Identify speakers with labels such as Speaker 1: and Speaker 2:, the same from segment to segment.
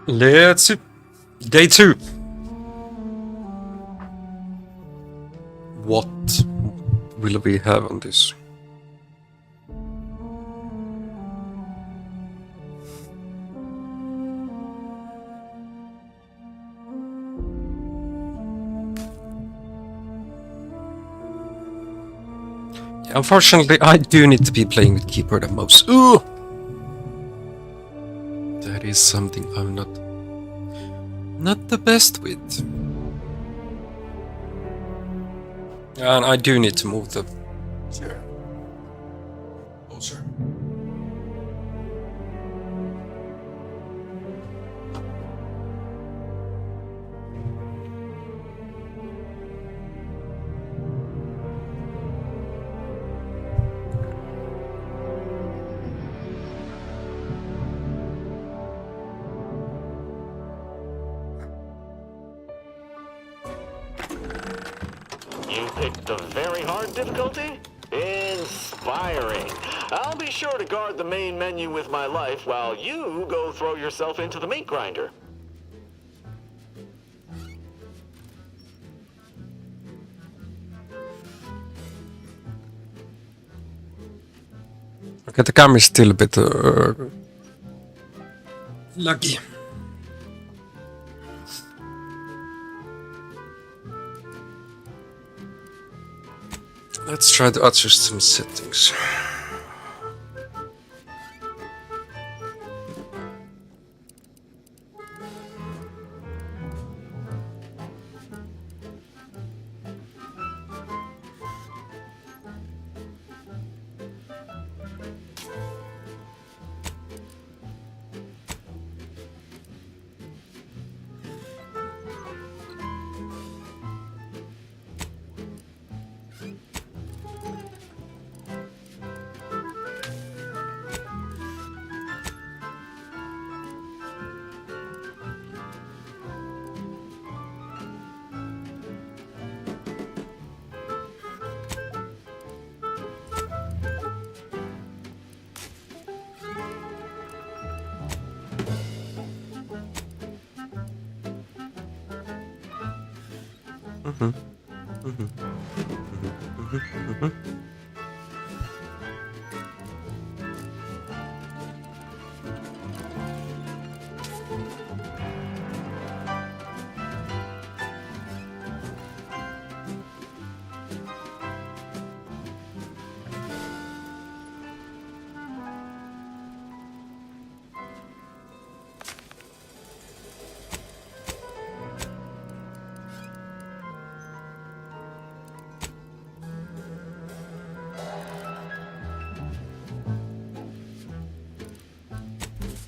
Speaker 1: Let's see. Day 2. What will we have on this? Unfortunately, I do need to be playing with keyboard and mouse. Ooh! That is something I'm not the best with. And I do need to move the chair closer.
Speaker 2: You picked the very hard difficulty? Inspiring. I'll be sure to guard the main menu with my life while you go throw yourself into the meat grinder.
Speaker 1: Okay, the camera is still a bit laggy. Let's try to adjust some settings.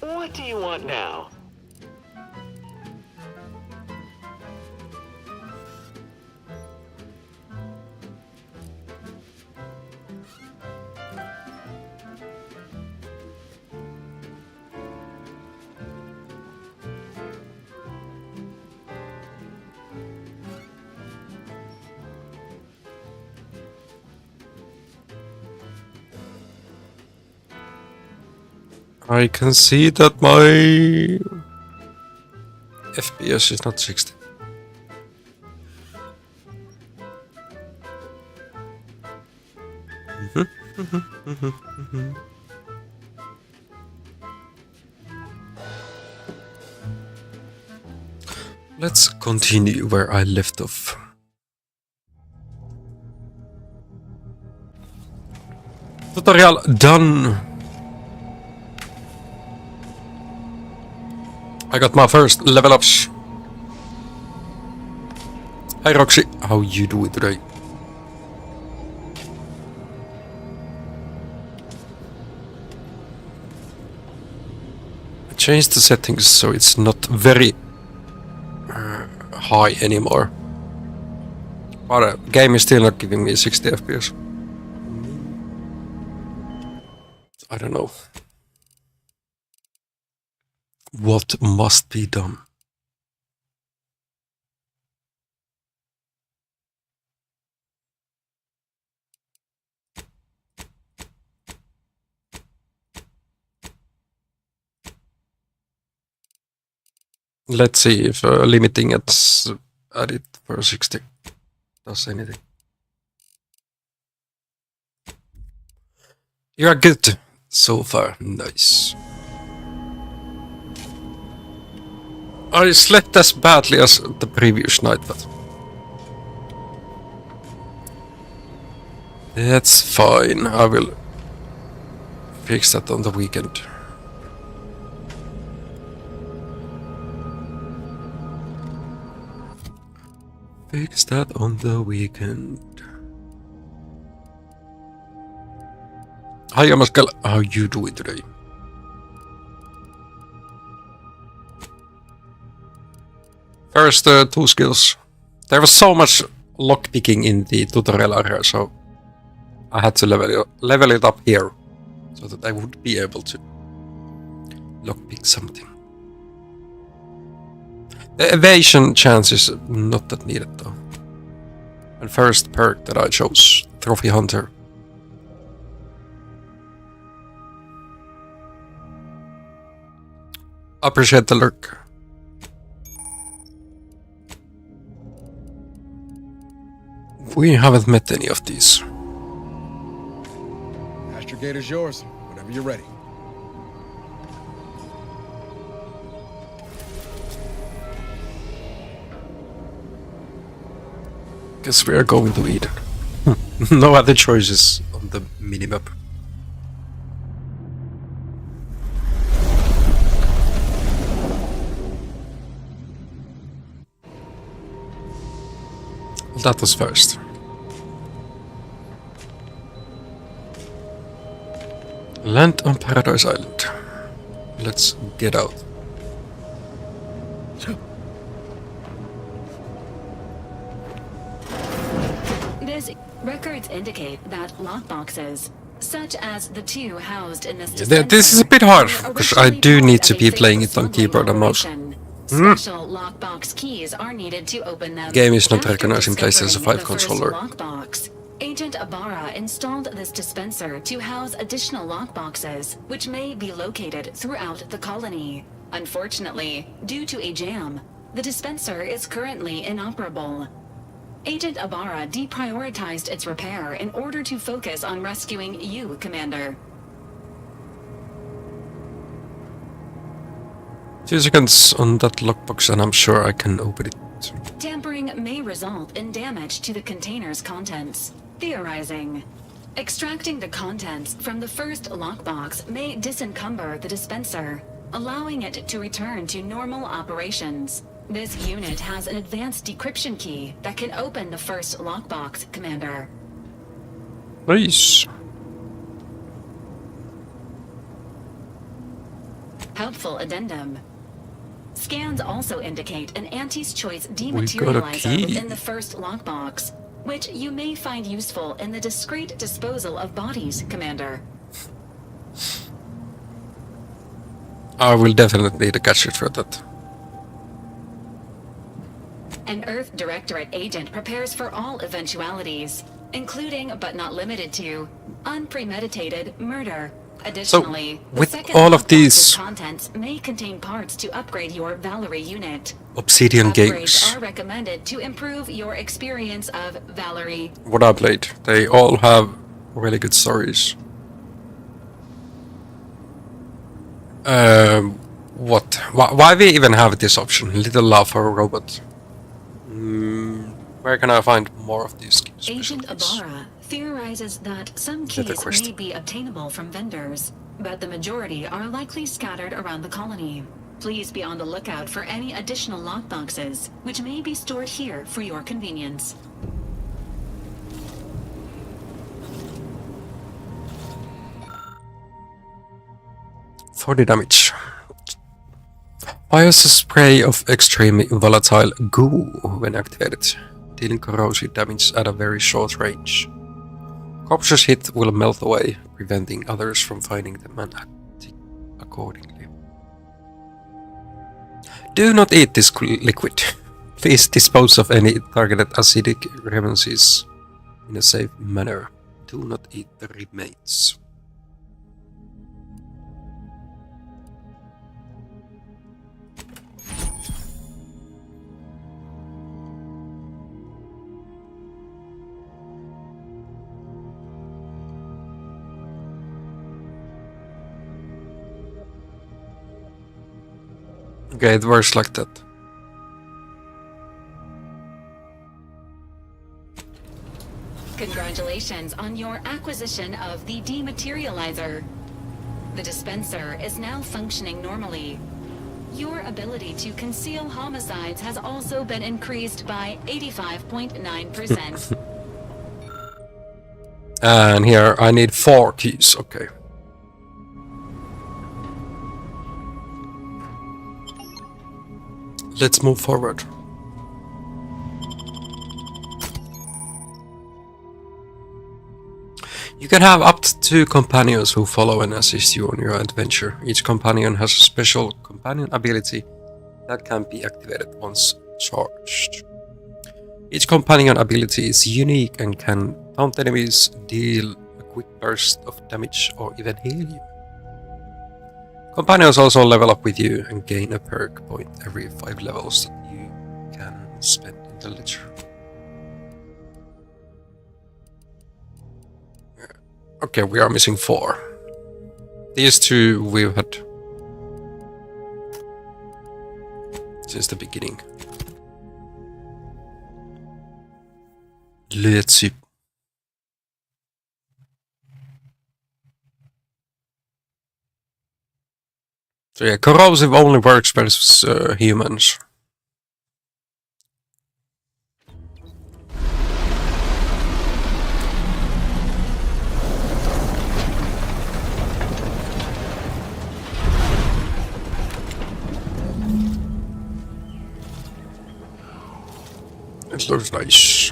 Speaker 2: What do you want now?
Speaker 1: I can see that my FPS is not 60. Let's continue where I left off. Tutorial done. I got my first level ups. Hi Roxy, how you doing today? I changed the settings so it's not very high anymore. But the game is still not giving me 60 FPS. I don't know. What must be done? Let's see if limiting it for 60 does anything. You are good so far. Nice. I slept as badly as the previous night, but that's fine. I will fix that on the weekend. Fix that on the weekend. Hi, Amaskal. How you doing today? First, 2 skills. There was so much lockpicking in the tutorial area, so I had to level it up here, so that I would be able to lockpick something. The evasion chance is not that needed though. And first perk that I chose, Trophy Hunter. Appreciate the lurk. We haven't met any of these.
Speaker 3: Astrogator's yours, whenever you're ready.
Speaker 1: Guess we are going to Eden. No other choices on the minimap. That was first. Land on Paradise Island. Let's get out.
Speaker 4: Records indicate that lockboxes, such as the 2 housed in this
Speaker 1: This is a bit hard, because I do need to be playing it on keyboard and mouse.
Speaker 4: Special lockbox keys are needed to open them.
Speaker 1: Game is not
Speaker 4: After
Speaker 1: recognizing PlayStation 5
Speaker 4: discovering the first
Speaker 1: controller.
Speaker 4: Lockbox, Agent Ibarra installed this dispenser to house additional lockboxes, which may be located throughout the colony. Unfortunately, due to a jam, the dispenser is currently inoperable. Agent Ibarra deprioritized its repair in order to focus on rescuing you, Commander.
Speaker 1: 2 seconds on that lockbox and I'm sure I can open it.
Speaker 4: Tampering may result in damage to the container's contents. Theorizing. Extracting the contents from the first lockbox may disencumber the dispenser, allowing it to return to normal operations. This unit has an advanced decryption key that can open the first lockbox, Commander.
Speaker 1: Nice.
Speaker 4: Helpful addendum. Scans also indicate an Anti's Choice
Speaker 1: got a
Speaker 4: dematerializer
Speaker 1: key.
Speaker 4: within the first lockbox, which you may find useful in the discreet disposal of bodies, Commander.
Speaker 1: I will definitely need a gadget for that.
Speaker 4: An Earth Directorate agent prepares for all eventualities, including but not limited to unpremeditated murder. Additionally, the
Speaker 1: with
Speaker 4: second
Speaker 1: all of
Speaker 4: lockbox's
Speaker 1: these
Speaker 4: contents may contain parts to upgrade your Valerie unit.
Speaker 1: Obsidian
Speaker 4: Upgrades
Speaker 1: games,
Speaker 4: are recommended to improve your experience of Valerie.
Speaker 1: what I played, they all have really good stories. What? Why we even have this option? Little love for a robot. Where can I find more of these
Speaker 4: Agent
Speaker 1: specialties?
Speaker 4: Ibarra theorizes that some
Speaker 1: Another
Speaker 4: keys
Speaker 1: quest.
Speaker 4: may be obtainable from vendors, but the majority are likely scattered around the colony. Please be on the lookout for any additional lockboxes, which may be stored here for your convenience.
Speaker 1: For the damage. Fires a spray of extremely volatile goo when activated, dealing corrosive damage at a very short range. Corpses hit will melt away, preventing others from finding them and acting accordingly. Do not eat this liquid. Please dispose of any targeted acidic remains in a safe manner. Do not eat the remains. Okay, it works like that.
Speaker 4: Congratulations on your acquisition of the dematerializer. The dispenser is now functioning normally. Your ability to conceal homicides has also been increased by 85.9%.
Speaker 1: And here I need 4 keys, okay. Let's move forward. You can have up to 2 companions who follow and assist you on your adventure. Each companion has a special companion ability that can be activated once charged. Each companion ability is unique and can taunt enemies, deal a quick burst of damage, or even heal you. Companions also level up with you and gain a perk point every 5 levels that you can spend in the ledger. Okay, we are missing 4. These 2 we've had since the beginning. Let's see. So yeah, corrosive only works versus humans. It looks nice.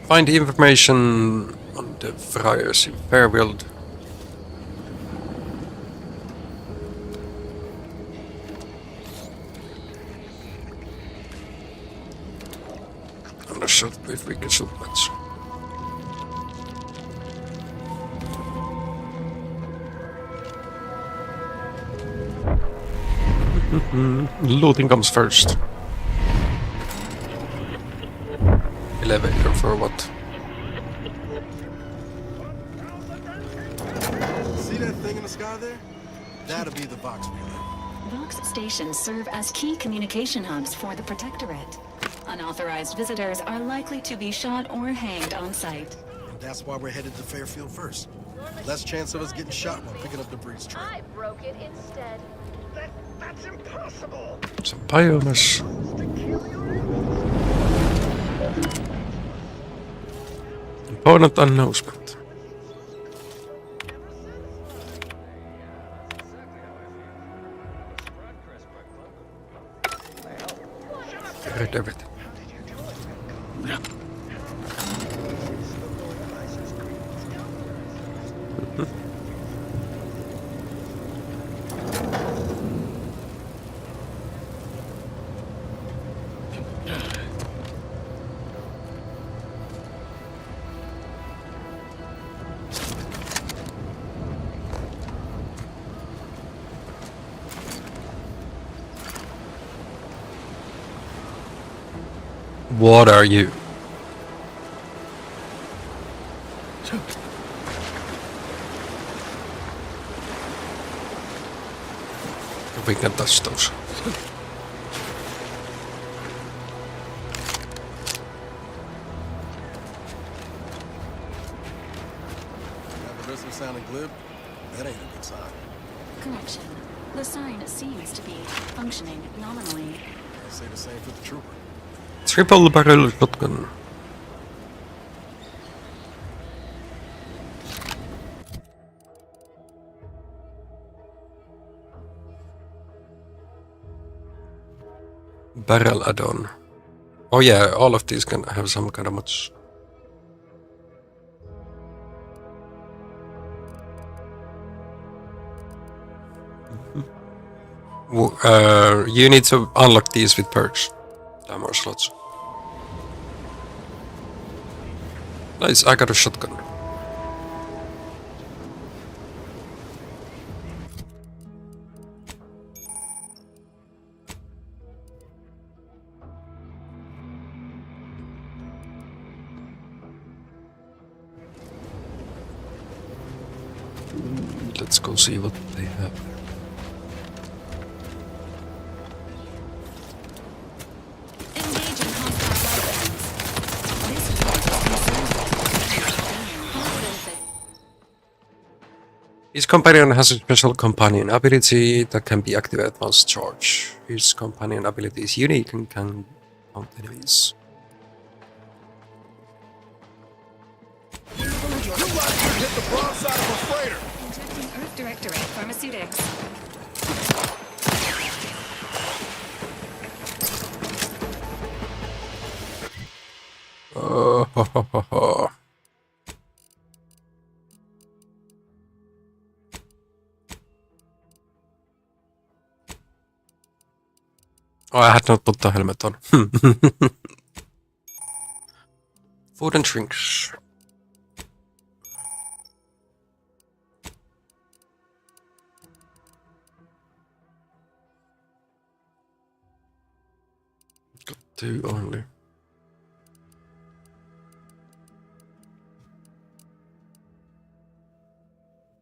Speaker 1: Find information on the friars in Fairfield. I'm not sure if we can shoot much. Looting comes first. Elevator for what?
Speaker 3: See that thing in the sky there? That'll be the Vox relay.
Speaker 4: Vox stations serve as key communication hubs for the Protectorate. Unauthorized visitors are likely to be shot or hanged on site.
Speaker 3: And that's why we're headed to Fairfield first. Less chance of us getting shot while picking up the breeze train.
Speaker 5: I broke it instead.
Speaker 3: That's impossible!
Speaker 1: Some biomass. Opponent announcement. I read everything. What are you? We can touch those.
Speaker 3: At the risk of sounding glib, that ain't a good sign.
Speaker 4: Correction. The sign seems to be functioning nominally.
Speaker 3: I'll say the same for the trooper.
Speaker 1: Triple barrel shotgun. Barrel add-on. Oh yeah, all of these can have some kind of much. You need to unlock these with perks. More slots. Nice, I got a shotgun. Let's go see what they have.
Speaker 4: Engage in hostile weapons. This is what is concerned.
Speaker 1: His companion has a special companion ability that can be activated once charged. His companion ability is unique and can count enemies.
Speaker 3: Hit the broadside of a freighter!
Speaker 4: Injecting Earth Directorate Pharmaceutics.
Speaker 1: Ho, ho, ho, ho. Oh, I had not put the helmet on. Food and drinks. Got 2 only.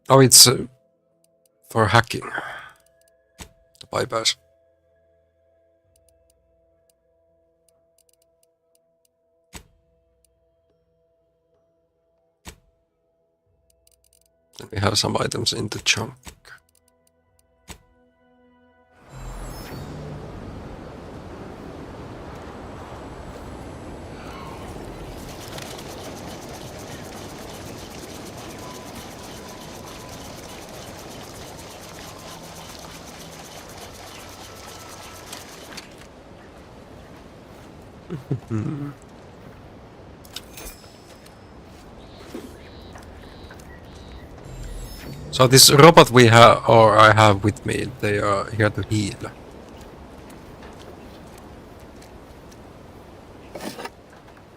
Speaker 1: Oh, it's for hacking. The bypass. Then we have some items in the trunk. So this robot we have, or I have with me, they are here to heal.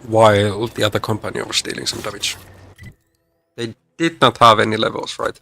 Speaker 1: While the other companion was dealing some damage. They did not have any levels, right?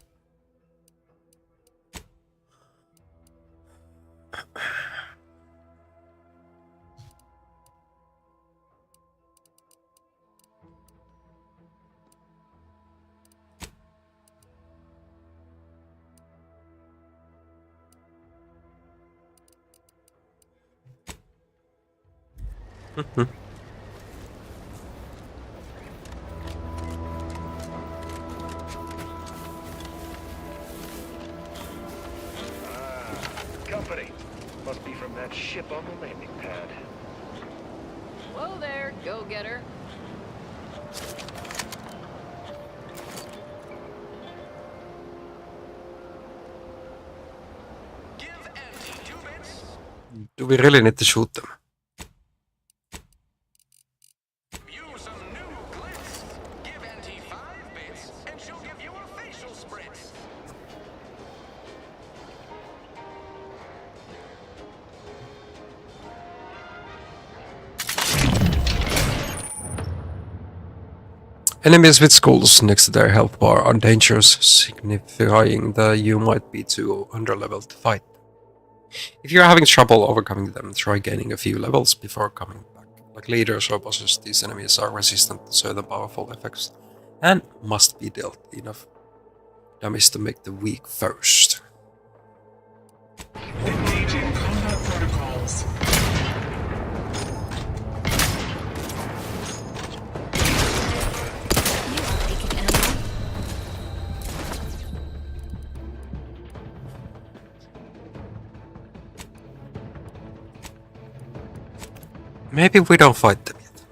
Speaker 5: Company. Must be from that ship on the landing pad.
Speaker 6: Whoa there, go-getter.
Speaker 5: Give empty 2 bits.
Speaker 1: Do we really need to shoot them?
Speaker 5: Use some new glitz. Give empty 5 bits, and she'll give you a facial spritz.
Speaker 1: Enemies with skulls next to their health bar are dangerous, signifying that you might be too underleveled to fight. If you are having trouble overcoming them, try gaining a few levels before coming back. Like leaders or bosses, these enemies are resistant to certain powerful effects and must be dealt enough damage to make the weak first.
Speaker 7: Engaging combat protocols.
Speaker 4: You are taking enemy.
Speaker 1: Maybe we don't fight them yet.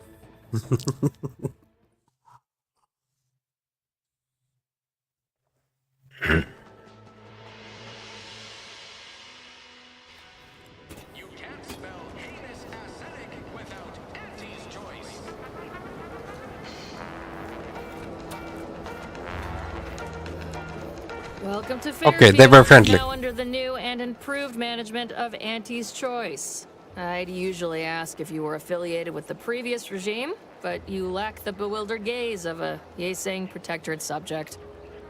Speaker 5: You can't spell heinous ascetic without Auntie's choice.
Speaker 6: Welcome to Fairfield.
Speaker 1: Okay, they were friendly.
Speaker 6: Now under the new and improved management of Auntie's Choice. I'd usually ask if you were affiliated with the previous regime, but you lack the bewildered gaze of a Yeseng protectorate subject.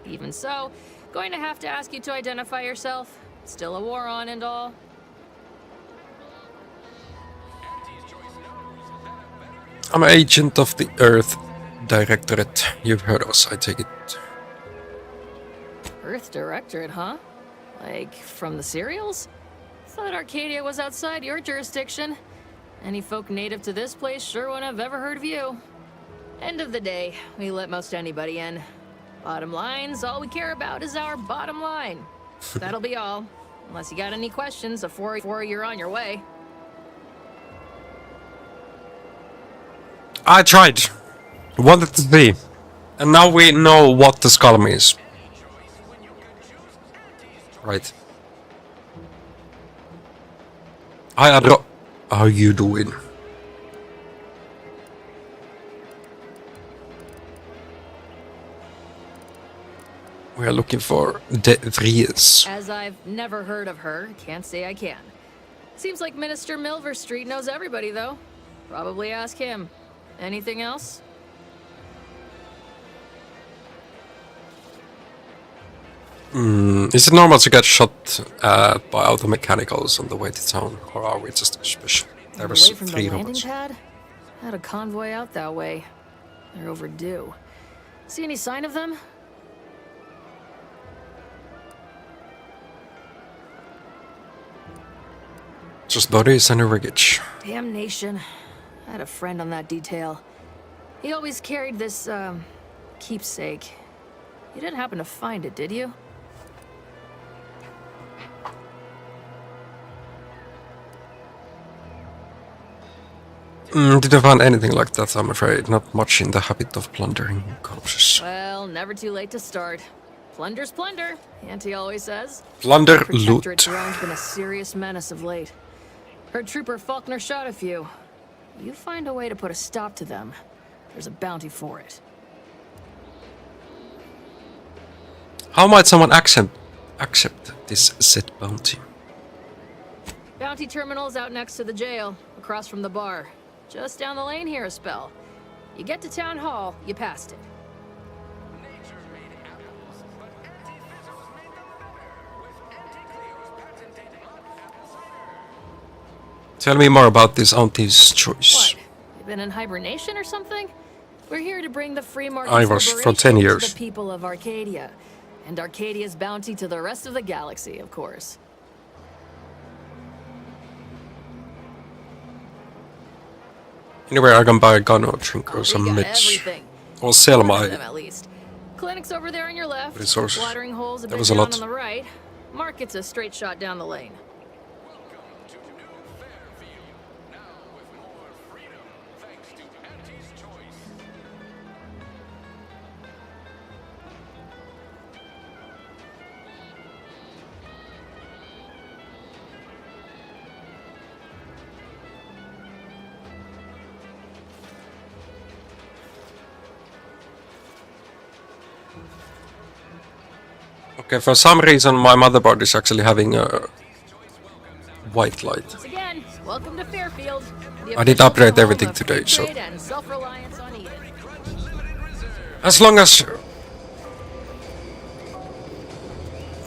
Speaker 6: Even so, going to have to ask you to identify yourself. Still a war on and all.
Speaker 1: I'm an agent of the Earth Directorate. You've heard of us, I take it.
Speaker 6: Earth Directorate, huh? Like, from the serials? Thought Arcadia was outside your jurisdiction. Any folk native to this place sure wouldn't have ever heard of you. End of the day, we let most anybody in. Bottom line's all we care about is our bottom line. That'll be all. Unless you got any questions before you're on your way.
Speaker 1: I tried. Wanted to see. And now we know what the skull means. Right. Hi Adro. How you doing? We are looking for De Vries.
Speaker 6: As I've never heard of her, can't say I can. Seems like Minister Milver Street knows everybody, though. Probably ask him. Anything else?
Speaker 1: Is it normal to get shot at by auto mechanicals on the way to town, or are we just special? There was
Speaker 6: Away from
Speaker 1: 3
Speaker 6: the landing
Speaker 1: robots.
Speaker 6: pad? Had a convoy out that way. They're overdue. See any sign of them?
Speaker 1: Just bodies and a wreckage.
Speaker 6: Damnation. I had a friend on that detail. He always carried this, keepsake. You didn't happen to find it, did you?
Speaker 1: Didn't find anything like that, I'm afraid. Not much in the habit of plundering corpses.
Speaker 6: Well, never too late to start. Plunder's plunder, Auntie always says.
Speaker 1: Plunder,
Speaker 6: Protectorate
Speaker 1: loot.
Speaker 6: drone's been a serious menace of late. Heard Trooper Faulkner shot a few. You find a way to put a stop to them, there's a bounty for it.
Speaker 1: How might someone accept this said bounty?
Speaker 6: Bounty terminal's out next to the jail, across from the bar. Just down the lane here a spell. You get to Town Hall, you passed it.
Speaker 5: Nature made apples, but Auntie Fizzles made them better with Auntie Cleo's patented hot apple cider.
Speaker 1: Tell me more about this Auntie's choice.
Speaker 6: What? You been in hibernation or something? We're here to bring the free market
Speaker 1: I was for 10
Speaker 6: liberation
Speaker 1: years.
Speaker 6: to the people of Arcadia. And Arcadia's bounty to the rest of the galaxy, of course.
Speaker 1: Anyway, I can buy a gun or drink or
Speaker 6: We
Speaker 1: some
Speaker 6: got
Speaker 1: mitch.
Speaker 6: everything.
Speaker 1: Or sell
Speaker 6: One of
Speaker 1: my...
Speaker 6: them, at least. Clinic's over there on your left.
Speaker 1: Resources.
Speaker 6: Watering holes a
Speaker 1: There
Speaker 6: bit
Speaker 1: was a
Speaker 6: down
Speaker 1: lot.
Speaker 6: on the right. Market's a straight shot down the lane.
Speaker 5: Welcome to New Fairfield. Now with more freedom, thanks to Auntie's choice.
Speaker 1: Okay, for some reason my motherboard is actually having a white light.
Speaker 6: Once again, welcome to Fairfield. the
Speaker 1: I did
Speaker 6: official
Speaker 1: upgrade
Speaker 6: home
Speaker 1: everything
Speaker 6: of
Speaker 1: today,
Speaker 6: free
Speaker 1: so-
Speaker 6: trade and self-reliance on Eden.
Speaker 1: As long as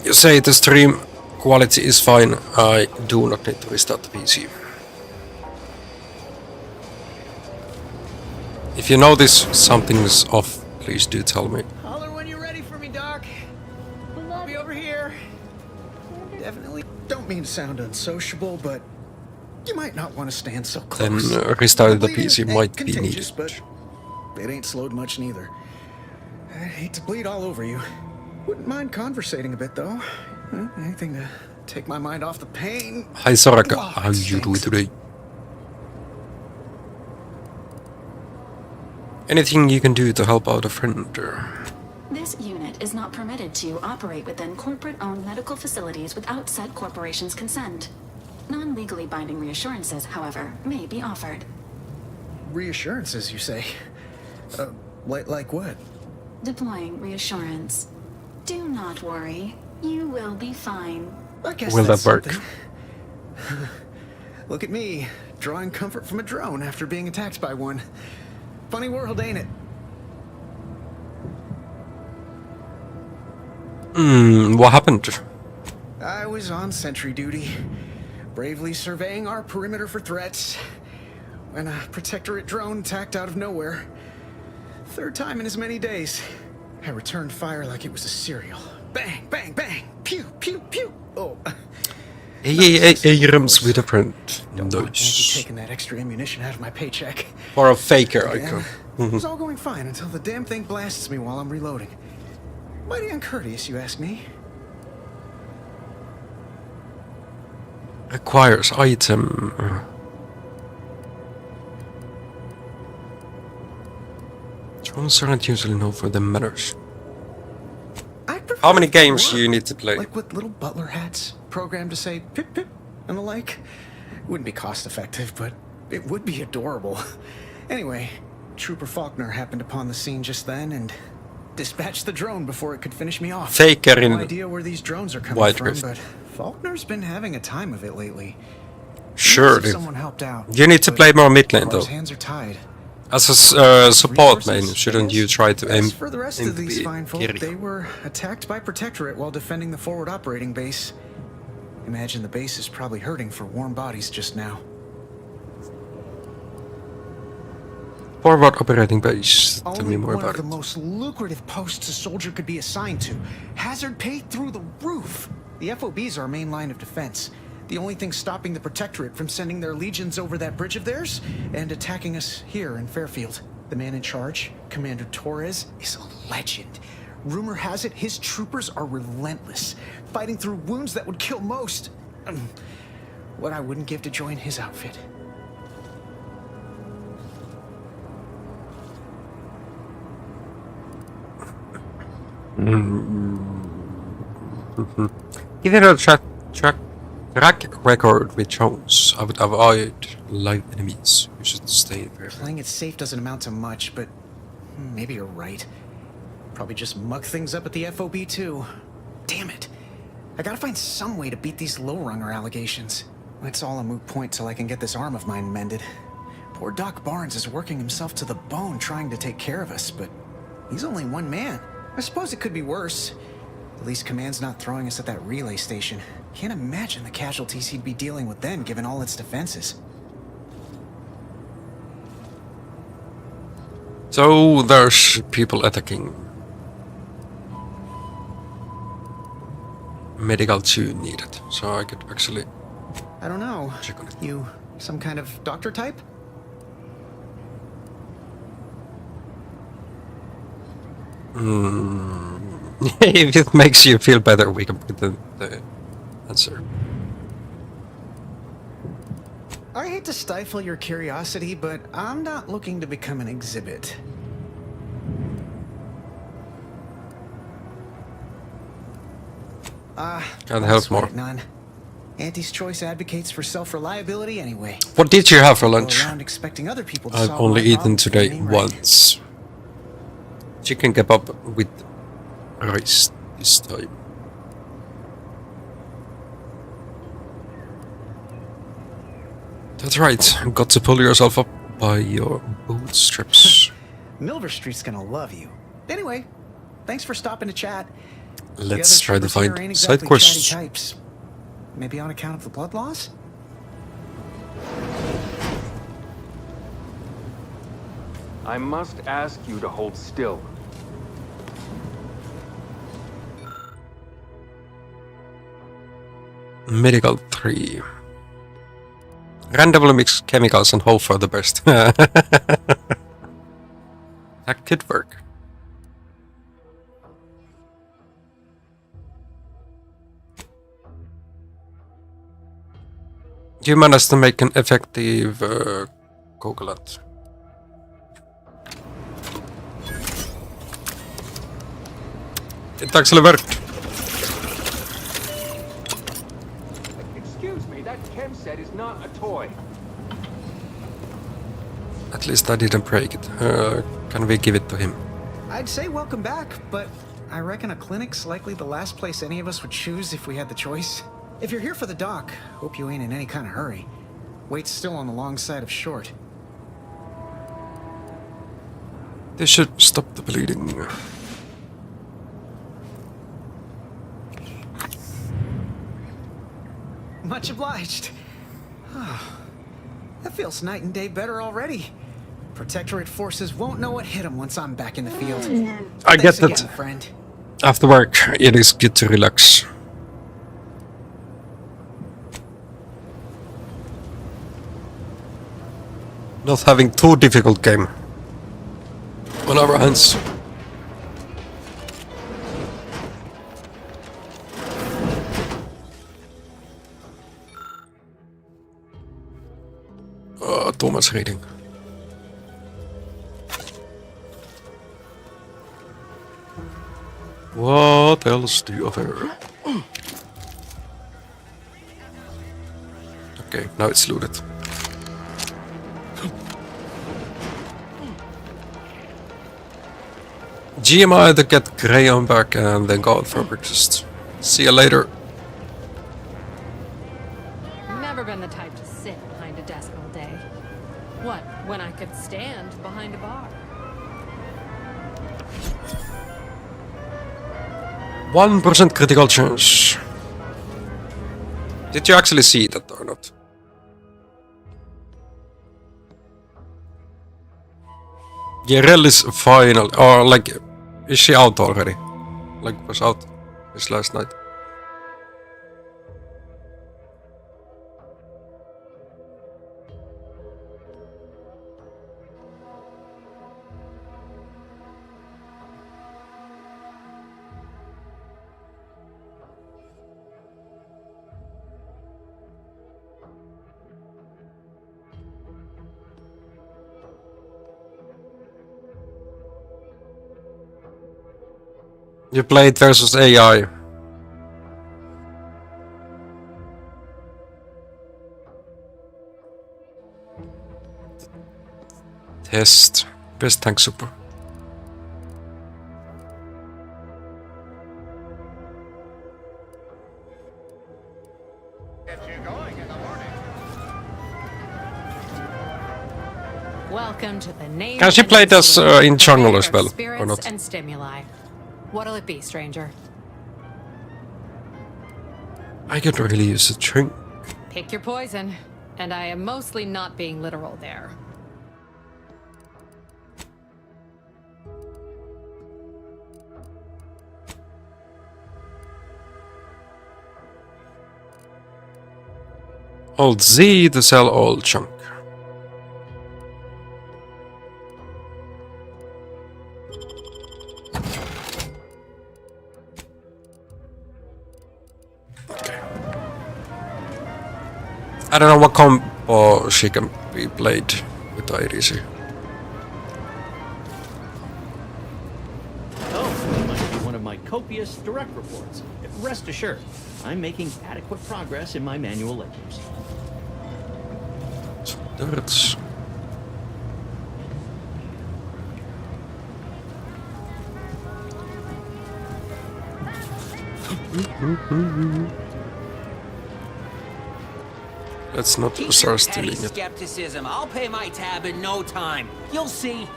Speaker 1: you say the stream quality is fine, I do not need to restart the PC. If you notice something's off, please do tell me.
Speaker 8: Holler when you're ready for me, Doc. I'll be over here. Definitely don't mean to sound unsociable, but you might not want to stand so
Speaker 1: Then
Speaker 8: close.
Speaker 1: restarting the
Speaker 8: Bleeding
Speaker 1: PC
Speaker 8: ain't
Speaker 1: might be
Speaker 8: contagious,
Speaker 1: needed.
Speaker 8: but it ain't slowed much neither. I hate to bleed all over you. Wouldn't mind conversating a bit, though. Anything to take my mind off the pain.
Speaker 1: Hi Soraka,
Speaker 8: Oh,
Speaker 1: how you doing
Speaker 8: thanks.
Speaker 1: today? Anything you can do to help out a friend?
Speaker 4: This unit is not permitted to operate within corporate-owned medical facilities without said corporation's consent. Non-legally binding reassurances, however, may be offered.
Speaker 8: Reassurances, you say? Like what?
Speaker 4: Deploying reassurance. Do not worry. You will be fine.
Speaker 8: I guess
Speaker 1: Will
Speaker 8: that's
Speaker 1: that work?
Speaker 8: something. Look at me, drawing comfort from a drone after being attacked by one. Funny world, ain't it?
Speaker 1: What happened?
Speaker 8: I was on sentry duty, bravely surveying our perimeter for threats, when a Protectorate drone attacked out of nowhere. Third time in as many days. I returned fire like it was a cereal. Bang, bang, bang. Pew, pew, pew. Oh.
Speaker 1: Abrams with a friend.
Speaker 8: Don't want Andy
Speaker 1: Nice.
Speaker 8: taking that extra ammunition out of my paycheck.
Speaker 1: For a faker
Speaker 8: And
Speaker 1: icon.
Speaker 8: it was all going fine until the damn thing blasts me while I'm reloading. Mighty uncourteous, you ask me.
Speaker 1: Acquires item. Drones aren't usually known for their manners.
Speaker 8: I prefer
Speaker 1: How many games
Speaker 8: work,
Speaker 1: do you need to play?
Speaker 8: Like with little butler hats, programmed to say pip pip and the like. Wouldn't be cost effective, but it would be adorable. Anyway, Trooper Faulkner happened upon the scene just then and dispatched the drone before it could finish me off.
Speaker 1: Faker in
Speaker 8: No idea where these drones are coming
Speaker 1: White
Speaker 8: from,
Speaker 1: Rift.
Speaker 8: but Faulkner's been having a time of it lately.
Speaker 1: Sure,
Speaker 8: If
Speaker 1: dude.
Speaker 8: someone helped out.
Speaker 1: You need to
Speaker 8: but
Speaker 1: play more mid lane
Speaker 8: Car's
Speaker 1: though.
Speaker 8: hands are tied.
Speaker 1: As a support main,
Speaker 8: Resources,
Speaker 1: shouldn't
Speaker 8: I
Speaker 1: you
Speaker 8: guess.
Speaker 1: try to aim
Speaker 8: As for the rest of these
Speaker 1: the
Speaker 8: fine folk,
Speaker 1: Kiryu?
Speaker 8: they were attacked by Protectorate while defending the forward operating base. Imagine the base is probably hurting for warm bodies just now.
Speaker 1: Forward operating base. Tell
Speaker 8: Only
Speaker 1: me more
Speaker 8: one
Speaker 1: about
Speaker 8: of
Speaker 1: it.
Speaker 8: the most lucrative posts a soldier could be assigned to. Hazard pay through the roof. The FOB's our main line of defense. The only thing stopping the Protectorate from sending their legions over that bridge of theirs and attacking us here in Fairfield. The man in charge, Commander Torres, is a legend. Rumor has it his troopers are relentless, fighting through wounds that would kill most. What I wouldn't give to join his outfit.
Speaker 1: Given a track record with Jones, I would avoid live enemies. You should stay there.
Speaker 8: Playing it safe doesn't amount to much, but maybe you're right. Probably just muck things up at the FOB too. Damn it. I gotta find some way to beat these low-runger allegations. It's all a moot point till I can get this arm of mine mended. Poor Doc Barnes is working himself to the bone trying to take care of us, but he's only one man. I suppose it could be worse. At least Command's not throwing us at that relay station. Can't imagine the casualties he'd be dealing with then, given all its defenses.
Speaker 1: So there's people attacking. Medical 2 needed, so I could actually
Speaker 8: I don't know.
Speaker 1: check on it.
Speaker 8: You some kind of doctor type?
Speaker 1: If it makes you feel better, we can put the answer.
Speaker 8: I hate to stifle your curiosity, but I'm not looking to become an exhibit.
Speaker 1: Can't help more.
Speaker 8: None. Auntie's Choice advocates for self-reliability anyway.
Speaker 1: What did you have for
Speaker 8: Go
Speaker 1: lunch?
Speaker 8: around expecting other people to
Speaker 1: I've
Speaker 8: solve
Speaker 1: only
Speaker 8: my
Speaker 1: eaten
Speaker 8: problems
Speaker 1: today
Speaker 8: when it ain't right.
Speaker 1: once. Chicken kebab with rice this time. That's right, got to pull yourself up by your bootstraps.
Speaker 8: Milver Street's gonna love you. Anyway, thanks for stopping to chat. The
Speaker 1: Let's
Speaker 8: other
Speaker 1: try to
Speaker 8: troopers here
Speaker 1: find
Speaker 8: ain't
Speaker 1: side
Speaker 8: exactly
Speaker 1: quests.
Speaker 8: chatty types. Maybe on account of the blood loss?
Speaker 5: I must ask you to hold still.
Speaker 1: Medical 3. Randomly mix chemicals and hope for the best. That could work. You managed to make an effective coconut. It actually worked.
Speaker 5: Excuse me, that chem set is not a toy.
Speaker 1: At least I didn't break it. Can we give it to him?
Speaker 8: I'd say welcome back, but I reckon a clinic's likely the last place any of us would choose if we had the choice. If you're here for the doc, hope you ain't in any kind of hurry. Wait's still on the long side of short.
Speaker 1: This should stop the bleeding.
Speaker 8: Much obliged. That feels night and day better already. Protectorate forces won't know what hit them once I'm back in the field.
Speaker 1: I get
Speaker 8: Thanks
Speaker 1: that.
Speaker 8: again, friend.
Speaker 1: After work, it is good to relax. Not having too difficult game on our hands. Too much reading. What else do you offer? Okay, now it's looted. GMI to get Graham back and then go out for breakfast. See you later.
Speaker 6: Never been the type to sit behind a desk all day. What, when I could stand behind a bar?
Speaker 1: 1% critical chance. Did you actually see that or not? Yerel is final, or like, is she out already? Like, was out this last night. You played versus AI. Test. Best tank super.
Speaker 6: Welcome to the name.
Speaker 1: Can she play this in jungle as well, or not?
Speaker 6: And stimuli. What'll it be, stranger?
Speaker 1: I could really use a drink.
Speaker 6: Pick your poison. And I am mostly not being literal there.
Speaker 1: Hold Z to sell all junk. I don't know what combo she can be played with the ADC.
Speaker 9: Oh, it might be one of my copious direct reports. Rest assured, I'm making adequate progress in my manual ledgers.
Speaker 1: Turrets. Let's not start stealing it.
Speaker 10: Skepticism. I'll pay my tab in no time. You'll see.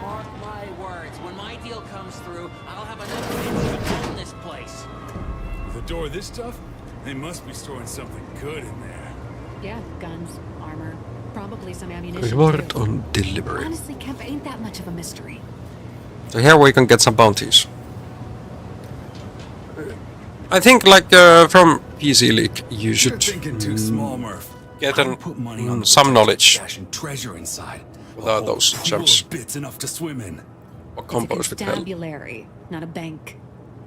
Speaker 10: Mark my words. When my deal comes through, I'll have enough bits to own this place.
Speaker 5: With a door this tough, they must be storing something good in there.
Speaker 11: Yeah, guns, armor, probably some ammunition.
Speaker 1: Reward
Speaker 11: too.
Speaker 1: on delivery.
Speaker 11: Honestly, Kemp ain't that much of a mystery.
Speaker 1: So here we can get some bounties. I think like from PC League you
Speaker 5: You're
Speaker 1: should
Speaker 5: thinking too small, Murph.
Speaker 1: get
Speaker 5: I would put money on the
Speaker 1: some knowledge
Speaker 5: stashing treasure inside.
Speaker 1: without those
Speaker 5: Pool
Speaker 1: gems.
Speaker 5: of bits enough to swim in.
Speaker 1: Or
Speaker 11: It's a
Speaker 1: combos with hell.
Speaker 11: constabulary, not a bank.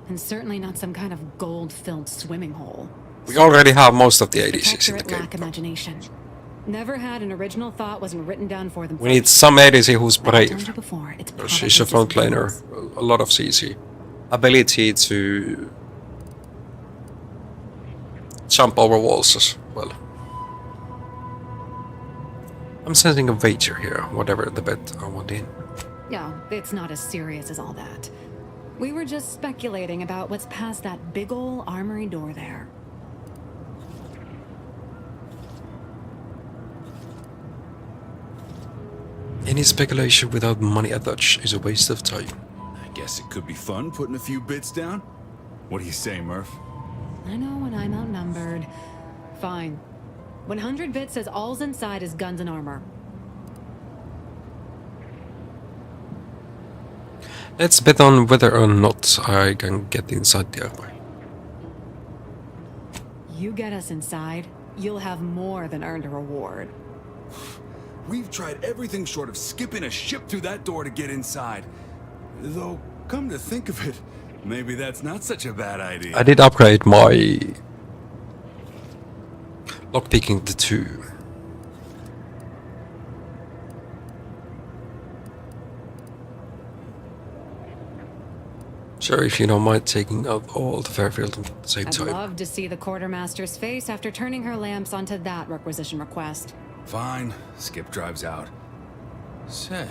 Speaker 11: And certainly not some kind of gold-filled swimming hole.
Speaker 1: We already have most of the ADCs in the
Speaker 11: Protectorate
Speaker 1: game.
Speaker 11: lack imagination. Never had an original thought wasn't written down for them.
Speaker 1: We need some ADC who's
Speaker 11: Like I told
Speaker 1: brave.
Speaker 11: you before, it's
Speaker 1: She's a
Speaker 11: probably
Speaker 1: front
Speaker 11: just
Speaker 1: laner,
Speaker 11: brains.
Speaker 1: a lot of CC. Ability to jump over walls as well. I'm sensing a wager here, whatever the bet I want in.
Speaker 11: Yeah, it's not as serious as all that. We were just speculating about what's past that big ol' armory door there.
Speaker 1: Any speculation without money attached is a waste of time.
Speaker 5: I guess it could be fun putting a few bits down. What do you say, Murph?
Speaker 11: I know when I'm outnumbered. Fine. 100 bits says all's inside is guns and armor.
Speaker 1: Let's bet on whether or not I can get inside the armory.
Speaker 11: You get us inside, you'll have more than earned a reward.
Speaker 5: We've tried everything short of skipping a ship through that door to get inside. Though, come to think of it, maybe that's not such a bad idea.
Speaker 1: I did upgrade my lockpicking to 2. Sure, if you don't mind taking out all the Fairfield at the same
Speaker 11: I'd
Speaker 1: time.
Speaker 11: love to see the quartermaster's face after turning her lamps onto that requisition request.
Speaker 5: Fine, Skip drives out. Say,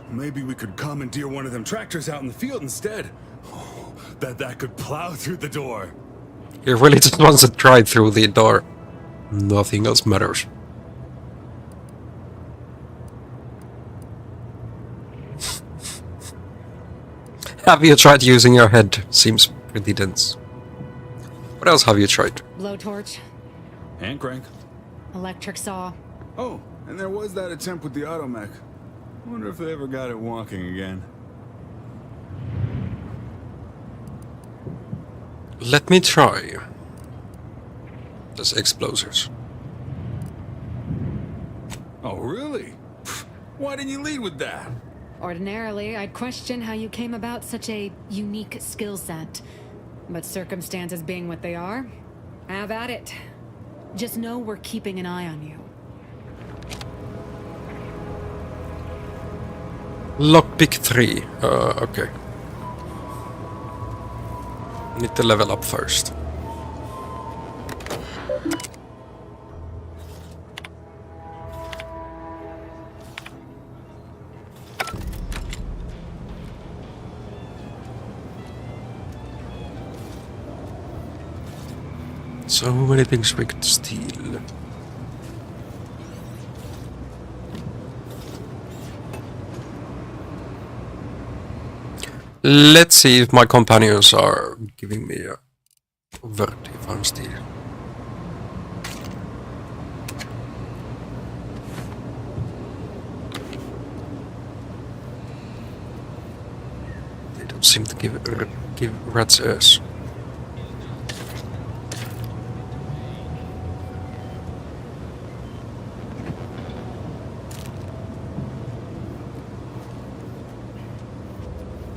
Speaker 5: maybe we could commandeer one of them tractors out in the field instead. Oh, bet that could plow through the door.
Speaker 1: He really just wants to drive through the door. Nothing else matters. Have you tried using your head? Seems pretty dense. What else have you tried?
Speaker 11: Blowtorch,
Speaker 5: Hand crank.
Speaker 11: electric saw.
Speaker 5: Oh, and there was that attempt with the automech. Wonder if they ever got it walking again.
Speaker 1: Let me try. There's explosives.
Speaker 5: Oh, really? Why didn't you lead with that?
Speaker 11: Ordinarily, I'd question how you came about such a unique skill set. But circumstances being what they are, have at it. Just know we're keeping an eye on you.
Speaker 1: Lockpick 3. Okay. Need to level up first. So many things we could steal. Let's see if my companions are giving me a word if I'm stealing. They don't seem to give rat's ass.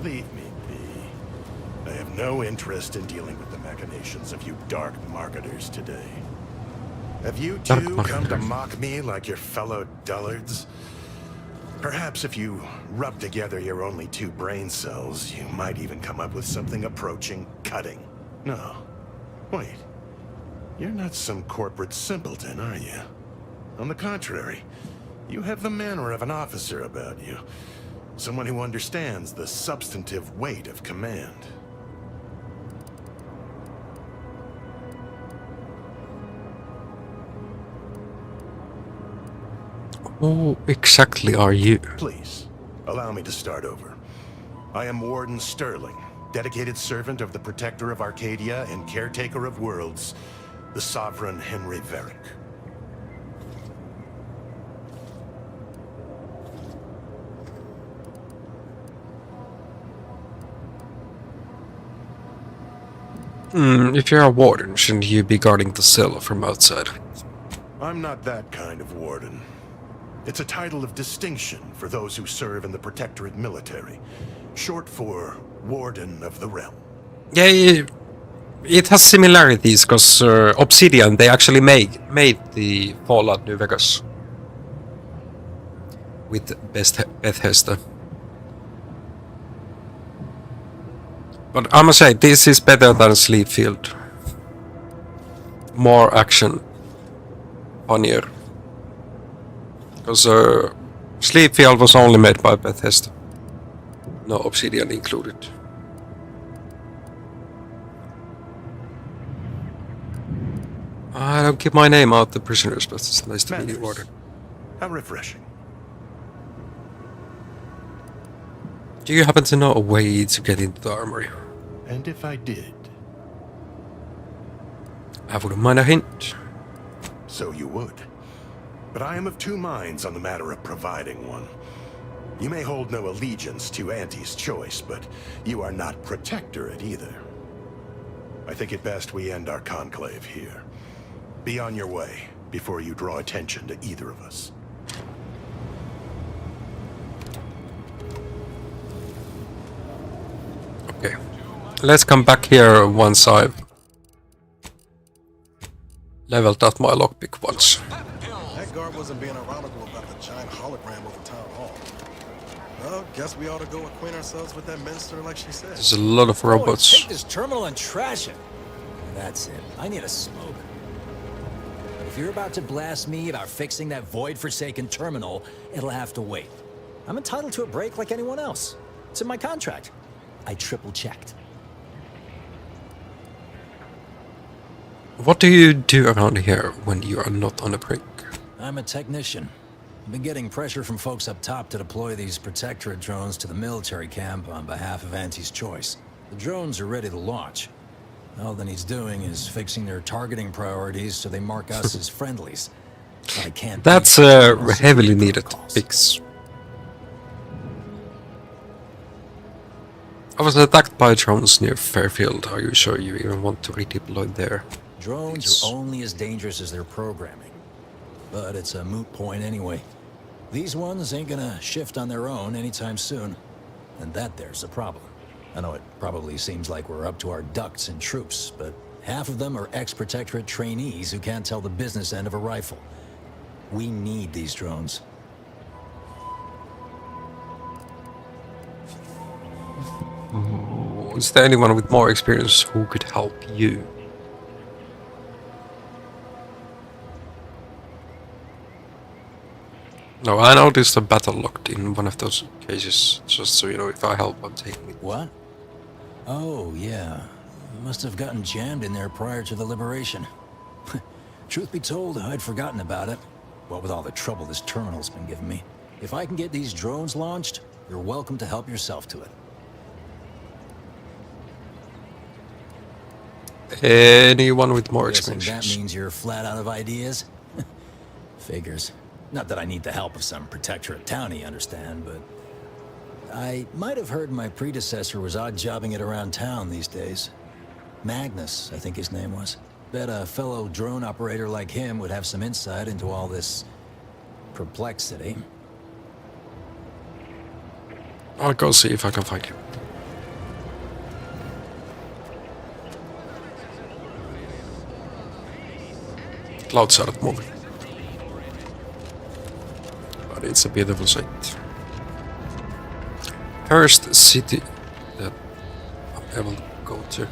Speaker 12: Leave me be. I have no interest in dealing with the machinations of you dark marketers today. Have you two come to mock me like your fellow dullards? Perhaps if you rub together your only 2 brain cells, you might even come up with something approaching cutting. No. Wait. You're not some corporate simpleton, are you? On the contrary, you have the manner of an officer about you. Someone who understands the substantive weight of command.
Speaker 1: Who exactly are you?
Speaker 12: Please, allow me to start over. I am Warden Sterling, dedicated servant of the Protector of Arcadia and Caretaker of Worlds, the Sovereign Henry Varick.
Speaker 1: If you're a warden, shouldn't you be guarding the cell from outside?
Speaker 12: I'm not that kind of warden. It's a title of distinction for those who serve in the Protectorate military, short for Warden of the Realm.
Speaker 1: Yeah, it has similarities, because Obsidian, they actually made the Fallout New Vegas with Bethesda. But I must say, this is better than Sleepfield. More action. Funnier. Because Sleepfield was only made by Bethesda. No Obsidian included. I don't keep my name out the prisoners, but it's nice to be the warden.
Speaker 12: How refreshing.
Speaker 1: Do you happen to know a way to get into the armory?
Speaker 12: And if I did?
Speaker 1: I wouldn't mind a hint.
Speaker 12: So you would. But I am of 2 minds on the matter of providing one. You may hold no allegiance to Auntie's choice, but you are not Protectorate either. I think it best we end our conclave here. Be on your way before you draw attention to either of us.
Speaker 1: Okay. Let's come back here once I've leveled out my lockpick once.
Speaker 3: That guard wasn't being ironical about the giant hologram over town hall. Well, guess we ought to go acquaint ourselves with that minister like she said.
Speaker 1: There's a lot of robots.
Speaker 13: Take this terminal and trash it. That's it. I need a smoke. If you're about to blast me about fixing that void-forsaken terminal, it'll have to wait. I'm entitled to a break like anyone else. It's in my contract. I triple-checked.
Speaker 1: What do you do around here when you are not on a break?
Speaker 13: I'm a technician. I've been getting pressure from folks up top to deploy these Protectorate drones to the military camp on behalf of Auntie's Choice. The drones are ready to launch. All that he's doing is fixing their targeting priorities so they mark us as friendlies. But I can't.
Speaker 1: That's a heavily needed fix. I was attacked by drones near Fairfield. Are you sure you even want to redeploy there?
Speaker 13: Drones are only as dangerous as their programming. But it's a moot point anyway. These ones ain't gonna shift on their own anytime soon. And that there's a problem. I know it probably seems like we're up to our ducks in troops, but half of them are ex-Protectorate trainees who can't tell the business end of a rifle. We need these drones.
Speaker 1: Is there anyone with more experience who could help you? No, I noticed a battle locked in one of those cases, just so you know, if I help, I'm taking it.
Speaker 13: What? Oh, yeah. Must have gotten jammed in there prior to the liberation. Truth be told, I'd forgotten about it. What with all the trouble this terminal's been giving me. If I can get these drones launched, you're welcome to help yourself to it.
Speaker 1: Anyone with more
Speaker 13: Guessing
Speaker 1: experience?
Speaker 13: that means you're flat out of ideas? Figures. Not that I need the help of some Protectorate townie, understand, but... I might have heard my predecessor was odd-jobbing it around town these days. Magnus, I think his name was. Bet a fellow drone operator like him would have some insight into all this... perplexity.
Speaker 1: I'll go see if I can find him. Clouds are not moving. But it's a beautiful sight. First city that I'm able to go to.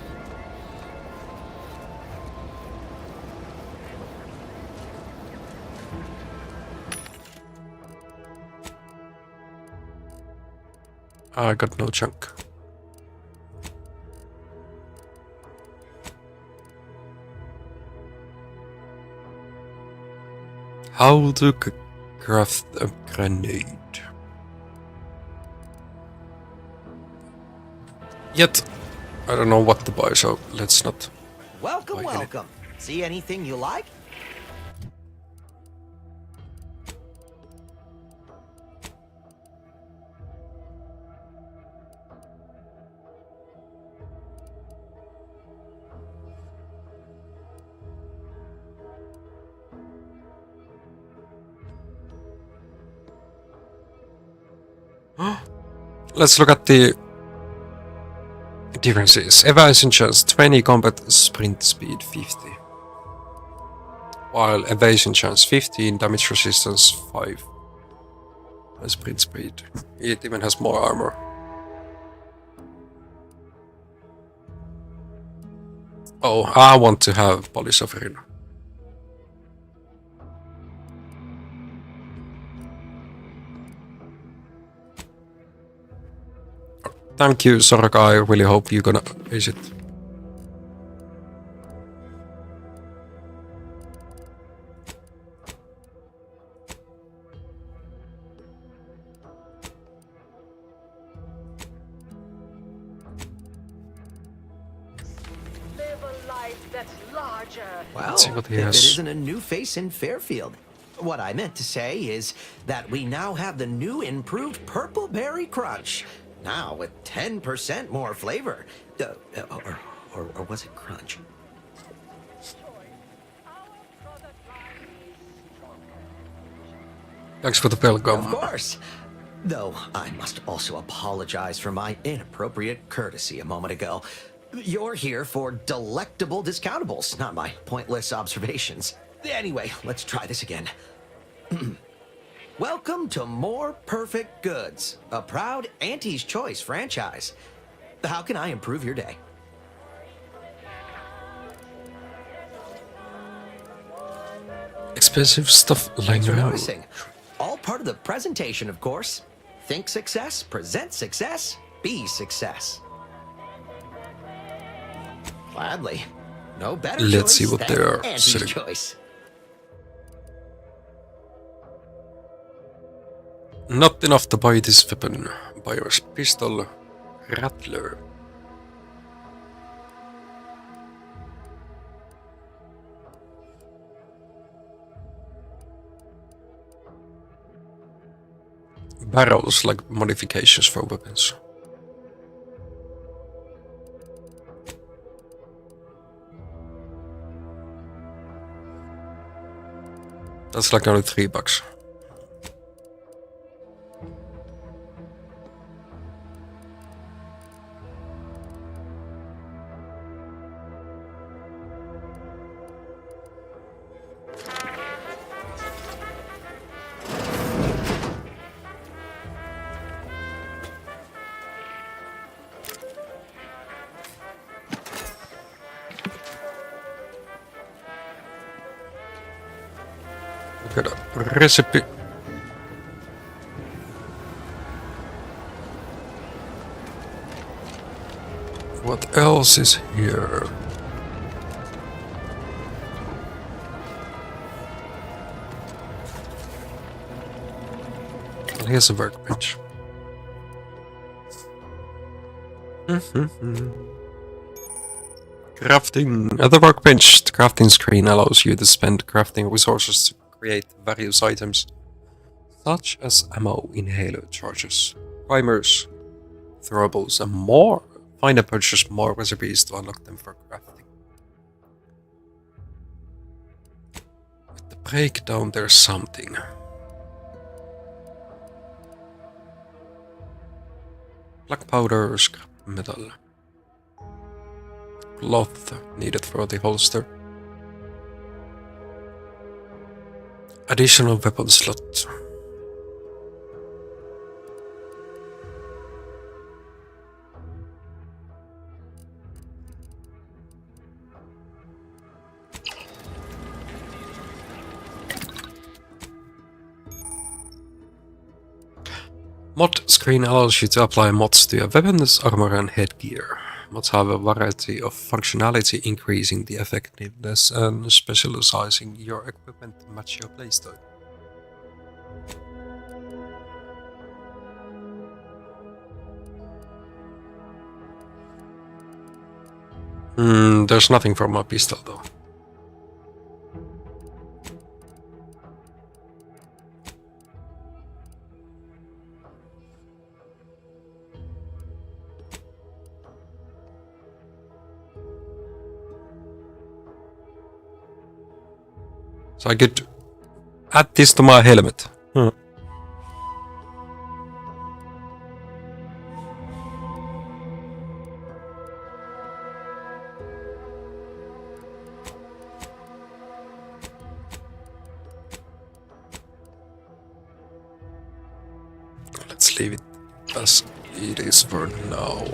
Speaker 1: I got no chunk. How to craft a grenade. Yet, I don't know what to buy, so let's not.
Speaker 14: Welcome, welcome. See anything you like?
Speaker 1: Let's look at the differences. Evasion chance 20, combat sprint speed 50. While evasion chance 15, damage resistance 5. And sprint speed. It even has more armor. Oh, I want to have Police of Rhino. Thank you, Soraka. I really hope you're gonna ace it.
Speaker 14: Live a life that's larger.
Speaker 8: Well,
Speaker 1: see what he
Speaker 8: if it
Speaker 1: has.
Speaker 8: isn't a new face in Fairfield.
Speaker 14: What I meant to say is that we now have the new improved Purple Berry Crunch. Now with 10% more flavor. Or was it crunch?
Speaker 1: Thanks for the welcome.
Speaker 14: Of course. Though I must also apologize for my inappropriate courtesy a moment ago. You're here for delectable discountables, not my pointless observations. Anyway, let's try this again. Welcome to More Perfect Goods, a proud Auntie's Choice franchise. How can I improve your day?
Speaker 1: Expensive stuff lying
Speaker 14: For
Speaker 1: around.
Speaker 14: noticing. All part of the presentation, of course. Think success, present success, be success. Gladly. No better
Speaker 1: Let's see
Speaker 14: choice
Speaker 1: what
Speaker 14: than
Speaker 1: they are
Speaker 14: Auntie's
Speaker 1: selling.
Speaker 14: Choice.
Speaker 1: Not enough to buy this weapon. Buyer's pistol, Rattler. Barrels like modifications for weapons. That's like only $3. Look at that recipe. What else is here? Well, here's a workbench. Crafting. At the workbench, the crafting screen allows you to spend crafting resources to create various items, such as ammo, inhaler charges, primers, throwables, and more. Find and purchase more recipes to unlock them for crafting. With the breakdown, there's something. Black powder, scrap metal. Cloth needed for the holster. Additional weapon slot. Mod screen allows you to apply mods to your weapons, armor and headgear. Mods have a variety of functionality, increasing the effectiveness and specializing your equipment to match your playstyle. There's nothing for my pistol though. So I could add this to my helmet. Let's leave it as it is for now.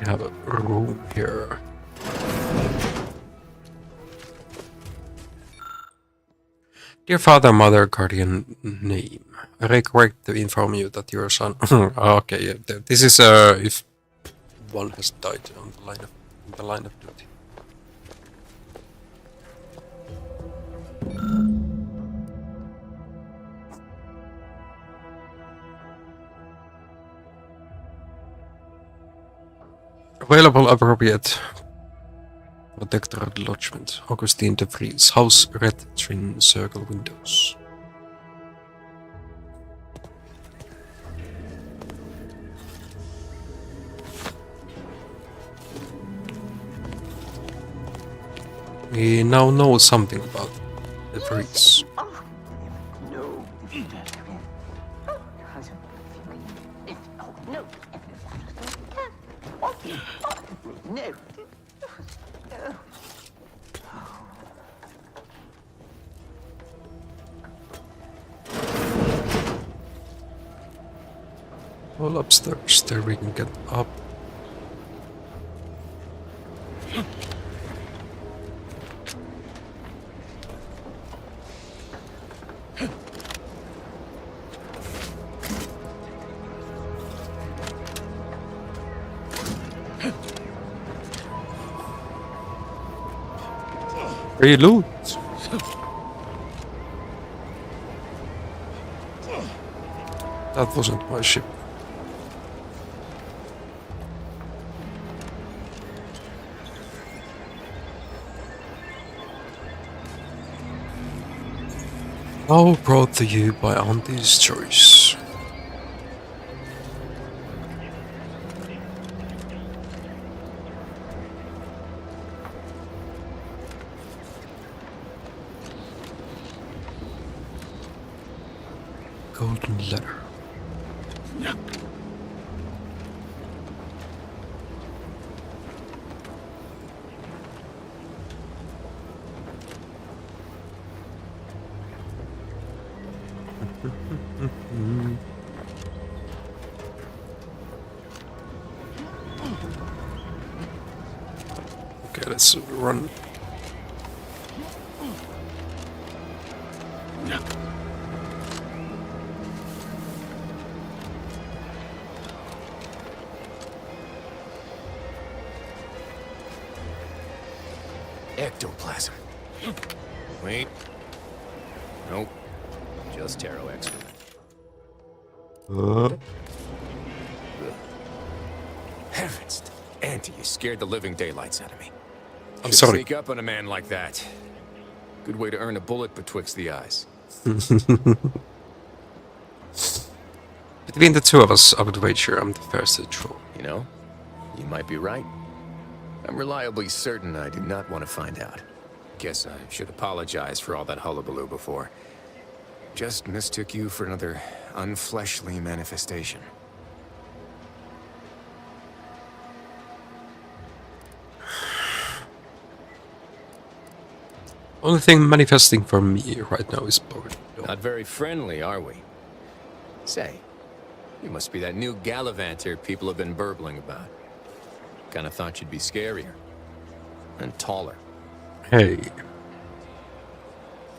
Speaker 1: We have a room here. Dear father, mother, guardian, name. I regret to inform you that your son. Okay, yeah, this is if one has died on the line of duty. Available appropriate Protectorate Lodgement, Augustine de Vries, House Red Twin Circle Windows. We now know something about the Vries. All upstairs, there we can get up. Free loot. That wasn't my ship. Now brought to you by Auntie's Choice. Golden letter. Okay, let's run.
Speaker 15: Ectoplasm. Wait. Nope. Just Taro excrement. Heavens, Auntie, you scared the living daylights out of me.
Speaker 1: I'm sorry.
Speaker 15: Sneak up on a man like that. Good way to earn a bullet betwixt the eyes.
Speaker 1: Between the two of us, I would wager I'm the first to draw.
Speaker 15: You know, you might be right. I'm reliably certain I do not want to find out. Guess I should apologize for all that hullabaloo before. Just mistook you for another unfleshly manifestation.
Speaker 1: Only thing manifesting for me right now is bored.
Speaker 15: Not very friendly, are we? Say, you must be that new Gallivanter people have been burbling about. Kinda thought you'd be scarier. And taller.
Speaker 1: Hey.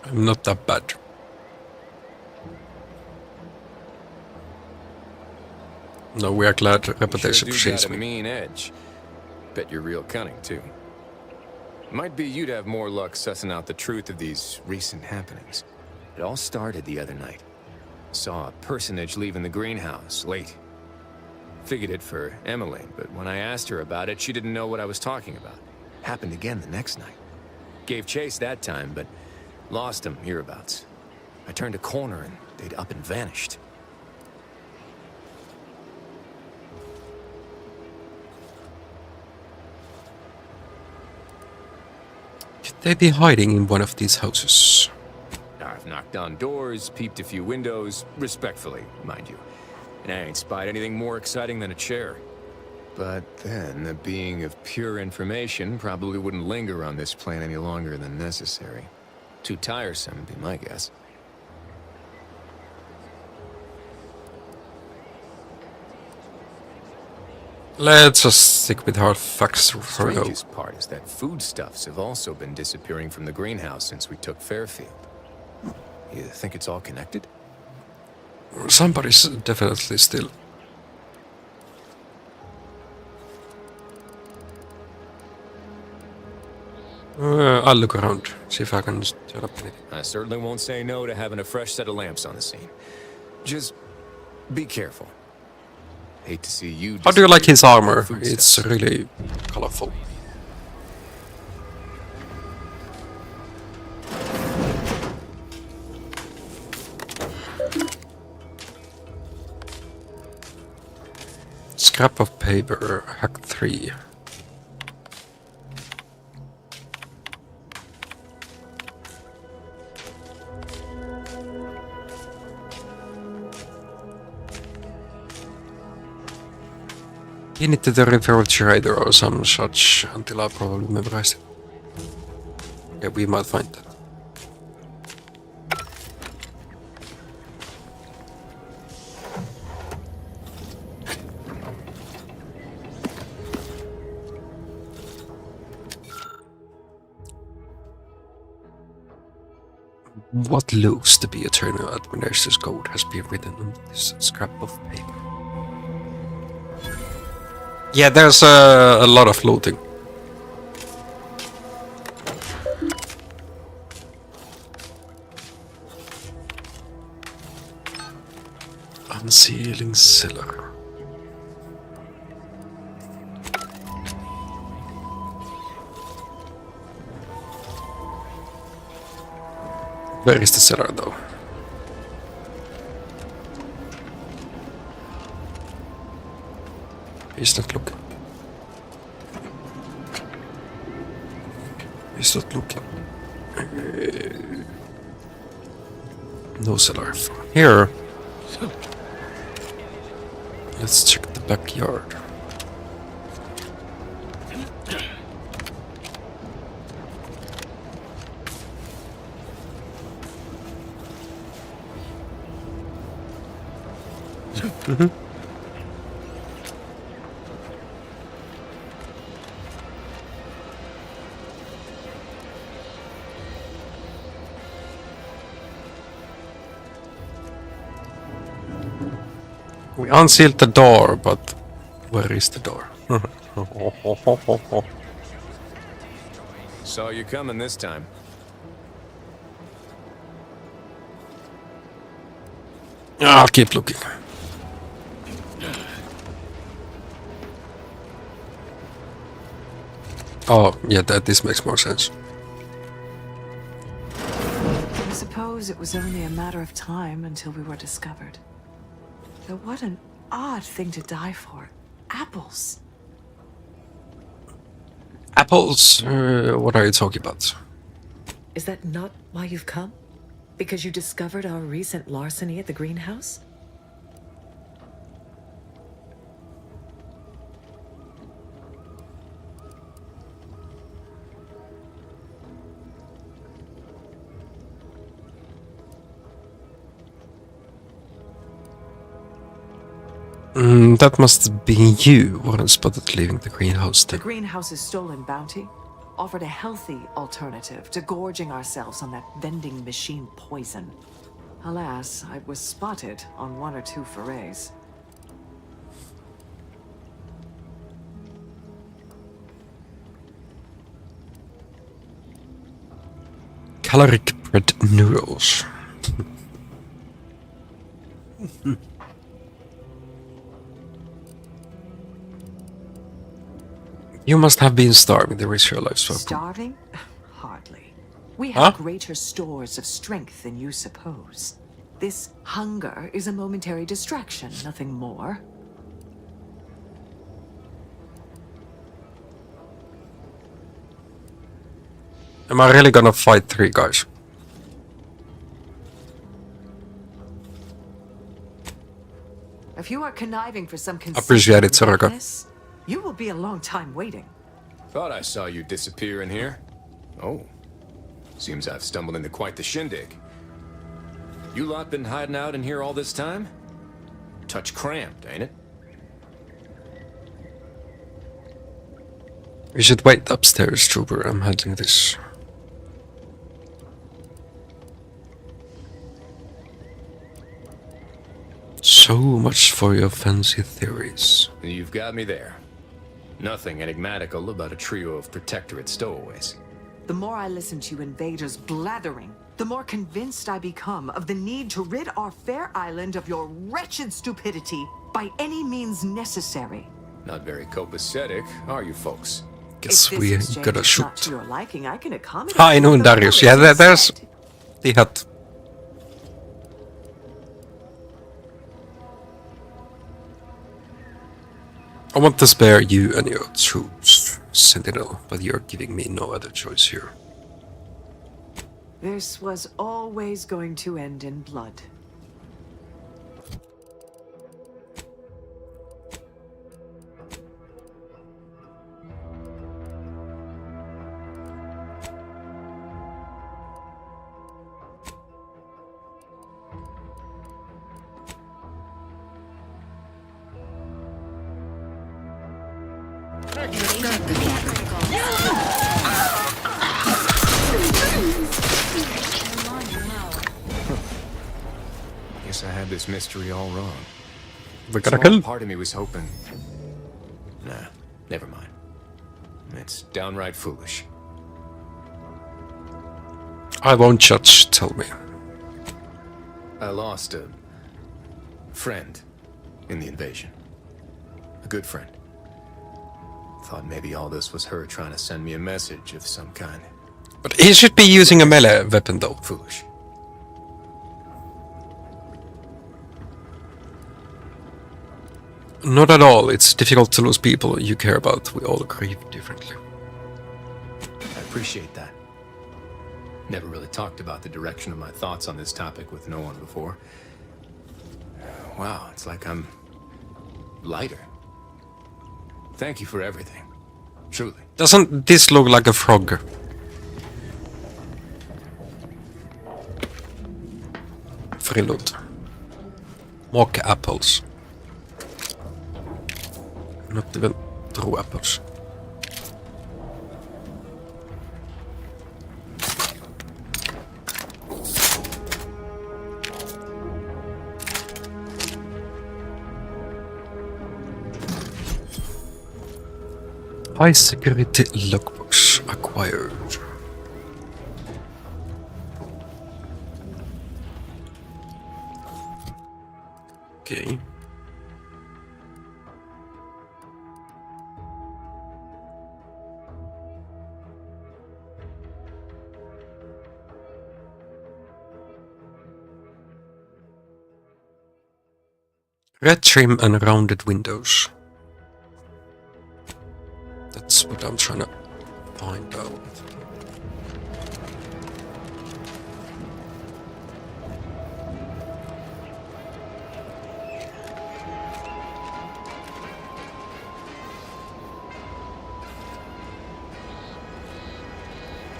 Speaker 1: I'm not that bad. No, we are glad reputation
Speaker 15: sure
Speaker 1: precedes
Speaker 15: got a
Speaker 1: me.
Speaker 15: mean edge. Bet you're real cunning, too. Might be you'd have more luck sussing out the truth of these recent happenings. It all started the other night. Saw a personage leaving the greenhouse, late. Figured it for Emily, but when I asked her about it, she didn't know what I was talking about. Happened again the next night. Gave chase that time, but lost him hereabouts. I turned a corner and they'd up and vanished.
Speaker 1: Could they be hiding in one of these houses?
Speaker 15: I've knocked on doors, peeped a few windows, respectfully, mind you. And I ain't spied anything more exciting than a chair. But then, a being of pure information probably wouldn't linger on this plane any longer than necessary. Too tiresome, be my guess.
Speaker 1: Let's just stick with hard facts for now.
Speaker 15: Strangest part is that foodstuffs have also been disappearing from the greenhouse since we took Fairfield. You think it's all connected?
Speaker 1: Somebody's definitely still. I'll look around, see if I can set up anything.
Speaker 15: I certainly won't say no to having a fresh set of lamps on the scene. Just be careful. Hate to see you.
Speaker 1: How do you like his armor?
Speaker 15: Food
Speaker 1: It's
Speaker 15: stuff.
Speaker 1: really colorful. Scrap of paper, hack 3. Pin it to the refrigerator or some such until I probably memorize it. Yeah, we might find that. What looks to be eternal administrator's code has been written on this scrap of paper. Yeah, there's a lot of looting. Unsealing cellar. Where is the cellar though? He's not looking. He's not looking. No cellar. Here. Let's check the backyard. We unsealed the door, but where is the door?
Speaker 15: Saw you coming this time.
Speaker 1: I'll keep looking. Oh, yeah, this makes more sense.
Speaker 16: I suppose it was only a matter of time until we were discovered. Though what an odd thing to die for. Apples.
Speaker 1: Apples? What are you talking about?
Speaker 16: Is that not why you've come? Because you discovered our recent larceny at the greenhouse?
Speaker 1: That must be you, weren't spotted leaving the greenhouse
Speaker 16: The
Speaker 1: then.
Speaker 16: greenhouse's stolen bounty offered a healthy alternative to gorging ourselves on that vending machine poison. Alas, I was spotted on 1 or 2 forays.
Speaker 1: Caloric bread noodles. You must have been starving the rest of your life, so.
Speaker 16: Starving? Hardly. We have
Speaker 1: Huh?
Speaker 16: greater stores of strength than you suppose. This hunger is a momentary distraction, nothing more.
Speaker 1: Am I really gonna fight 3 guys?
Speaker 16: If you are conniving for some
Speaker 1: Appreciate it, Soraka.
Speaker 16: darkness, you will be a long time waiting.
Speaker 15: Thought I saw you disappear in here. Oh. Seems I've stumbled into quite the shindig. You lot been hiding out in here all this time? Touch cramped, ain't it?
Speaker 1: We should wait upstairs, Trooper. I'm handling this. So much for your fancy theories.
Speaker 15: You've got me there. Nothing enigmatical about a trio of Protectorate stowaways.
Speaker 16: The more I listen to you invaders blathering, the more convinced I become of the need to rid our fair island of your wretched stupidity by any means necessary.
Speaker 15: Not very copacetic, are you folks?
Speaker 1: Guess we gotta
Speaker 16: Not
Speaker 1: shoot.
Speaker 16: to your liking, I can accommodate.
Speaker 1: Hi, no,
Speaker 16: the
Speaker 1: Darius.
Speaker 16: pirates
Speaker 1: Yeah, there's
Speaker 16: instead.
Speaker 1: the hut. I want to spare you and your troops, Sentinel, but you're giving me no other choice here.
Speaker 16: This was always going to end in blood.
Speaker 15: Guess I had this mystery all wrong.
Speaker 1: We gotta
Speaker 15: Small
Speaker 1: kill.
Speaker 15: part of me was hoping. Nah, never mind. It's downright foolish.
Speaker 1: I won't judge, tell me.
Speaker 15: I lost a friend in the invasion. A good friend. Thought maybe all this was her trying to send me a message of some kind.
Speaker 1: But he should be using a melee weapon though.
Speaker 15: Foolish.
Speaker 1: Not at all. It's difficult to lose people you care about. We all grieve differently.
Speaker 15: I appreciate that. Never really talked about the direction of my thoughts on this topic with no one before. Wow, it's like I'm lighter. Thank you for everything. Truly.
Speaker 1: Doesn't this look like a frog? Freeload. Mock apples. Not even true apples. High security logbooks acquired. Okay. Red trim and rounded windows. That's what I'm trying to find out.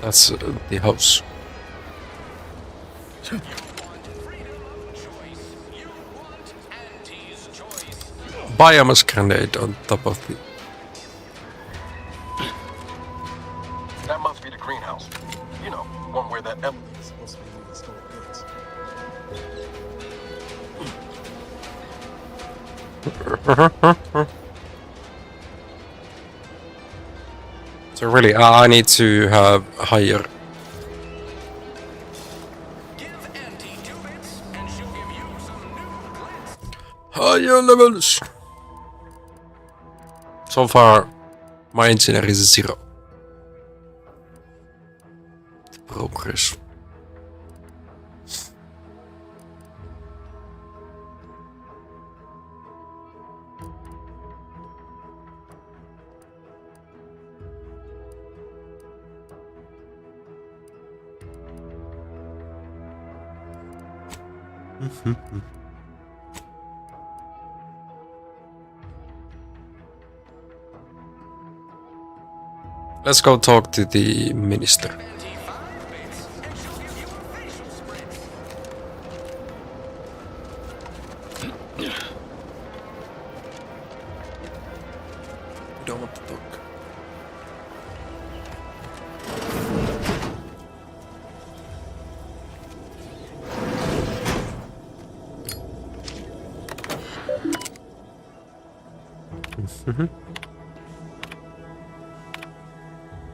Speaker 1: That's the house. Biomass grenade on top of the...
Speaker 3: That must be the greenhouse. You know, one where that Emily is supposed to be moving stolen goods.
Speaker 1: So really, I need to have higher... Higher levels! So far, my engineer is 0. Progress. Let's go talk to the minister. Don't want to talk. Mm-hmm.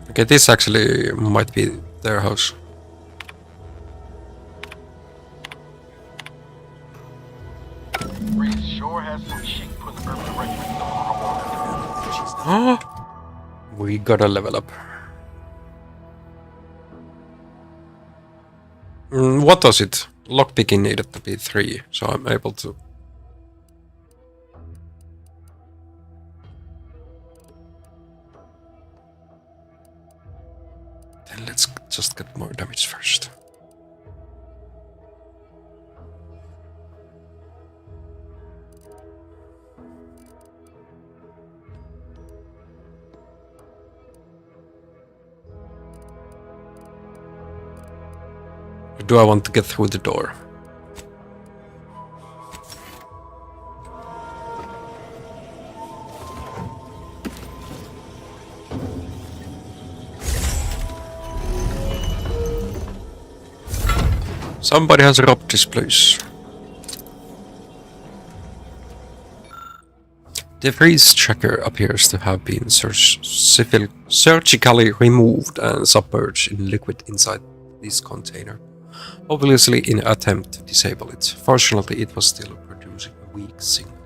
Speaker 1: Okay, this actually might be their house.
Speaker 3: Reese sure has some cheek putting urban regiments on
Speaker 1: Oh, we gotta level up. What was it? Lockpicking needed to be 3, so I'm able to. Then let's just get more damage first. Or do I want to get through the door? Somebody has robbed this place. The freeze tracker appears to have been surgically removed and submerged in liquid inside this container, obviously in an attempt to disable it. Fortunately, it was still producing a weak signal.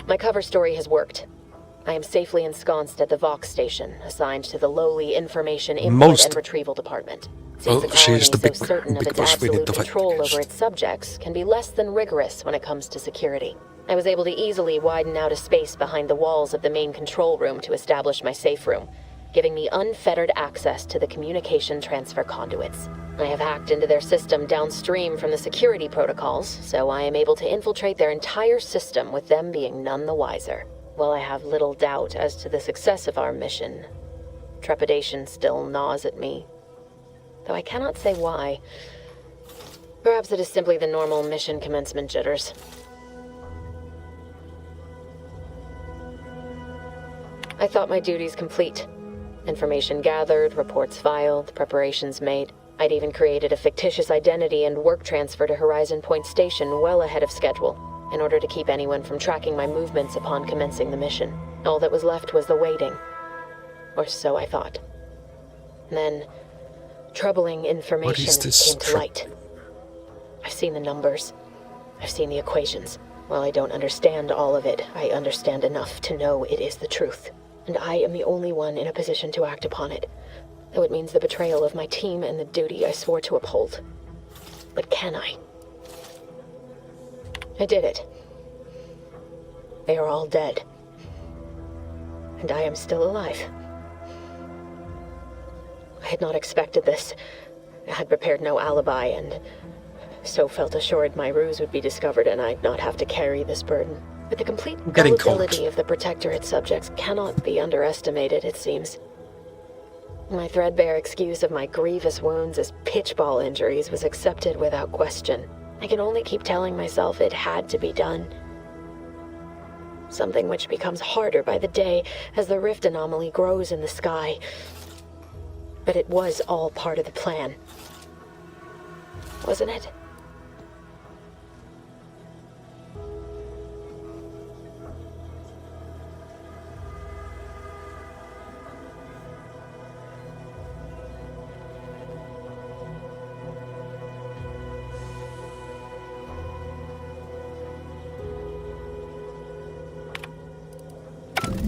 Speaker 17: My cover story has worked. I am safely ensconced at the Vox station, assigned to the lowly Information Input and Retrieval Department. Since the colony is so certain of its absolute control over its subjects, can be less than rigorous when it comes to security. I was able to easily widen out a space behind the walls of the main control room to establish my safe room, giving me unfettered access to the communication transfer conduits. I have hacked into their system downstream from the security protocols, so I am able to infiltrate their entire system with them being none the wiser. While I have little doubt as to the success of our mission, trepidation still gnaws at me, though I cannot say why. Perhaps it is simply the normal mission commencement jitters. I thought my duties complete. Information gathered, reports filed, preparations made. I'd even created a fictitious identity and work transfer to Horizon Point Station well ahead of schedule, in order to keep anyone from tracking my movements upon commencing the mission. All that was left was the waiting. Or so I thought. Then, troubling information came to light. I've seen the numbers. I've seen the equations. While I don't understand all of it, I understand enough to know it is the truth. And I am the only one in a position to act upon it, though it means the betrayal of my team and the duty I swore to uphold. But can I? I did it. They are all dead. And I am still alive. I had not expected this. I had prepared no alibi, and so felt assured my ruse would be discovered and I'd not have to carry this burden. But the complete gullibility of the Protectorate subjects cannot be underestimated, it seems. My threadbare excuse of my grievous wounds as pitchball injuries was accepted without question. I can only keep telling myself it had to be done. Something which becomes harder by the day as the rift anomaly grows in the sky. But it was all part of the plan. Wasn't it?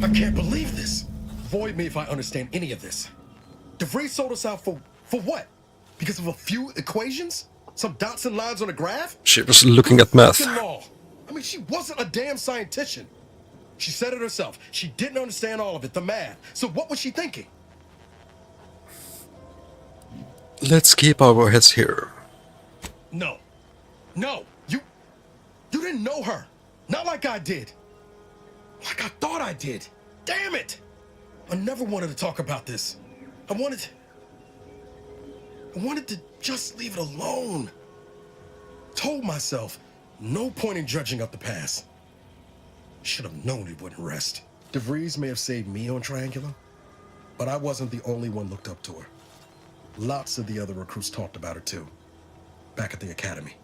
Speaker 3: I can't believe this. Void me if I understand any of this. DeVries sold us out for what? Because of a few equations? Some dots and lines on a graph?
Speaker 1: She was looking at math.
Speaker 3: I mean, she wasn't a damn scientist. She said it herself. She didn't understand all of it, the math. So what was she thinking?
Speaker 1: Let's keep our heads here.
Speaker 3: No. No. You didn't know her. Not like I did. Like I thought I did. Damn it! I never wanted to talk about this. I wanted to just leave it alone. Told myself, no point in dredging up the past. Should have known it wouldn't rest. DeVries may have saved me on Triangular, But I wasn't the only one looked up to her. Lots of the other recruits talked about her too, back at the academy.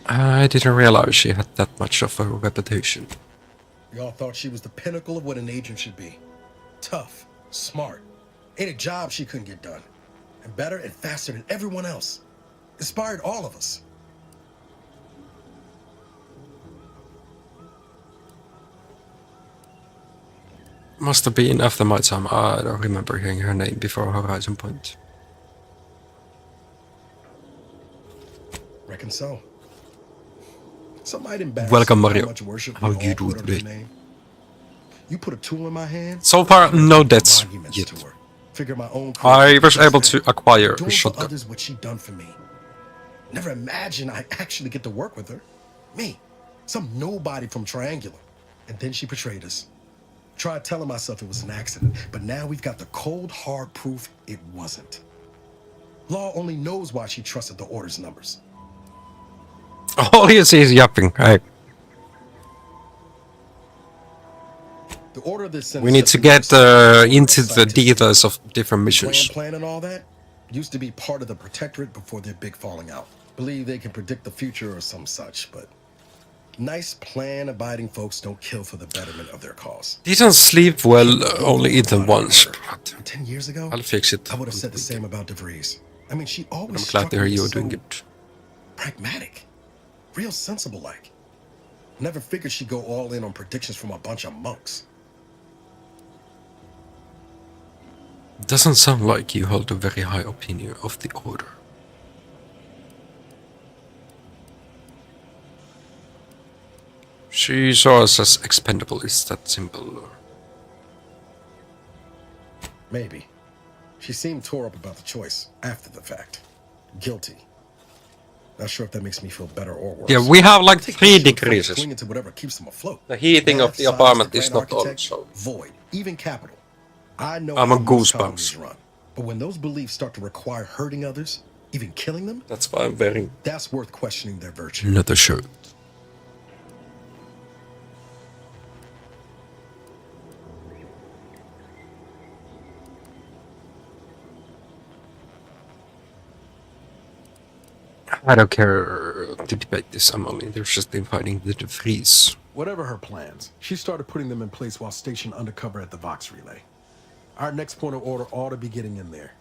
Speaker 1: I didn't realize she had that much of a reputation.
Speaker 3: Y'all thought she was the pinnacle of what an agent should be. Tough, smart, ain't a job she couldn't get done. And better and faster than everyone else. Inspired all of us.
Speaker 1: Must have been after my time. I don't remember hearing her name before Horizon Point.
Speaker 3: Reckon so. Some might embarrass
Speaker 1: Welcome,
Speaker 3: how
Speaker 1: Mario.
Speaker 3: much worship
Speaker 1: How
Speaker 3: we
Speaker 1: you
Speaker 3: all
Speaker 1: do
Speaker 3: put on her
Speaker 1: today?
Speaker 3: name. You put a tool in my hand.
Speaker 1: So far, no deaths yet.
Speaker 3: Figure my own
Speaker 1: I was able to acquire a
Speaker 3: doing for
Speaker 1: shotgun.
Speaker 3: others what she done for me. Never imagined I actually get to work with her. Me, some nobody from Triangular. And then she betrayed us. Tried telling myself it was an accident, but now we've got the cold, hard proof it wasn't. Law only knows why she trusted the Order's numbers.
Speaker 1: All you see is yapping. Hey,
Speaker 3: The Order that sent
Speaker 1: we need to get into the details of different missions.
Speaker 3: plan and all that used to be part of the Protectorate before their big falling out. Believe they can predict the future or some such, but nice plan-abiding folks don't kill for the betterment of their cause.
Speaker 1: Didn't sleep well, only eaten once. But
Speaker 3: 10 years ago,
Speaker 1: I'll fix it.
Speaker 3: I would have said the same about DeVries. I mean, she always
Speaker 1: I'm glad to hear
Speaker 3: struck me
Speaker 1: you're
Speaker 3: as
Speaker 1: doing
Speaker 3: so
Speaker 1: it.
Speaker 3: pragmatic, real sensible-like. Never figured she'd go all in on predictions from a bunch of monks.
Speaker 1: Doesn't sound like you hold a very high opinion of the Order. She saw us as expendable, is that simple?
Speaker 3: Maybe. She seemed tore up about the choice after the fact. Guilty. Not sure if that makes me feel better or worse.
Speaker 1: Yeah, we have like
Speaker 3: Take
Speaker 1: 3
Speaker 3: issue with folks
Speaker 1: decreases.
Speaker 3: clinging to whatever keeps them afloat.
Speaker 1: The heating of the
Speaker 3: Math,
Speaker 1: apartment
Speaker 3: science,
Speaker 1: is
Speaker 3: the
Speaker 1: not
Speaker 3: grand
Speaker 1: on,
Speaker 3: architect,
Speaker 1: so
Speaker 3: void, even capital. I know
Speaker 1: I'm
Speaker 3: how
Speaker 1: on
Speaker 3: most
Speaker 1: goosebumps.
Speaker 3: colonies run, but when those beliefs start to require hurting others, even killing them,
Speaker 1: that's why I'm wearing
Speaker 3: that's worth questioning their virtue.
Speaker 1: another shirt. I don't care to debate this. I'm only interested in finding the DeVries.
Speaker 3: Whatever her plans, she started putting them in place while stationed undercover at the Vox Relay. Our next point of order ought to be getting in there.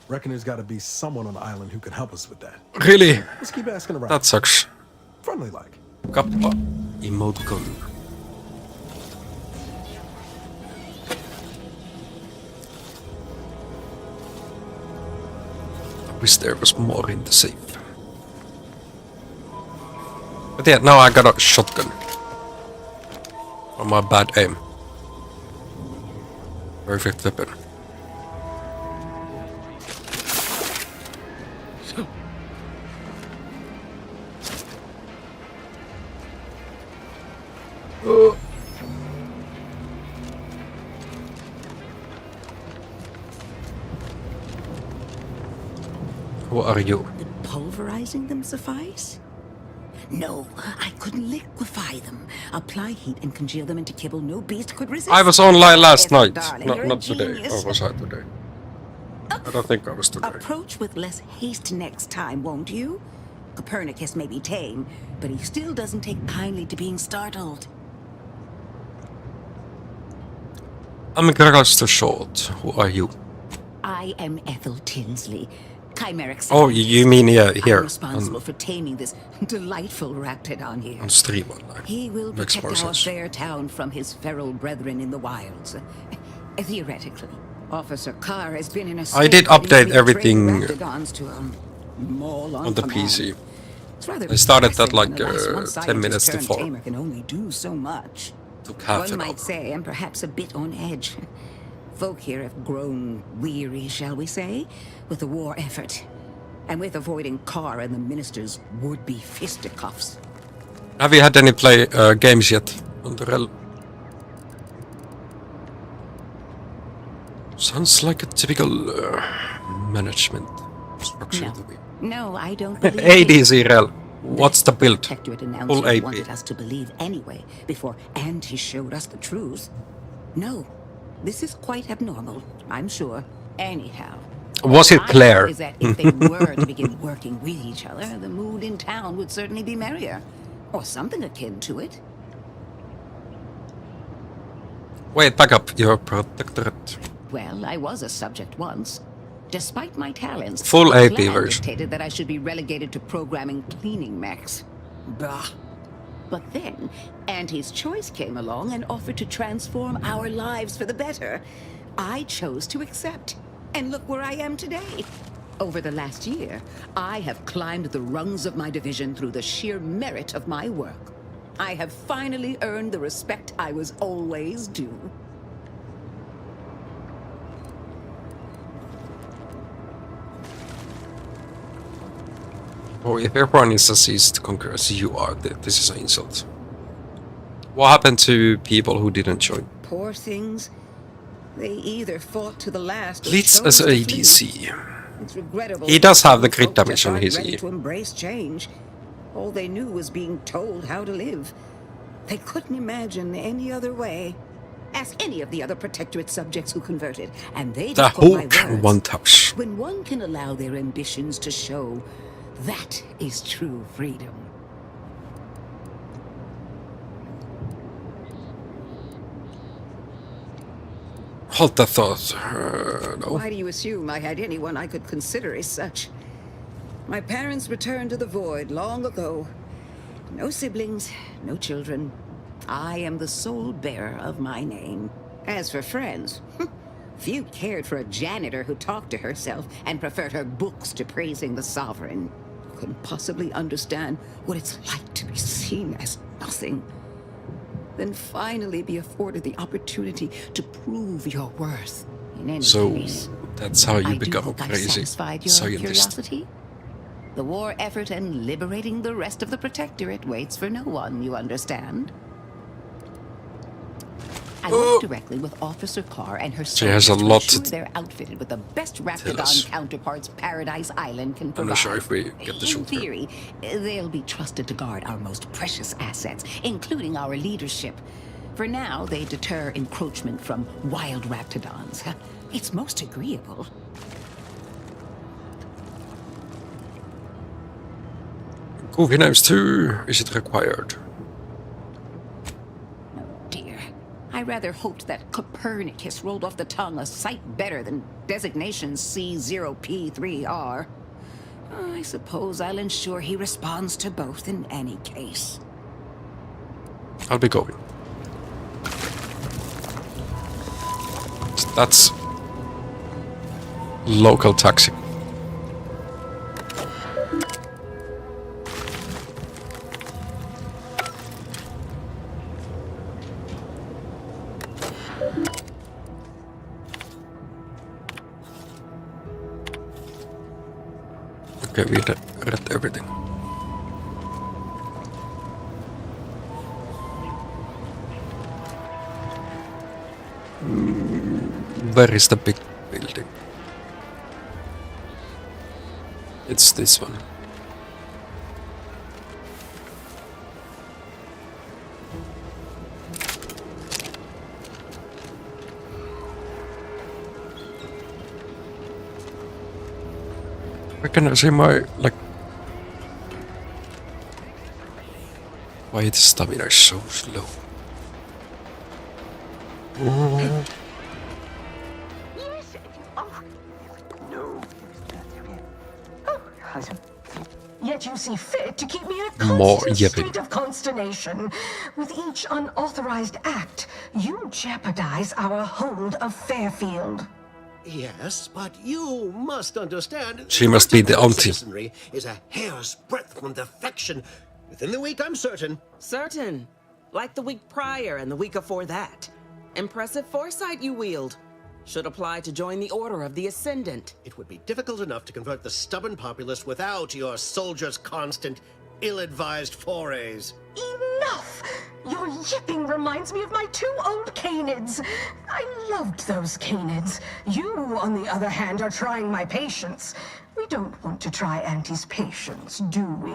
Speaker 3: Reckon there's got to be someone on the island who can help us with that.
Speaker 1: Really?
Speaker 3: Let's keep asking around.
Speaker 1: That sucks.
Speaker 3: Friendly like.
Speaker 1: Kappa. Emoticon. I wish there was more in the safe. But yeah, now I got a shotgun. From my bad aim. Perfect weapon. Who are you?
Speaker 18: Pulverizing them suffice? No, I couldn't liquefy them. Apply heat and congeal them into kibble no beast could resist.
Speaker 1: I was online last
Speaker 18: Yes,
Speaker 1: night.
Speaker 18: darling, you're a
Speaker 1: Not today.
Speaker 18: genius.
Speaker 1: Or was I today? I don't think I was today.
Speaker 18: Approach with less haste next time, won't you? Copernicus may be tame, but he still doesn't take kindly to being startled.
Speaker 1: I'm Gragas the Short. Who are you?
Speaker 18: I am Ethel Tinsley, chimeric.
Speaker 1: Oh, you mean here
Speaker 18: I'm responsible
Speaker 1: on,
Speaker 18: for taming this delightful raptidon here.
Speaker 1: on stream online.
Speaker 18: He will
Speaker 1: Makes
Speaker 18: protect
Speaker 1: more
Speaker 18: our
Speaker 1: sense.
Speaker 18: fair town from his feral brethren in the wilds. Theoretically, Officer Carr has been in a
Speaker 1: I did
Speaker 18: state that he
Speaker 1: update
Speaker 18: betrayed
Speaker 1: everything
Speaker 18: raptidons to maul
Speaker 1: on the
Speaker 18: command.
Speaker 1: PC.
Speaker 18: It's rather
Speaker 1: I started that
Speaker 18: depressing
Speaker 1: like
Speaker 18: when a nice one-sided
Speaker 1: 10 minutes to
Speaker 18: turned
Speaker 1: 4.
Speaker 18: tamer can only do so much.
Speaker 1: Took half
Speaker 18: One
Speaker 1: an
Speaker 18: might
Speaker 1: hour.
Speaker 18: say I'm perhaps a bit on edge. Folk here have grown weary, shall we say, with the war effort, and with avoiding Carr and the minister's would-be fisticuffs.
Speaker 1: Have you had any games yet on the rel? Sounds like a typical management structure
Speaker 18: No.
Speaker 1: to me.
Speaker 18: No, I don't believe it.
Speaker 1: ADC rel. What's the build?
Speaker 18: Protectorate
Speaker 1: Full
Speaker 18: announcers
Speaker 1: AP.
Speaker 18: wanted us to believe anyway, before Auntie showed us the truth. No, this is quite abnormal, I'm sure. Anyhow,
Speaker 1: Was it
Speaker 18: my
Speaker 1: Claire?
Speaker 18: hope is that if they were to begin working with each other, the mood in town would certainly be merrier. Or something akin to it.
Speaker 1: Wait, back up. Your protectorate.
Speaker 18: Well, I was a subject once. Despite my talents,
Speaker 1: Full
Speaker 18: the
Speaker 1: AP
Speaker 18: plan
Speaker 1: version.
Speaker 18: dictated that I should be relegated to programming cleaning mechs. Bah. But then, Auntie's Choice came along and offered to transform our lives for the better. I chose to accept. And look where I am today. Over the last year, I have climbed the rungs of my division through the sheer merit of my work. I have finally earned the respect I was always due.
Speaker 1: Oh, if everyone is as easy to conquer as you are, this is an insult. What happened to people who didn't join?
Speaker 18: Poor things. They either fought to the last or
Speaker 1: Blitz
Speaker 18: chose
Speaker 1: as
Speaker 18: to flee.
Speaker 1: ADC.
Speaker 18: It's regrettable.
Speaker 1: He does have the
Speaker 18: Some
Speaker 1: crit
Speaker 18: folk
Speaker 1: damage
Speaker 18: just
Speaker 1: on
Speaker 18: aren't
Speaker 1: his
Speaker 18: ready
Speaker 1: E.
Speaker 18: to embrace change. All they knew was being told how to live. They couldn't imagine any other way. Ask any of the other Protectorate subjects who converted, and they'd
Speaker 1: The
Speaker 18: echo my
Speaker 1: Hulk
Speaker 18: words.
Speaker 1: one touch.
Speaker 18: When one can allow their ambitions to show, that is true freedom.
Speaker 1: Hold that thought. No.
Speaker 18: Why do you assume I had anyone I could consider as such? My parents returned to the void long ago. No siblings, no children. I am the sole bearer of my name. As for friends, few cared for a janitor who talked to herself and preferred her books to praising the sovereign. Couldn't possibly understand what it's like to be seen as nothing. Then finally be afforded the opportunity to prove your worth. In any
Speaker 1: So
Speaker 18: case,
Speaker 1: that's how you
Speaker 18: I do
Speaker 1: become a
Speaker 18: hope I've
Speaker 1: crazy
Speaker 18: satisfied your
Speaker 1: scientist.
Speaker 18: curiosity. The war effort and liberating the rest of the Protectorate waits for no one, you understand? I work directly with Officer Carr and her
Speaker 1: She has a
Speaker 18: soldiers to
Speaker 1: lot
Speaker 18: ensure
Speaker 1: to
Speaker 18: they're outfitted with the best
Speaker 1: us.
Speaker 18: Raptidon counterparts Paradise Island can provide.
Speaker 1: I'm not sure if we get the
Speaker 18: In
Speaker 1: shoot her.
Speaker 18: theory, they'll be trusted to guard our most precious assets, including our leadership. For now, they deter encroachment from wild Raptidons. It's most agreeable.
Speaker 1: Goofy Knives 2, is it required?
Speaker 18: Dear, I rather hoped that Copernicus rolled off the tongue a sight better than designation C0P3R. I suppose I'll ensure he responds to both in any case.
Speaker 1: I'll be going. That's local taxi. Okay, we read everything. Where is the big building? It's this one. Where can I see my, like... Why the stamina is so slow? Oh.
Speaker 19: Yet you see fit to keep me in a
Speaker 1: More
Speaker 19: constant
Speaker 1: yipping.
Speaker 19: state of consternation. With each unauthorized act, you jeopardize our hold of Fairfield.
Speaker 20: Yes, but you must understand.
Speaker 1: She must be the auntie.
Speaker 20: Citizenry is a hair's breadth from defection. Within the week, I'm certain.
Speaker 21: Certain. Like the week prior and the week before that. Impressive foresight you wield. Should apply to join the Order of the Ascendant.
Speaker 20: It would be difficult enough to convert the stubborn populace without your soldiers' constant, ill-advised forays.
Speaker 19: Enough! Your yipping reminds me of my 2 old canids. I loved those canids. You, on the other hand, are trying my patience. We don't want to try Auntie's patience, do we?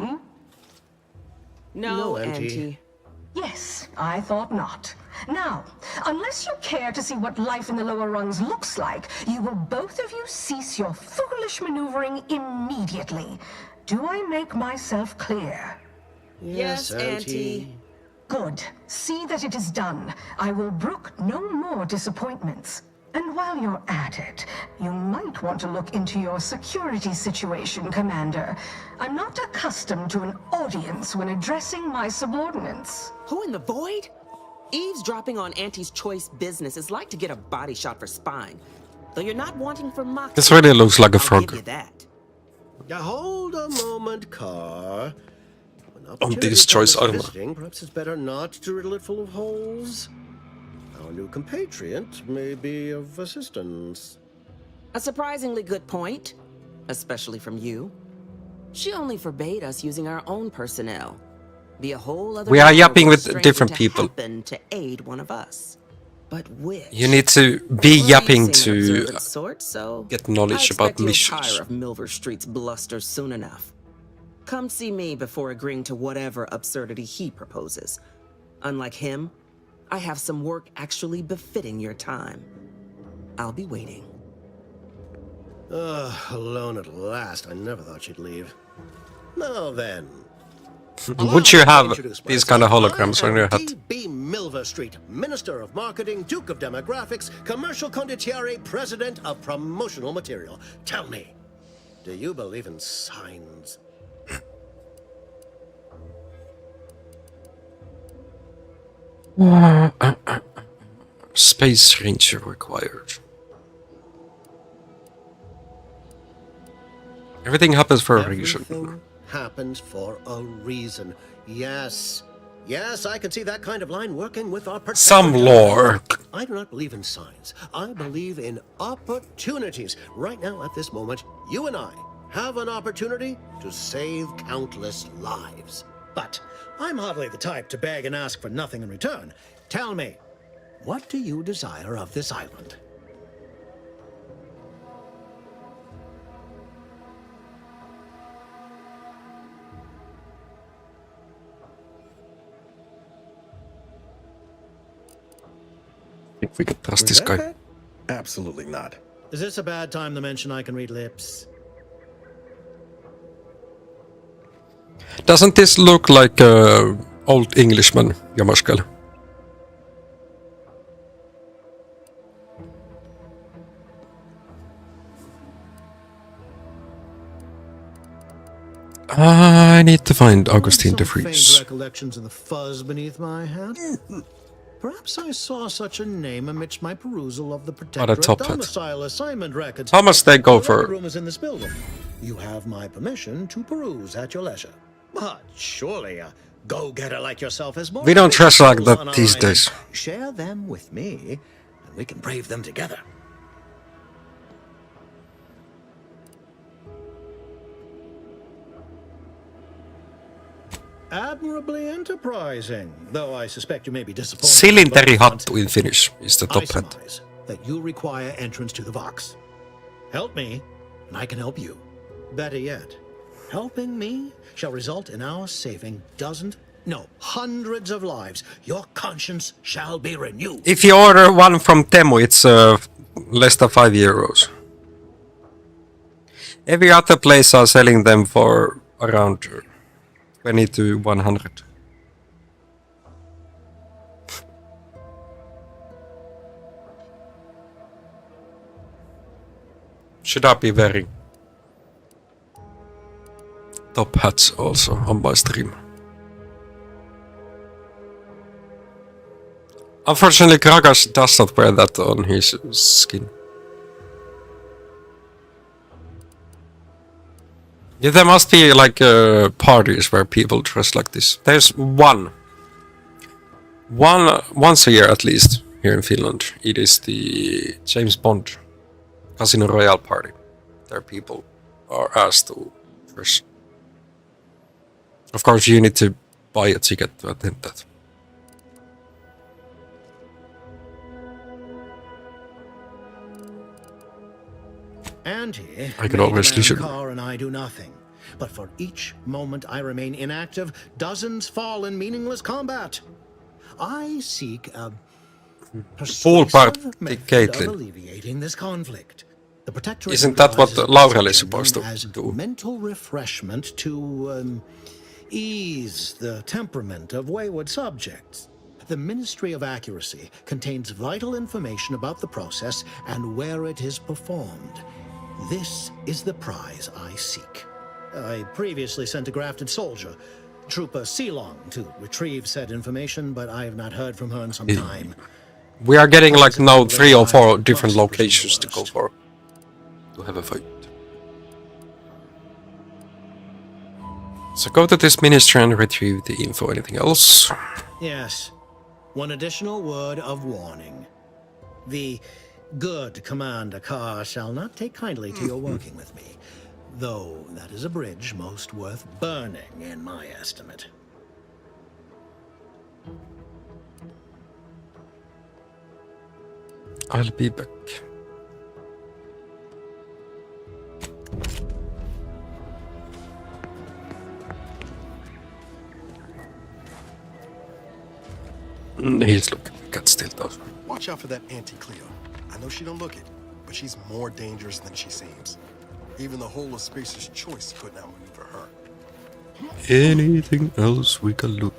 Speaker 21: No,
Speaker 20: Auntie.
Speaker 21: Auntie.
Speaker 19: Yes, I thought not. Now, unless you care to see what life in the lower rungs looks like, you will both of you cease your foolish maneuvering immediately. Do I make myself clear?
Speaker 21: Yes, Auntie.
Speaker 19: Good. See that it is done. I will brook no more disappointments. And while you're at it, you might want to look into your security situation, Commander. I'm not accustomed to an audience when addressing my subordinates.
Speaker 21: Who in the void? Eavesdropping on Auntie's choice business is like to get a body shot for spine. Though you're not wanting for mock.
Speaker 1: This really looks like a
Speaker 21: I'll
Speaker 1: frog.
Speaker 21: give you that.
Speaker 20: Hold a moment, Carr.
Speaker 1: On this choice armor.
Speaker 20: Visiting, perhaps it's better not to riddle it full of holes. Our new compatriot may be of assistance.
Speaker 21: A surprisingly good point, especially from you. She only forbade us using our own personnel. Be a whole other.
Speaker 1: We are yapping with
Speaker 21: stranger
Speaker 1: different
Speaker 21: to
Speaker 1: people.
Speaker 21: happen to aid one of us. But which?
Speaker 1: You need to be
Speaker 21: Well,
Speaker 1: yapping
Speaker 21: you seem an
Speaker 1: to
Speaker 21: observant sort, so
Speaker 1: get knowledge
Speaker 21: I
Speaker 1: about
Speaker 21: expect you'll
Speaker 1: missions.
Speaker 21: tire of Milver Street's bluster soon enough. Come see me before agreeing to whatever absurdity he proposes. Unlike him, I have some work actually befitting your time. I'll be waiting.
Speaker 20: Alone at last. I never thought she'd leave. Now then.
Speaker 1: Would you have these kind of holograms on your hat?
Speaker 20: D.B. Milver Street, Minister of Marketing, Duke of Demographics, Commercial Condottiere, President of Promotional Material. Tell me, do you believe in signs?
Speaker 1: Space Ranger required. Everything happens for a reason.
Speaker 20: Everything happens for a reason. Yes. Yes, I can see that kind of line working with our protector.
Speaker 1: Some lore.
Speaker 20: I do not believe in signs. I believe in opportunities. Right now, at this moment, you and I have an opportunity to save countless lives. But I'm hardly the type to beg and ask for nothing in return. Tell me, what do you desire of this island?
Speaker 1: If we could trust this guy.
Speaker 3: Absolutely not. Is this a bad time to mention I can read lips?
Speaker 1: Doesn't this look like old Englishman, Jamaskel? I need to find Augustine de
Speaker 3: Faint
Speaker 1: Vries.
Speaker 3: recollections of the fuzz beneath my hat. Perhaps I saw such a name amidst my perusal of the Protectorate
Speaker 1: top hat.
Speaker 3: domicile assignment records.
Speaker 1: How much they go
Speaker 3: The
Speaker 1: for?
Speaker 3: record room is in this building. You have my permission to peruse at your leisure. But surely a go-getter like yourself is more.
Speaker 1: We don't dress like that
Speaker 3: on our
Speaker 1: these
Speaker 3: island.
Speaker 1: days.
Speaker 3: Share them with me, and we can brave them together. Admirably enterprising, though I suspect you may be disappointed.
Speaker 1: Silinteri hattu in Finnish is the top
Speaker 3: I
Speaker 1: hat.
Speaker 3: surmise that you require entrance to the Vox. Help me, and I can help you. Better yet, helping me shall result in our saving dozens, no, hundreds of lives. Your conscience shall be renewed.
Speaker 1: If you order one from Temu, it's less than €5. Every other place are selling them for around 20 to 100. Should I be wearing top hats also on my stream? Unfortunately, Gragas does not wear that on his skin. Yeah, there must be like parties where people dress like this. There's one once a year at least here in Finland. It is the James Bond Casino Royale party. There people are asked to dress. Of course, you need to buy a ticket to attend that.
Speaker 3: And here,
Speaker 1: I could always
Speaker 3: Mega Man
Speaker 1: listen.
Speaker 3: Carr and I do nothing.
Speaker 20: but for each moment I remain inactive, dozens fall in meaningless combat. I seek a
Speaker 1: Full part
Speaker 20: persuasive
Speaker 1: to
Speaker 20: method of
Speaker 1: Caitlin.
Speaker 20: alleviating this conflict. The Protectorate
Speaker 1: Isn't that what
Speaker 20: utilizes
Speaker 1: Laurel
Speaker 20: a
Speaker 1: is supposed
Speaker 20: known
Speaker 1: to
Speaker 20: as
Speaker 1: do?
Speaker 20: mental refreshment to ease the temperament of wayward subjects. The Ministry of Accuracy contains vital information about the process and where it is performed. This is the prize I seek. I previously sent a grafted soldier, Trooper Ceylon, to retrieve said information, but I have not heard from her in some time.
Speaker 1: We are getting like now 3 or 4 different locations to go for. To have a fight. So go to this ministry and retrieve the info. Anything else?
Speaker 20: Yes. One additional word of warning. The good Commander Carr shall not take kindly to your working with me, though that is a bridge most worth burning in my estimate.
Speaker 1: I'll be back. He's looking got still does.
Speaker 3: Watch out for that Auntie Cleo. I know she don't look it, but she's more dangerous than she seems. Even the whole of Spacer's Choice couldn't outmaneuver her.
Speaker 1: Anything else we can loot?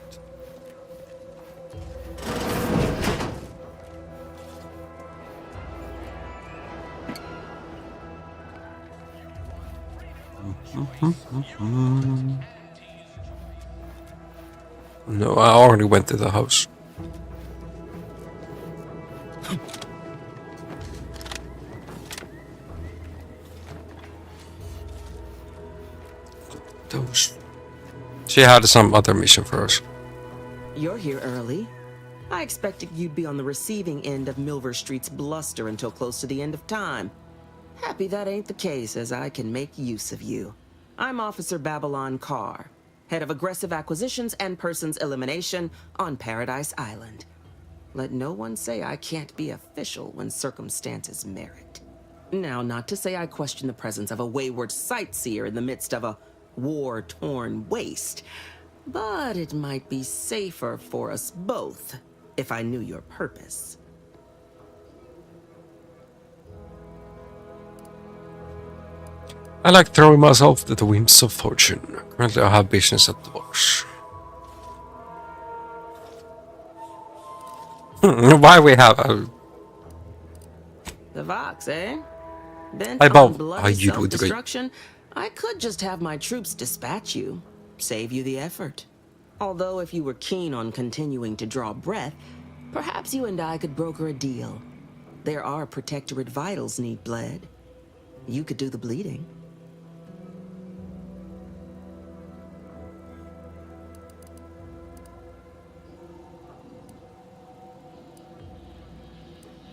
Speaker 1: No, I already went to the house. Those. She had some other mission for us.
Speaker 21: You're here early. I expected you'd be on the receiving end of Milver Street's bluster until close to the end of time. Happy that ain't the case, as I can make use of you. I'm Officer Babylon Carr, head of aggressive acquisitions and persons elimination on Paradise Island. Let no one say I can't be official when circumstances merit. Now, not to say I question the presence of a wayward sightseer in the midst of a war-torn waste, but it might be safer for us both if I knew your purpose.
Speaker 1: I like throwing myself to the winds of fortune. Currently I have business at the box. Why we have a...
Speaker 21: The Vox, eh? Bent
Speaker 1: I
Speaker 21: on
Speaker 1: bow.
Speaker 21: bloody
Speaker 1: You do it great.
Speaker 21: self-destruction, I could just have my troops dispatch you, save you the effort. Although if you were keen on continuing to draw breath, perhaps you and I could broker a deal. There are Protectorate vitals need bled. You could do the bleeding.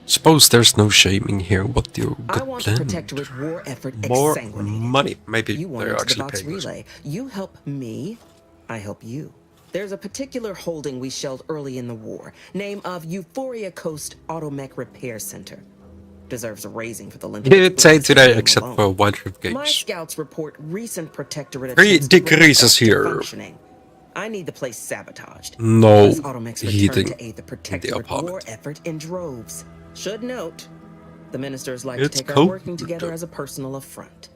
Speaker 1: Suppose there's no shaming here what you
Speaker 21: I
Speaker 1: got
Speaker 21: want the
Speaker 1: planned.
Speaker 21: Protectorate war effort
Speaker 1: More
Speaker 21: exsanguinated.
Speaker 1: money. Maybe
Speaker 21: You want
Speaker 1: they're
Speaker 21: into the
Speaker 1: actually
Speaker 21: Vox
Speaker 1: paying us.
Speaker 21: relay. You help me, I help you. There's a particular holding we shelled early in the war. Name of Euphoria Coast Automech Repair Center. Deserves a raising for the length of
Speaker 1: You'd
Speaker 21: its
Speaker 1: say
Speaker 21: business
Speaker 1: today
Speaker 21: alone.
Speaker 1: except for Wildrift
Speaker 21: My
Speaker 1: Games.
Speaker 21: scouts report recent Protectorate
Speaker 1: 3
Speaker 21: attempts to bring
Speaker 1: decreases
Speaker 21: it back to
Speaker 1: here.
Speaker 21: functioning. I need the place sabotaged.
Speaker 1: No
Speaker 21: Those Automechs return
Speaker 1: heating
Speaker 21: to aid the
Speaker 1: in the
Speaker 21: Protectorate war
Speaker 1: apartment.
Speaker 21: effort in droves. Should note, the ministers like
Speaker 1: It's
Speaker 21: to take our
Speaker 1: cold.
Speaker 21: working together as a personal affront.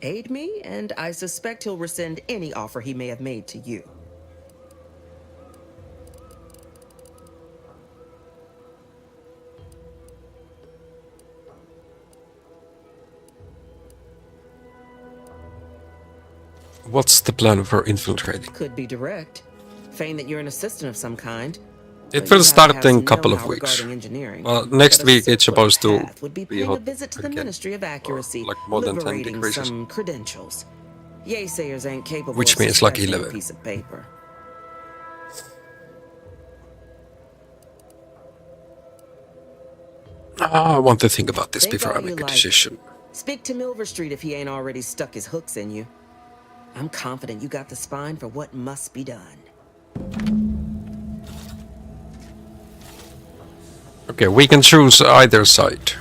Speaker 21: Aid me, and I suspect he'll rescind any offer he may have made to you.
Speaker 1: What's the plan for infiltrating?
Speaker 21: Could be direct. Feign that you're an assistant of some kind.
Speaker 1: It
Speaker 21: but
Speaker 1: will
Speaker 21: you have to
Speaker 1: start
Speaker 21: have
Speaker 1: in a
Speaker 21: some
Speaker 1: couple of
Speaker 21: know-how
Speaker 1: weeks.
Speaker 21: regarding engineering.
Speaker 1: Next
Speaker 21: But a
Speaker 1: week it's
Speaker 21: simpler
Speaker 1: supposed to
Speaker 21: path would be
Speaker 1: be
Speaker 21: paying
Speaker 1: hot
Speaker 21: a visit to the
Speaker 1: again.
Speaker 21: Ministry of Accuracy,
Speaker 1: Like more than 10
Speaker 21: liberating
Speaker 1: degrees.
Speaker 21: some credentials. Yaysayers ain't capable
Speaker 1: Which
Speaker 21: of
Speaker 1: means like
Speaker 21: suspecting a
Speaker 1: 11.
Speaker 21: piece of paper.
Speaker 1: I want to think about this
Speaker 21: Think
Speaker 1: before I
Speaker 21: all you
Speaker 1: make a
Speaker 21: like.
Speaker 1: decision.
Speaker 21: Speak to Milver Street if he ain't already stuck his hooks in you. I'm confident you got the spine for what must be done.
Speaker 1: Okay, we can choose either side.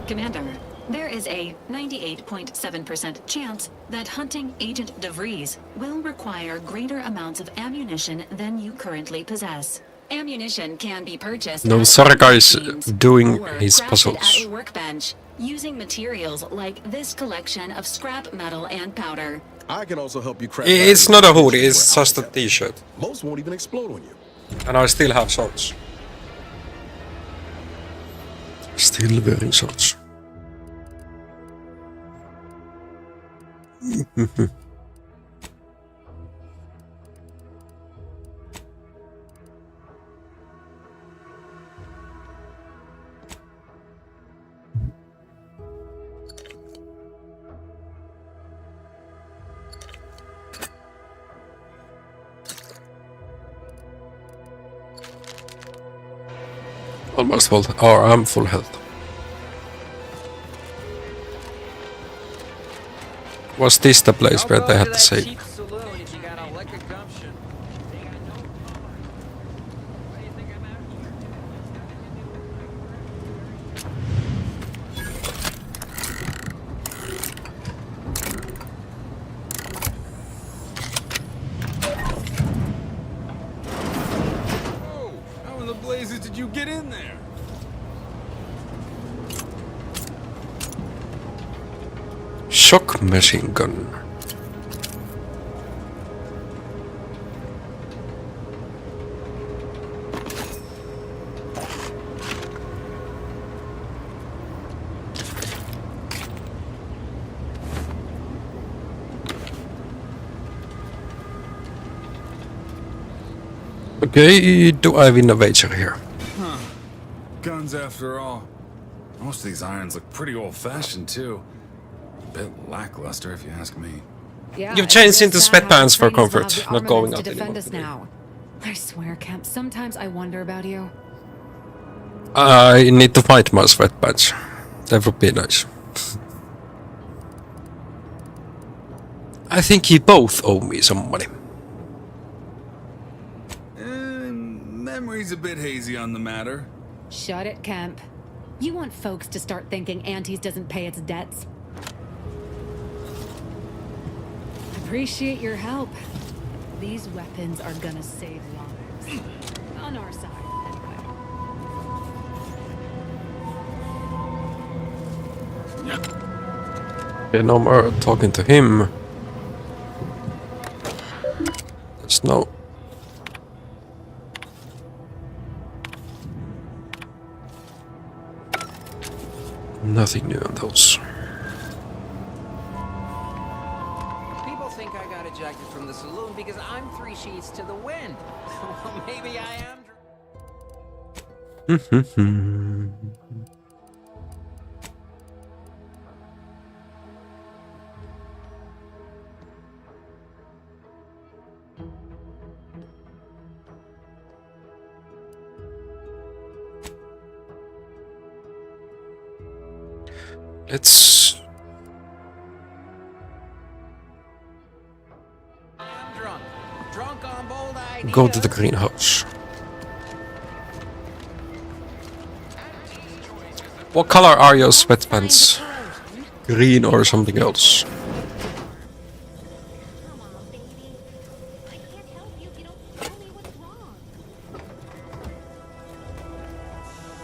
Speaker 4: Commander, there is a 90 98.7% chance that hunting Agent DeVries will require greater amounts of ammunition than you currently possess. Ammunition can be purchased
Speaker 1: No,
Speaker 4: at
Speaker 1: Soraka is doing
Speaker 4: or
Speaker 1: his
Speaker 4: crafted
Speaker 1: puzzles.
Speaker 4: at a workbench using materials like this collection of scrap metal and powder.
Speaker 3: I can also help you craft.
Speaker 1: It's not a hoodie, it's just a t-shirt.
Speaker 3: Most won't even explode on you.
Speaker 1: And I still have swords. Still wearing swords. Almost full, or I'm full health. Was this the place where they had to say?
Speaker 5: How in the blazes did you get in there?
Speaker 1: Shock machine gun. Okay, do I win a wager here?
Speaker 5: Huh. Guns after all. Most of these irons look pretty old-fashioned too. A bit lackluster if you ask me.
Speaker 11: Yeah,
Speaker 1: You've changed into
Speaker 11: it's sad how
Speaker 1: sweatpants for
Speaker 11: Chinese will
Speaker 1: comfort,
Speaker 11: have the
Speaker 1: not going
Speaker 11: armaments
Speaker 1: out
Speaker 11: to defend
Speaker 1: anymore.
Speaker 11: us now. I swear, Camp, sometimes I wonder about you.
Speaker 1: I need to find my sweatpants. That would be nice. I think you both owe me some money.
Speaker 5: Memory's a bit hazy on the matter.
Speaker 11: Shut it, Kemp. You want folks to start thinking Antes doesn't pay its debts. Appreciate your help. These weapons are gonna save lives. On our side,
Speaker 1: Okay, no more talking to him. There's no... Nothing new on those.
Speaker 10: People think I got ejected from the saloon because I'm 3 sheets to the wind. Well, maybe I am.
Speaker 1: Let's...
Speaker 10: Drunk on bold ideas.
Speaker 1: go to the greenhouse. What color are your sweatpants? Green or something else?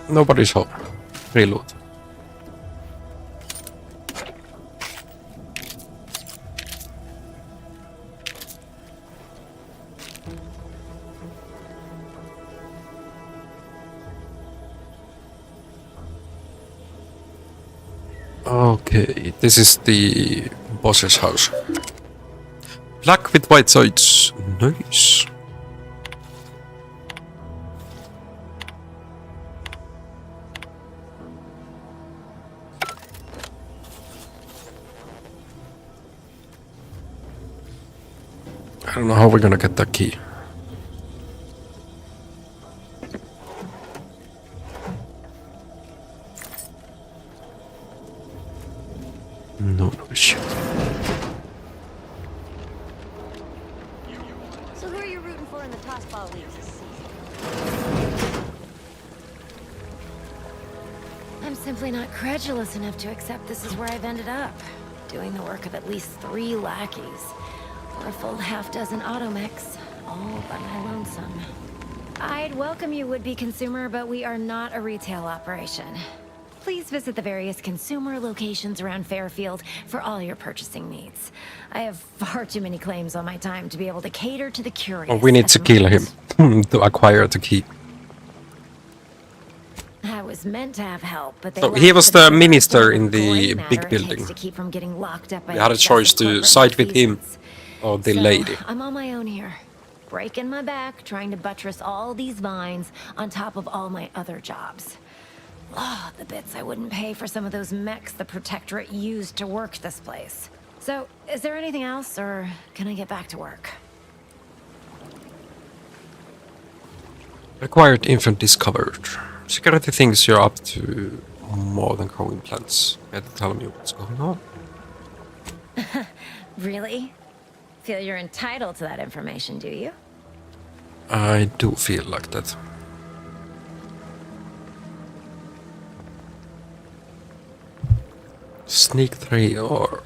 Speaker 1: Nobody's home. Reload. Okay, this is the boss's house. Black with white sides. Nice. I don't know how we're gonna get that key. No shit.
Speaker 2: So who are you rooting for in the tossball leagues this season? I'm simply not credulous enough to accept this is where I've ended up. Doing the work of at least 3 lackeys. Or a full half-dozen automechs, all by my lonesome. I'd welcome you, would-be consumer, but we are not a retail operation. Please visit the various consumer locations around Fairfield for all your purchasing needs. I have far too many claims on my time to be able to cater to the curious.
Speaker 1: Oh, we need to kill him to acquire the key.
Speaker 2: I was meant to have help, but they
Speaker 1: So he was the minister in the big building.
Speaker 2: to keep from getting locked up by
Speaker 1: We had a choice to side with him or the lady.
Speaker 2: I'm on my own here, breaking my back, trying to buttress all these vines on top of all my other jobs. Oh, the bits I wouldn't pay for some of those mechs the Protectorate used to work this place. So, is there anything else, or can I get back to work?
Speaker 1: Acquired infant discovered. Security thinks you're up to more than growing plants. You have to tell me what's going on.
Speaker 2: Really? Feel you're entitled to that information, do you?
Speaker 1: I do feel like that. Sneak 3 or...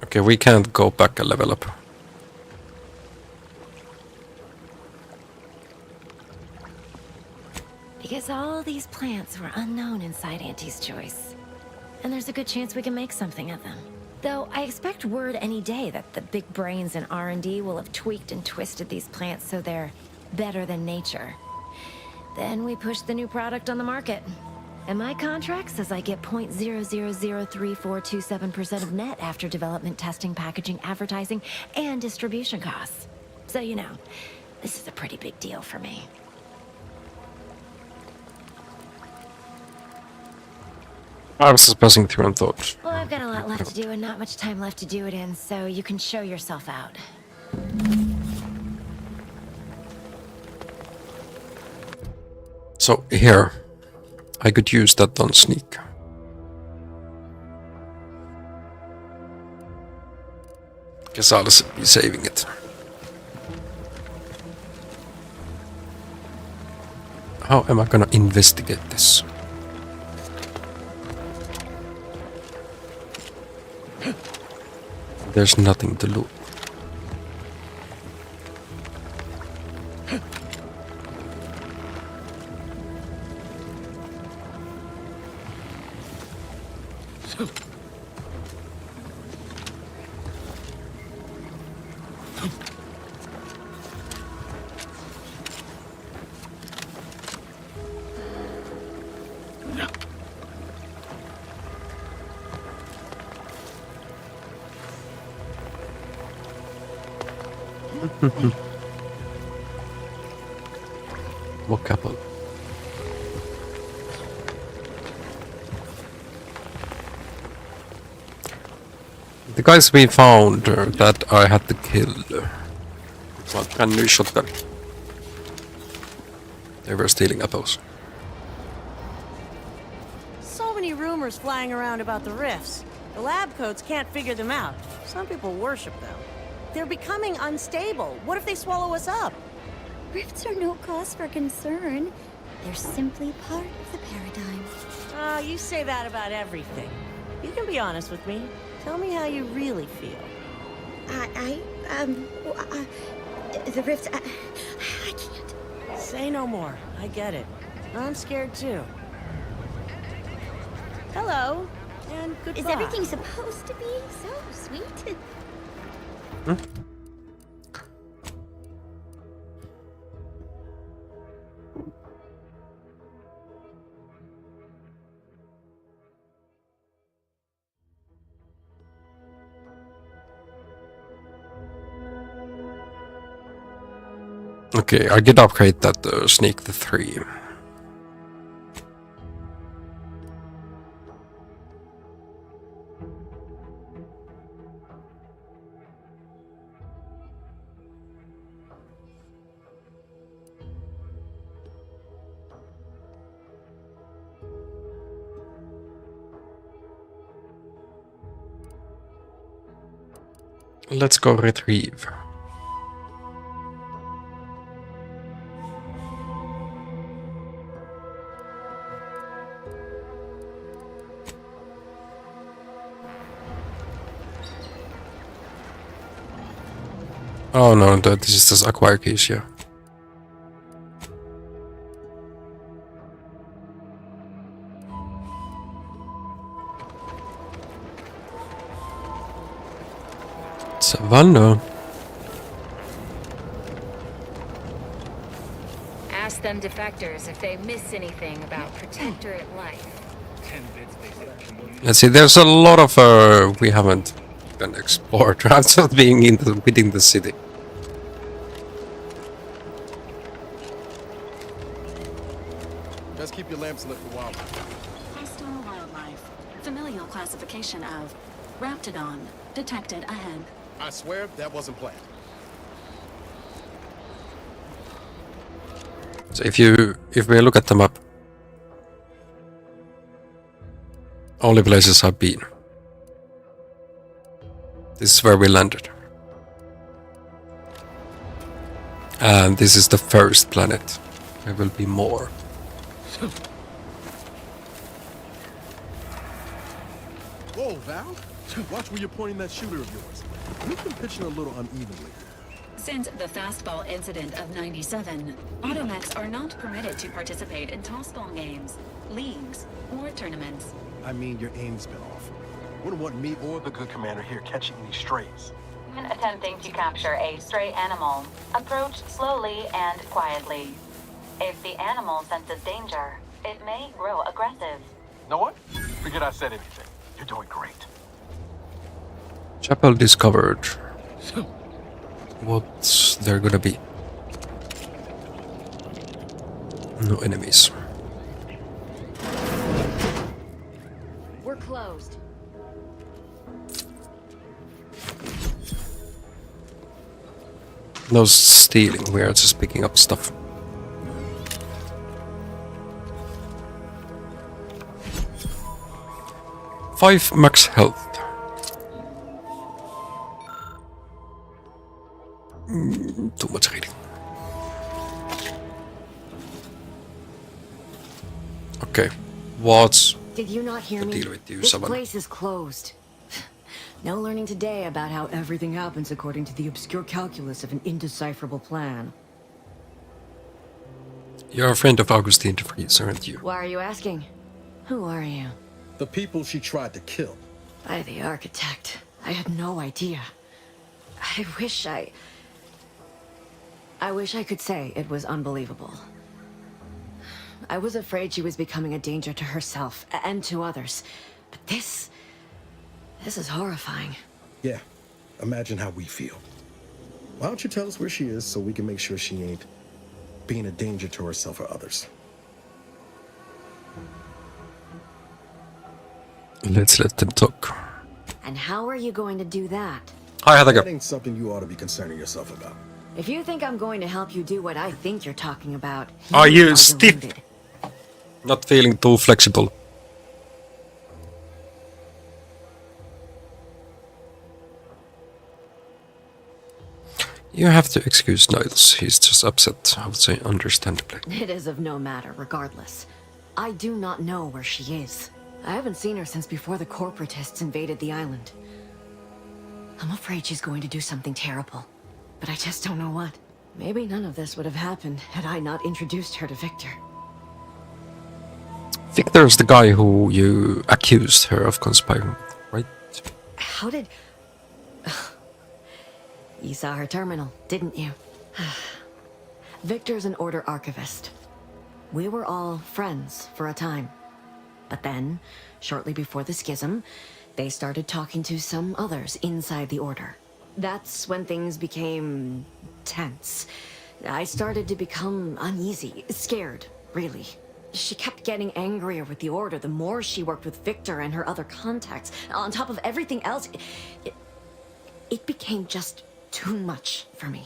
Speaker 1: Okay, we can't go back a level up.
Speaker 2: Because all these plants were unknown inside Auntie's Choice. And there's a good chance we can make something of them. Though I expect word any day that the big brains in R&D will have tweaked and twisted these plants so they're better than nature. Then we push the new product on the market. And my contract says I get 0.0003427% of net after development, testing, packaging, advertising, and distribution costs. So you know, this is a pretty big deal for me.
Speaker 1: I was just passing through and thought.
Speaker 2: Well, I've got a lot left to do and not much time left to do it in, so you can show yourself out.
Speaker 1: So here, I could use that on sneak. Guess I'll be saving it. How am I gonna investigate this? There's nothing to loot. What couple? The guys we found that I had to kill. It's a brand new shotgun. They were stealing apples.
Speaker 7: So many rumors flying around about the rifts. The lab coats can't figure them out. Some people worship them. They're becoming unstable. What if they swallow us up?
Speaker 22: Rifts are no cause for concern. They're simply part of the paradigm.
Speaker 7: You say that about everything. You can be honest with me. Tell me how you really feel.
Speaker 22: The rifts, I can't.
Speaker 7: Say no more. I get it. I'm scared too. Hello, and goodbye.
Speaker 22: Is everything supposed to be so sweet?
Speaker 1: Okay, I could upgrade that sneak the 3. Let's go retrieve. Oh no, this is just acquire keys, yeah. Savannah.
Speaker 2: Ask them defectors if they miss anything about Protectorate life.
Speaker 1: Let's see, there's a lot of we haven't done explored. I'm just being within the city.
Speaker 3: Best keep your lamps lit for wildlife.
Speaker 4: Hostile wildlife. Familial classification of Raptidon. Detected ahead.
Speaker 3: I swear that wasn't planned.
Speaker 1: So if we look at the map, only places I've been. This is where we landed. And this is the first planet. There will be more.
Speaker 3: Whoa, Val. Watch where you're pointing that shooter of yours. You've been pitching a little unevenly.
Speaker 4: Since the fastball incident of '97, automechs are not permitted to participate in tossball games, leagues, or tournaments.
Speaker 3: I mean, your aim's been off. Wouldn't want me or the good commander here catching any strays.
Speaker 4: When attempting to capture a stray animal, approach slowly and quietly. If the animal senses danger, it may grow aggressive.
Speaker 3: Know what? Forget I said anything. You're doing great.
Speaker 1: Chapel discovered. What's there gonna be? No enemies.
Speaker 2: We're closed.
Speaker 1: No stealing, we are just picking up stuff. Five max health. Too much reading. Okay, what's
Speaker 6: Did you not hear
Speaker 1: the
Speaker 6: me?
Speaker 1: deal with you,
Speaker 6: This
Speaker 1: Savannah?
Speaker 6: place is closed. No learning today about how everything happens according to the obscure calculus of an indecipherable plan.
Speaker 1: You're a friend of Augustine de Vries, aren't you?
Speaker 6: Why are you asking? Who are you?
Speaker 3: The people she tried to kill.
Speaker 6: By the architect. I had no idea. I wish I could say it was unbelievable. I was afraid she was becoming a danger to herself and to others. But this is horrifying.
Speaker 3: Yeah, imagine how we feel. Why don't you tell us where she is so we can make sure she ain't being a danger to herself or others?
Speaker 1: Let's let them talk.
Speaker 6: And how are you going to do that?
Speaker 1: Hi, how'd I go?
Speaker 3: That ain't something you ought to be concerning yourself about.
Speaker 6: If you think I'm going to help you do what I think you're talking about,
Speaker 1: Are you stiff?
Speaker 6: deluded.
Speaker 1: Not feeling too flexible. You have to excuse Niles. He's just upset, I would say, understandably.
Speaker 6: It is of no matter, regardless. I do not know where she is. I haven't seen her since before the corporatists invaded the island. I'm afraid she's going to do something terrible, but I just don't know what. Maybe none of this would have happened had I not introduced her to Victor.
Speaker 1: Victor's the guy who you accused her of conspiring with, right?
Speaker 6: How did... You saw her terminal, didn't you? Victor's an Order archivist. We were all friends for a time. But then, shortly before the schism, they started talking to some others inside the Order. That's when things became tense. I started to become uneasy, scared, really. She kept getting angrier with the Order the more she worked with Victor and her other contacts. On top of everything else, it became just too much for me.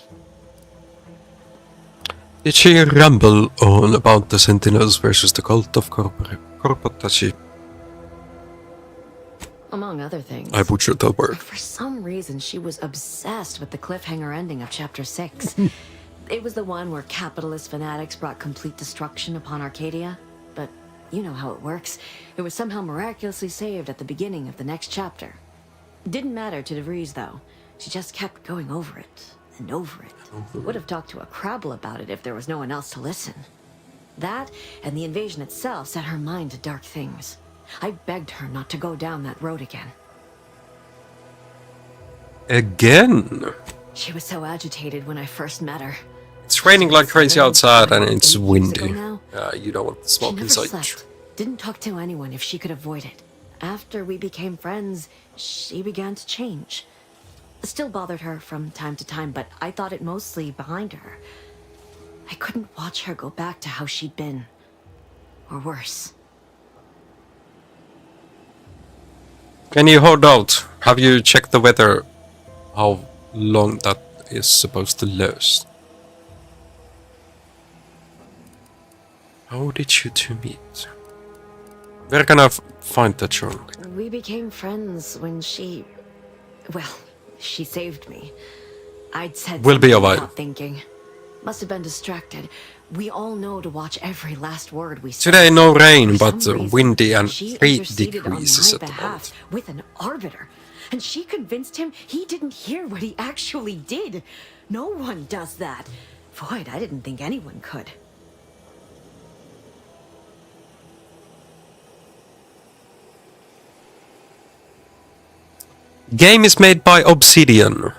Speaker 1: Did she ramble on about the Sentinels versus the cult of Corpotachi?
Speaker 6: Among other things.
Speaker 1: I butchered that word.
Speaker 6: For some reason, she was obsessed with the cliffhanger ending of Chapter 6. It was the one where capitalist fanatics brought complete destruction upon Arcadia. But you know how it works. It was somehow miraculously saved at the beginning of the next chapter. Didn't matter to De Vries, though. She just kept going over it. and over it. Would have talked to a Crabble about it if there was no one else to listen. That, and the invasion itself, set her mind to dark things. I begged her not to go down that road again.
Speaker 1: Again?
Speaker 6: She was so agitated when I first met her.
Speaker 1: It's raining like crazy outside and it's windy.
Speaker 6: Now,
Speaker 1: You don't want to smoke
Speaker 6: she never
Speaker 1: inside.
Speaker 6: slept. Didn't talk to anyone if she could avoid it. After we became friends, she began to change. Still bothered her from time to time, but I thought it mostly behind her. I couldn't watch her go back to how she'd been. Or worse.
Speaker 1: Can you hold out? Have you checked the weather? How long that is supposed to last? How did you two meet? Where can I find that journal?
Speaker 6: We became friends when she... Well, she saved me. I'd said
Speaker 1: Will be a while.
Speaker 6: without thinking. Must have been distracted. We all know to watch every last word we say.
Speaker 1: Today no rain,
Speaker 6: For
Speaker 1: but
Speaker 6: some reason,
Speaker 1: windy and
Speaker 6: she
Speaker 1: 3
Speaker 6: interceded on
Speaker 1: degrees
Speaker 6: my
Speaker 1: at the moment.
Speaker 6: behalf with an arbiter. And she convinced him he didn't hear what he actually did. No one does that. Void, I didn't think anyone could.
Speaker 1: Game is made by Obsidian.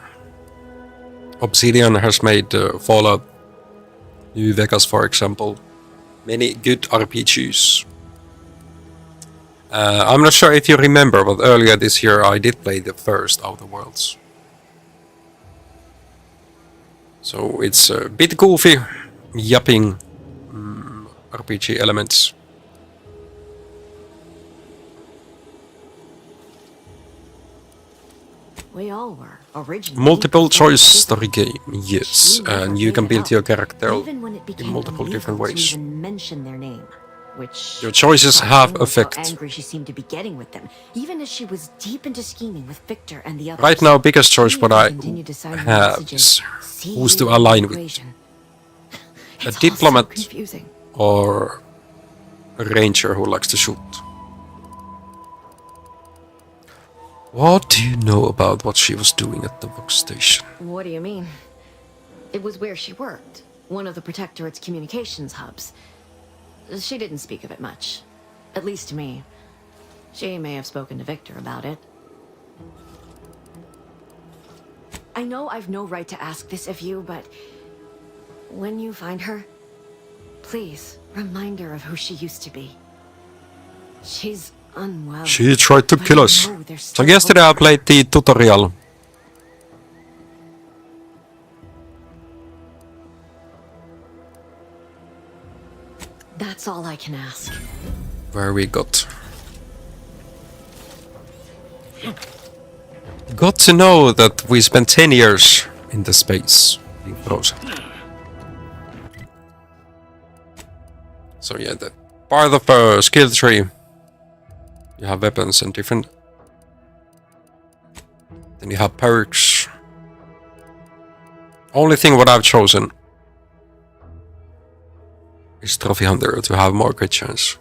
Speaker 1: Obsidian has made Fallout New Vegas, for example. Many good RPGs. I'm not sure if you remember, but earlier this year I did play the first Outer Worlds. So it's a bit goofy, yapping RPG elements.
Speaker 6: We all were originally.
Speaker 1: Multiple choice story game, yes, and you can build your character
Speaker 6: Even when it
Speaker 1: in
Speaker 6: became
Speaker 1: multiple different
Speaker 6: illegal to
Speaker 1: ways.
Speaker 6: even mention their name, which
Speaker 1: Your choices have
Speaker 6: how
Speaker 1: effect.
Speaker 6: angry she seemed to be getting with them, even as she was deep into scheming with Victor and the others.
Speaker 1: Right now, biggest choice what I
Speaker 6: continued to sign her
Speaker 1: have
Speaker 6: messages,
Speaker 1: is who's to align with. A diplomat
Speaker 6: confusing.
Speaker 1: or a ranger who likes to shoot. What do you know about what she was doing at the Vox station?
Speaker 6: What do you mean? It was where she worked, one of the Protectorate's communications hubs. She didn't speak of it much, at least to me. She may have spoken to Victor about it. I know I've no right to ask this of you, but when you find her, please remind her of who she used to be. She's unwell.
Speaker 1: She tried to
Speaker 6: but
Speaker 1: kill
Speaker 6: I
Speaker 1: us.
Speaker 6: know there's
Speaker 1: So
Speaker 6: still
Speaker 1: yesterday I played the tutorial.
Speaker 6: That's all I can ask.
Speaker 1: Where we got to know that we spent 10 years in the space being frozen. So yeah, that part of a skill tree. You have weapons and different. Then you have perks. Only thing what I've chosen is Trophy Hunter to have more crit chance.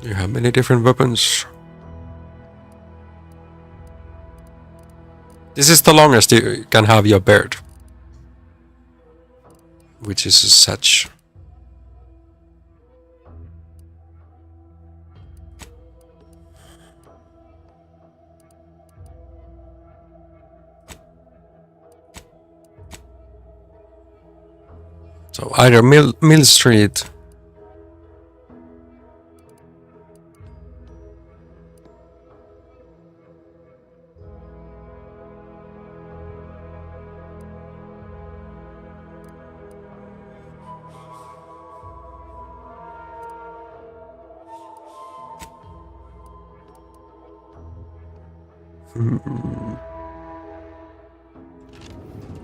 Speaker 1: You have many different weapons. This is the longest you can have your beard, which is such. So either Mill Street.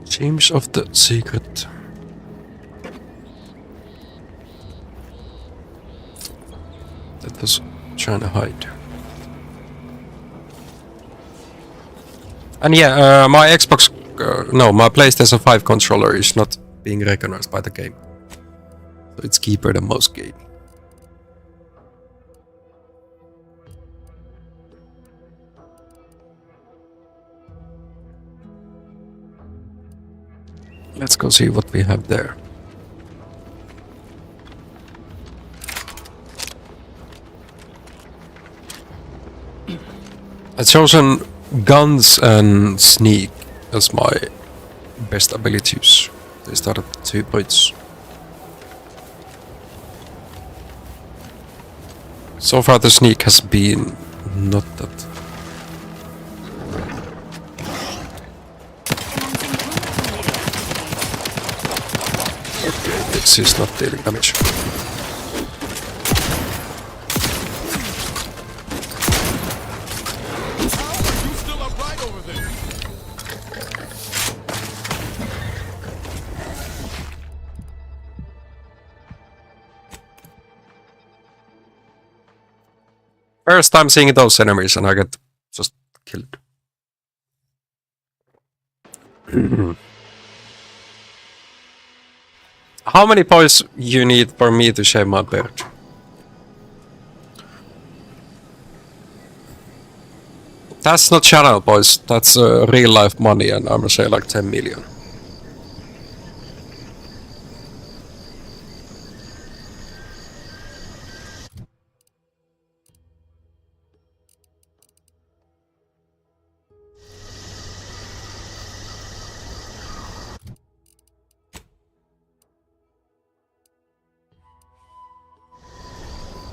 Speaker 1: James of the Secret. That was trying to hide. And yeah, my Xbox, no, my PlayStation 5 controller is not being recognized by the game. So it's cheaper than most games. Let's go see what we have there. I've chosen guns and sneak as my best abilities. They start at 2 points. So far the sneak has been not that. Okay, this is not dealing damage. First time seeing those enemies and I get just killed. How many points you need for me to shave my beard? That's not channel boys, that's real life money and I'm gonna say like 10 million.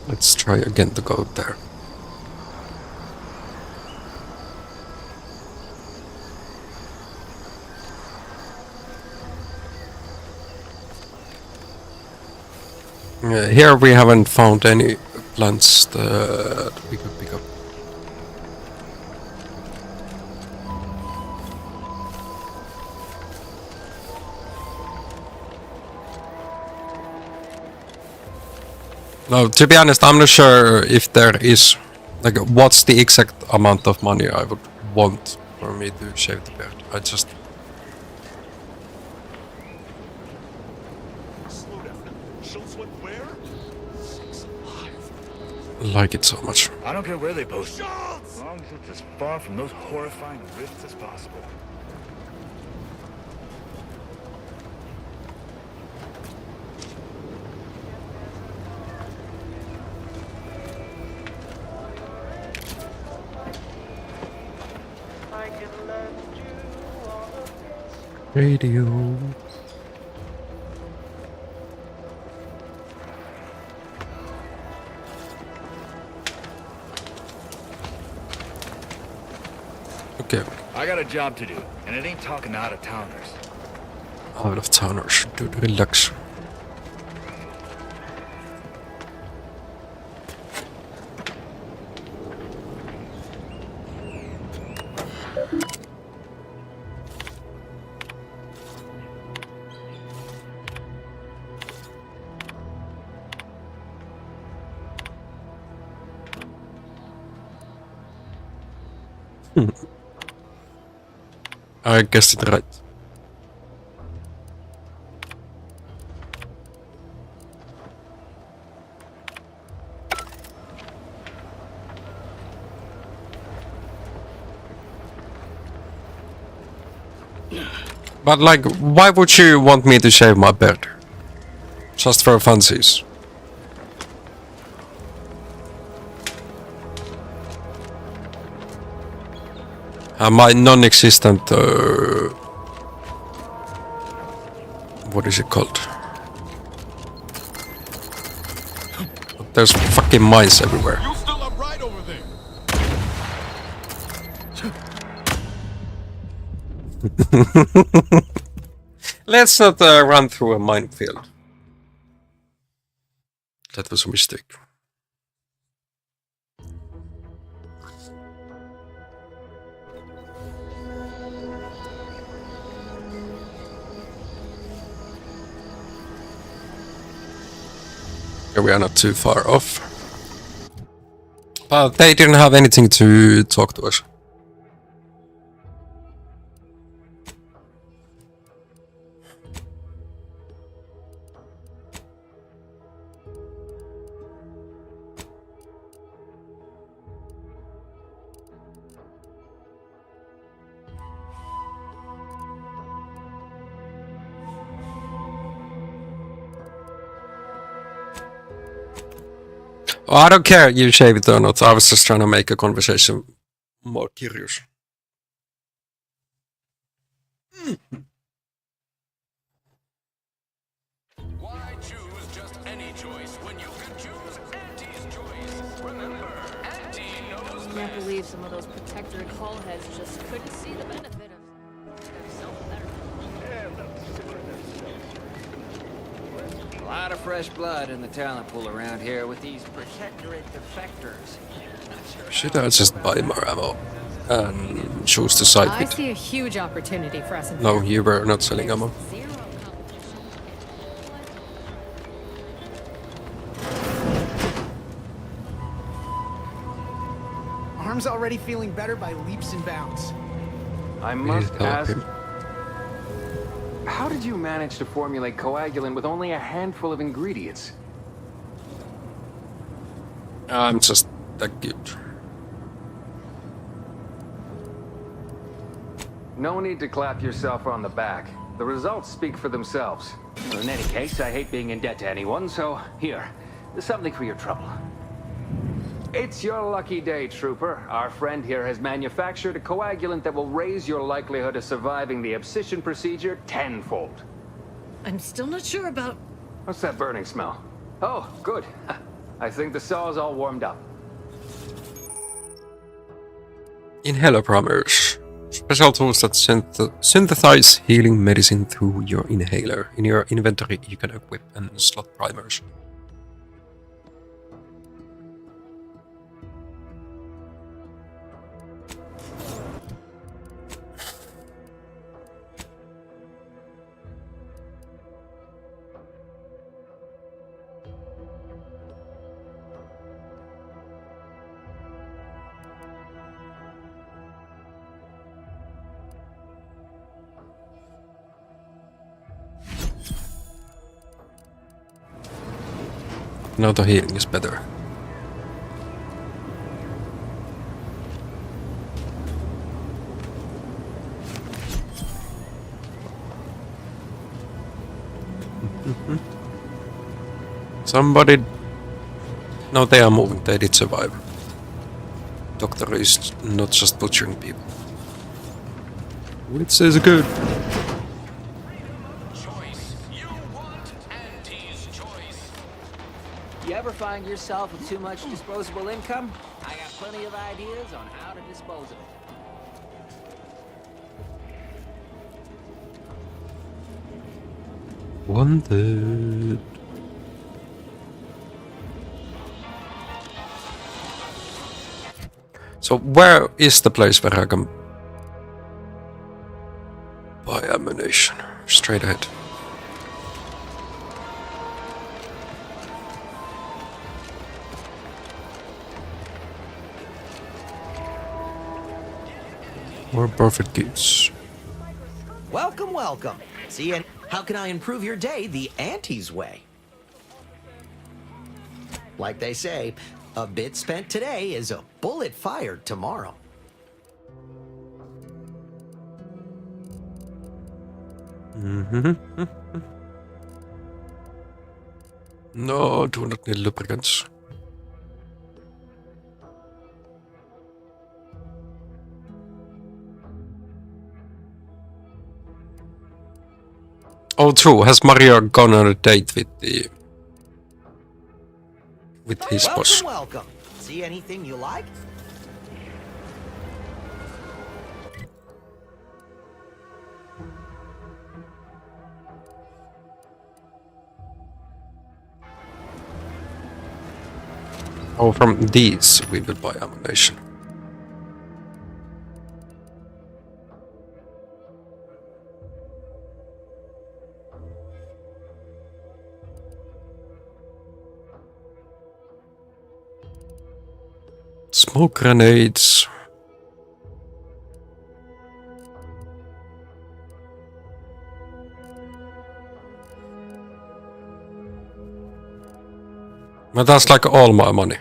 Speaker 1: Let's try again to go there. Here we haven't found any plants that we could pick up. No, to be honest, I'm not sure if there is, like, what's the exact amount of money I would want for me to shave the beard. I just... like it so much.
Speaker 9: I don't care where they post it, as long as it's as far from those horrifying rifts as possible.
Speaker 1: Radio. Okay.
Speaker 9: I got a job to do, and it ain't talking to out-of-towners.
Speaker 1: Out-of-towners, dude, relax. I guessed it right. But like, why would you want me to shave my beard? Just for funsies. My non-existent, what is it called? There's fucking mice everywhere.
Speaker 9: You still upright over there?
Speaker 1: Let's not run through a minefield. That was a mistake. We are not too far off. But they didn't have anything to talk to us. I don't care you shave it or not. I was just trying to make a conversation more curious.
Speaker 12: Why choose just any choice when you can choose Auntie's choice? Remember, Auntie knows best.
Speaker 13: Can't believe some of those protectorate hull heads just couldn't see the benefit of
Speaker 10: A lot of fresh blood in the talent pool around here with these protectorate defectors.
Speaker 1: Should I just buy more ammo and choose the side
Speaker 11: I
Speaker 1: bit?
Speaker 11: see a huge opportunity for us in
Speaker 1: No, you were not selling ammo.
Speaker 8: Arm's already feeling better by leaps and bounds.
Speaker 23: I must ask,
Speaker 1: him.
Speaker 23: how did you manage to formulate coagulant with only a handful of ingredients?
Speaker 1: I'm just that good.
Speaker 23: No need to clap yourself on the back. The results speak for themselves. In any case, I hate being in debt to anyone, so here, something for your trouble. It's your lucky day, Trooper. Our friend here has manufactured a coagulant that will raise your likelihood of surviving the abscission procedure tenfold.
Speaker 18: I'm still not sure about...
Speaker 23: What's that burning smell? Oh, good. I think the saw's all warmed up.
Speaker 1: Inhaler primers. Special tools that synthesize healing medicine through your inhaler. In your inventory, you can equip and slot primers. Now the healing is better. Somebody... No, they are moving. They did survive. Doctor is not just butchering people. Which is good.
Speaker 10: You ever find yourself with too much disposable income? I got plenty of ideas on how to dispose of it.
Speaker 1: Wanted. So where is the place where I can buy ammunition? Straight ahead. More perfect goods.
Speaker 14: Welcome, welcome. See, and how can I improve your day the Auntie's way? Like they say, a bit spent today is a bullet fired tomorrow.
Speaker 1: No, do not need lubricants. Oh, true. Has Mario gone on a date with his boss?
Speaker 14: Welcome. See anything you like?
Speaker 1: Oh, from these we will buy ammunition. Smoke grenades. But that's like all my money.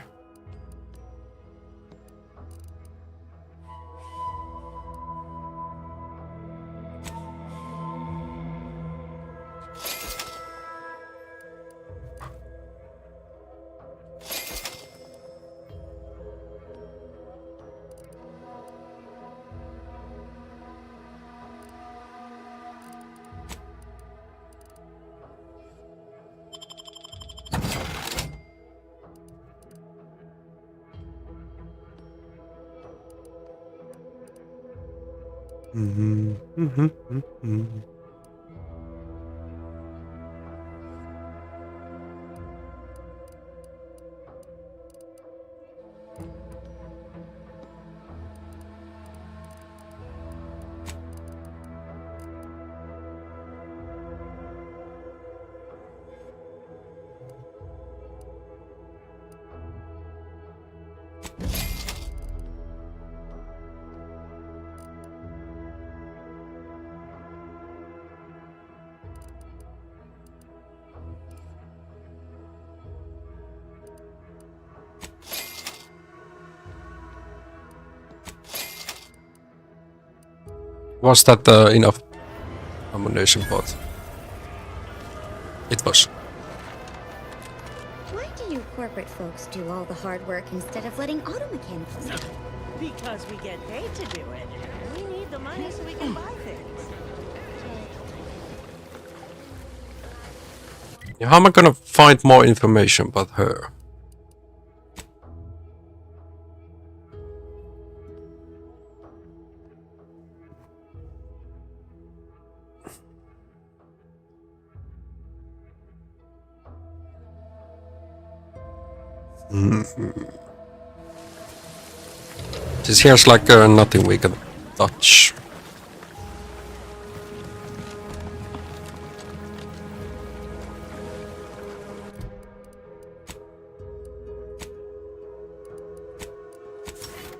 Speaker 1: Was that enough ammunition pot? It was.
Speaker 22: Why do you corporate folks do all the hard work instead of letting auto mechanicals do it?
Speaker 7: Because we get paid to do it. We need the money so we can buy things.
Speaker 1: Yeah, how am I gonna find more information about her? This here's like nothing we can touch.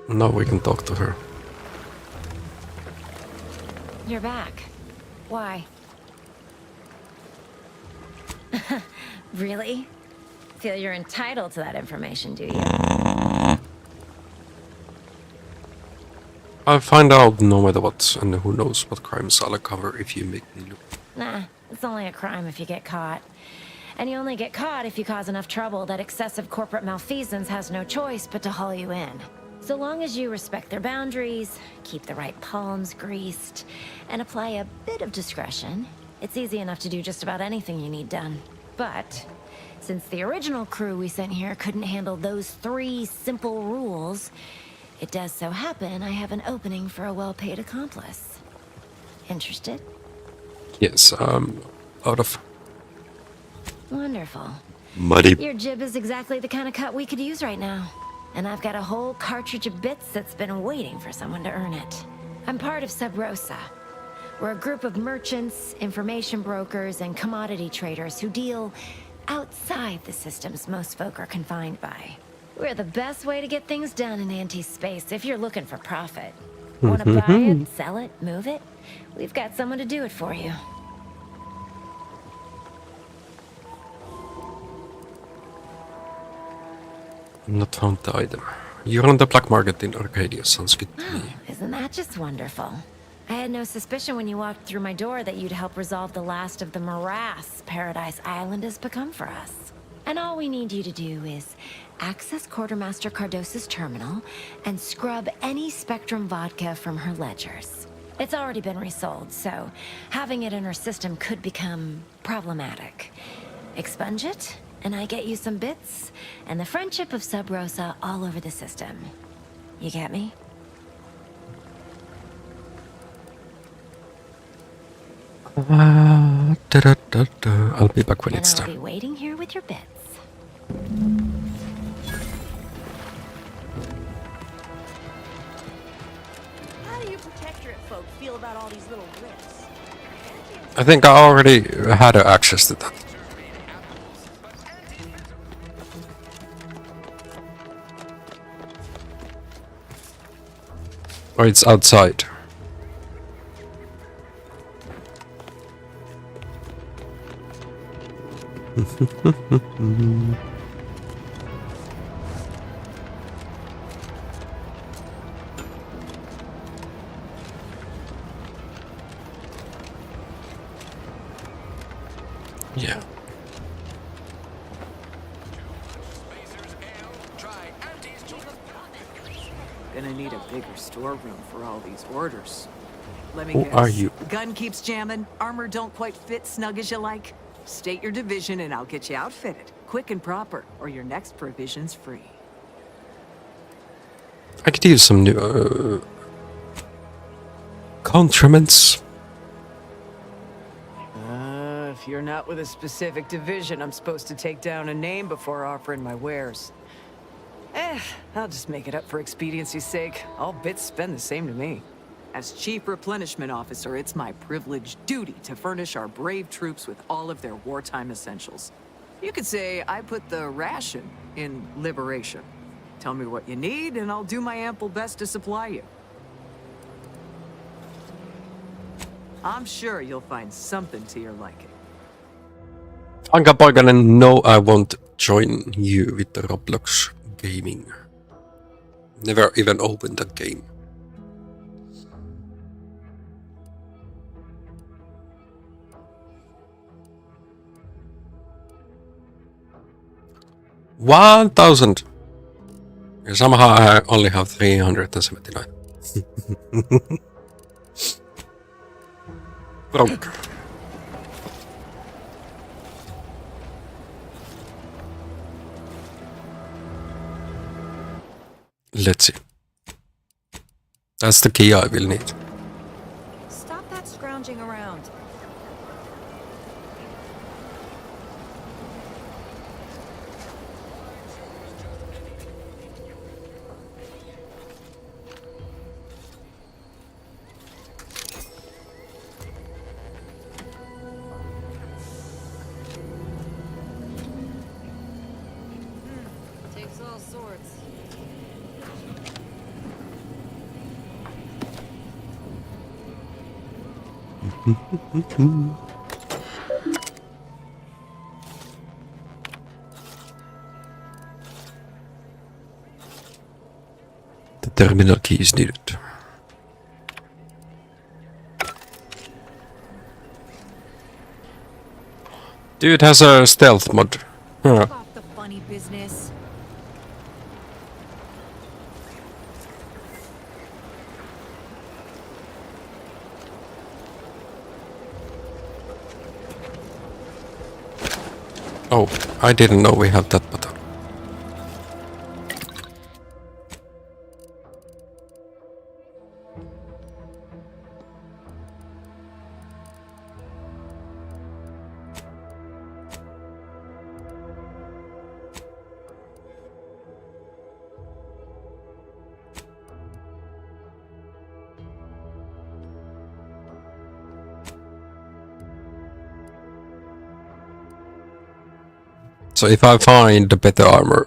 Speaker 1: Now we can talk to her.
Speaker 2: You're back. Why? Really? Feel you're entitled to that information, do you?
Speaker 1: I'll find out no matter what, and who knows what crimes I'll uncover if you make me look.
Speaker 2: Nah, it's only a crime if you get caught. And you only get caught if you cause enough trouble that excessive corporate malfeasance has no choice but to haul you in. So long as you respect their boundaries, keep the right palms greased, and apply a bit of discretion, it's easy enough to do just about anything you need done. But since the original crew we sent here couldn't handle those 3 simple rules, it does so happen I have an opening for a well-paid accomplice. Interested?
Speaker 1: Yes, out of
Speaker 2: Wonderful.
Speaker 1: muddy.
Speaker 2: Your jib is exactly the kind of cut we could use right now. And I've got a whole cartridge of bits that's been waiting for someone to earn it. I'm part of Sub Rosa. We're a group of merchants, information brokers, and commodity traders who deal outside the systems most folk are confined by. We're the best way to get things done in anti-space if you're looking for profit. Want to buy it, sell it, move it? We've got someone to do it for you.
Speaker 1: Not found the item. You're on the black market in Arcadia, sounds good to me.
Speaker 2: Isn't that just wonderful? I had no suspicion when you walked through my door that you'd help resolve the last of the morass Paradise Island has become for us. And all we need you to do is access Quartermaster Cardos's terminal and scrub any Spectrum vodka from her ledgers. It's already been resold, so having it in her system could become problematic. Expunge it, and I get you some bits, and the friendship of Sub Rosa all over the system. You get me?
Speaker 1: I'll be back when
Speaker 2: And
Speaker 1: it's
Speaker 2: I'll
Speaker 1: done.
Speaker 2: be waiting here with your bits.
Speaker 7: How do you protectorate folk feel about all these little rifts?
Speaker 1: I think I already had access to that. Or it's outside. Yeah.
Speaker 15: Gonna need a bigger storeroom for all these orders. Let me
Speaker 1: Who
Speaker 15: guess.
Speaker 1: are you?
Speaker 15: Gun keeps jamming, armor don't quite fit snug as you like. State your division and I'll get you outfitted, quick and proper, or your next provision's free.
Speaker 1: I could use some new Contraments.
Speaker 15: If you're not with a specific division, I'm supposed to take down a name before offering my wares. I'll just make it up for expediency's sake. All bits spend the same to me. As Chief Replenishment Officer, it's my privileged duty to furnish our brave troops with all of their wartime essentials. You could say I put the ration in liberation. Tell me what you need, and I'll do my ample best to supply you. I'm sure you'll find something to your liking.
Speaker 1: Anka Poikanen, no, I won't join you with the Roblox gaming. Never even opened that game. $1,000. Somehow I only have 379. Broke. Let's see. That's the key I will need.
Speaker 7: Stop that scrounging around. Takes all sorts.
Speaker 1: The terminal key is needed. Dude has a stealth mod. Huh.
Speaker 7: Off the funny business.
Speaker 1: Oh, I didn't know we have that button. So if I find the better armor,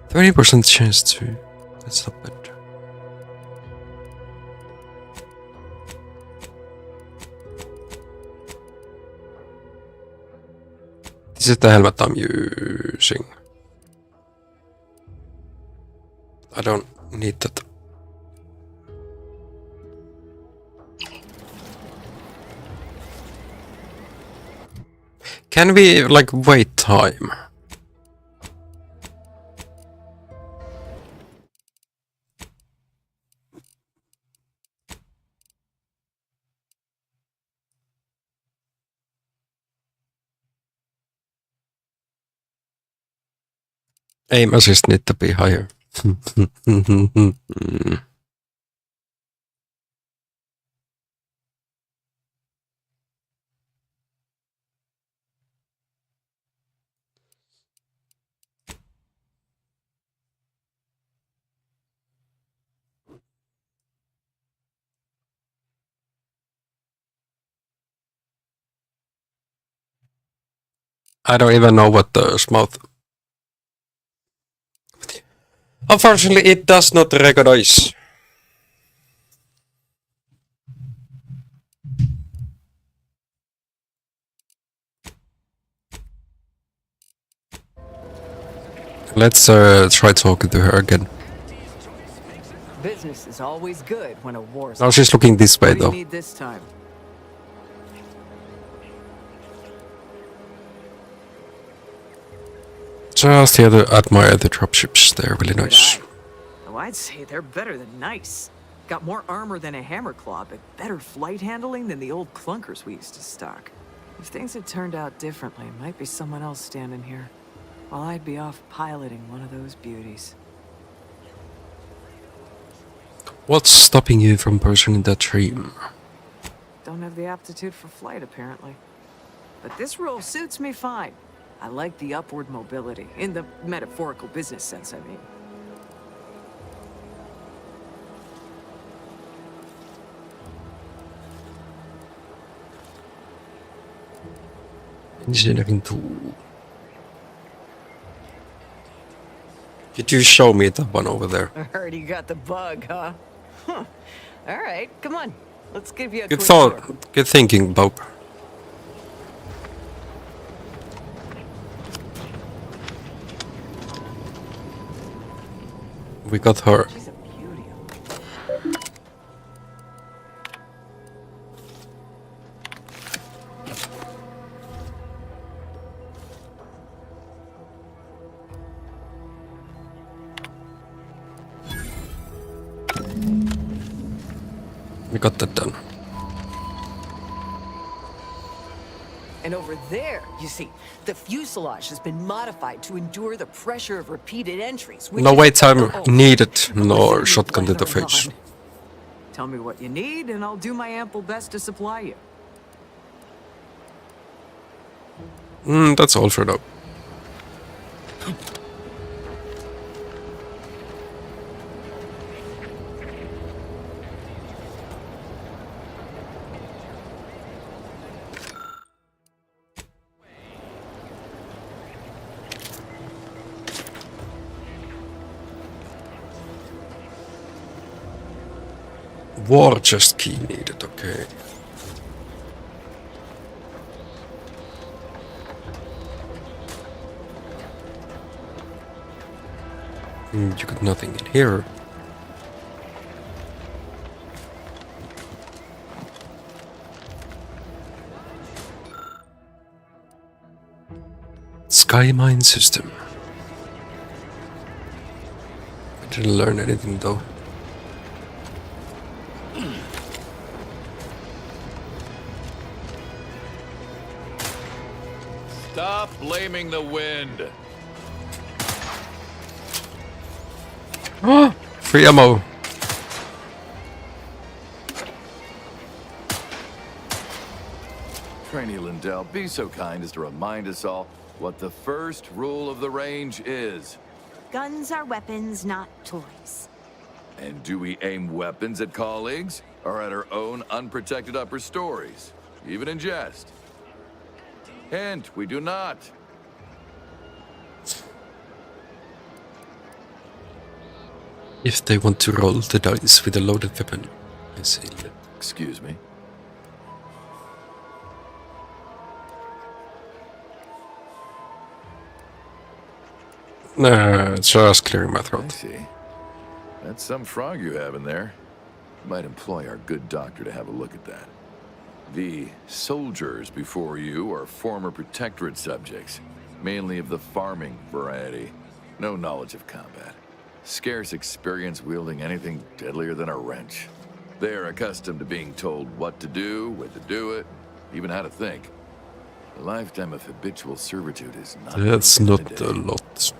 Speaker 1: %20 chance to, that's not bad. This is the helmet I'm using. I don't need that. Can we, like, wait time? Aim assist need to be higher. I don't even know what the smooth. Unfortunately, it does not recognize. Let's try talking to her again.
Speaker 15: Business is always good when a war's
Speaker 1: Now she's looking this way,
Speaker 15: What do you
Speaker 1: though.
Speaker 15: need this time?
Speaker 1: Just here to admire the dropships. They're really nice.
Speaker 15: Oh, I'd say they're better than nice. Got more armor than a Hammerclaw, but better flight handling than the old clunkers we used to stock. If things had turned out differently, might be someone else standing here, while I'd be off piloting one of those beauties.
Speaker 1: What's stopping you from pursuing that dream?
Speaker 15: Don't have the aptitude for flight, apparently. But this role suits me fine. I like the upward mobility, in the metaphorical business sense, I mean.
Speaker 1: Engineering tool. Could you show me that one over there?
Speaker 15: I heard you got the bug, huh? Huh. All right, come on. Let's give you a
Speaker 1: Good
Speaker 15: quick
Speaker 1: thought.
Speaker 15: tour.
Speaker 1: Good thinking, Bob. We got her.
Speaker 15: She's a beauty.
Speaker 1: We got that done.
Speaker 15: And over there, you see, the fuselage has been modified to endure the pressure of repeated entries. which
Speaker 1: No
Speaker 15: is-
Speaker 1: wait time
Speaker 15: Oh,
Speaker 1: needed, nor shotgun to the
Speaker 15: believe it or
Speaker 1: face.
Speaker 15: not. Tell me what you need, and I'll do my ample best to supply you.
Speaker 1: That's all for now. War chest key needed, okay. You got nothing in here. Sky mine system. I didn't learn anything though.
Speaker 12: Stop blaming the wind.
Speaker 1: Free ammo.
Speaker 12: Trainee Lindell, be so kind as to remind us all what the first rule of the range is.
Speaker 16: Guns are weapons, not toys.
Speaker 12: And do we aim weapons at colleagues or at our own unprotected upper stories, even in jest? Hint, we do not.
Speaker 1: If they want to roll the dice with a loaded weapon, I say let.
Speaker 12: Excuse me.
Speaker 1: Nah, just clearing my
Speaker 12: I
Speaker 1: throat.
Speaker 12: see. That's some frog you have in there. Might employ our good doctor to have a look at that. The soldiers before you are former protectorate subjects, mainly of the farming variety. No knowledge of combat. Scarce experience wielding anything deadlier than a wrench. They are accustomed to being told what to do, when to do it, even how to think. A lifetime of habitual servitude is not...
Speaker 1: That's not a lot.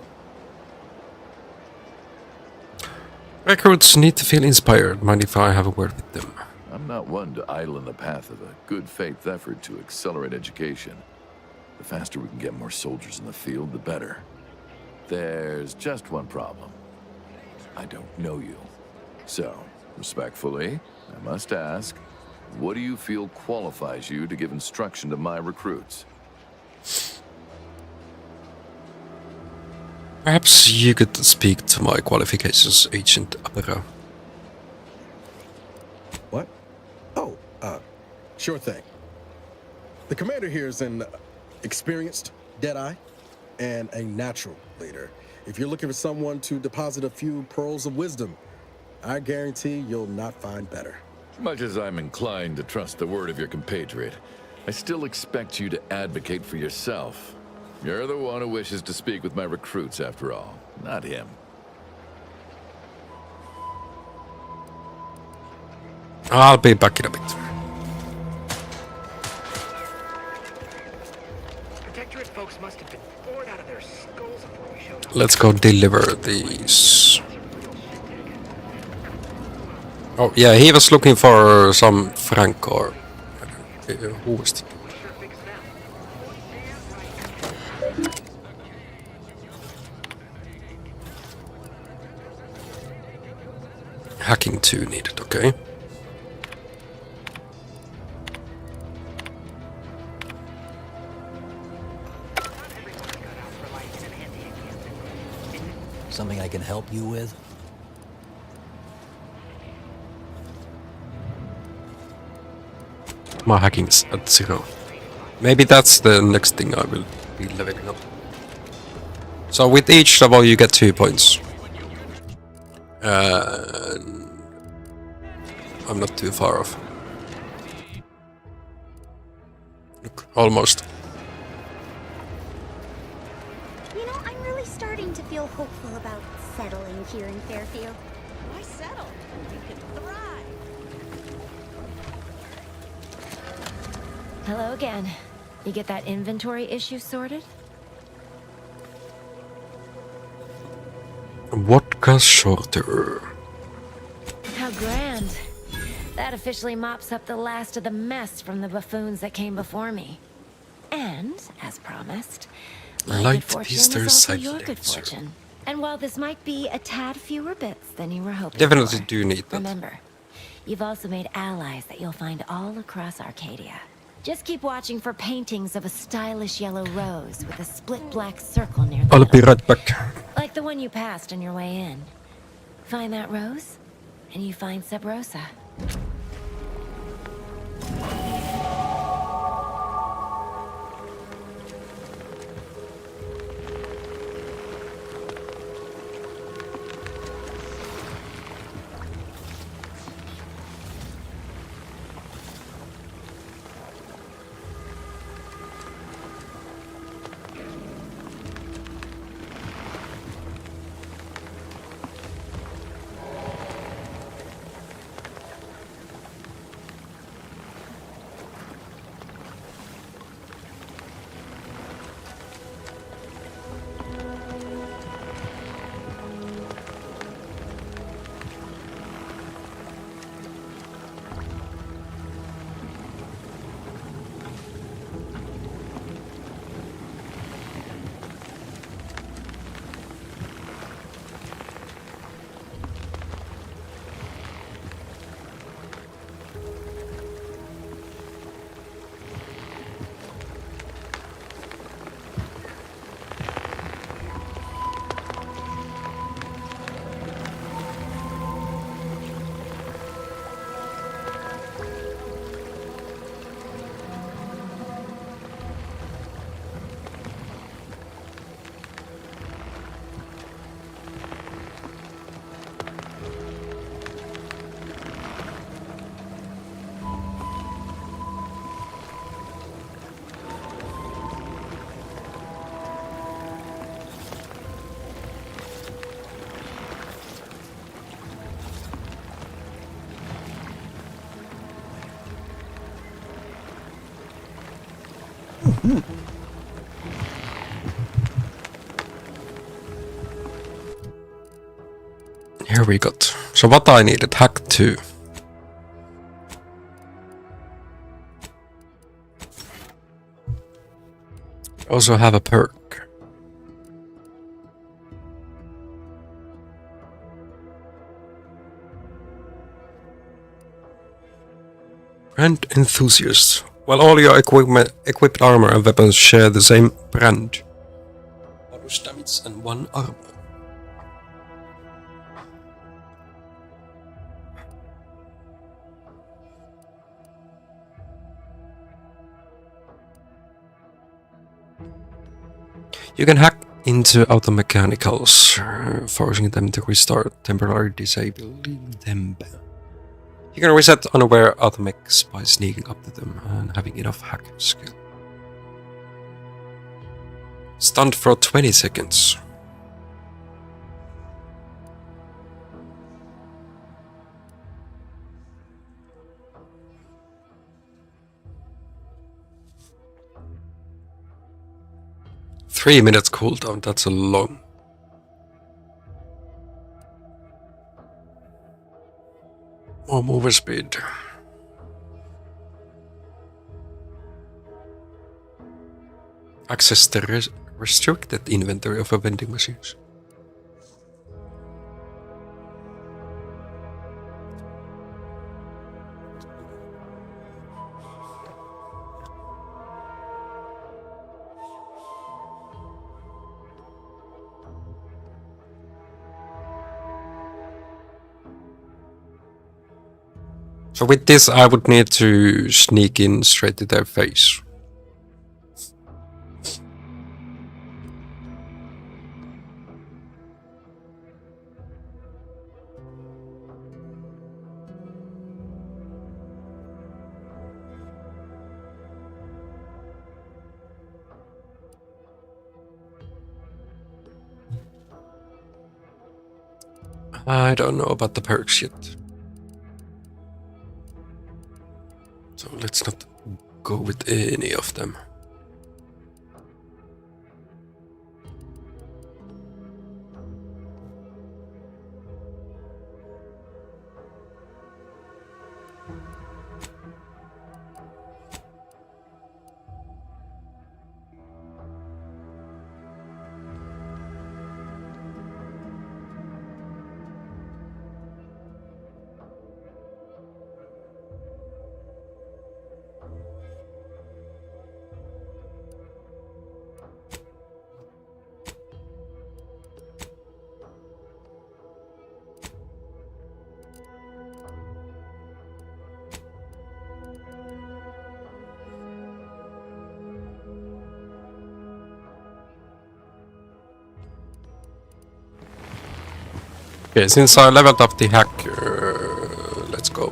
Speaker 1: Recruits need to feel inspired. Mind if I have a word with them?
Speaker 12: I'm not one to idle in the path of a good faith effort to accelerate education. The faster we can get more soldiers in the field, the better. There's just one problem. I don't know you. So, respectfully, I must ask, what do you feel qualifies you to give instruction to my recruits?
Speaker 1: Perhaps you could speak to my qualifications, Agent Abera.
Speaker 3: What? Oh, sure thing. The commander here is an experienced Deadeye and a natural leader. If you're looking for someone to deposit a few pearls of wisdom, I guarantee you'll not find better.
Speaker 12: Much as I'm inclined to trust the word of your compatriot, I still expect you to advocate for yourself. You're the one who wishes to speak with my recruits, after all, not him.
Speaker 1: I'll be back in a bit.
Speaker 10: Protectorate folks must have been bored out of their skulls before we showed up.
Speaker 1: Let's go deliver these. Oh yeah, he was looking for some Frank or who was it? Hacking 2 needed, okay.
Speaker 17: Something I can help you with?
Speaker 1: My hacking is at 0. Maybe that's the next thing I will be leveling up. So with each level you get 2 points. I'm not too far off. Look, almost.
Speaker 22: You know, I'm really starting to feel hopeful about settling here in Fairfield.
Speaker 7: Why settle? You can thrive.
Speaker 2: Hello again. You get that inventory issue sorted?
Speaker 1: Vodka shorter.
Speaker 2: How grand. That officially mops up the last of the mess from the buffoons that came before me. And, as promised, my
Speaker 1: Light
Speaker 2: good fortune
Speaker 1: Easter
Speaker 2: is also your
Speaker 1: silencer.
Speaker 2: good fortune. And while this might be a tad fewer bits than you were hoping
Speaker 1: Definitely
Speaker 2: for,
Speaker 1: do need that.
Speaker 2: remember, you've also made allies that you'll find all across Arcadia. Just keep watching for paintings of a stylish yellow rose with a split black circle near the
Speaker 1: I'll be right back.
Speaker 2: like the one you passed on your way in. Find that rose, and you find Sub Rosa.
Speaker 1: Here we got. So what I needed, hack 2. Also have a perk. Brand enthusiast. While all your equipped armor and weapons share the same brand. Bonus damage and 1 armor. You can hack into automechanicals, forcing them to restart, temporarily disabling them. You can reset unaware automechs by sneaking up to them and having enough hack skill. Stunned for 20 seconds. 3 minutes cooldown, that's a long. More mover speed. Access the restricted inventory of vending machines. So with this, I would need to sneak in straight to their face. I don't know about the perks yet. So let's not go with any of them. Okay, since I leveled up the hack, let's go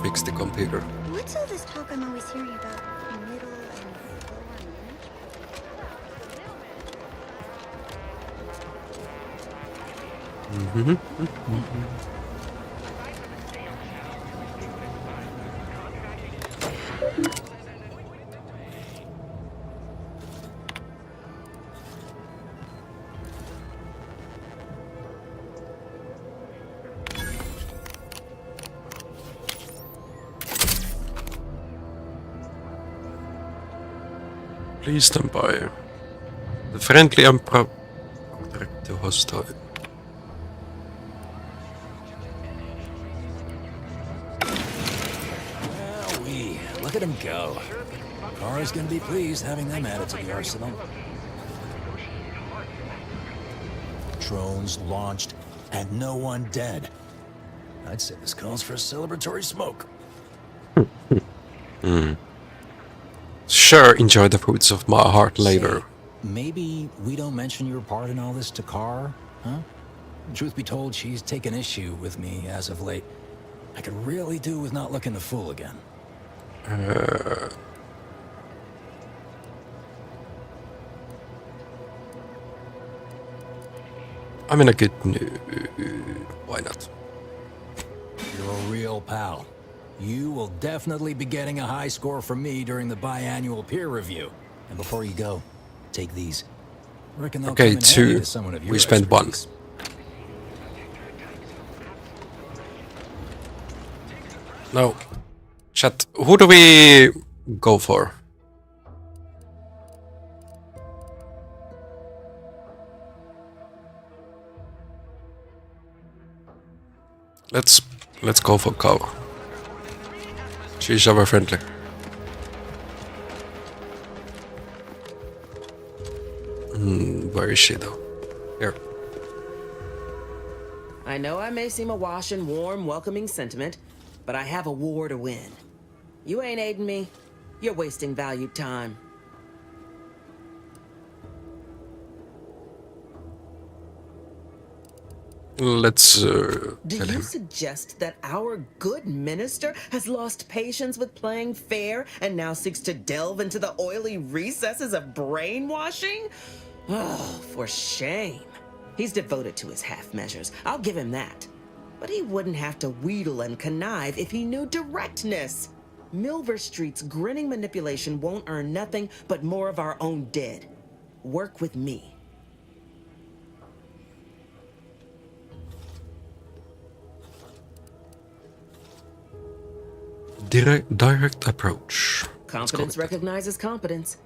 Speaker 1: fix the computer.
Speaker 22: What's all this talk I'm always hearing about middle and lower management? Please stand by. The friendly Emperor to hostile.
Speaker 17: Wowee, look at him go. Kara's gonna be pleased having them added to the arsenal. Drones launched and no one dead. I'd say this calls for a celebratory smoke.
Speaker 1: Sure, enjoy the fruits of my hard labor.
Speaker 17: Maybe we don't mention your part in all this to Kara, huh? Truth be told, she's taken issue with me as of late. I could really do with not looking the fool again.
Speaker 1: I'm in a good mood. Why not?
Speaker 17: You're a real pal. You will definitely be getting a high score from me during the biannual peer review. And before you go, take these. Reckon they'll
Speaker 1: Okay,
Speaker 17: come in handy
Speaker 1: 2.
Speaker 17: to someone of your
Speaker 1: We spent 1.
Speaker 17: expertise.
Speaker 1: No. Chat, who do we go for? Let's go for Kara. She's ever friendly. Where is she though? Here.
Speaker 19: I know I may seem awash in warm, welcoming sentiment, but I have a war to win. You ain't aiding me. You're wasting valued time.
Speaker 1: Let's
Speaker 19: Do
Speaker 1: tell
Speaker 19: you
Speaker 1: him.
Speaker 19: suggest that our good minister has lost patience with playing fair and now seeks to delve into the oily recesses of brainwashing? Oh, for shame. He's devoted to his half measures. I'll give him that. But he wouldn't have to wheedle and connive if he knew directness. Milver Street's grinning manipulation won't earn nothing but more of our own dead. work with me.
Speaker 1: Direct approach.
Speaker 19: Competence recognizes competence.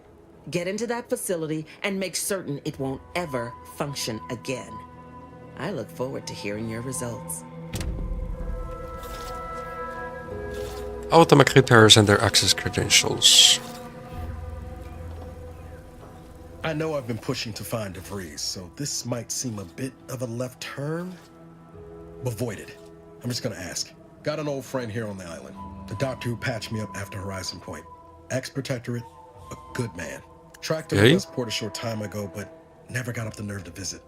Speaker 19: Get into that facility and make certain it won't ever function again. I look forward to hearing your results.
Speaker 1: Automatic repairs and their access credentials.
Speaker 3: I know I've been pushing to find DeVries, so this might seem a bit of a left turn. Avoid it. I'm just gonna ask. Got an old friend here on the island. The doctor who patched me up after Horizon Point. Ex-protectorate, a good man. Tracked him to Westport a short time ago, but never got up the nerve to visit.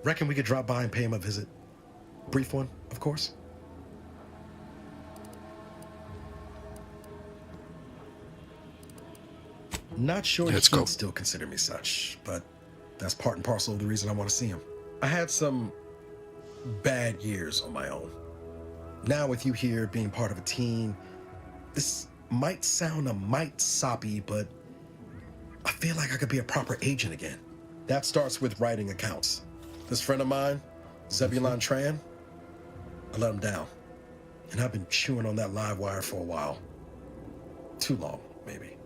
Speaker 3: Reckon we could drop by and pay him a visit? Brief one, of course. Not sure he'd still consider me such, but that's part and parcel of the reason I want to see him. I had some bad years on my own. Now with you here being part of a team, this might sound a mite soppy, but I feel like I could be a proper agent again. That starts with writing accounts. This friend of mine, Zebulon Tran, I let him down. And I've been chewing on that live wire for a while. Too long, maybe.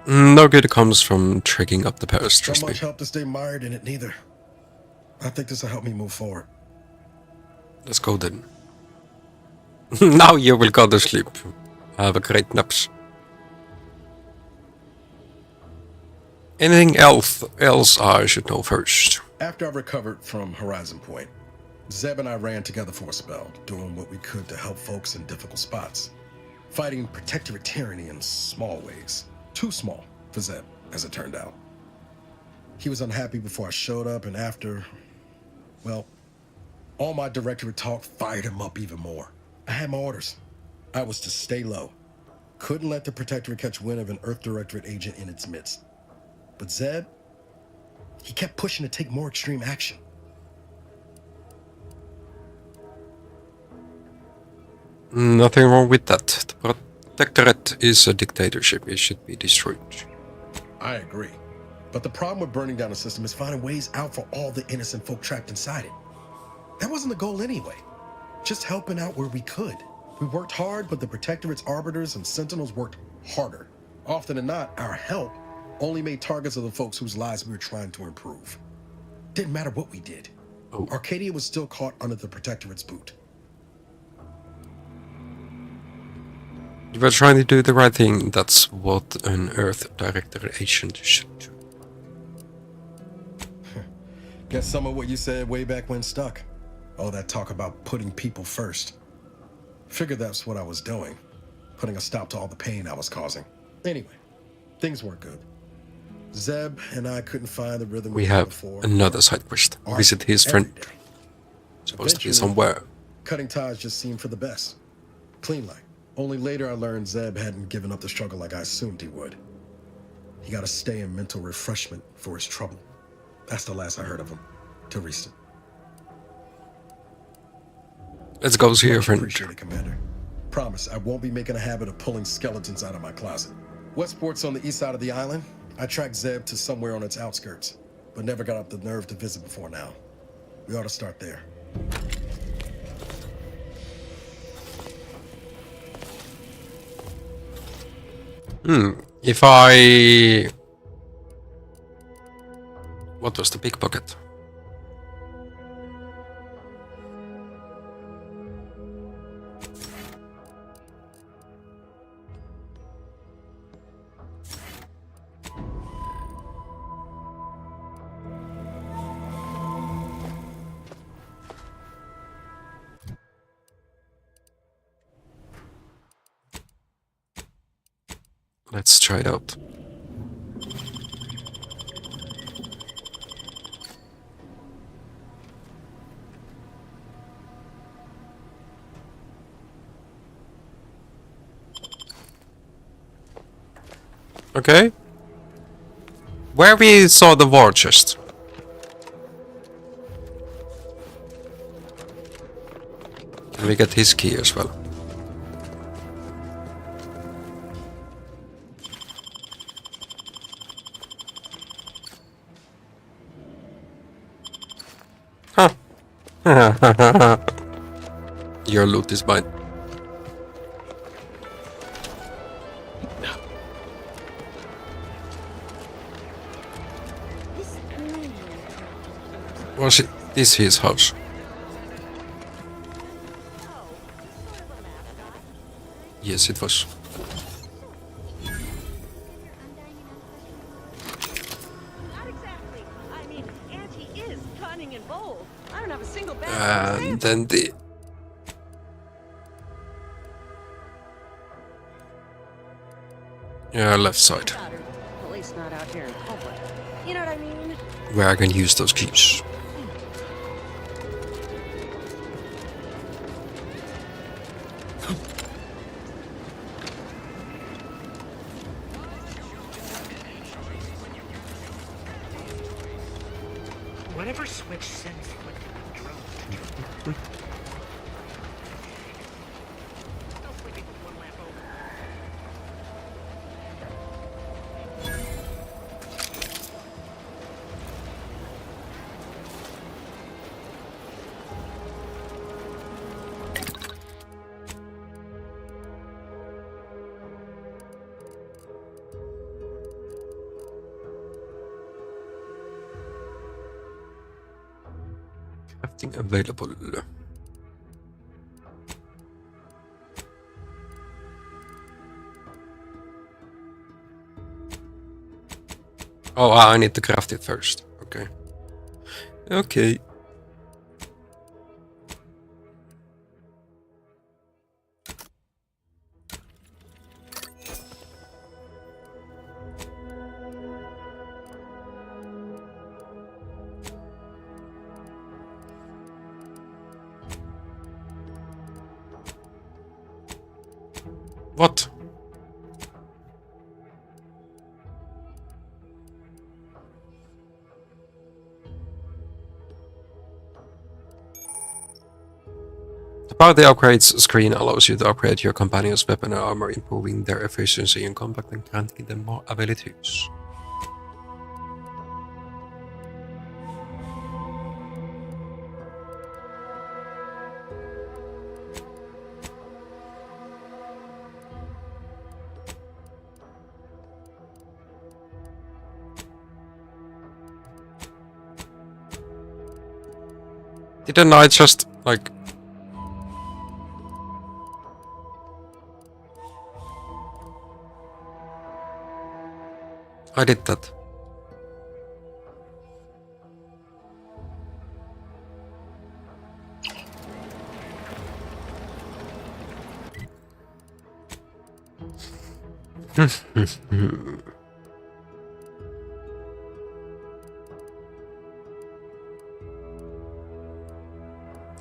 Speaker 1: No good comes from tricking up the past, trust
Speaker 3: Not
Speaker 1: me.
Speaker 3: much help to stay mired in it neither. I think this will help me move forward.
Speaker 1: Let's go then. Now you will go to sleep. Have a great naps. Anything else I should know first?
Speaker 3: After I recovered from Horizon Point, Zeb and I ran together for a spell, doing what we could to help folks in difficult spots. Fighting protectorate tyranny in small ways. Too small for Zeb, as it turned out. He was unhappy before I showed up, and after, well, all my directorate talk fired him up even more. I had my orders. I was to stay low. Couldn't let the protectorate catch wind of an Earth Directorate agent in its midst. But Zeb, he kept pushing to take more extreme action.
Speaker 1: Nothing wrong with that. The Protectorate is a dictatorship. It should be destroyed.
Speaker 3: I agree. But the problem with burning down a system is finding ways out for all the innocent folk trapped inside it. That wasn't the goal anyway. Just helping out where we could. We worked hard, but the Protectorate's arbiters and sentinels worked harder. Often than not, our help only made targets of the folks whose lives we were trying to improve. Didn't matter what we did. Arcadia was still caught under the Protectorate's boot.
Speaker 1: You were trying to do the right thing. That's what an Earth Directorate agent should do.
Speaker 3: Guess some of what you said way back when stuck. All that talk about putting people first. Figured that's what I was doing. Putting a stop to all the pain I was causing. Anyway, things weren't good. Zeb and I couldn't find the rhythm
Speaker 1: We have another side quest. Visit his friend. Supposed to be somewhere.
Speaker 3: Cutting ties just seemed for the best. Clean like. Only later I learned Zeb hadn't given up the struggle like I assumed he would. He got to stay in mental refreshment for his trouble. That's the last I heard of him. Till recent.
Speaker 1: Let's go see your friend.
Speaker 3: Appreciate it, Commander. Promise, I won't be making a habit of pulling skeletons out of my closet. Westport's on the east side of the island. I tracked Zeb to somewhere on its outskirts, but never got up the nerve to visit before now. We ought to start there.
Speaker 1: If I... What was the pickpocket? Let's try it out. Okay. Where we saw the war chest. Can we get his key as well? Huh. Your loot is mine. Was it this his house? Yes, it was.
Speaker 7: I mean, Auntie is cunning and bold. I don't have a single bad
Speaker 1: And then the left side,
Speaker 7: At least not out here in public. You know what I mean?
Speaker 1: where I can use those keys.
Speaker 10: Whatever switch sends foot to the drone. Still sleeping with one lamp open.
Speaker 1: Crafting available. Oh, I need to craft it first. Okay. Okay. What? The party upgrades screen allows you to upgrade your companion's weapon and armor, improving their efficiency in combat and granting them more abilities. Didn't I just, like... I did that.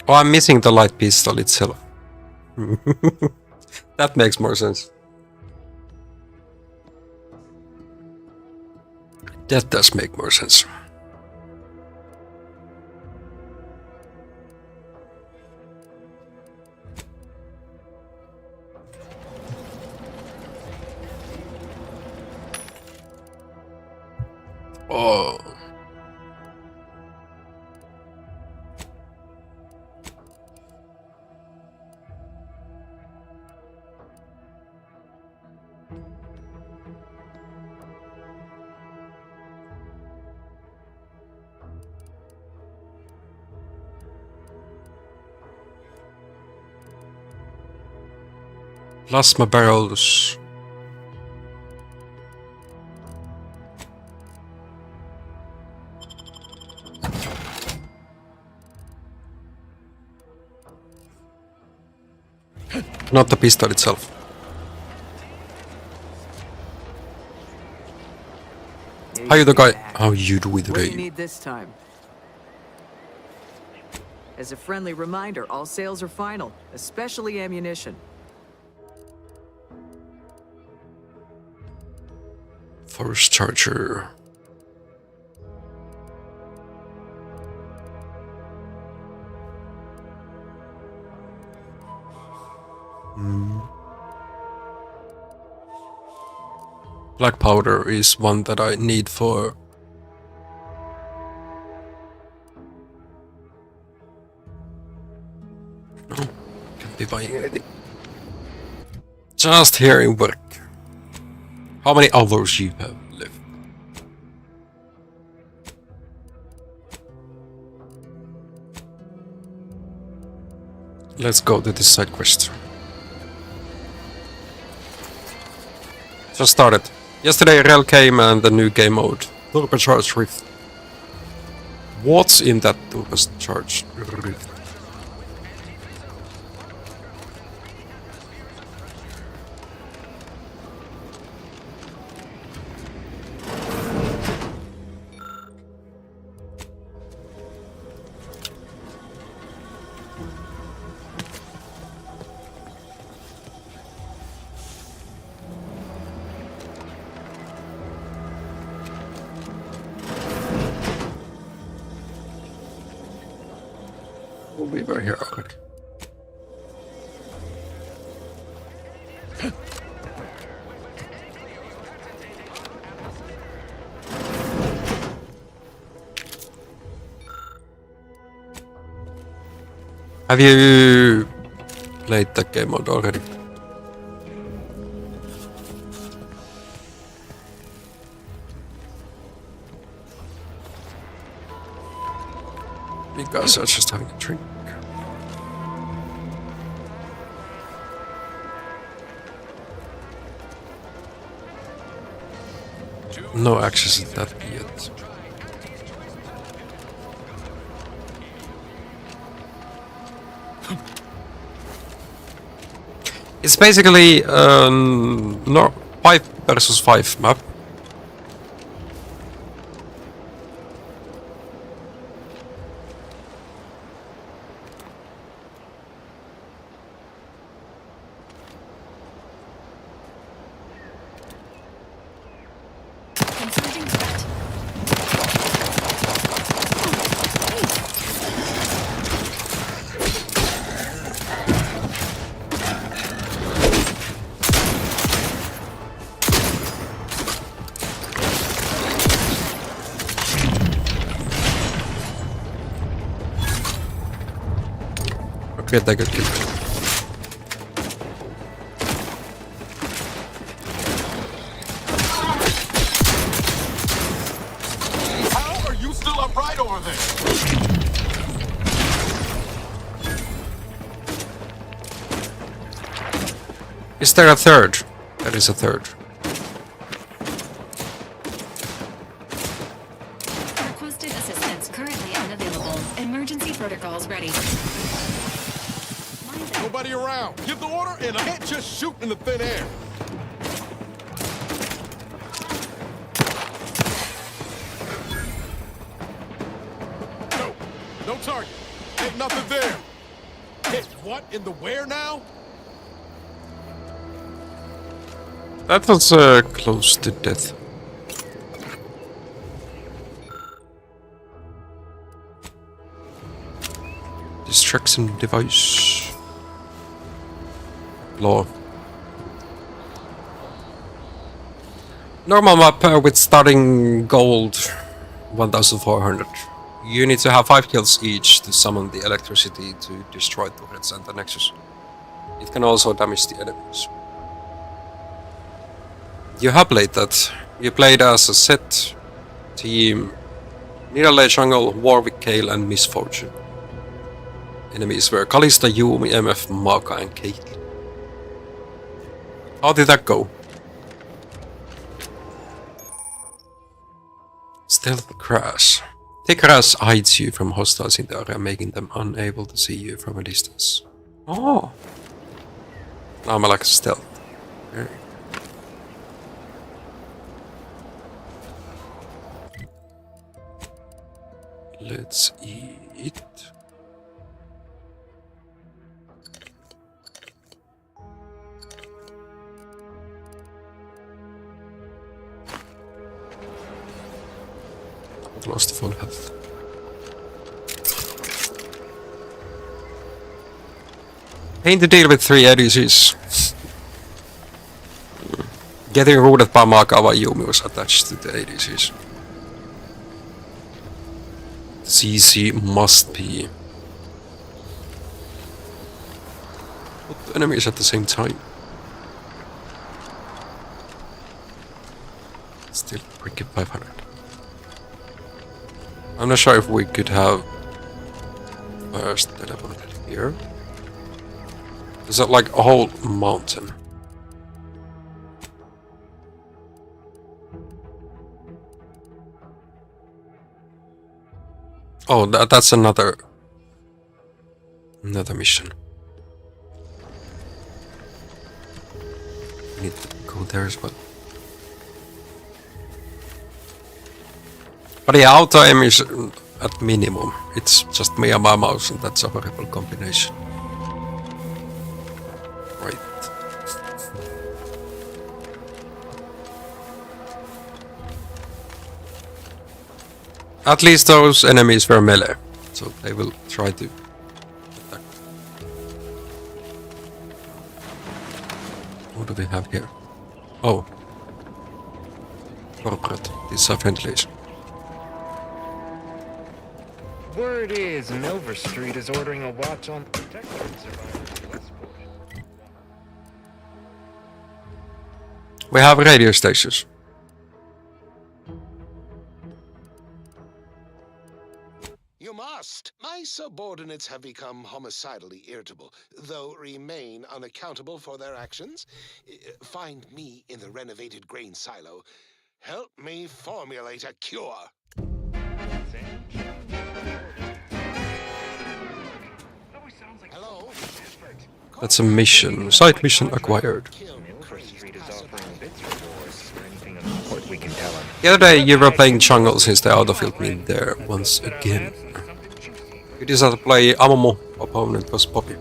Speaker 1: Oh, I'm missing the light pistol itself. That makes more sense. That does make more sense. Oh. Plasma barrels. Not the pistol itself. How you the guy? How you do with
Speaker 15: What do you
Speaker 1: Ray?
Speaker 15: need this time? As a friendly reminder, all sales are final, especially ammunition.
Speaker 1: Force charger. Black powder is one that I need for buying anything. Just hearing work. How many hours you have left? Let's go to this side quest. Just started. Yesterday Rel came and the new game mode. Turbocharged Rift. What's in that turbocharged Rift? We were here already. Have you played that game mode already? Because I was just having a drink. No access to that yet. It's basically no 5 versus 5 map. Get that good kill.
Speaker 5: How are you still upright over there?
Speaker 1: Is there a third? There is a third.
Speaker 4: Requested assistance currently unavailable. Emergency protocols ready.
Speaker 5: Nobody around. Give the order and I can't just shoot in the thin air. No. No target. Ain't nothing there. Hit what in the where now?
Speaker 1: That was close to death. Distraction device. Law. Normal map with starting gold 1400. You need to have 5 kills each to summon the electricity to destroy turrets and the Nexus. It can also damage the enemies. You have played that. You played as a set team Nidalee Jungle, Warwick, Kale and Misfortune. Enemies were Kalista, Yumi, MF, Mauka and Caitlyn. How did that go? Stealth crash. The crash hides you from hostiles in the area, making them unable to see you from a distance. Oh! Now I'm like stealth. Very. Let's eat. I've lost full health. Pain to deal with 3 ADCs. Getting rooted by Makawa Yumi was attached to the ADCs. CC must be. enemies at the same time. Still freaking 500. I'm not sure if we could have first teleported here. Is that like a whole mountain? Oh, that's another mission. We need to go there as well. But yeah, auto aim is at minimum. It's just me and my mouse, and that's a horrible combination. Right. At least those enemies were melee, so they will try to attack. What do we have here? Oh. Corporate. These are friendlies.
Speaker 6: Word is Nova Street is ordering a watch on Protectorate survivors in Westport.
Speaker 1: We have radio stations.
Speaker 20: You must. My subordinates have become homicidally irritable, though remain unaccountable for their actions. Find me in the renovated grain silo. Help me formulate a cure. Hello?
Speaker 1: That's a mission. Side mission acquired. The other day you were playing jungle since the autofilled me there once again. You decided to play Amomo. Opponent was Poppy.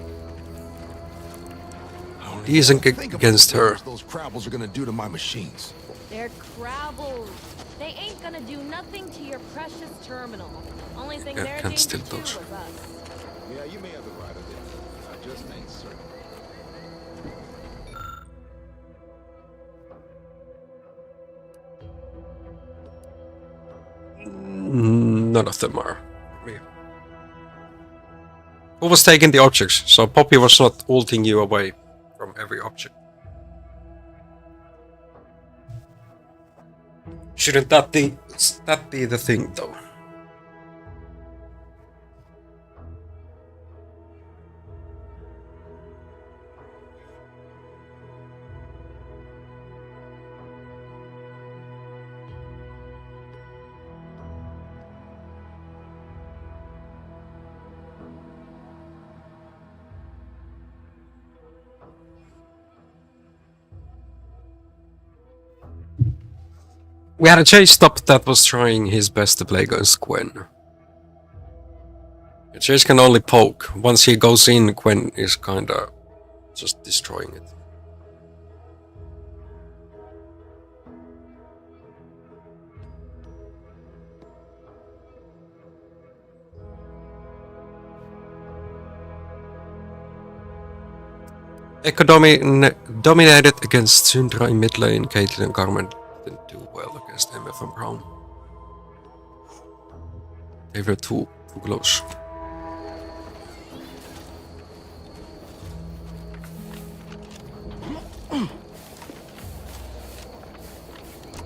Speaker 1: Decent against her.
Speaker 3: Those crabbles are gonna do to my machines.
Speaker 13: They're crabbles. They ain't gonna do nothing to your precious terminal. Only thing they're
Speaker 1: can't steal
Speaker 13: dangerous
Speaker 1: those.
Speaker 13: to is us.
Speaker 3: Yeah, you may have the right of it. I just ain't certain.
Speaker 1: None of them are. Who was taking the objects? So Poppy was not ulting you away from every object. Shouldn't that be the thing though? We had a chase stop that was trying his best to play against Gwen. The chase can only poke. Once he goes in, Gwen is kinda just destroying it. Echo dominated against Syndra in mid lane. Caitlyn and Carmen didn't do well against MF and Brown. They were too close.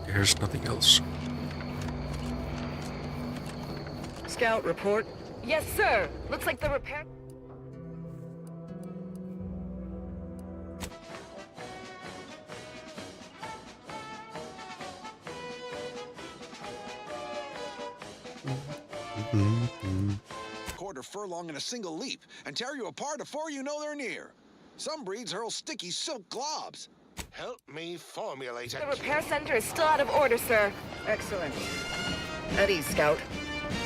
Speaker 1: Here's nothing else.
Speaker 15: Scout report.
Speaker 13: Yes, sir. Looks like the repair.
Speaker 21: Quarter furlong in a single leap and tear you apart before you know they're near. Some breeds hurl sticky silk globs.
Speaker 20: Help me formulate
Speaker 13: The repair center is still out of order, sir.
Speaker 15: Excellent. At ease, Scout.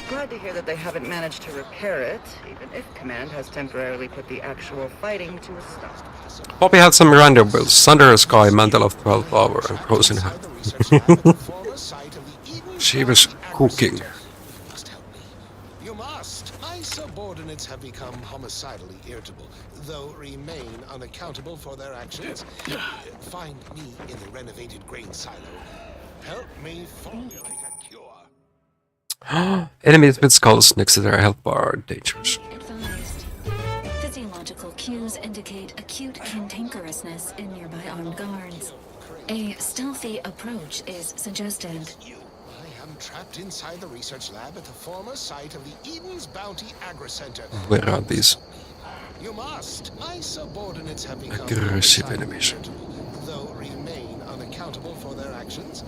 Speaker 15: Glad to hear that they haven't managed to repair it, even if Command has temporarily put the actual fighting to a stop.
Speaker 1: Poppy had some random builds. Thunder Sky, Mantle of 12 Power, and Frozen Hat. She was cooking.
Speaker 20: You must. My subordinates have become homicidally irritable, though remain unaccountable for their actions. Find me in the renovated grain silo. Help me formulate a cure.
Speaker 1: Enemies with skulls next to their health bar are dangerous.
Speaker 4: Advised. Physiological cues indicate acute A stealthy approach is suggested.
Speaker 20: I am trapped inside the research lab at the former site of the Eden's Bounty Agri Center.
Speaker 1: Where are these
Speaker 20: You must. My subordinates have become
Speaker 1: aggressive enemies?
Speaker 20: though remain unaccountable for their actions.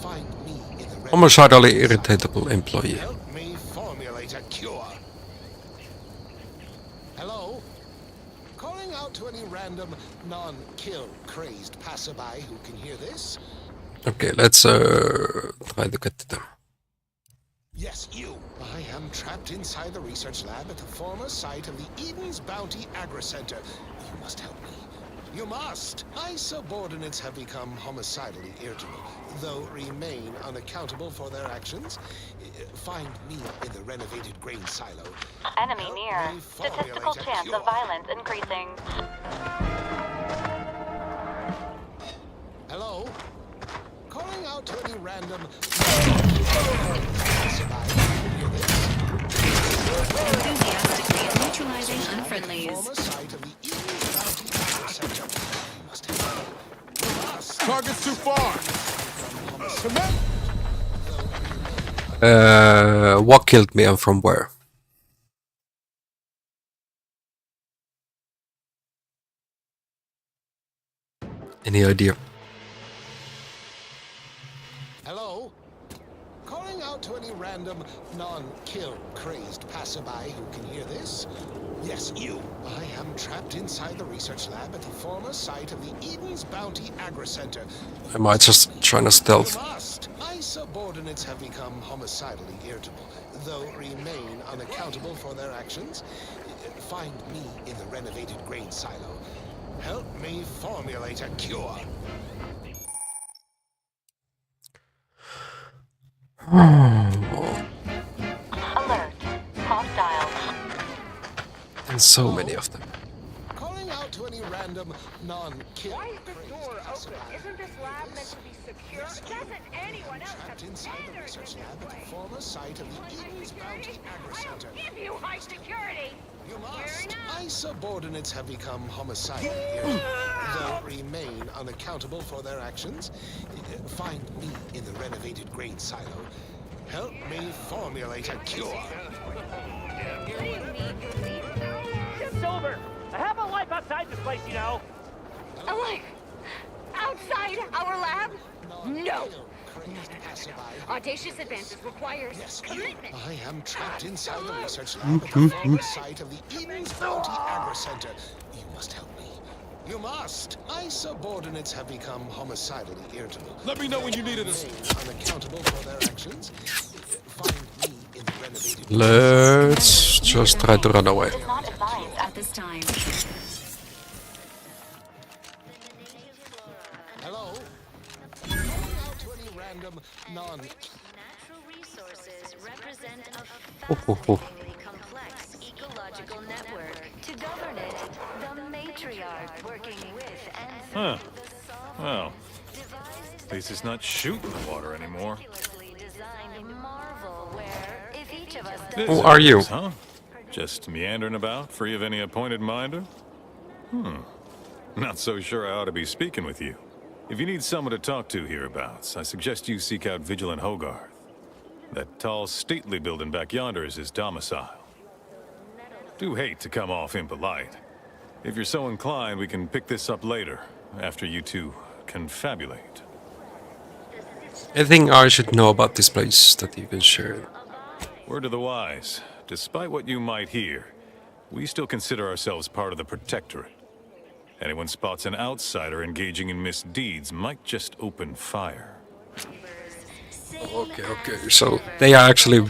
Speaker 20: Find me in the
Speaker 1: Homicidally irritable employee.
Speaker 20: Help me formulate a cure. Hello? Calling out to any random, non-kill crazed passerby who can hear this?
Speaker 1: Okay, let's try to get to them.
Speaker 20: Yes, you. I am trapped inside the research lab at the former site of the Eden's Bounty Agri Center. You must help me. You must. My subordinates have become homicidally irritable, though remain unaccountable for their actions. Find me in the renovated grain silo.
Speaker 8: Enemy near. Statistical chance of violence increasing.
Speaker 20: Hello? Calling out to any random...
Speaker 4: Enthusiastically neutralizing unfriendlies.
Speaker 5: Target's too far.
Speaker 1: What killed me and from where? Any idea?
Speaker 20: Hello? Calling out to any random, non-kill crazed passerby who can hear this? Yes, you. I am trapped inside the research lab at the former site of the Eden's Bounty Agri Center.
Speaker 1: Am I just trying to stealth?
Speaker 20: You must. My subordinates have become homicidally irritable, though remain unaccountable for their actions. Find me in the renovated grain silo. Help me formulate a cure.
Speaker 8: Alert. Hostile.
Speaker 1: And so many of them.
Speaker 20: Calling out to any random non-kill.
Speaker 13: Why is this door open? Isn't this lab meant to be secure? Doesn't anyone else have
Speaker 20: inside the research lab at the former site of the Eden's Bounty Agri Center.
Speaker 13: give you high security?
Speaker 20: You must. My subordinates have become homicidal, though remain unaccountable for their actions. Find me in the renovated grain silo. Help me formulate a cure.
Speaker 9: Silver, I have a life outside this place, you know.
Speaker 13: A life? Outside our lab? No. Audacious advances requires commitment.
Speaker 20: I am trapped inside the research lab at the former site of the Eden's Bounty Agri Center. You must help me. You must. My subordinates have become homicidally irritable.
Speaker 5: Let me know when you needed us.
Speaker 20: Unaccountable for their actions. Find me in the renovated.
Speaker 1: Let's just try to run away.
Speaker 4: Not advised at this time.
Speaker 20: Hello? Calling out to any random non...
Speaker 2: Natural resources represent a
Speaker 1: Oh, oh, oh.
Speaker 2: complex ecological network. To govern it, the matriarch working with and
Speaker 11: Huh. Well, at least it's not shooting the water anymore.
Speaker 2: designed marvel where if each of us
Speaker 1: Who are you?
Speaker 11: Huh? Just meandering about, free of any appointed minder? Not so sure I ought to be speaking with you. If you need someone to talk to hereabouts, I suggest you seek out Vigilant Hogarth. That tall, stately building back yonder is his domicile. Do hate to come off impolite. If you're so inclined, we can pick this up later, after you two confabulate.
Speaker 1: Anything I should know about this place that you can share?
Speaker 11: Word to the wise, despite what you might hear, we still consider ourselves part of the Protectorate. Anyone spots an outsider engaging in misdeeds might just open fire.
Speaker 1: Okay, so they are actually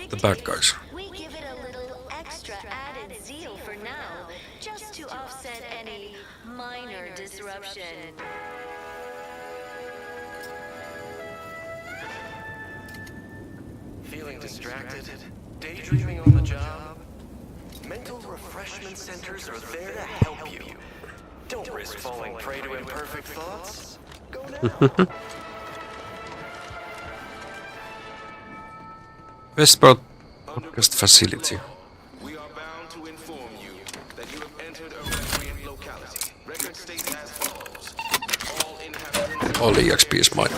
Speaker 1: the bad guys.
Speaker 2: we give it a little extra added zeal for now, just to offset any minor disruption.
Speaker 24: Feeling distracted? Daydreaming on the job? Mental refreshment centers are there to help you. Don't risk falling prey to imperfect thoughts. Go now.
Speaker 1: Westport Podcast Facility.
Speaker 24: We are bound to inform you that you have entered a recreant locality. Record states as follows. All inhabitants
Speaker 1: All EXP is mine.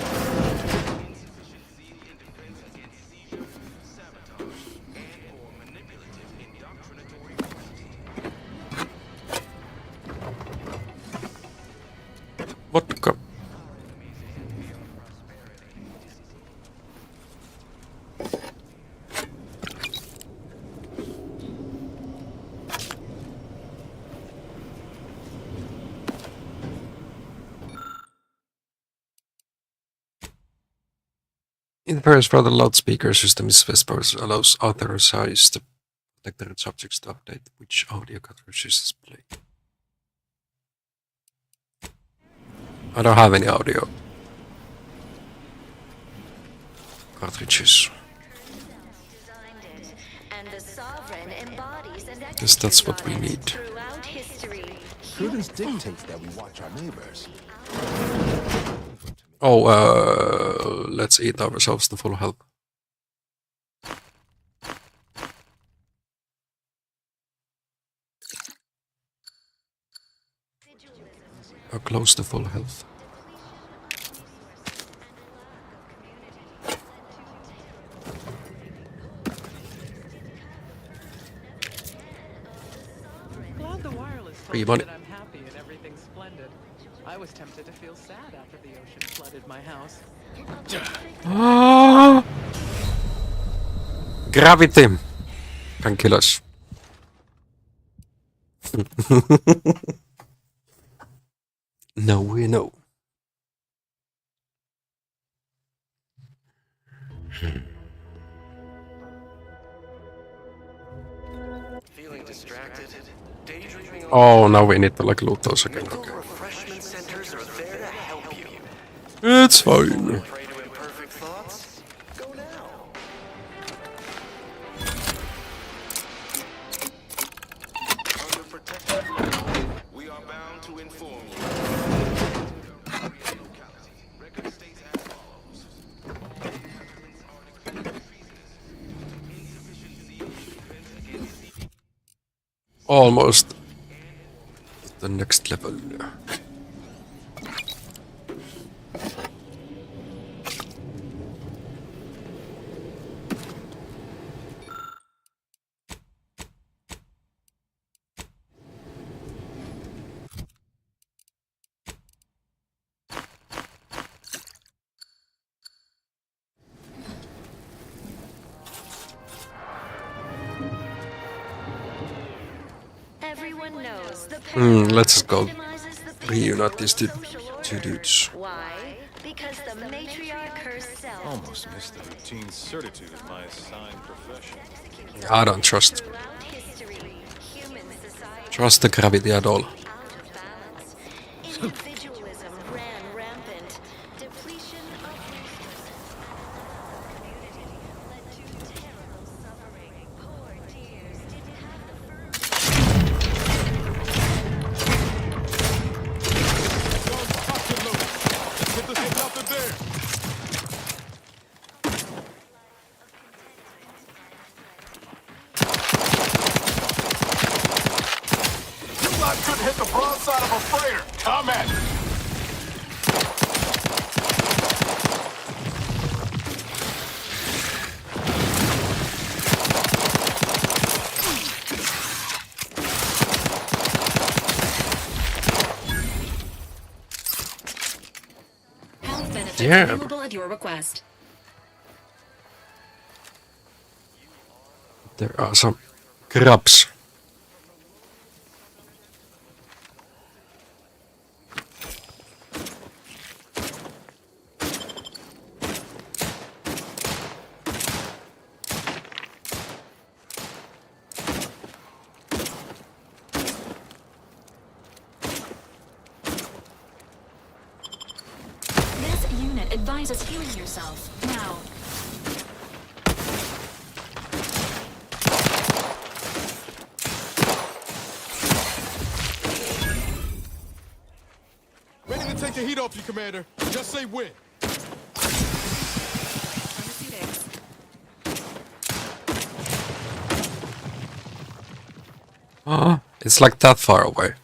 Speaker 1: Vodka. Interference for the loudspeaker system is Vespers allows authorized protected subjects to update which audio cartridges play. I don't have any audio cartridges. Guess that's what we need.
Speaker 5: Prudence dictates that we watch our neighbors.
Speaker 1: Oh, let's eat ourselves to full health. Or close to full health.
Speaker 15: Glad the wireless
Speaker 1: Free
Speaker 15: told me
Speaker 1: money.
Speaker 15: that I'm happy and everything's splendid. I was tempted to feel sad after the ocean flooded my house.
Speaker 1: Ah! Gravity can kill us. No, we know.
Speaker 24: Feeling distracted? Daydreaming?
Speaker 1: Oh, now we need to like loot those again.
Speaker 24: Mental
Speaker 1: Okay.
Speaker 24: refreshment centers are there to help you.
Speaker 1: It's fine.
Speaker 24: Prey to imperfect thoughts? Go now. Under protective law, we are bound to inform you. Record states as follows.
Speaker 1: Almost the next level.
Speaker 2: Everyone knows the
Speaker 1: Let's go reunite these two dudes.
Speaker 2: Why? Because the matriarch herself.
Speaker 11: Almost missed the routine certitude of my assigned profession.
Speaker 1: I don't trust the gravity at all.
Speaker 2: Individualism ran rampant. Depletion of resources. Community led to terrible suffering. Poor dears didn't have the
Speaker 5: You lot couldn't hit the broadside of a freighter. Come at me.
Speaker 4: Health benefits
Speaker 1: Yeah.
Speaker 4: available at your request.
Speaker 1: There are some crabs.
Speaker 4: This unit advises healing yourself now.
Speaker 5: Ready to take the heat off you, Commander. Just say when.
Speaker 1: It's like that far away.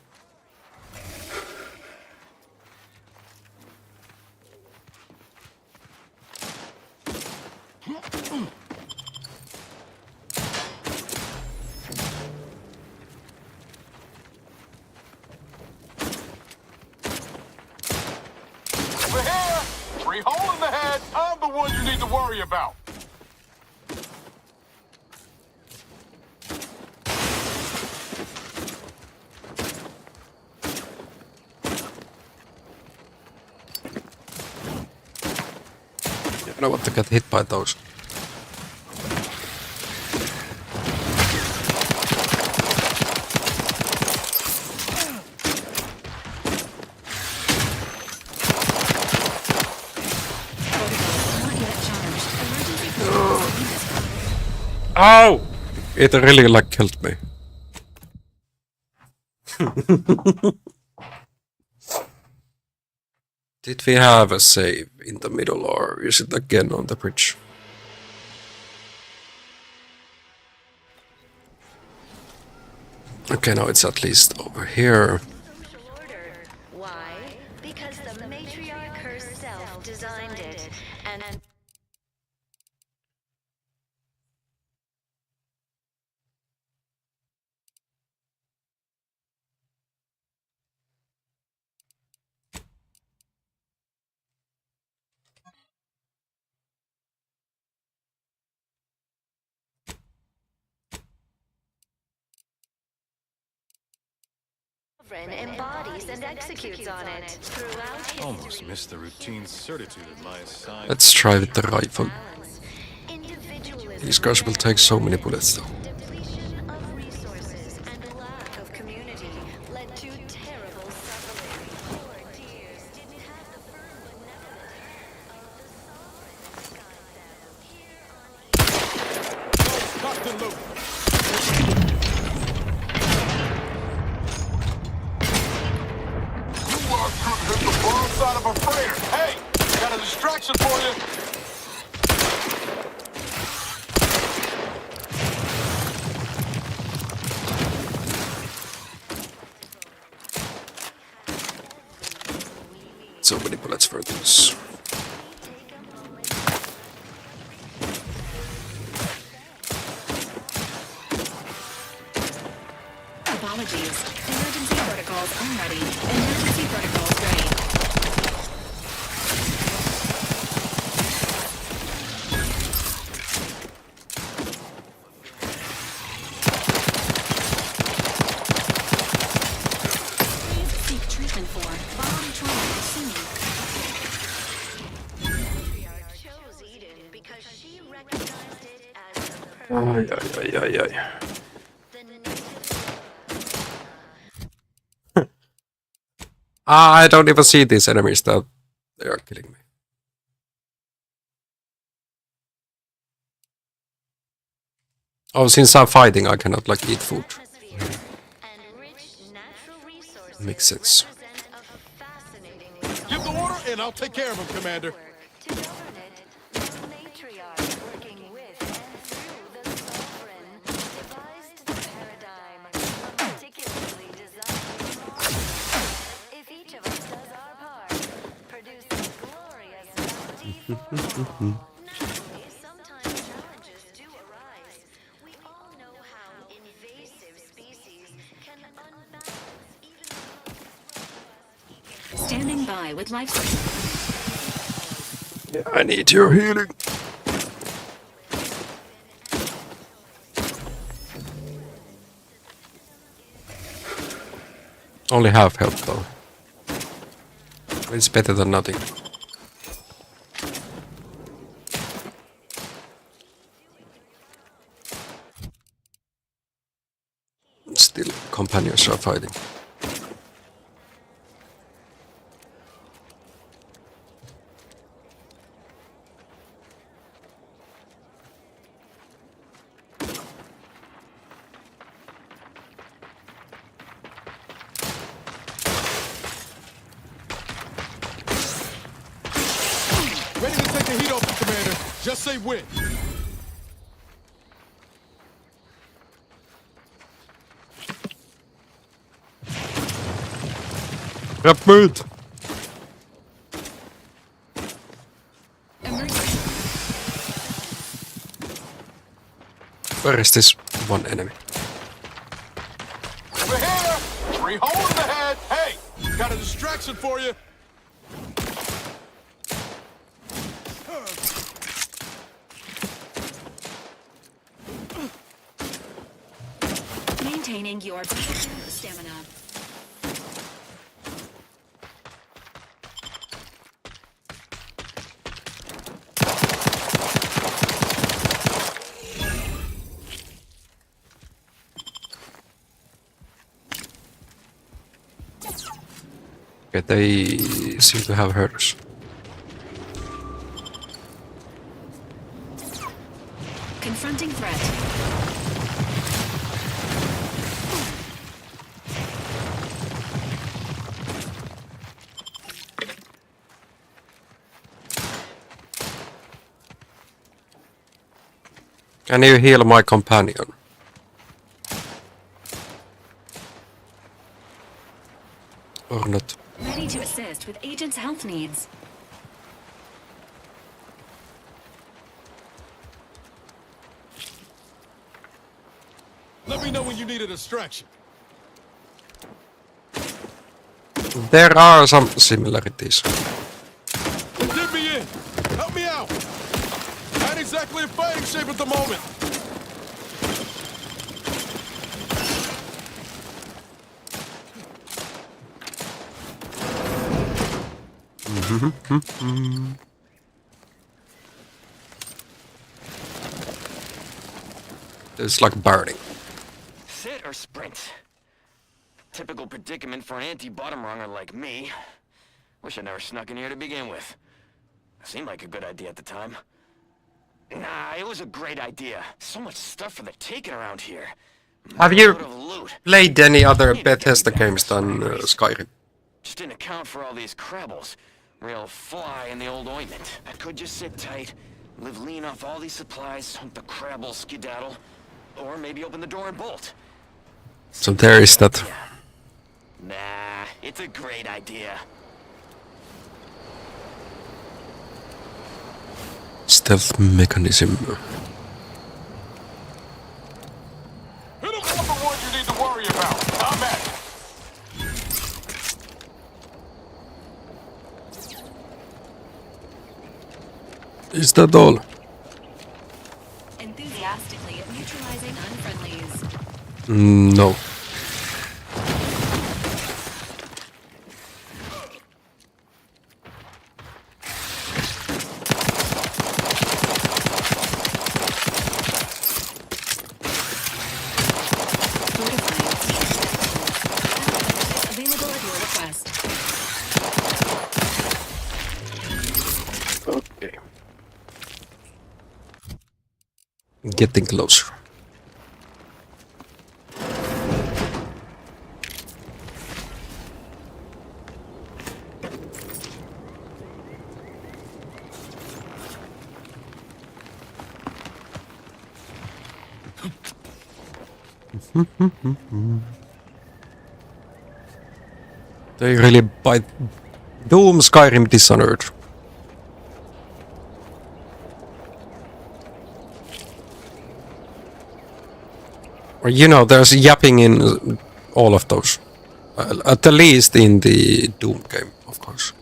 Speaker 5: the one you need to worry about.
Speaker 1: I don't want to get hit by those. Ow! It really like killed me. Did we have a save in the middle or is it again on the bridge? Okay, now it's at least over here.
Speaker 2: Why? Because the matriarch herself designed it, and embodies and executes on it throughout history.
Speaker 11: Almost missed the routine certitude of my assignment.
Speaker 1: Let's try with the rifle. These guys will take so many bullets though.
Speaker 2: Depletion of resources and lack of community led to terrible suffering. Poor tears didn't have the firm benevolence of the sovereign guide them.
Speaker 5: Locked and loaded. Hit the wrong side of a freighter. Hey, got a distraction for you.
Speaker 1: So many bullets for this.
Speaker 4: Apologies. Emergency protocols unready. Emergency protocols ready. Please seek treatment for body trauma assuming.
Speaker 2: Chose Eden because she recognized it as the
Speaker 1: Ay, ay, ay, ay, ay. I don't even see these enemies that they are killing me. Oh, since I'm fighting, I cannot like eat food. Makes sense.
Speaker 5: Give the order and I'll take care of him, Commander.
Speaker 2: Sometimes challenges do arise. We all know how invasive species can unbalance even.
Speaker 4: Standing by with life support.
Speaker 1: I need your healing. Only half health though. It's better than nothing. Still, companions are fighting.
Speaker 5: Ready to take the heat off you, Commander. Just say when.
Speaker 1: Grab meat! Where is this one enemy?
Speaker 5: Over here! 3 holes in the head! Hey! Got a distraction for you!
Speaker 4: maintaining your stamina.
Speaker 1: Okay, they seem to have herders.
Speaker 4: Confronting threat.
Speaker 1: Can you heal my companion? Or not?
Speaker 4: Ready to assist with agent's health needs.
Speaker 5: Let me know when you need a distraction.
Speaker 1: There are some similarities.
Speaker 5: Get me in. Help me out. I ain't exactly in fighting shape at the moment.
Speaker 1: It's like burning.
Speaker 24: Sit or sprint? Typical predicament for an anti-bottom runger like me. Wish I never snuck in here to begin with. Seemed like a good idea at the time. Nah, it was a great idea. So much stuff for the taking around here.
Speaker 1: Have you played any other Bethesda games than Skyrim?
Speaker 24: Just didn't account for all these crabbles. Real fly in the old ointment. I could just sit tight, live lean off all these supplies, hope the crabbles skedaddle, or maybe open the door and bolt.
Speaker 1: So there is that.
Speaker 24: Nah, it's a great idea.
Speaker 1: Stealth mechanism.
Speaker 5: Hit him up for what you need to worry about. I'm at it.
Speaker 1: Is that all?
Speaker 4: Enthusiastically neutralizing unfriendlies.
Speaker 1: No.
Speaker 4: Available at your request.
Speaker 1: Okay. Getting closer. They really bite. Doom, Skyrim, Dishonored. Or, you know, there's yapping in all of those. At the least in the Doom game, of course.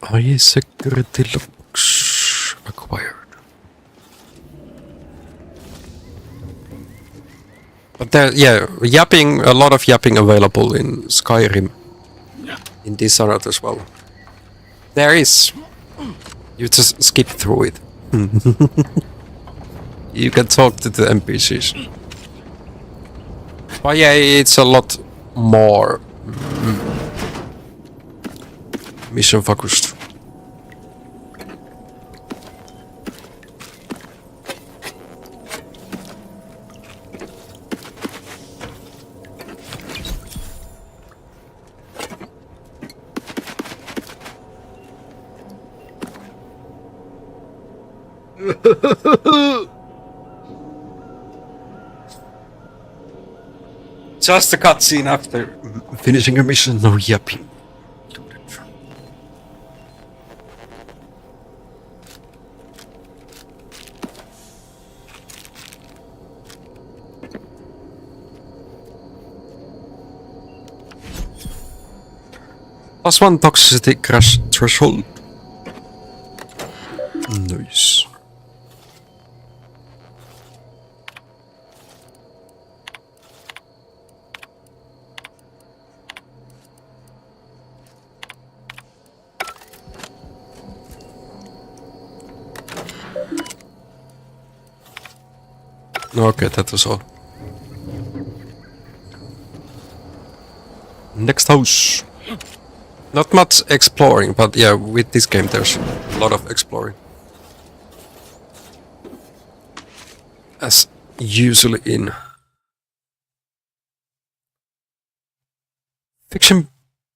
Speaker 1: High security locks acquired. But there, yeah, yapping, a lot of yapping available in Skyrim. In Dishonored as well. There is. You just skip through it. You can talk to the NPCs. But yeah, it's a lot more mission focused. Just a cutscene after finishing a mission, no yapping. +1 toxicity crash threshold. Nice. Okay, that was all. Next house. Not much exploring, but yeah, with this game there's a lot of exploring. As usually in fiction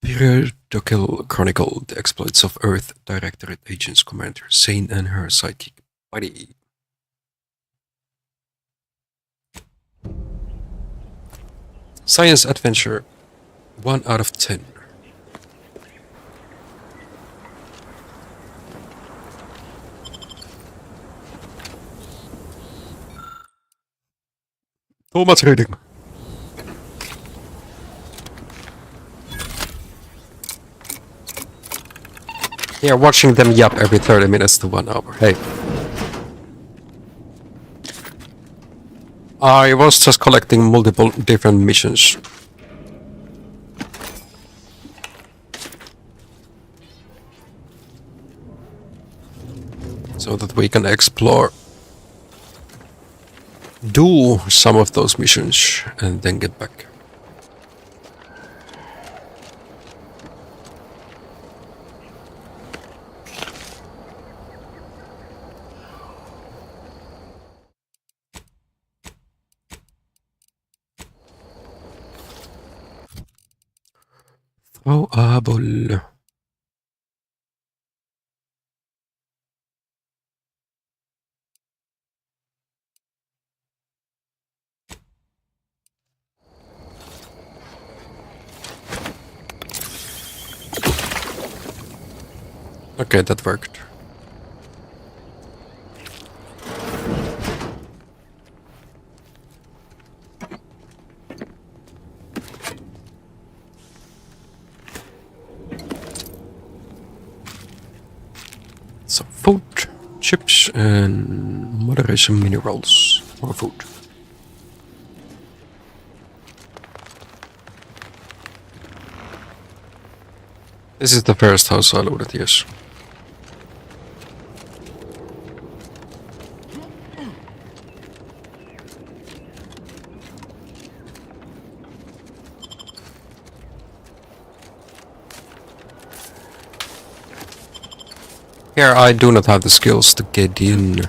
Speaker 1: periodical chronicle, the exploits of Earth Directorate Agents Commander Zane and her sidekick Buddy. Science adventure 1 out of 10. Too much reading. Yeah, watching them yap every 30 minutes to 1 hour. Hey. I was just collecting multiple different missions. So that we can explore. Do some of those missions and then get back. Throwable. Okay, that worked. Some food, chips, and moderation minerals. More food. This is the first house I loaded, yes. Here I do not have the skills to get in.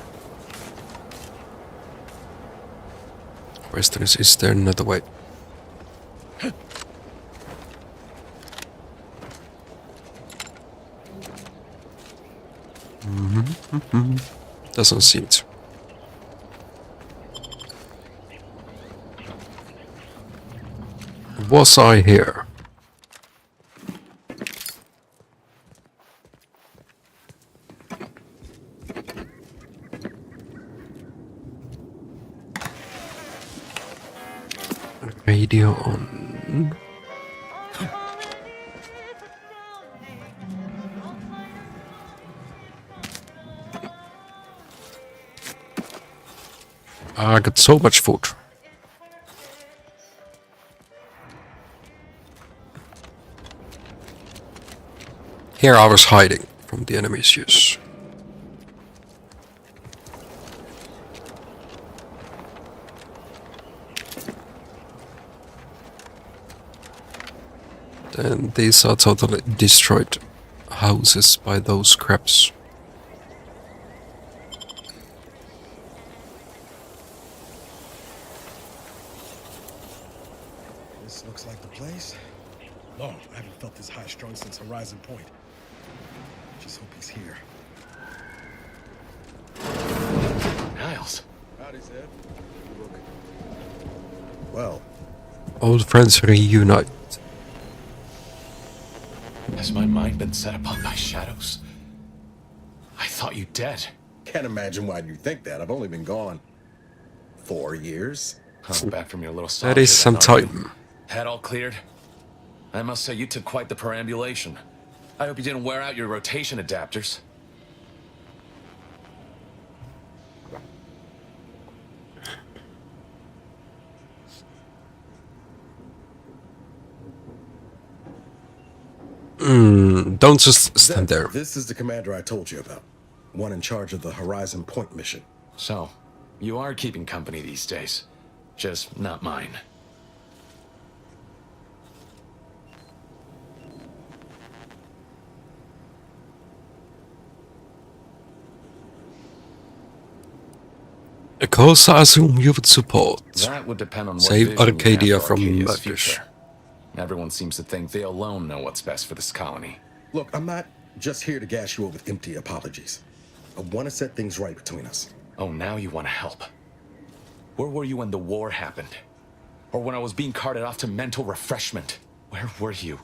Speaker 1: Question is there another way? Doesn't seem to. Was I here? Radio on. I got so much food. Here I was hiding from the enemies, yes. And these are totally destroyed houses by those crabs.
Speaker 3: This looks like the place. No, I haven't felt this high-strung since Horizon Point. Just hope he's here.
Speaker 14: Niles.
Speaker 3: Howdy, Zed. Well,
Speaker 1: old friends reunite.
Speaker 14: Has my mind been set upon by shadows? I thought you dead.
Speaker 3: Can't imagine why you think that. I've only been gone 4 years.
Speaker 14: Back from your little
Speaker 1: That is some time.
Speaker 14: Head all cleared? I must say you took quite the perambulation. I hope you didn't wear out your rotation adapters.
Speaker 1: Don't just stand there.
Speaker 3: This is the commander I told you about. One in charge of the Horizon Point mission.
Speaker 14: So, you are keeping company these days. Just not mine.
Speaker 1: Of course, I assume you would support.
Speaker 14: That would depend on what
Speaker 1: Save
Speaker 14: vision you
Speaker 1: Arcadia
Speaker 14: have for
Speaker 1: from
Speaker 14: Arcadia's
Speaker 1: murders.
Speaker 14: future. Everyone seems to think they alone know what's best for this colony.
Speaker 3: Look, I'm not just here to gas you up with empty apologies. I want to set things right between us.
Speaker 14: Oh, now you want to help. Where were you when the war happened? Or when I was being carted off to mental refreshment? Where were you?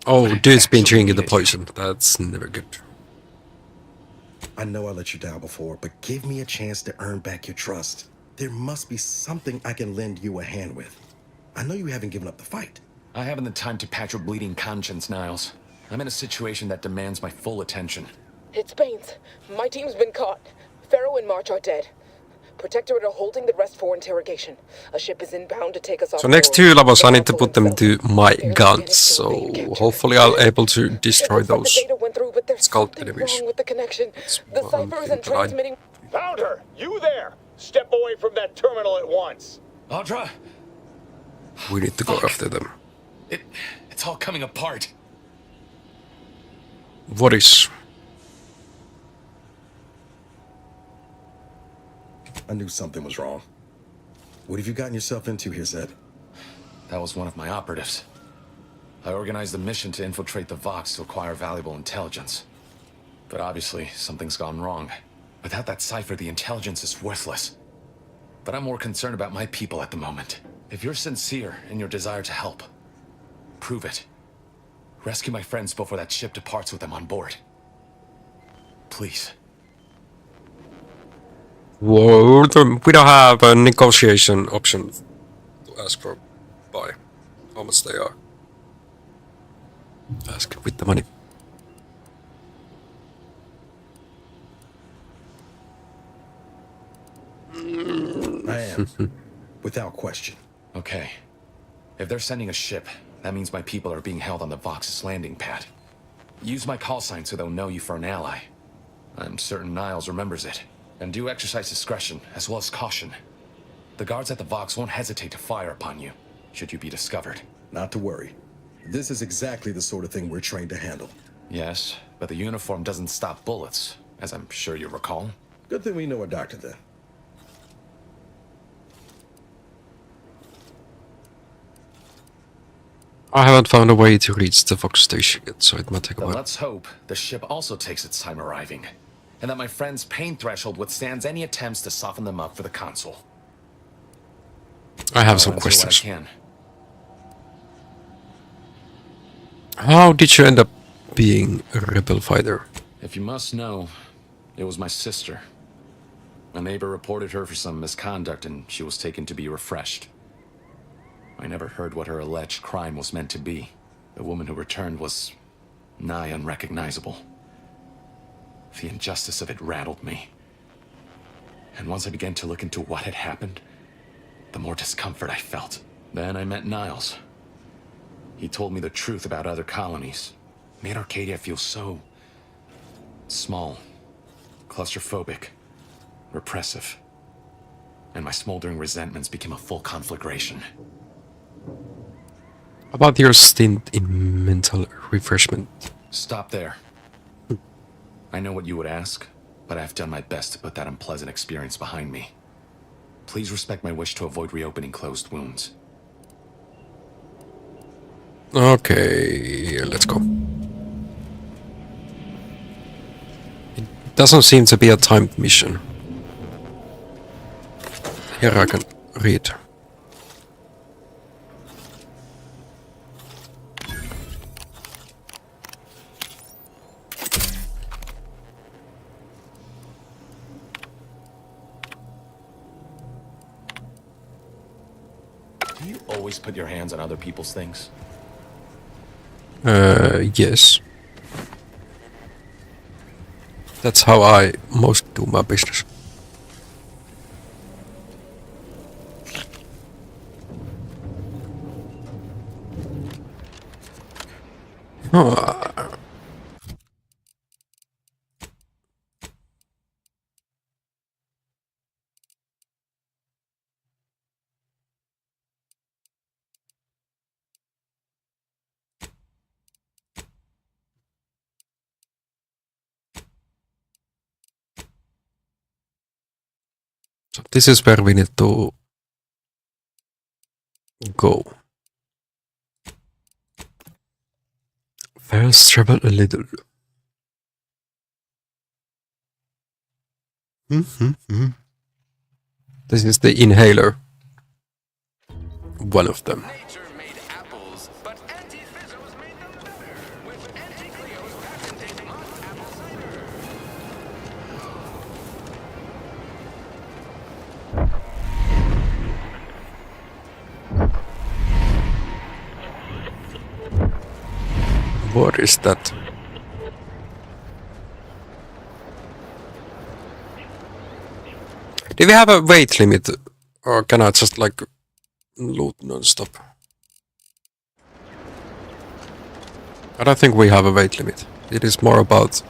Speaker 1: Oh, dude's been drinking the poison. That's never good.
Speaker 3: I know I let you down before, but give me a chance to earn back your trust. There must be something I can lend you a hand with. I know you haven't given up the fight.
Speaker 14: I haven't the time to patch your bleeding conscience, Niles. I'm in a situation that demands my full attention.
Speaker 12: It's Baines. My team's been caught. Pharaoh and March are dead. Protectorate are holding the rest for interrogation. A ship is inbound to take us off.
Speaker 1: So next 2 levels I need to put them to my guns, so hopefully I'll able to destroy those sculpt enemies.
Speaker 12: Wrong with the connection. The cipher isn't transmitting.
Speaker 9: Found her! You there! Step away from that terminal at once!
Speaker 14: Audra!
Speaker 1: We need to go after them.
Speaker 14: It's all coming apart.
Speaker 1: What is?
Speaker 3: I knew something was wrong. What have you gotten yourself into here, Zed?
Speaker 14: That was one of my operatives. I organized a mission to infiltrate the Vox to acquire valuable intelligence. But obviously, something's gone wrong. Without that cipher, the intelligence is worthless. But I'm more concerned about my people at the moment. If you're sincere in your desire to help, prove it. Rescue my friends before that ship departs with them on board. Please.
Speaker 1: Whoa, we don't have a negotiation option to ask for by how much they are. Ask with the money.
Speaker 3: I am. Without question.
Speaker 14: Okay. If they're sending a ship, that means my people are being held on the Vox's landing pad. Use my call sign so they'll know you for an ally. I'm certain Niles remembers it. And do exercise discretion, as well as caution. The guards at the Vox won't hesitate to fire upon you, should you be discovered.
Speaker 3: Not to worry. This is exactly the sort of thing we're trained to handle.
Speaker 14: Yes, but the uniform doesn't stop bullets, as I'm sure you recall.
Speaker 3: Good thing we know a doctor then.
Speaker 1: I haven't found a way to reach the Vox station yet, so it might take a
Speaker 14: Then
Speaker 1: while.
Speaker 14: let's hope the ship also takes its time arriving, and that my friend's pain threshold withstands any attempts to soften them up for the Council.
Speaker 1: I have some
Speaker 14: I'll answer
Speaker 1: questions.
Speaker 14: what I can.
Speaker 1: How did you end up being a rebel fighter?
Speaker 14: If you must know, it was my sister. A neighbor reported her for some misconduct, and she was taken to be refreshed. I never heard what her alleged crime was meant to be. The woman who returned was nigh unrecognizable. The injustice of it rattled me. And once I began to look into what had happened, the more discomfort I felt. Then I met Niles. He told me the truth about other colonies. Made Arcadia feel so small, claustrophobic, repressive. And my smoldering resentments became a full conflagration.
Speaker 1: About your stint in mental refreshment?
Speaker 14: Stop there. I know what you would ask, but I've done my best to put that unpleasant experience behind me. Please respect my wish to avoid reopening closed wounds.
Speaker 1: Okay, let's go. It doesn't seem to be a timed mission. Here I can read.
Speaker 14: Do you always put your hands on other people's things?
Speaker 1: Yes. That's how I most do my business. So this is where we need to go. First travel a little. This is the inhaler. One of them. What is that? Do we have a weight limit, or can I just like loot non-stop? I don't think we have a weight limit. It is more about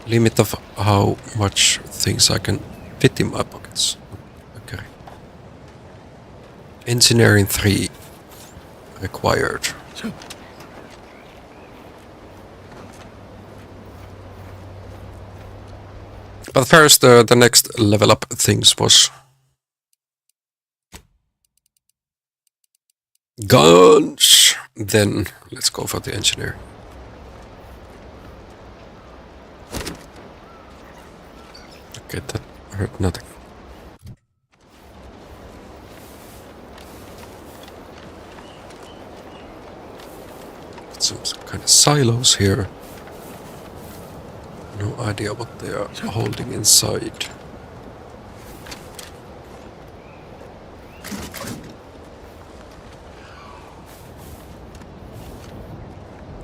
Speaker 1: limit of how much things I can fit in my pockets. Okay. Engineering 3 required. But first, the next level up things was guns. Then let's go for the engineer. Okay, that hurt nothing. Got some kind of silos here. No idea what they are holding inside.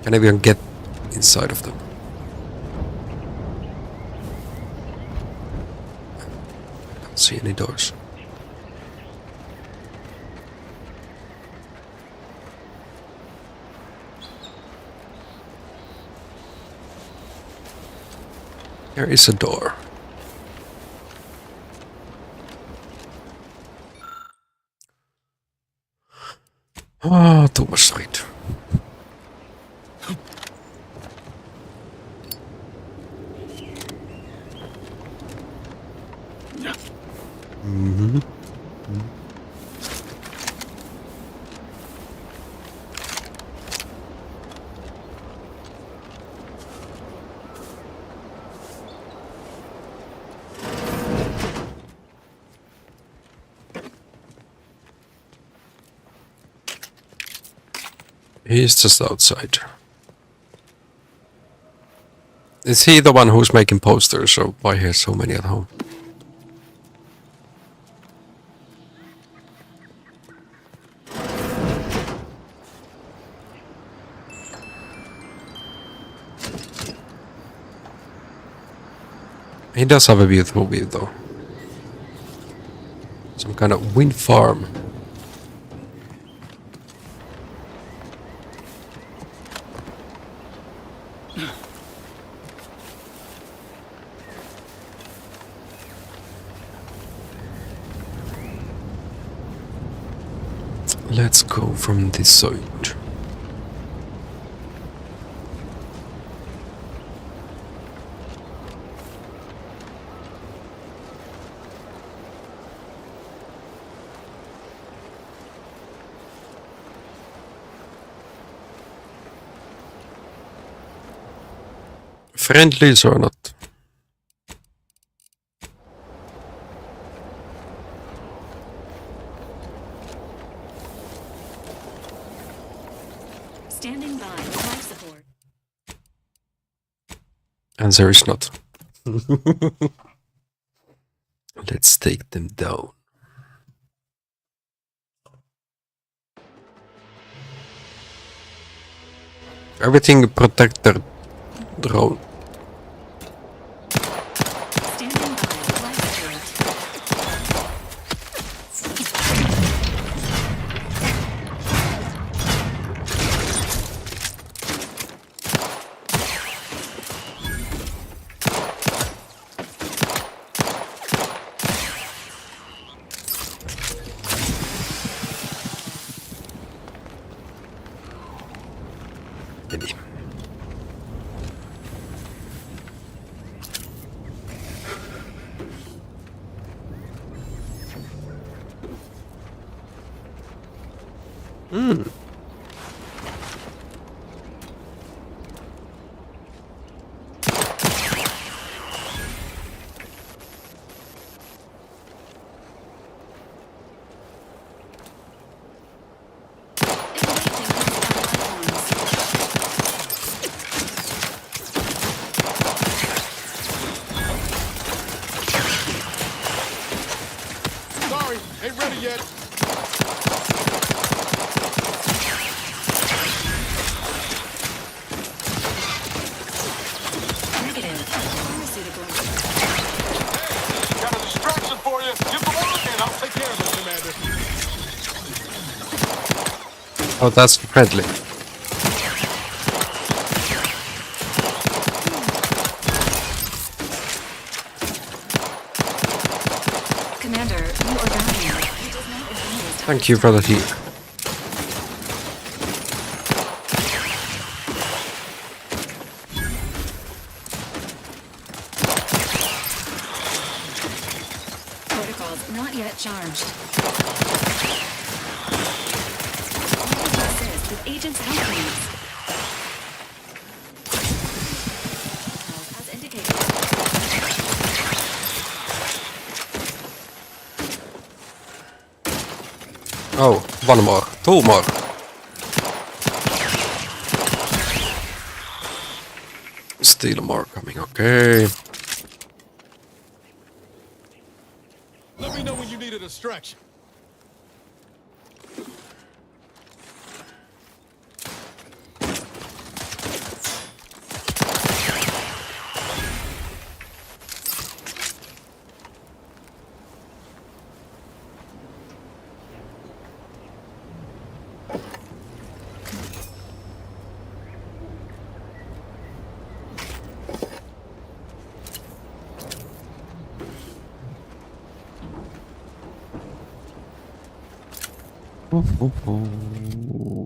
Speaker 1: Can I even get inside of them? I don't see any doors. There is a door. Ah, Thomas Street. He's just outside. Is he the one who's making posters, or why he has so many at home? He does have a beautiful view though. Some kind of wind farm. Let's go from this side. Friendlies or not?
Speaker 4: Standing by with life support.
Speaker 1: Answer is not. Let's take them down. Everything protect their drone.
Speaker 5: Sorry, ain't ready yet. Got a distraction for you. Get the walk in. I'll take care of it, Commander.
Speaker 1: Oh, that's friendly.
Speaker 4: Commander, you are dying. He does not advise.
Speaker 1: Thank you for the heal.
Speaker 4: Protocols not yet charged. Assist with agent's health needs. As indicated.
Speaker 1: Oh, one more. Two more. Still more coming, okay.
Speaker 5: Let me know when you need a distraction.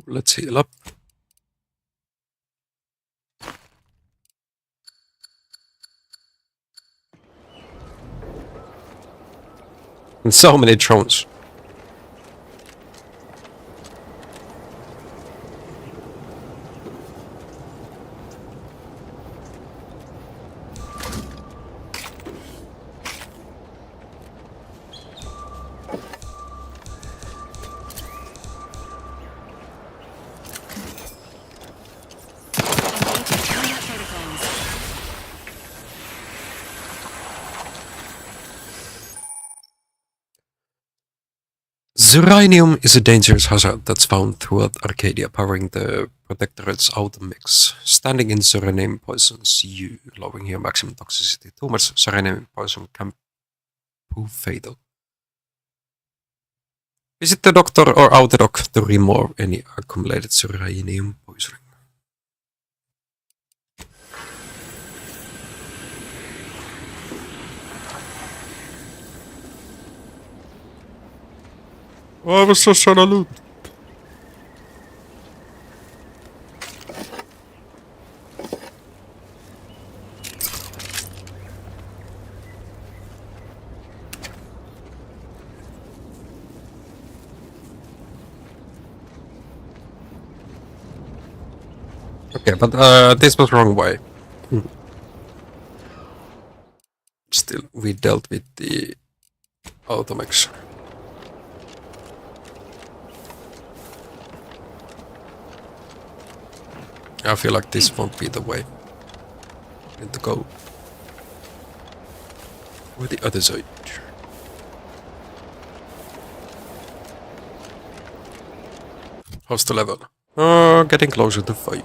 Speaker 1: Let's heal up. And so many drones. Zuranium is a dangerous hazard that's found throughout Arcadia, powering the Protectorate's auto mix. Standing in Zuranium poisons you, lowering your maximum toxicity. Too much Zuranium poison can prove fatal. Visit the doctor or autodoc to remove any accumulated Zuranium poisoning. Oh, I was just trying to loot. Okay, but this was wrong way. Still, we dealt with the automix. I feel like this won't be the way. Need to go for the other side. How's the level? Getting closer to 5.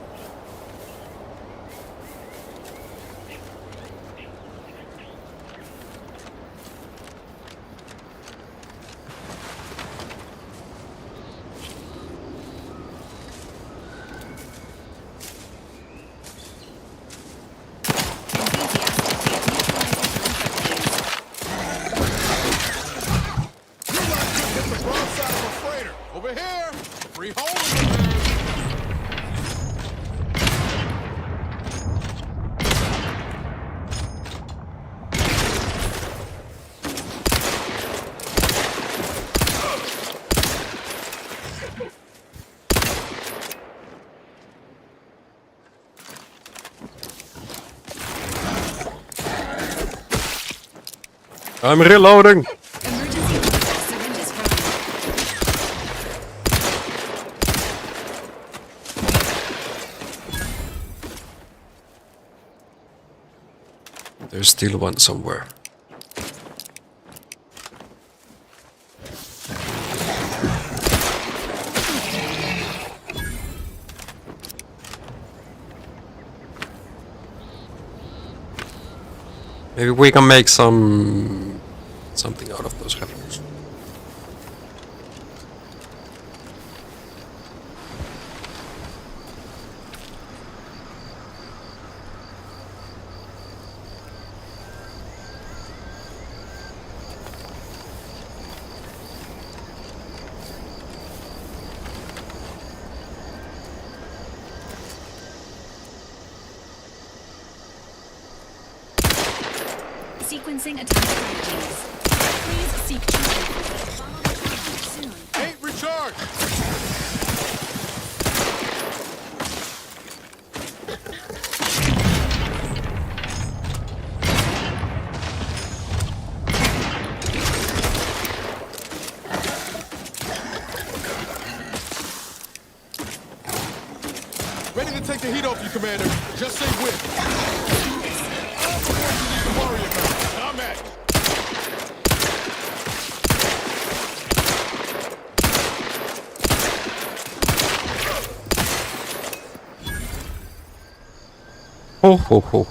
Speaker 1: I'm reloading. There's still one somewhere. Maybe we can make something out of those raptors.
Speaker 4: Sequencing attack strategies. Please seek treatment soon.
Speaker 5: Ain't recharged! Ready to take the heat off you, Commander. Just say when. Don't worry about it. I'm at it.
Speaker 1: Ho ho ho.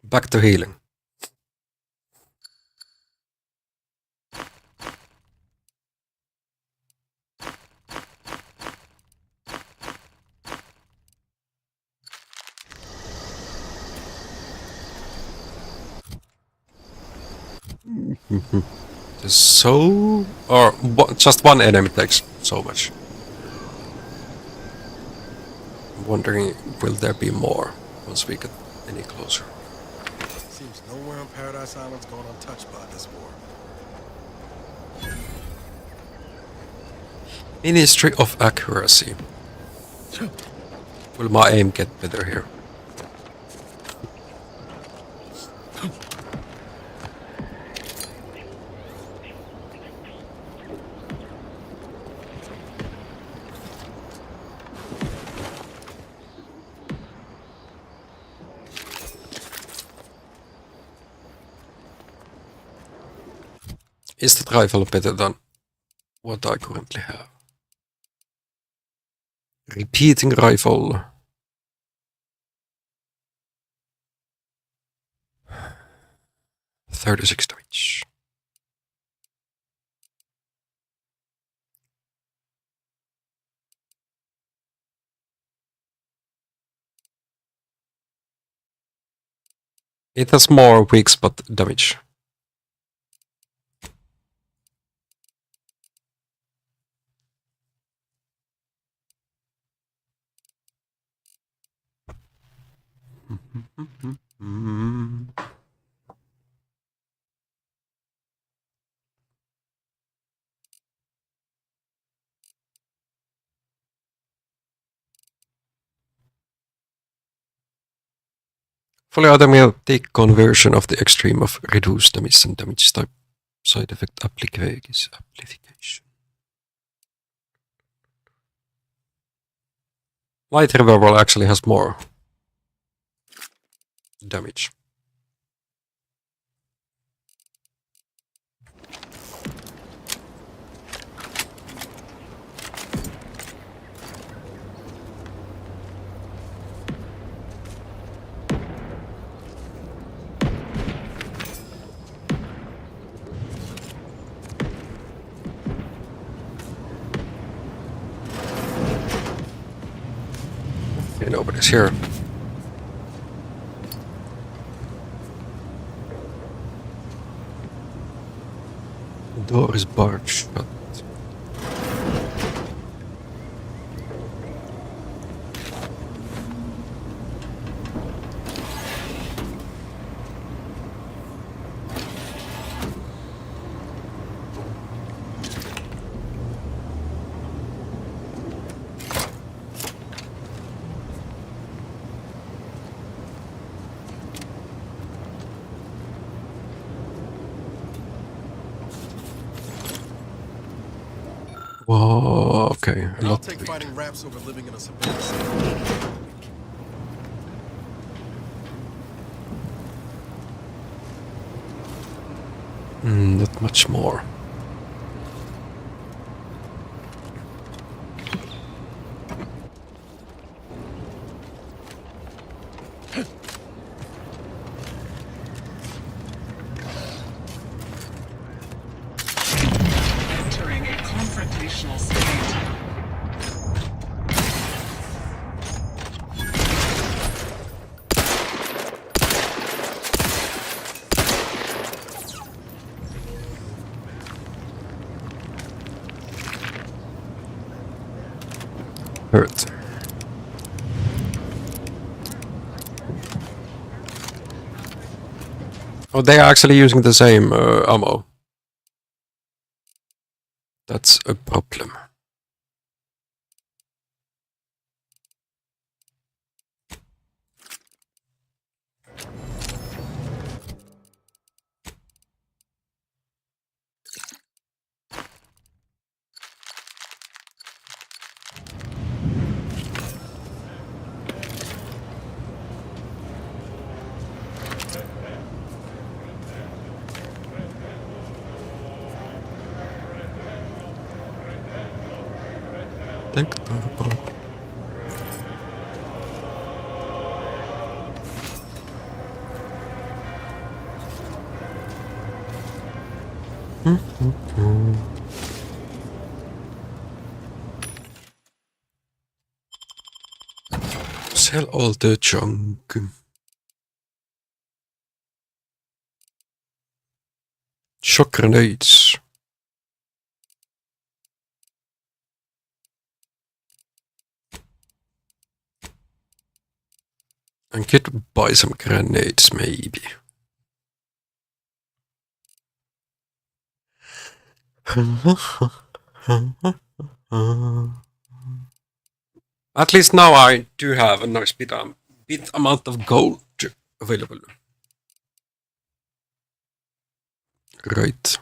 Speaker 1: Back to healing. So, or just one enemy takes so much. I'm wondering, will there be more once we get any closer?
Speaker 3: Seems nowhere on Paradise Island's gone untouched by this war.
Speaker 1: Ministry of Accuracy. Will my aim get better here? Is that rifle better than what I currently have? Repeating rifle. $36 damage. It has more weak spot damage. Fully automatic conversion of the extreme of reduced damage and damage type side effect application. Light revival actually has more damage. Okay, nobody's here. The door is barred shut. Whoa, okay. A
Speaker 5: I'll
Speaker 1: lot
Speaker 5: take
Speaker 1: of it.
Speaker 5: fighting raps over living in a suburban city.
Speaker 1: Not much more.
Speaker 10: Entering a confrontational state.
Speaker 1: Hurt. Oh, they are actually using the same ammo. That's a problem. Think about. Sell all the junk. Shock grenades. I could buy some grenades, maybe. At least now I do have a nice bit amount of gold available. Great.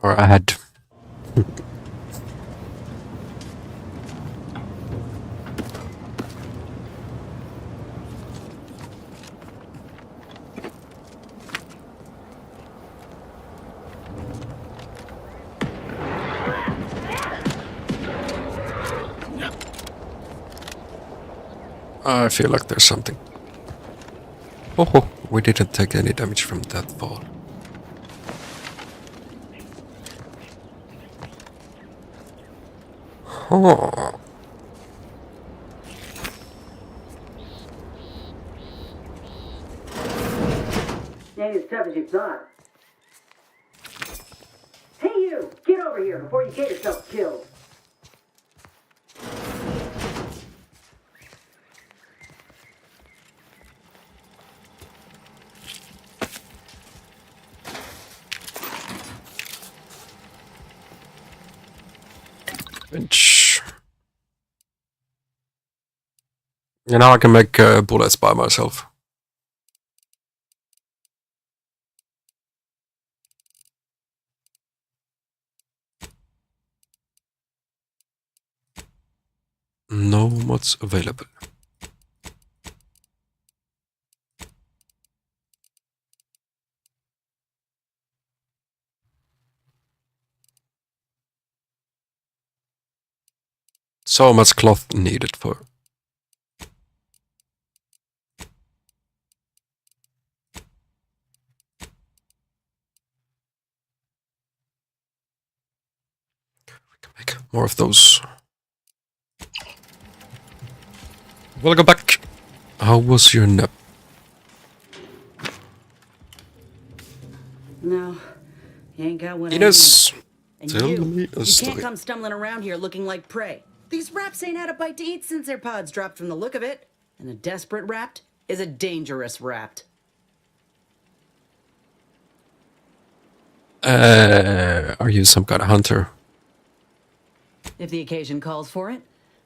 Speaker 1: Or ahead. I feel like there's something. Oh, we didn't take any damage from that fall. Oh.
Speaker 16: Ain't as tough as you thought. Hey you! Get over here before you get yourself killed!
Speaker 1: Bench. And now I can make bullets by myself. No mods available. So much cloth needed for. We can make more of those. Welcome back. How was your nap?
Speaker 16: No, You ain't got what
Speaker 1: Ines,
Speaker 16: I need. And
Speaker 1: tell
Speaker 16: you
Speaker 1: me a
Speaker 16: can't
Speaker 1: story.
Speaker 16: come stumbling around here looking like prey. These raps ain't had a bite to eat since their pods dropped from the look of it. And a desperate rapt is a dangerous rapt.
Speaker 1: Are you some kind of hunter?
Speaker 16: If the occasion calls for it.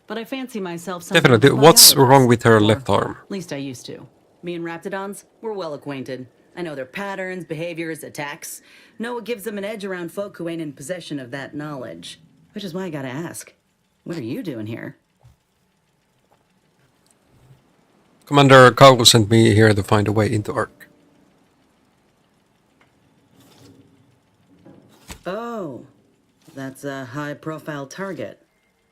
Speaker 16: But I fancy myself something
Speaker 1: Definitely.
Speaker 16: of a
Speaker 1: What's
Speaker 16: biologist.
Speaker 1: wrong with her
Speaker 16: Or
Speaker 1: left arm?
Speaker 16: At least I used to. Me and Raptidons, we're well acquainted. I know their patterns, behaviors, attacks. Know what gives them an edge around folk who ain't in possession of that knowledge. Which is why I gotta ask, what are you doing here?
Speaker 1: Commander Carl sent me here to find a way into Ark.
Speaker 16: Oh, that's a high-profile target.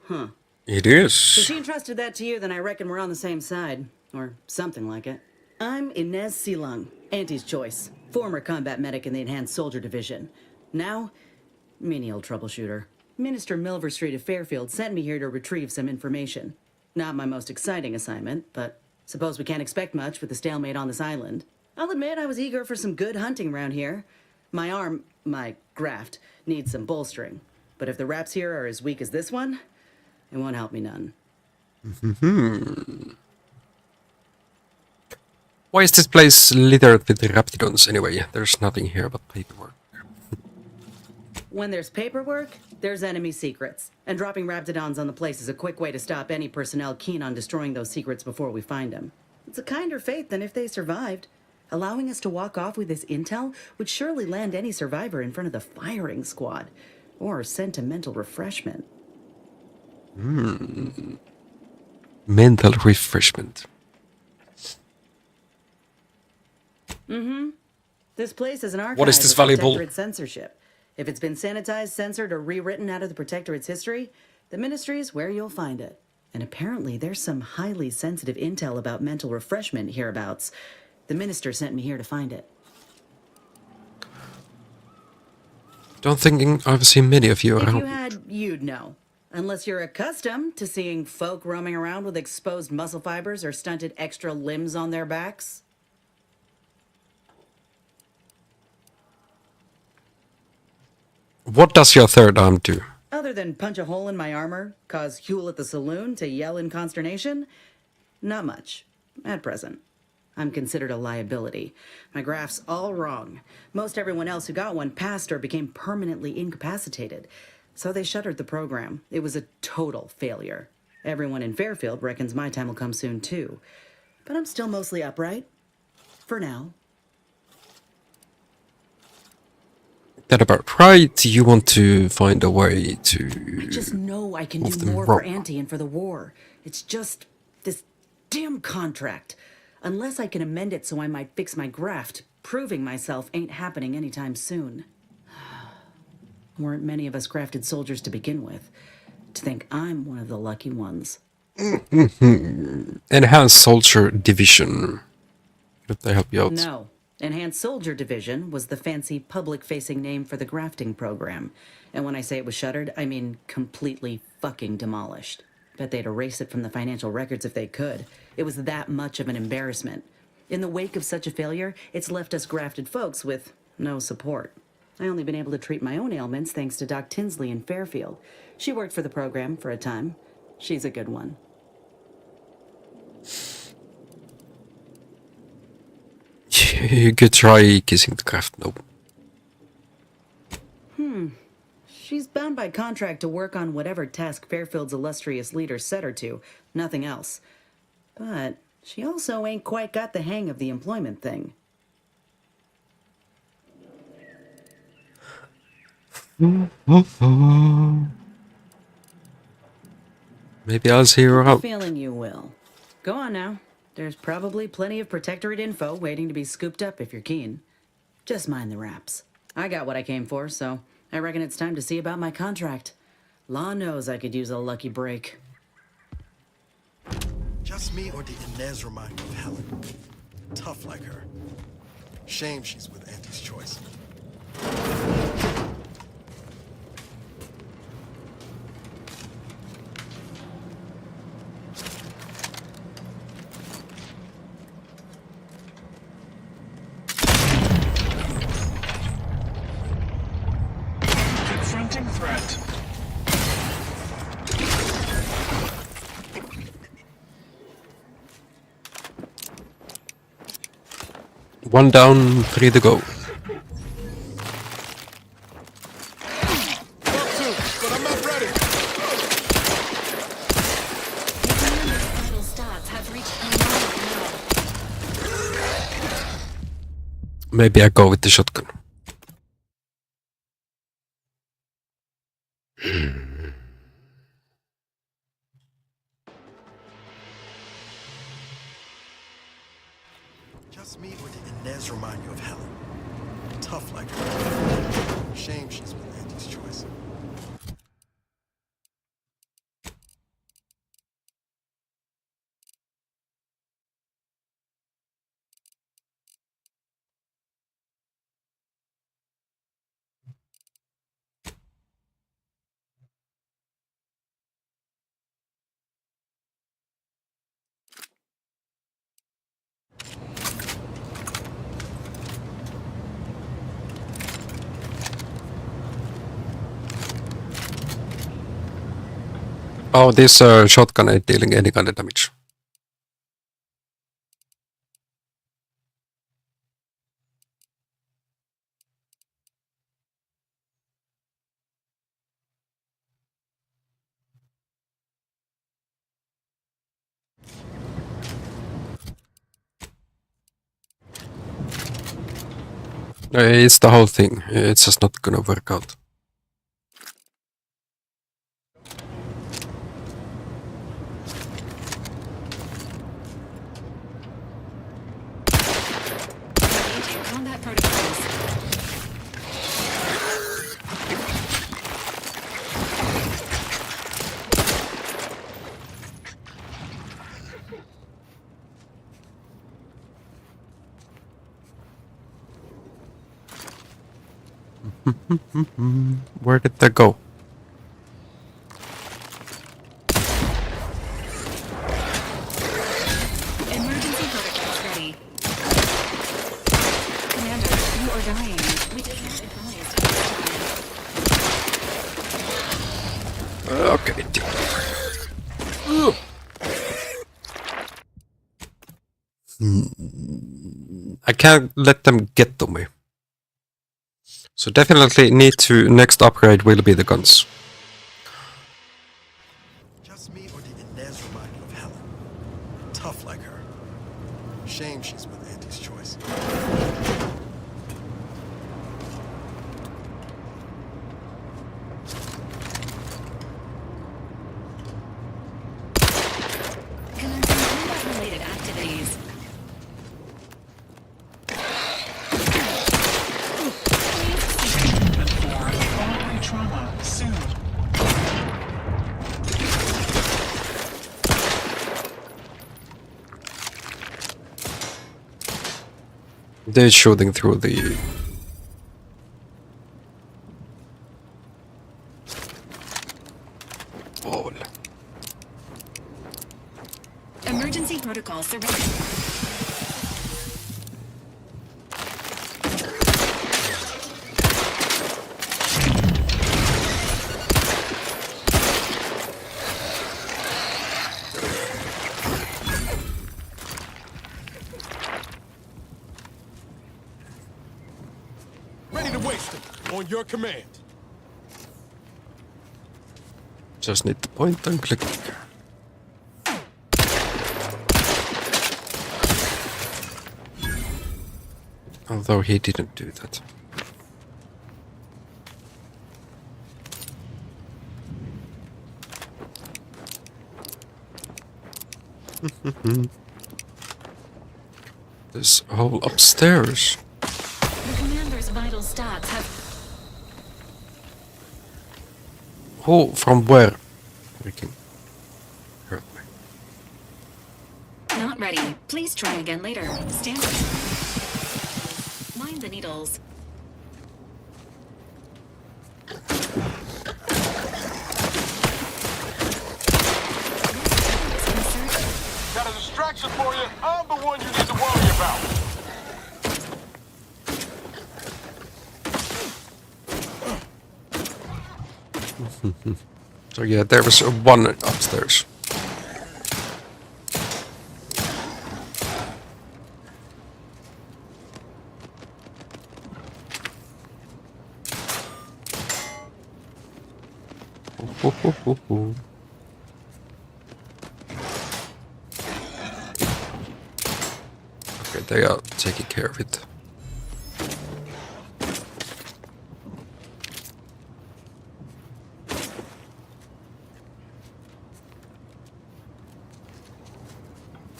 Speaker 16: Huh.
Speaker 1: It
Speaker 16: If
Speaker 1: is.
Speaker 16: she entrusted that to you, then I reckon we're on the same side. Or something like it. I'm Inez Silung, Auntie's choice. Former combat medic in the Enhanced Soldier Division. Now, menial troubleshooter. Minister Milverstreet of Fairfield sent me here to retrieve some information. Not my most exciting assignment, but suppose we can't expect much with the stalemate on this island. I'll admit I was eager for some good hunting around here. My arm, my graft, needs some bolstering. But if the raps here are as weak as this one, it won't help me none.
Speaker 1: Why is this place littered with raptidons anyway? There's nothing here but paperwork.
Speaker 16: When there's paperwork, there's enemy secrets. And dropping Raptidons on the place is a quick way to stop any personnel keen on destroying those secrets before we find them. It's a kinder fate than if they survived. Allowing us to walk off with this intel would surely land any survivor in front of the firing squad. Or sentimental refreshment.
Speaker 1: Mental refreshment.
Speaker 16: Mm-hmm. This place is an archive
Speaker 1: What is this
Speaker 16: of
Speaker 1: valuable?
Speaker 16: Protectorate censorship. If it's been sanitized, censored, or rewritten out of the Protectorate's history, the Ministry's where you'll find it. And apparently there's some highly sensitive intel about mental refreshment hereabouts. The Minister sent me here to find it.
Speaker 1: Don't think I've seen many of you
Speaker 16: If
Speaker 1: around.
Speaker 16: you had, you'd know. Unless you're accustomed to seeing folk roaming around with exposed muscle fibers or stunted extra limbs on their backs.
Speaker 1: What does your third arm do?
Speaker 16: Other than punch a hole in my armor, cause Huel at the saloon to yell in consternation, not much, at present. I'm considered a liability. My graph's all wrong. Most everyone else who got one passed or became permanently incapacitated. So they shuttered the program. It was a total failure. Everyone in Fairfield reckons my time will come soon too. But I'm still mostly upright. For now.
Speaker 1: That about right? You want to find a way to...
Speaker 16: I just know I can
Speaker 1: move
Speaker 16: do
Speaker 1: them
Speaker 16: more for
Speaker 1: wrong.
Speaker 16: Auntie and for the war. It's just this damn contract. Unless I can amend it so I might fix my graft, proving myself ain't happening anytime soon. Weren't many of us grafted soldiers to begin with. To think I'm one of the lucky ones.
Speaker 1: Enhanced Soldier Division. Could they help you out?
Speaker 16: No. Enhanced Soldier Division was the fancy public-facing name for the grafting program. And when I say it was shuttered, I mean completely fucking demolished. Bet they'd erase it from the financial records if they could. It was that much of an embarrassment. In the wake of such a failure, it's left us grafted folks with no support. I only been able to treat my own ailments thanks to Doc Tinsley in Fairfield. She worked for the program for a time. She's a good one.
Speaker 1: You could try kissing the craft. No.
Speaker 16: She's bound by contract to work on whatever task Fairfield's illustrious leader set her to, nothing else. But she also ain't quite got the hang of the employment thing.
Speaker 1: Maybe I'll see her out.
Speaker 16: Feeling you will. Go on now. There's probably plenty of Protectorate info waiting to be scooped up if you're keen. Just mind the raps. I got what I came for, so I reckon it's time to see about my contract. Law knows I could use a lucky break.
Speaker 3: Just me, or did Inez remind you of Helen? Tough like her. Shame she's with Auntie's choice.
Speaker 17: Mounting threat.
Speaker 1: One down, 3 to go.
Speaker 5: But I'm not ready.
Speaker 4: Vital stats have reached a low.
Speaker 1: Maybe I go with the shotgun.
Speaker 3: Just me or did Inez remind you of Helen? Tough like her. Shame she's with Andy's choice.
Speaker 1: Oh, this shotgun ain't dealing any kind of damage. It's the whole thing. It's just not gonna work out.
Speaker 4: Combat protocols.
Speaker 1: Where did they go?
Speaker 4: Emergency protocols ready. Commander, you are dying. We did not advise.
Speaker 1: Okay. I can't let them get to me. So definitely need to, next upgrade will be the guns.
Speaker 3: Just me or did Inez remind you of Helen? Tough like her. Shame she's with Andy's choice.
Speaker 4: Combat-related activities.
Speaker 17: Trauma soon.
Speaker 1: They're shooting through the... wall.
Speaker 4: Emergency protocol surrender.
Speaker 5: Ready to waste them. On your command.
Speaker 1: Just need to point and click. Although he didn't do that. This whole upstairs.
Speaker 4: The commander's vital stats have...
Speaker 1: Who? From where? Freaking hurt me.
Speaker 4: Not ready. Please try again later. Stand by. Mind the needles.
Speaker 5: Got a distraction for you. I'm the one you need to worry about.
Speaker 1: So yeah, there was one upstairs. Okay, they are taking care of it.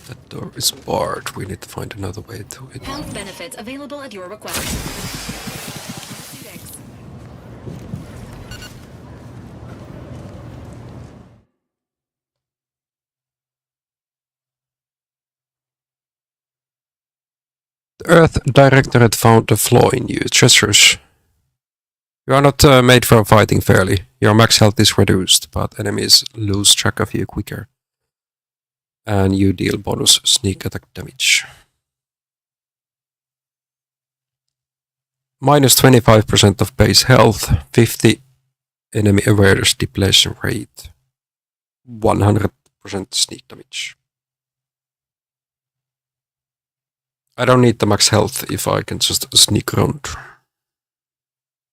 Speaker 1: That door is barred. We need to find another way to it.
Speaker 4: Health benefits available at your request.
Speaker 1: The Earth Directorate found a flaw in you. Treasures. You are not made for fighting fairly. Your max health is reduced, but enemies lose track of you quicker. And you deal bonus sneak attack damage. Minus 25% of base health, 50 enemy awareness depletion rate, 100% sneak damage. I don't need the max health if I can just sneak around.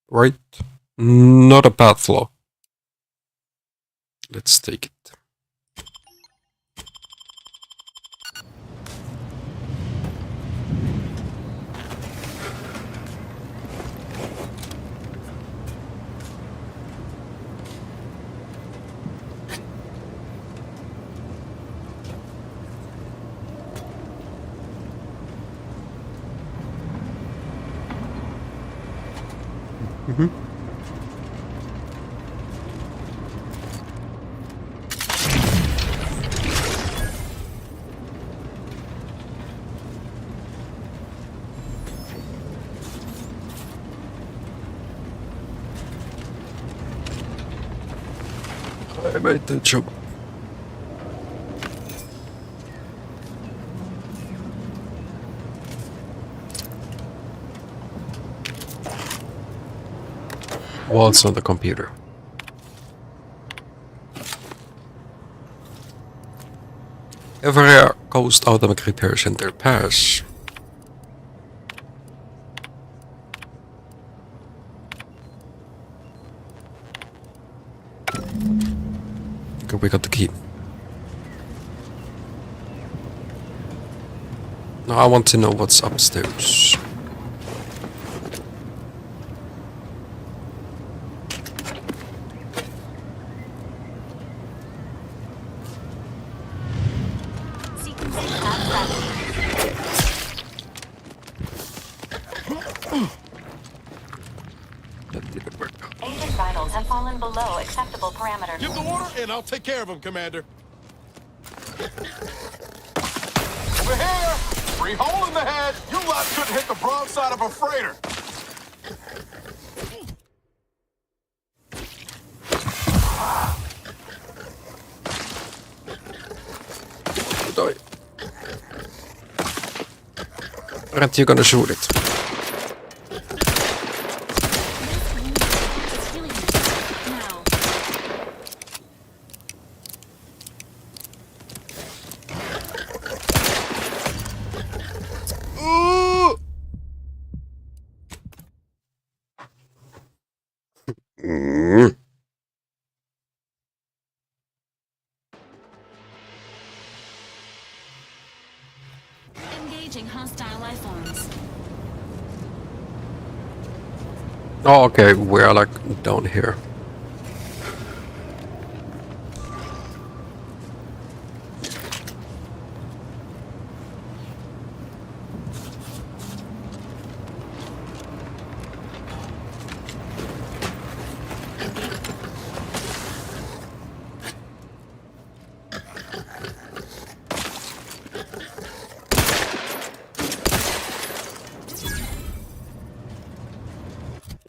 Speaker 1: Right? Not a bad flaw. Let's take it. Mm-hmm. I made the jump. What's on the computer? Every Coast Automatic Repair Center pass. Okay, we got the key. Now I want to know what's upstairs.
Speaker 8: Agent vitals have fallen below acceptable parameters.
Speaker 5: Give the order and I'll take care of him, Commander. Over here! Free hole in the head! You lot couldn't hit the broadside of a freighter!
Speaker 1: Aren't you gonna shoot it?
Speaker 4: Engaging hostile life forms.
Speaker 1: Oh, okay, we're like down here.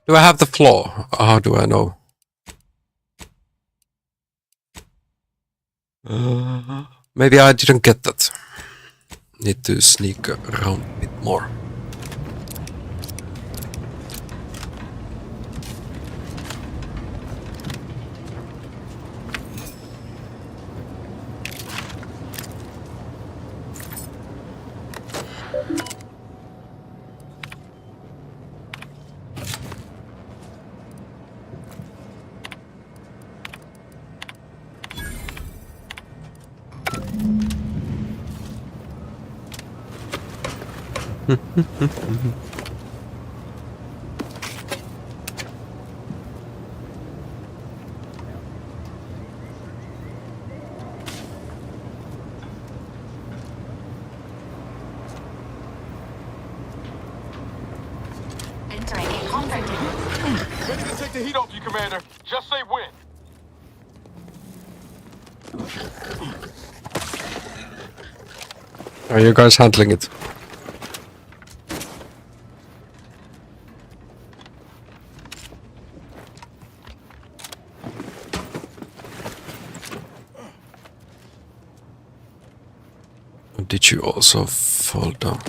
Speaker 1: Do I have the flaw? How do I know? Maybe I didn't get that. Need to sneak around a bit more.
Speaker 8: Entering a combat area.
Speaker 5: Ready to take the heat off you, Commander. Just say when.
Speaker 1: Are you guys handling it? Did you also fall down?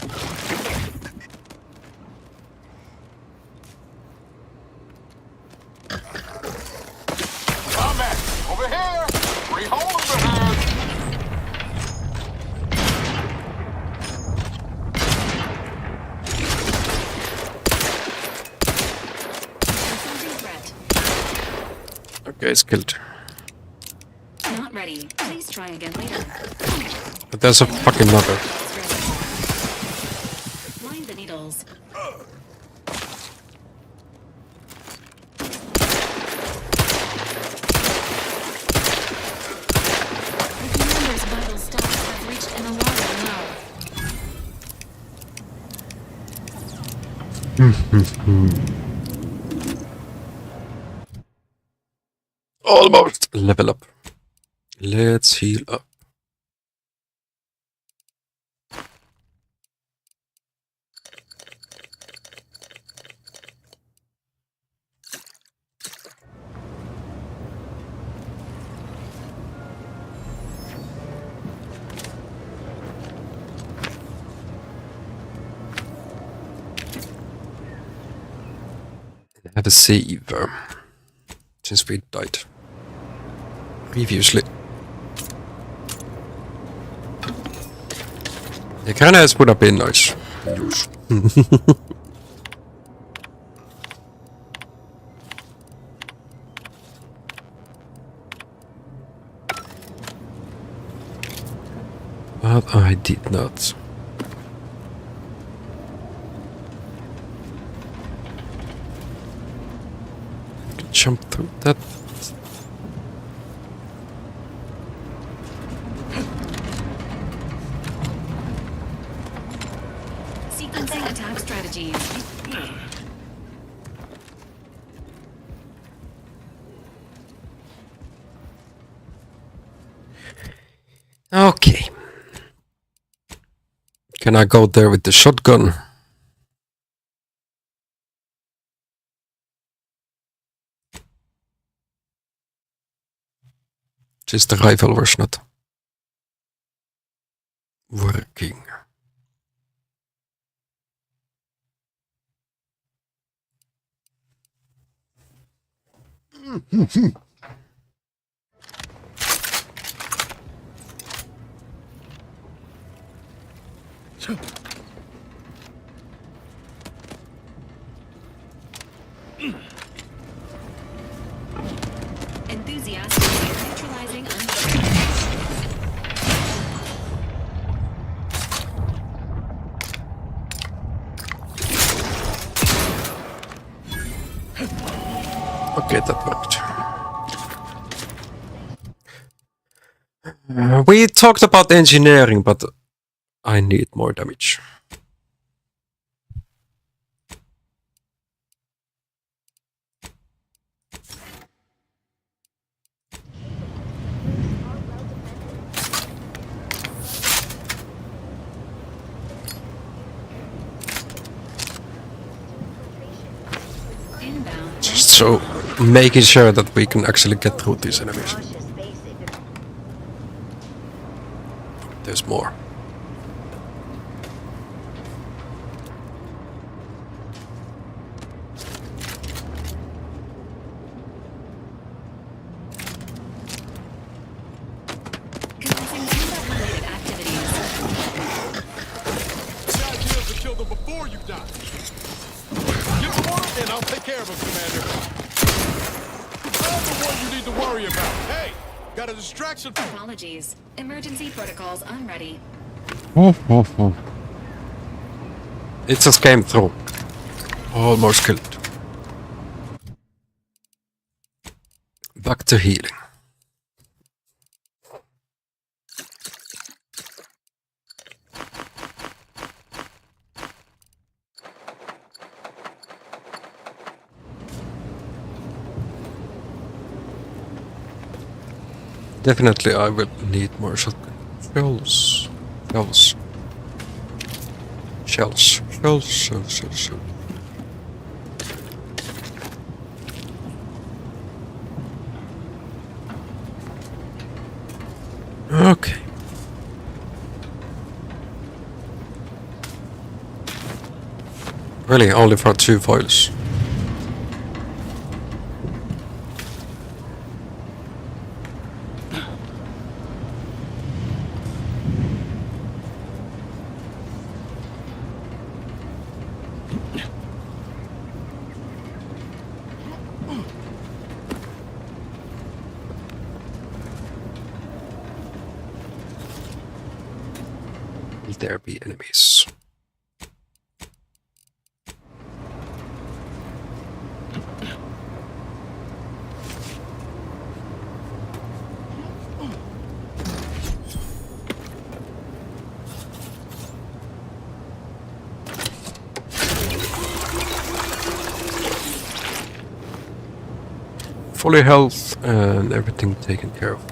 Speaker 5: Combat! Over here! Three holes ahead!
Speaker 1: Okay, it's killed.
Speaker 4: Not ready. Please try again later.
Speaker 1: But there's a fucking mother.
Speaker 4: Line the needles. The commander's vital stats have reached an alarming low.
Speaker 1: Almost level up. Let's heal up. Have a save since we died previously. The grenades would have been nice to use. But I did not. Jump through that.
Speaker 4: Sequencing attack strategies.
Speaker 1: Okay. Can I go there with the shotgun? Just the rifle was not working.
Speaker 4: Enthusiastically neutralizing
Speaker 1: Okay, that worked. We talked about engineering, but I need more damage. Just so making sure that we can actually get through these enemies. There's more.
Speaker 5: And I'll take care of him, Commander. I'm the one you need to worry about. Hey, got a distraction.
Speaker 4: Apologies. Emergency protocols unready.
Speaker 1: It just came through. Almost killed. Back to healing. Definitely I will need more shotgun shells. Shells. Okay. Really, only for 2 foils. Will there be enemies? Fully health and everything taken care of.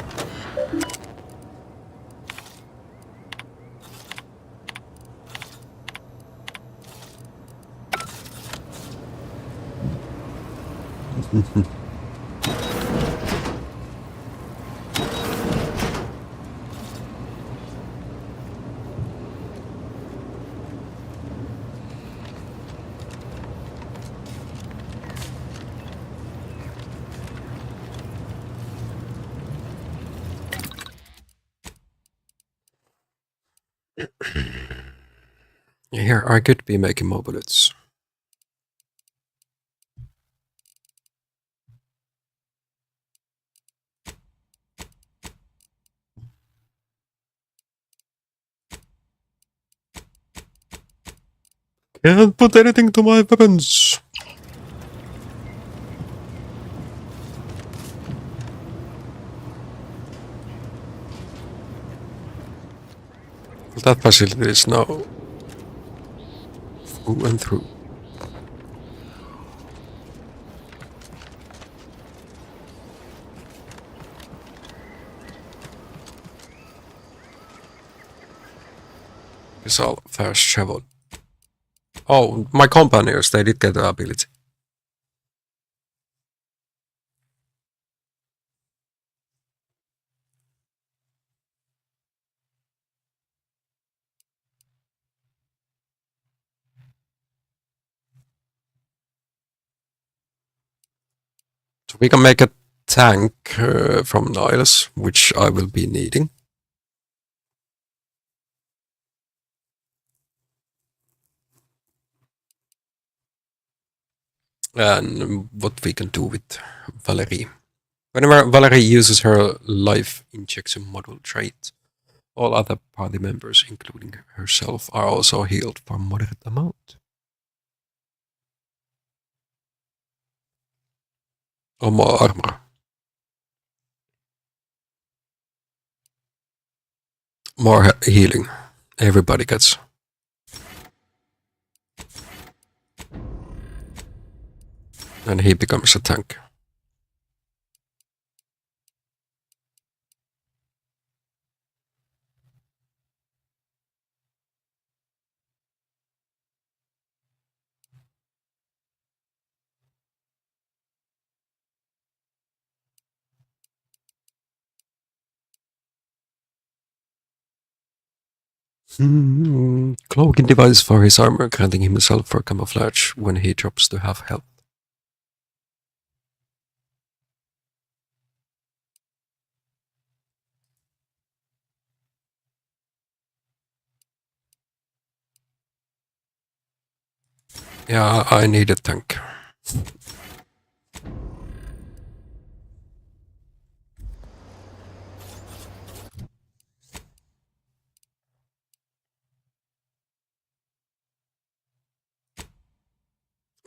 Speaker 1: Here, I could be making more bullets. Can't put anything to my weapons. That facility is now through and through. It's all fast travel. Oh, my companions, they did get the ability. So we can make a tank from Nihilus, which I will be needing. And what we can do with Valerie. Whenever Valerie uses her life injection module trait, all other party members, including herself, are also healed for a moderate amount. Or more armor. More healing. Everybody gets. And he becomes a tank. Cloaking device for his armor, granting himself for camouflage when he drops to half health. Yeah, I need a tank.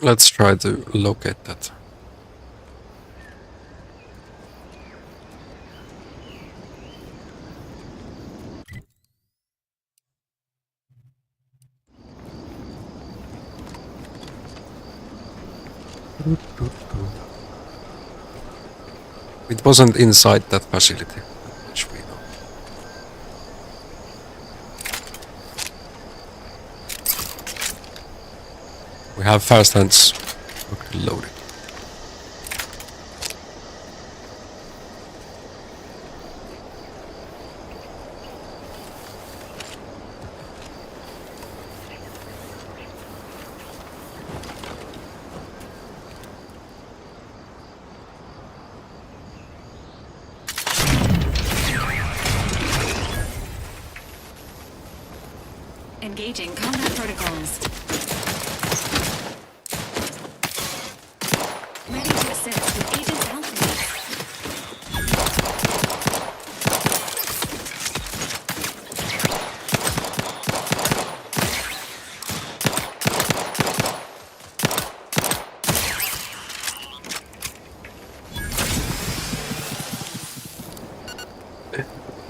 Speaker 1: Let's try to locate that. It wasn't inside that facility, which we know. We have fast hands. Okay, loaded.
Speaker 4: Engaging combat protocols. Ready to assist with Agent Alpha.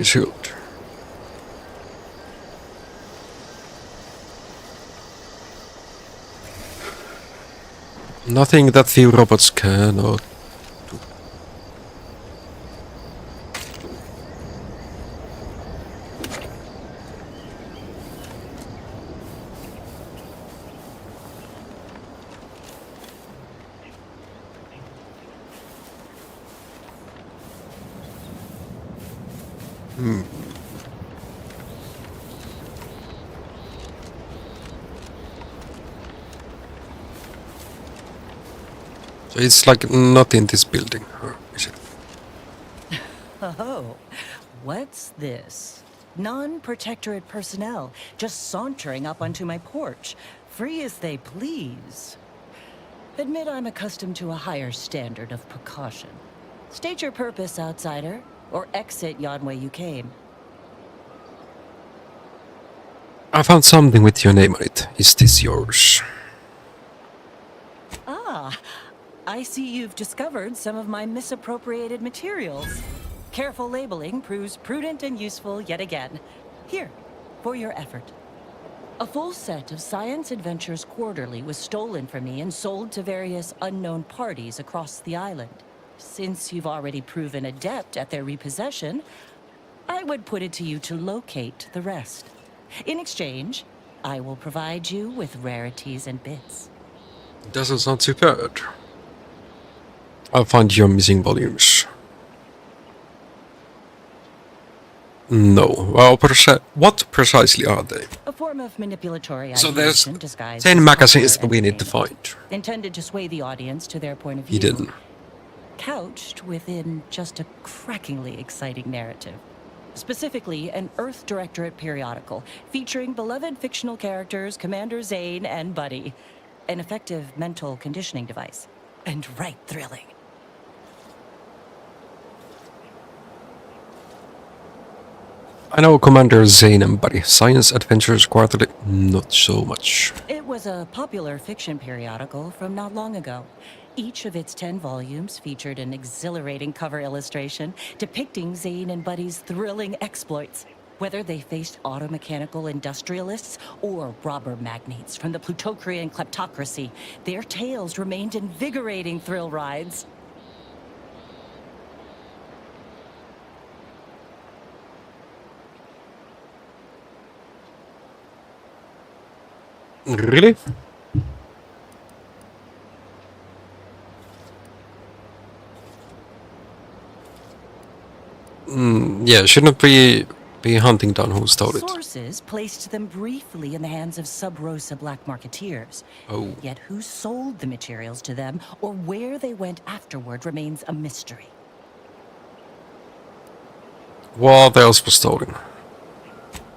Speaker 1: Shield. Nothing that few robots cannot do. So it's like not in this building, or is it?
Speaker 18: Oh, what's this? Non-protectorate personnel just sauntering up onto my porch, free as they please. Admit I'm accustomed to a higher standard of precaution. State your purpose, outsider, or exit yon way you came.
Speaker 1: I found something with your name on it. Is this yours?
Speaker 18: Ah, I see you've discovered some of my misappropriated materials. Careful labeling proves prudent and useful yet again. Here, for your effort. A full set of Science Adventures Quarterly was stolen from me and sold to various unknown parties across the island. Since you've already proven adept at their repossession, I would put it to you to locate the rest. In exchange, I will provide you with rarities and bits.
Speaker 1: Doesn't sound too bad. I'll find your missing volumes. No. Well, what precisely are they?
Speaker 18: A form of manipulatory
Speaker 1: So there's
Speaker 18: ideation disguised
Speaker 1: 10
Speaker 18: as
Speaker 1: magazines
Speaker 18: culture
Speaker 1: that we
Speaker 18: and
Speaker 1: need to
Speaker 18: fame.
Speaker 1: find.
Speaker 18: Intended to sway the audience to their point of view.
Speaker 1: He didn't.
Speaker 18: Couched within just a crackingly exciting narrative. Specifically, an Earth Directorate periodical featuring beloved fictional characters Commander Zane and Buddy. An effective mental conditioning device. And right thrilling.
Speaker 1: I know Commander Zane and Buddy. Science Adventures Quarterly, not so much.
Speaker 18: It was a popular fiction periodical from not long ago. Each of its 10 volumes featured an exhilarating cover illustration depicting Zane and Buddy's thrilling exploits. Whether they faced automechanical industrialists or robber magnates from the Plutocrian kleptocracy, their tales remained invigorating thrill rides.
Speaker 1: Really? Yeah, shouldn't we be hunting down who stole it?
Speaker 18: Sources placed them briefly in the hands of Sub Rosa black marketeers.
Speaker 1: Oh.
Speaker 18: Yet who sold the materials to them or where they went afterward remains a mystery.
Speaker 1: What else was stolen?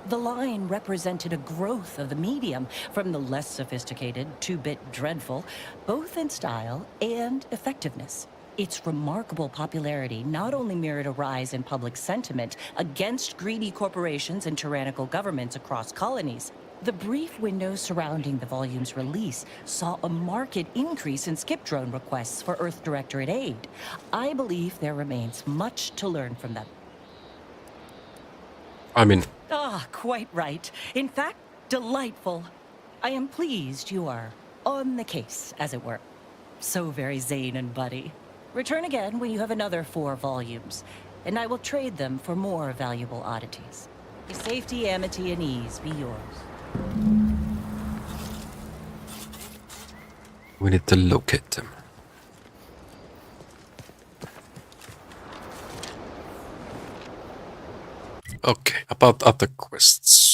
Speaker 18: The line represented a growth of the medium from the less sophisticated 2-bit dreadful, both in style and effectiveness. Its remarkable popularity not only mirrored a rise in public sentiment against greedy corporations and tyrannical governments across colonies, The brief window surrounding the volume's release saw a marked increase in skip drone requests for Earth Directorate aid. I believe there remains much to learn from them.
Speaker 1: I mean...
Speaker 18: Ah, quite right. In fact, delightful. I am pleased you are on the case, as it were. So very Zane and Buddy. Return again when you have another 4 volumes, and I will trade them for more valuable oddities. May safety, amity, and ease be yours.
Speaker 1: We need to locate them. Okay, about other quests.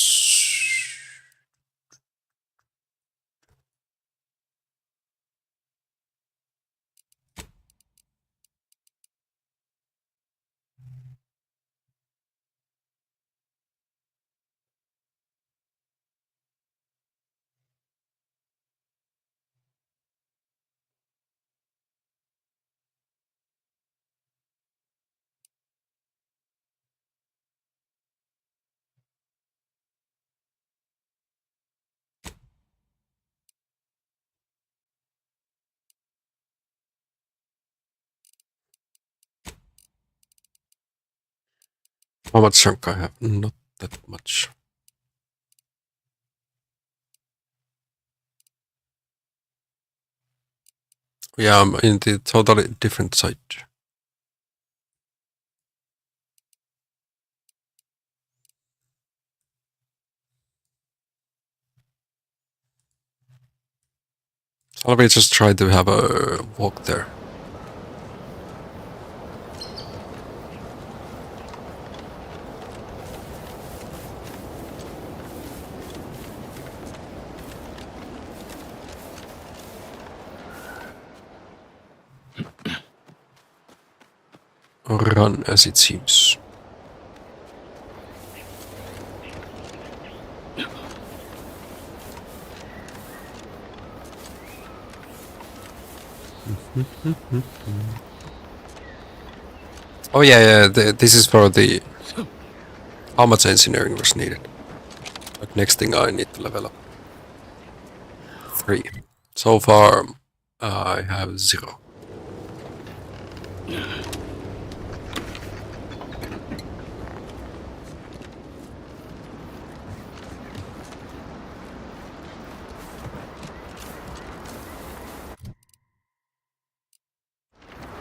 Speaker 1: How much junk I have? Not that much. Yeah, I'm in the totally different site. So we just try to have a walk there. Or run, as it seems. Oh yeah, this is for the... How much engineering was needed? But next thing I need to level up. 3. So far, I have 0.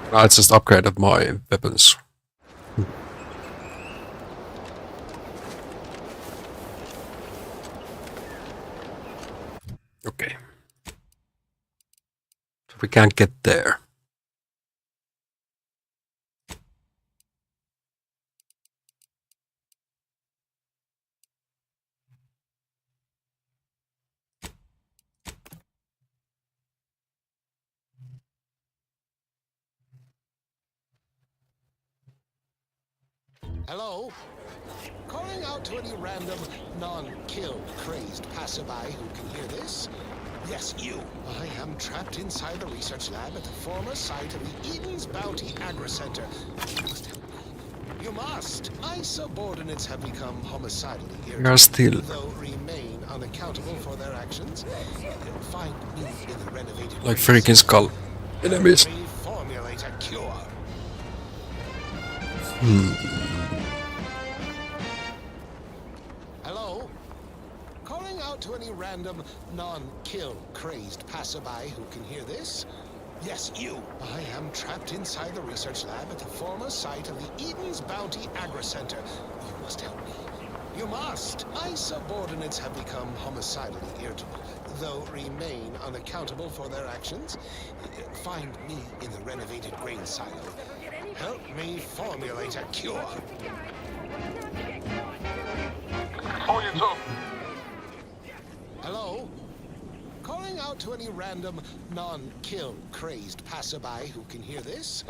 Speaker 1: I just upgraded my weapons. Okay. So we can't get there.
Speaker 20: Hello? Calling out to any random, non-kill crazed passerby who can hear this? Yes, you. I am trapped inside the research lab at the former site of the Eden's Bounty Agri Center. You must help me. You must. My subordinates have become homicidally irritable.
Speaker 1: We are still...
Speaker 20: Though remain unaccountable for their actions. Find me in the renovated...
Speaker 1: Like freaking skull enemies.
Speaker 20: Formulate a cure. Hello? Calling out to any random, non-kill crazed passerby who can hear this? Yes, you. I am trapped inside the research lab at the former site of the Eden's Bounty Agri Center. You must help me. You must. My subordinates have become homicidally irritable, though remain unaccountable for their actions. Find me in the renovated grain silo. Help me formulate a cure. Hello? Calling out to any random, non-kill crazed passerby who can hear this?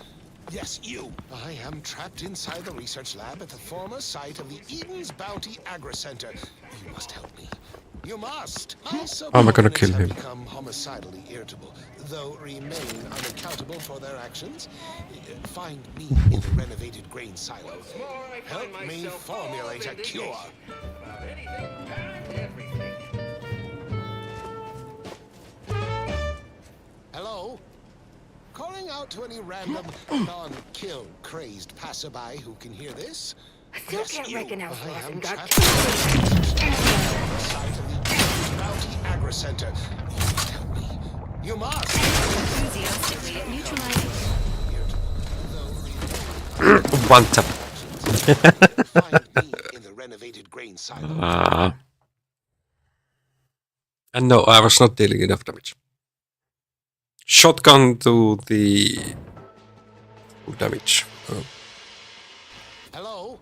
Speaker 20: Yes, you. I am trapped inside the research lab at the former site of the Eden's Bounty Agri Center. You must help me. You must.
Speaker 1: How am I gonna kill him?
Speaker 20: Become homicidally irritable, though remain unaccountable for their actions. Find me in the renovated grain silo. Help me formulate a cure. out to any random, non-kill crazed passerby who can hear this.
Speaker 2: I still can't recognize
Speaker 20: I am
Speaker 2: Rosen got
Speaker 20: trapped inside of the Bounty Agri Center. You must help me. You must.
Speaker 4: Enthusiastically neutralizing.
Speaker 1: One tap.
Speaker 20: Find me in the renovated grain silo.
Speaker 1: And no, I was not dealing enough damage. Shotgun to the full damage.
Speaker 20: Hello?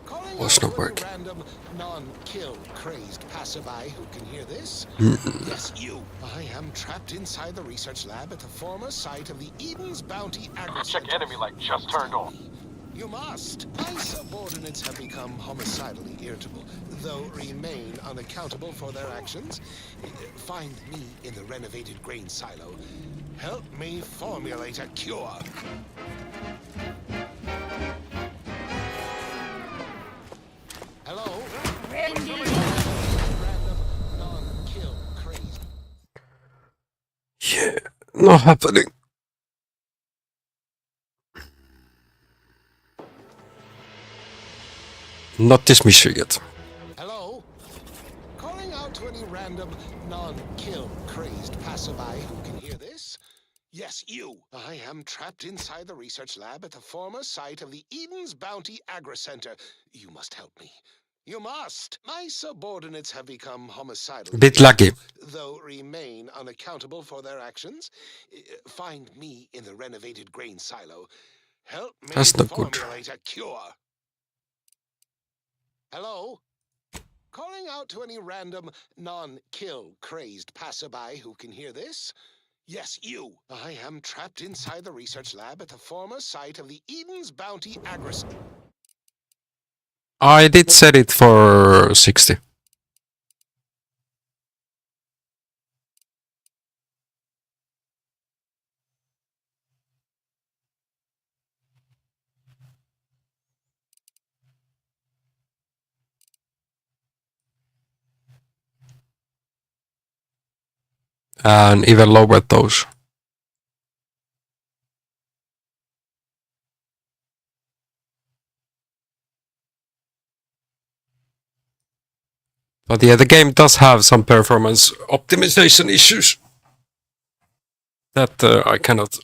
Speaker 20: Calling
Speaker 1: Was
Speaker 20: out
Speaker 1: not
Speaker 20: to
Speaker 1: working.
Speaker 20: any random, non-kill crazed passerby who can hear this? Yes, you. I am trapped inside the research lab at the former site of the Eden's Bounty Agri Center.
Speaker 9: Check enemy light just turned on.
Speaker 20: You must. My subordinates have become homicidally irritable, though remain unaccountable for their actions. Find me in the renovated grain silo. Help me formulate a cure. Hello? Random non-kill crazed.
Speaker 1: Yeah, not happening. Not this mission yet.
Speaker 20: Hello? Calling out to any random, non-kill crazed passerby who can hear this? Yes, you. I am trapped inside the research lab at the former site of the Eden's Bounty Agri Center. You must help me. You must. My subordinates have become homicidal.
Speaker 1: Bit lucky.
Speaker 20: Though remain unaccountable for their actions. Find me in the renovated grain silo. Help me
Speaker 1: That's not good.
Speaker 20: formulate a cure. Hello? Calling out to any random, non-kill crazed passerby who can hear this? Yes, you. I am trapped inside the research lab at the former site of the Eden's Bounty Agri.
Speaker 1: I did set it for 60. And even lower those. But yeah, the game does have some performance optimization issues that I cannot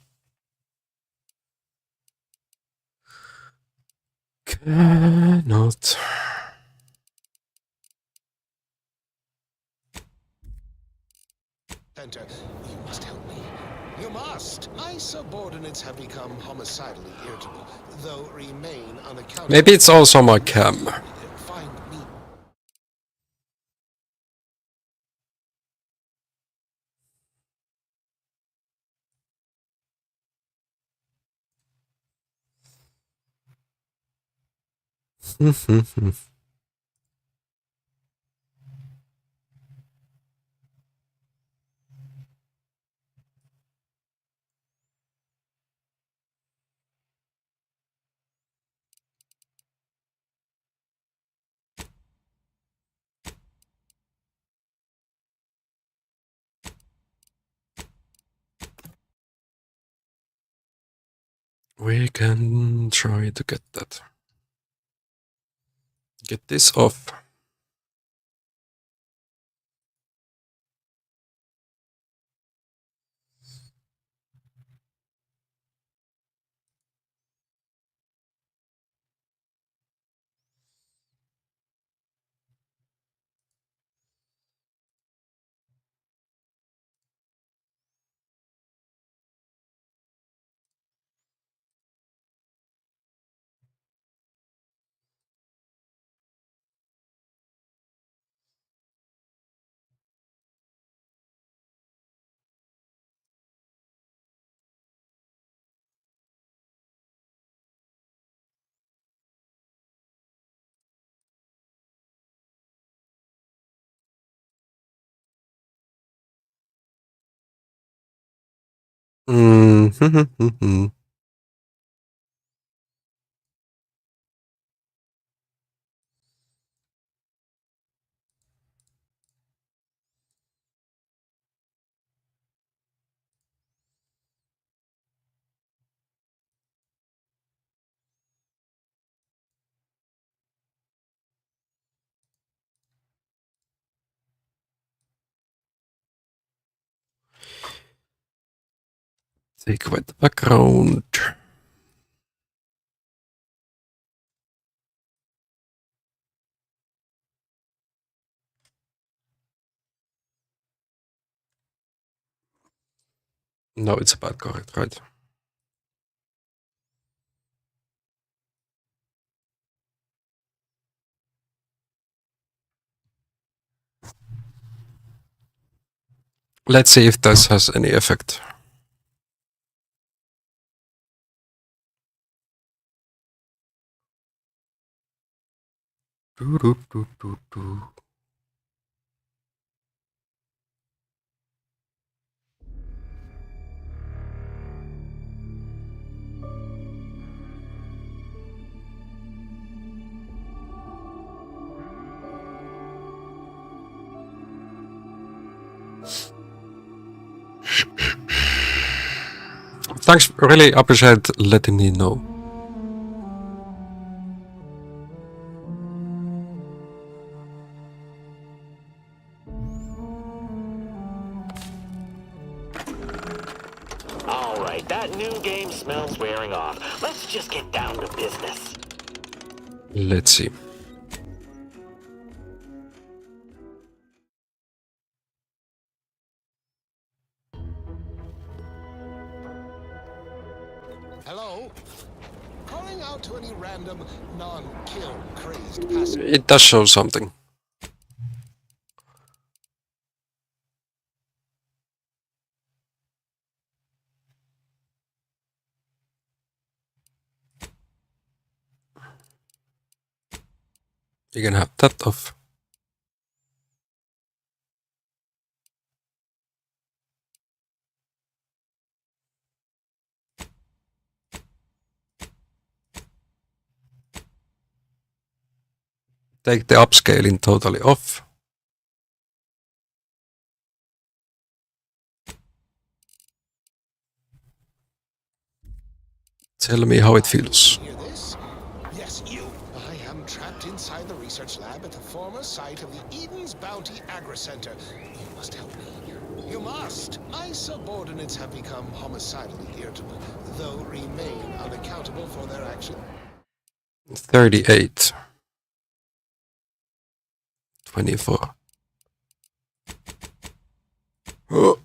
Speaker 20: Center. You must help me. You must. My subordinates have become homicidally irritable, though remain unaccountable.
Speaker 1: Maybe it's also my cam.
Speaker 20: Find me.
Speaker 1: We can try to get that. Get this off. Take away the background. No, it's about correct, right? Let's see if this has any effect. Thanks, really appreciate letting me know.
Speaker 9: Alright, that new game smells wearing off. Let's just get down to business.
Speaker 1: Let's see.
Speaker 20: Hello? Calling out to any random, non-kill crazed passenger.
Speaker 1: It does show something. You can have that off. Take the upscaling totally off. Tell me how it feels.
Speaker 20: Hear this? Yes, you. I am trapped inside the research lab at the former site of the Eden's Bounty Agri-Center. You must help me. You must. My subordinates have become homicidally irritable, though remain unaccountable for their action.
Speaker 1: 38. 24. Oh.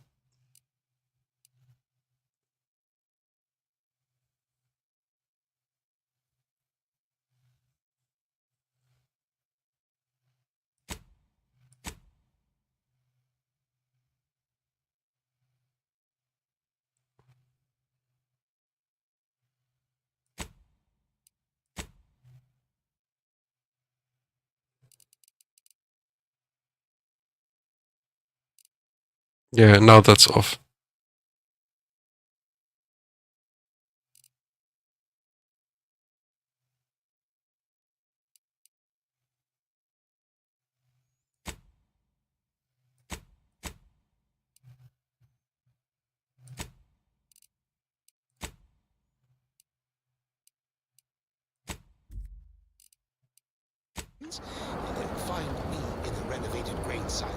Speaker 1: Yeah, now that's off.
Speaker 20: Find me in the renovated grain silo.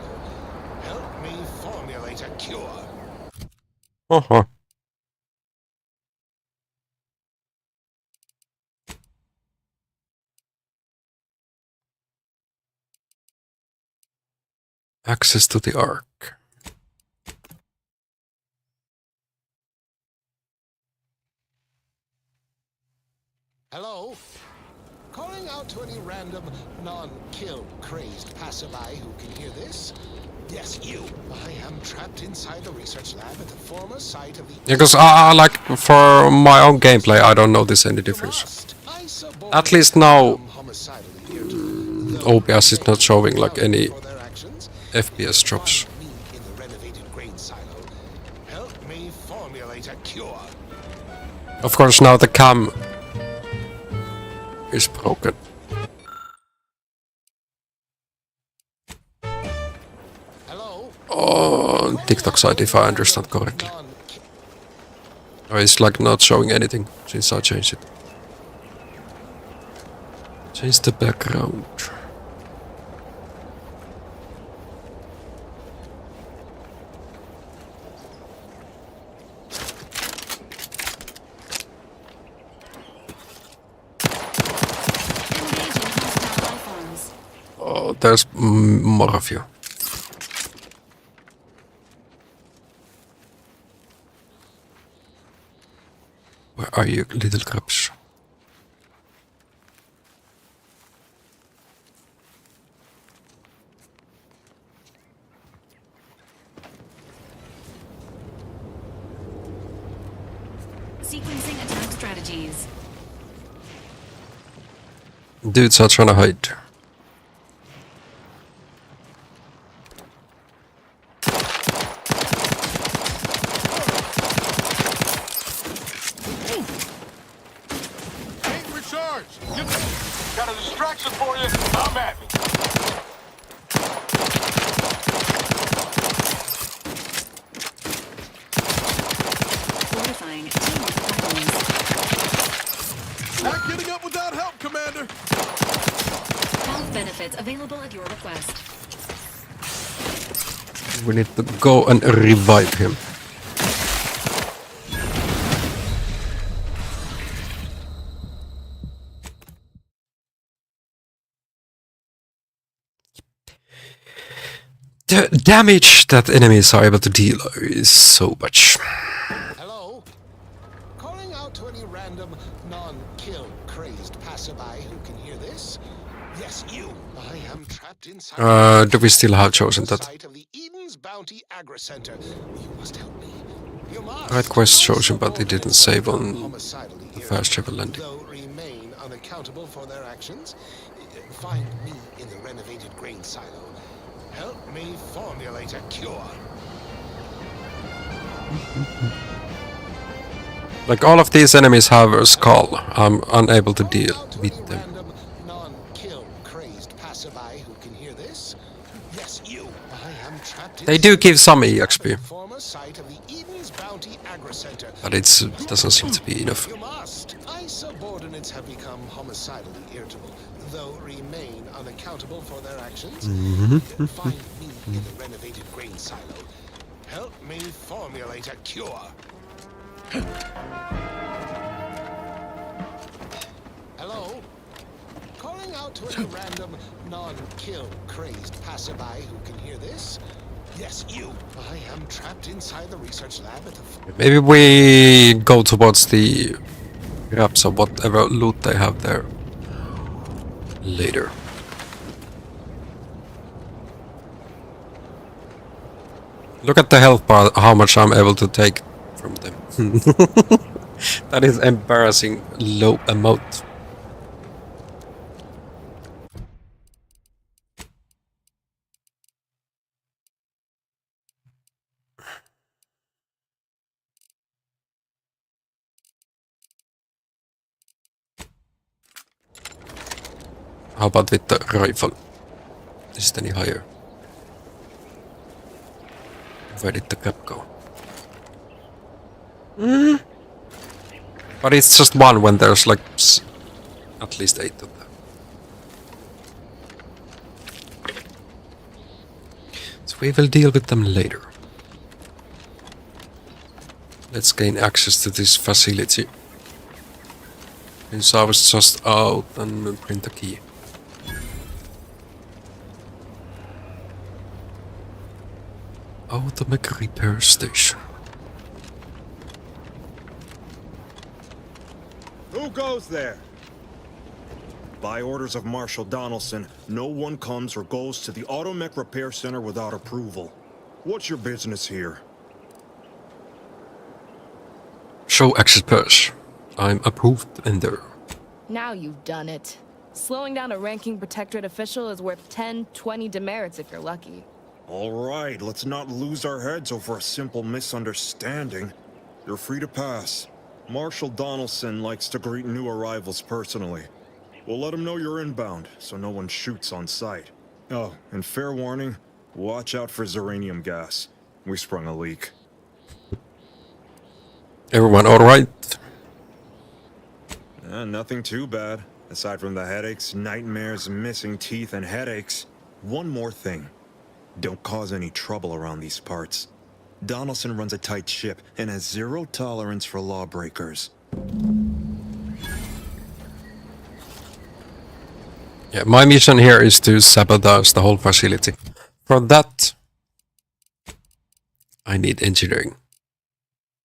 Speaker 20: Help me formulate a cure.
Speaker 1: Uh-huh. Access to the Ark.
Speaker 20: Hello? Calling out to any random, non-kill crazed passerby who can hear this? Yes, you. I am trapped inside the research lab at the former site of the...
Speaker 1: Because like for my own gameplay, I don't notice any difference. At least now, OBS is not showing like any FPS drops.
Speaker 20: Help me formulate a cure.
Speaker 1: Of course, now the cam is broken. On TikTok side, if I understand correctly. Oh, it's like not showing anything since I changed it. Change the background. there's more of you. Where are you, little grubs?
Speaker 4: Sequencing attack strategies.
Speaker 1: Dudes are trying to hide.
Speaker 5: Ain't recharged. Got a distraction for you. I'm at me.
Speaker 4: Fortifying team weapons.
Speaker 5: Not getting up without help, Commander.
Speaker 4: Health benefits available at your request.
Speaker 1: We need to go and revive him. The damage that enemies are able to deal is so much.
Speaker 20: Hello? Calling out to any random, non-kill crazed passerby who can hear this? Yes, you. I am trapped inside.
Speaker 1: Do we still have chosen that?
Speaker 20: Site of the Eden's Bounty Agri Center. You must help me. You must.
Speaker 1: Right quest chosen, but they didn't save on the first travel landing.
Speaker 20: Though remain unaccountable for their actions. Find me in the renovated grain silo. Help me formulate a cure.
Speaker 1: Like all of these enemies have a skull. I'm unable to deal with them.
Speaker 20: Non-kill crazed passerby who can hear this? Yes, you. I am trapped.
Speaker 1: They do give some EXP,
Speaker 20: Former site of the Eden's Bounty Agri Center.
Speaker 1: but it doesn't seem to be enough.
Speaker 20: You must. My subordinates have become homicidally irritable, though remain unaccountable for their actions. Find me in the renovated grain silo. Help me formulate a cure. Hello? Calling out to any random, non-kill crazed passerby who can hear this? Yes, you. I am trapped inside the research lab at the...
Speaker 1: Maybe we go towards the grabs of whatever loot they have there later. Look at the health bar, how much I'm able to take from them. That is embarrassing low amount. How about with the rifle? Is it any higher? Where did the cap go? But it's just one when there's like at least 8 of them. So we will deal with them later. Let's gain access to this facility. Since I was just out and print a key. Automatic repair station.
Speaker 7: Who goes there? By orders of Marshal Donaldson, no one comes or goes to the Automech Repair Center without approval. What's your business here?
Speaker 1: Show access pass. I'm approved in there.
Speaker 13: Now you've done it. Slowing down a ranking protectorate official is worth 10, 20 demerits if you're lucky.
Speaker 7: All right, let's not lose our heads over a simple misunderstanding. You're free to pass. Marshal Donaldson likes to greet new arrivals personally. We'll let him know you're inbound, so no one shoots on sight. Oh, and fair warning, watch out for Zeranium gas. We sprung a leak.
Speaker 1: Everyone alright?
Speaker 7: Nothing too bad. Aside from the headaches, nightmares, missing teeth, and headaches. One more thing. Don't cause any trouble around these parts. Donaldson runs a tight ship and has zero tolerance for lawbreakers.
Speaker 1: Yeah, my mission here is to sabotage the whole facility. For that, I need engineering.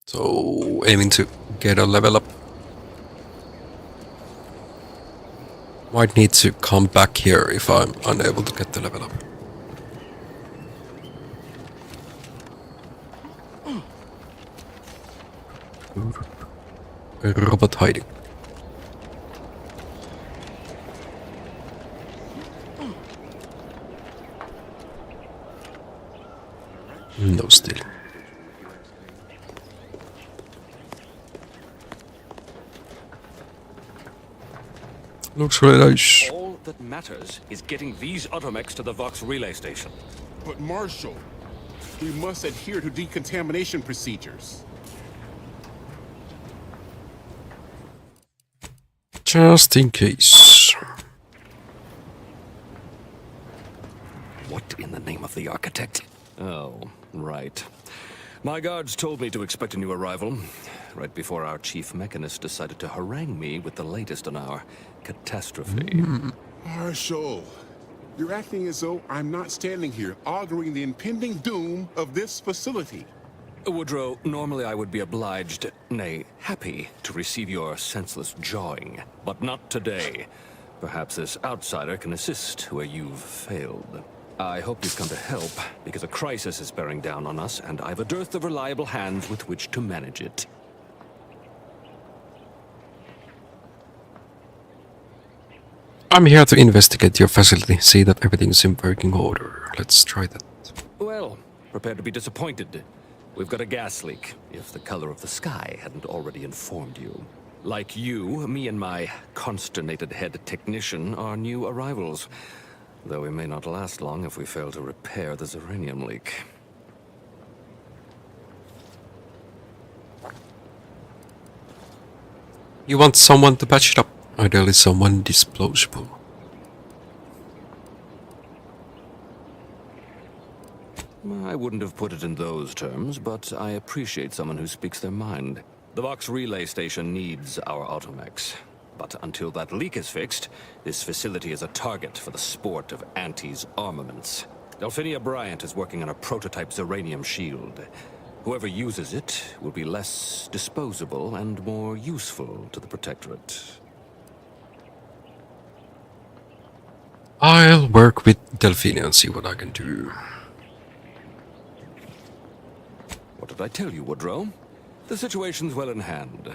Speaker 1: So, aiming to get a level up. Might need to come back here if I'm unable to get the level up. A robot hiding. No still. Looks really nice.
Speaker 6: All that matters is getting these automechs to the Vox relay station.
Speaker 5: But Marshal, we must adhere to decontamination procedures.
Speaker 1: Just in case.
Speaker 6: What in the name of the architect? Oh, right. My guards told me to expect a new arrival, right before our chief mechanist decided to harangue me with the latest on our catastrophe.
Speaker 5: Marshal, you're acting as though I'm not standing here auguring the impending doom of this facility.
Speaker 6: Woodrow, normally I would be obliged, nay, happy, to receive your senseless jawing, but not today. Perhaps this outsider can assist where you've failed. I hope you've come to help, because a crisis is bearing down on us, and I've a dearth of reliable hands with which to manage it.
Speaker 1: I'm here to investigate your facility, see that everything's in working order. Let's try that.
Speaker 6: Well, prepare to be disappointed. We've got a gas leak, if the color of the sky hadn't already informed you. Like you, me and my consternated head technician are new arrivals. Though we may not last long if we fail to repair the uranium leak.
Speaker 1: You want someone to patch it up? Ideally someone disposable.
Speaker 6: I wouldn't have put it in those terms, but I appreciate someone who speaks their mind. The Vox relay station needs our automechs. But until that leak is fixed, this facility is a target for the sport of Auntie's armaments. Delphinia Bryant is working on a prototype Zeranium shield. Whoever uses it will be less disposable and more useful to the Protectorate.
Speaker 1: I'll work with Delphinia and see what I can do.
Speaker 6: What did I tell you, Woodrow? The situation's well in hand.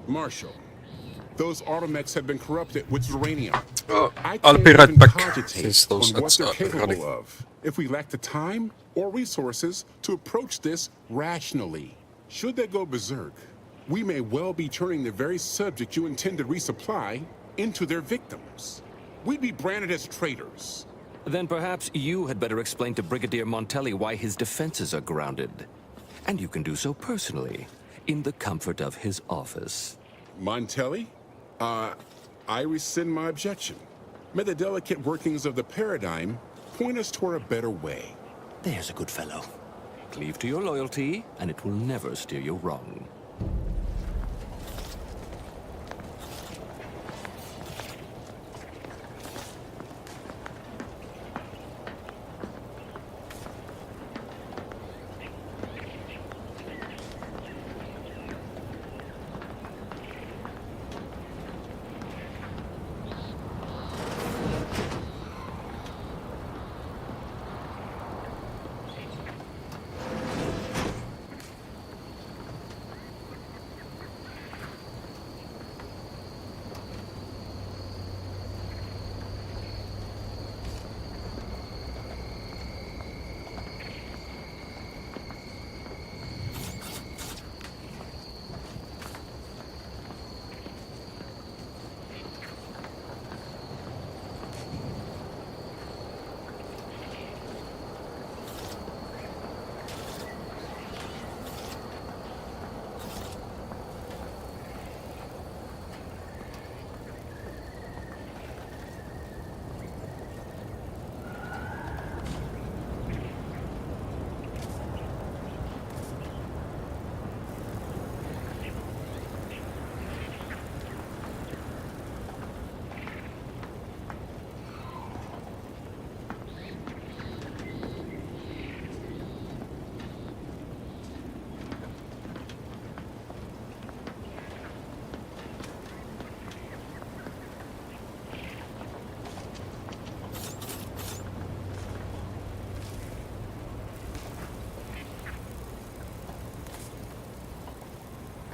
Speaker 5: Marshal, those automechs have been corrupted with uranium.
Speaker 1: I'll be right back, since those
Speaker 5: on what
Speaker 1: ads
Speaker 5: they're
Speaker 1: are
Speaker 5: capable
Speaker 1: running.
Speaker 5: of if we lack the time or resources to approach this rationally. Should they go berserk, we may well be turning the very subject you intend to resupply into their victims. We'd be branded as traitors.
Speaker 6: Then perhaps you had better explain to Brigadier Montelli why his defenses are grounded. And you can do so personally, in the comfort of his office.
Speaker 5: Montelli? I rescind my objection. May the delicate workings of the paradigm point us toward a better way.
Speaker 6: There's a good fellow. Cleave to your loyalty, and it will never steer you wrong.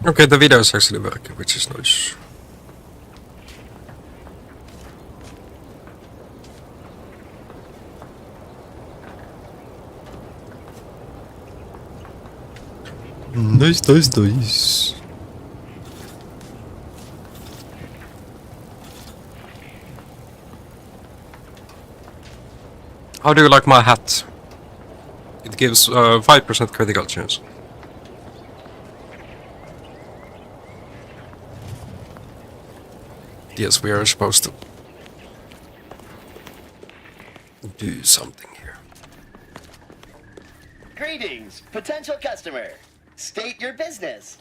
Speaker 1: Okay, the video is actually working, which is nice. Nice. How do you like my hat? It gives 5% critical chance. Yes, we are supposed to do something here.
Speaker 19: Greetings, potential customer. State your business.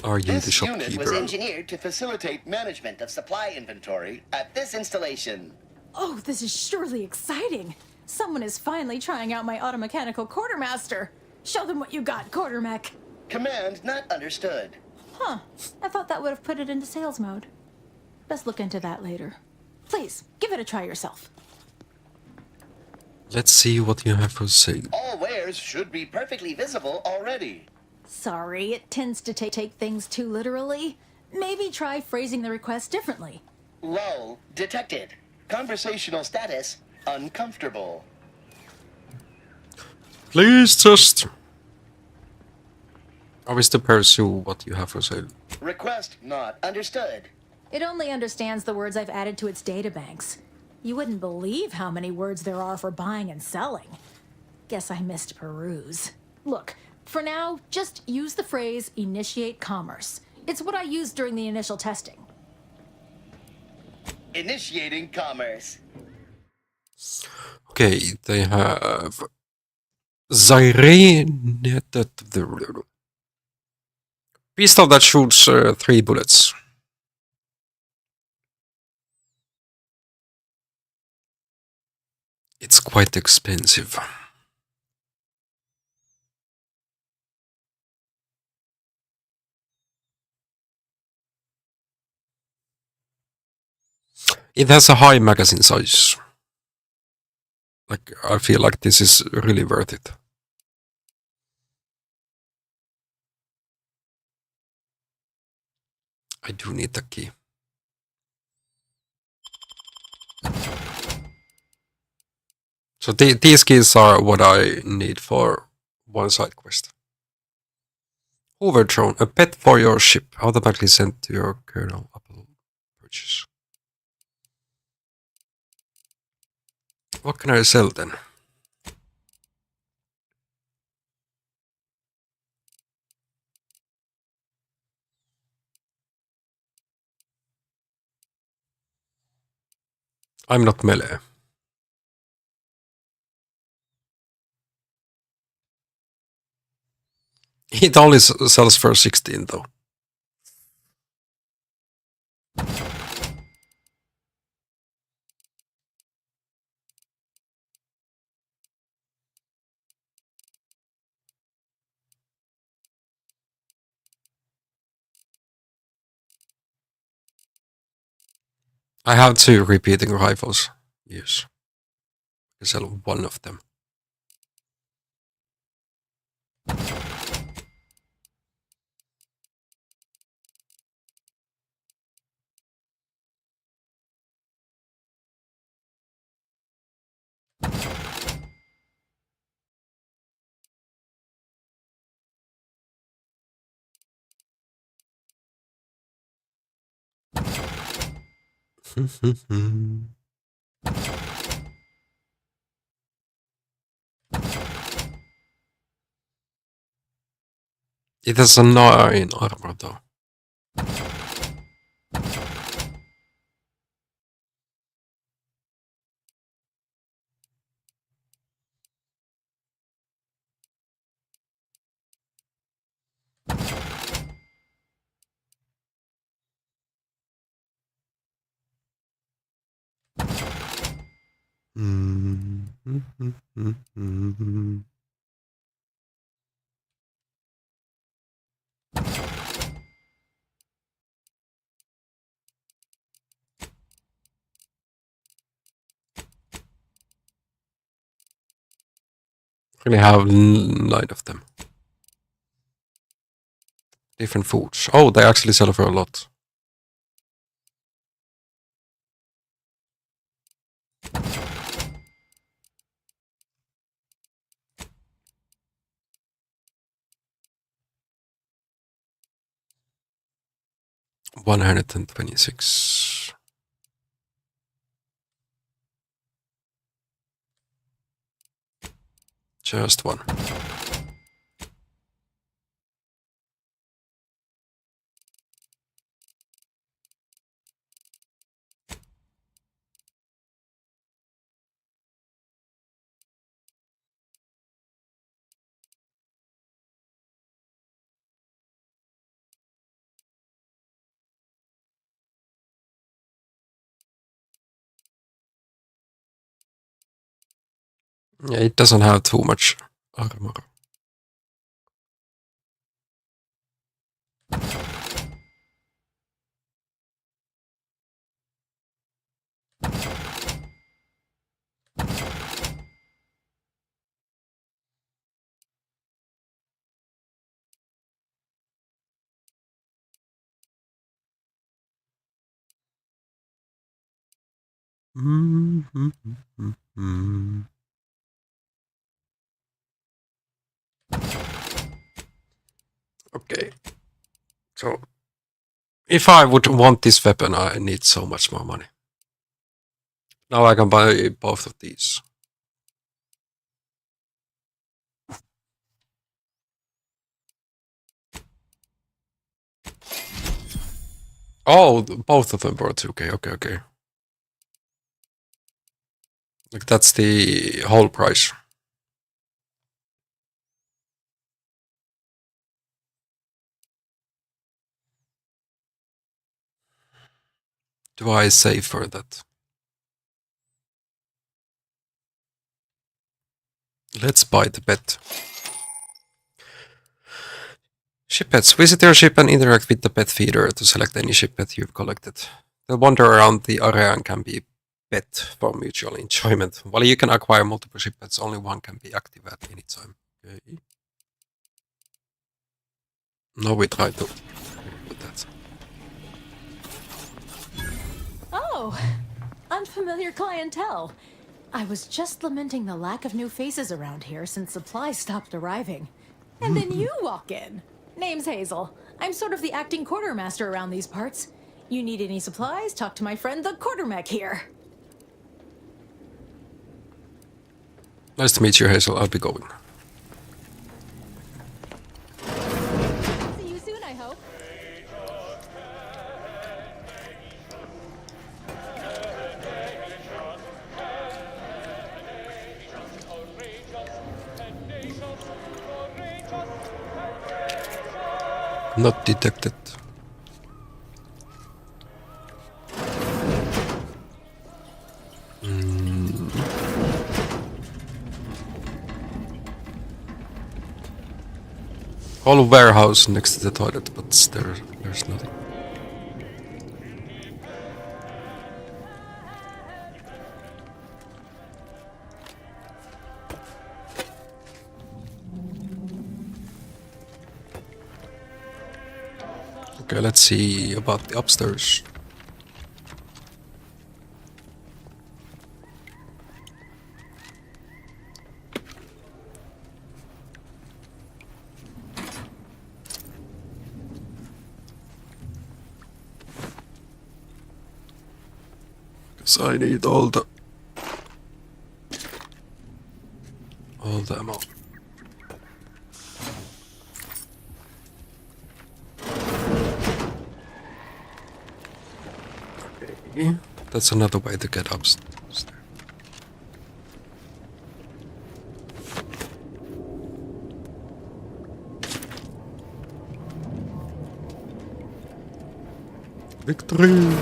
Speaker 1: Are you the
Speaker 19: This unit was
Speaker 1: shopkeeper?
Speaker 19: engineered to facilitate management of supply inventory at this installation.
Speaker 21: Oh, this is surely exciting. Someone is finally trying out my automechanical quartermaster. Show them what you got, quartermech.
Speaker 19: Command not understood.
Speaker 21: Huh. I thought that would have put it into sales mode. Best look into that later. Please, give it a try yourself.
Speaker 1: Let's see what you have for sale.
Speaker 19: All wares should be perfectly visible already.
Speaker 21: Sorry, it tends to take things too literally. Maybe try phrasing the request differently.
Speaker 19: Lull detected. Conversational status uncomfortable.
Speaker 1: Please just... I wish to pursue what you have for sale.
Speaker 19: Request not understood.
Speaker 21: It only understands the words I've added to its databanks. You wouldn't believe how many words there are for buying and selling. Guess I missed peruse. Look, for now, just use the phrase initiate commerce. It's what I used during the initial testing.
Speaker 19: Initiating commerce.
Speaker 1: Okay, they have... Zyrene... Pistol that shoots 3 bullets. It's quite expensive. It has a high magazine size. Like, I feel like this is really worth it. I do need the key. So these keys are what I need for one side quest. Hoover drone, a pet for your ship, automatically sent to your kernel upon purchase. What can I sell then? I'm not melee. It only sells for 16 though. I have 2 repeating rifles. Yes. I sell one of them. It has a 9 armor though. Really have 9 of them. Different foods. Oh, they actually sell for a lot. $126. Just one. Yeah, it doesn't have too much armor. Okay. So, if I would want this weapon, I need so much more money. Now I can buy both of these. Oh, both of them were 2K. Okay. Like, that's the whole price. Do I save for that? Let's buy the pet. Ship pets. Visit your ship and interact with the pet feeder to select any ship pet you've collected. They'll wander around the area and can be pet for mutual enjoyment. While you can acquire multiple ship pets, only one can be active at any time. Okay. Now we try to put that.
Speaker 21: Oh, unfamiliar clientele. I was just lamenting the lack of new faces around here since supplies stopped arriving. And then you walk in. Name's Hazel. I'm sort of the acting quartermaster around these parts. You need any supplies, talk to my friend the quartermech here.
Speaker 1: Nice to meet you, Hazel. I'll be going.
Speaker 21: See you soon, I hope.
Speaker 1: Not detected. Whole warehouse next to the toilet, but there's nothing. Okay, let's see about the upstairs. Because I need all the ammo. Okay, that's another way to get upstairs. Victory!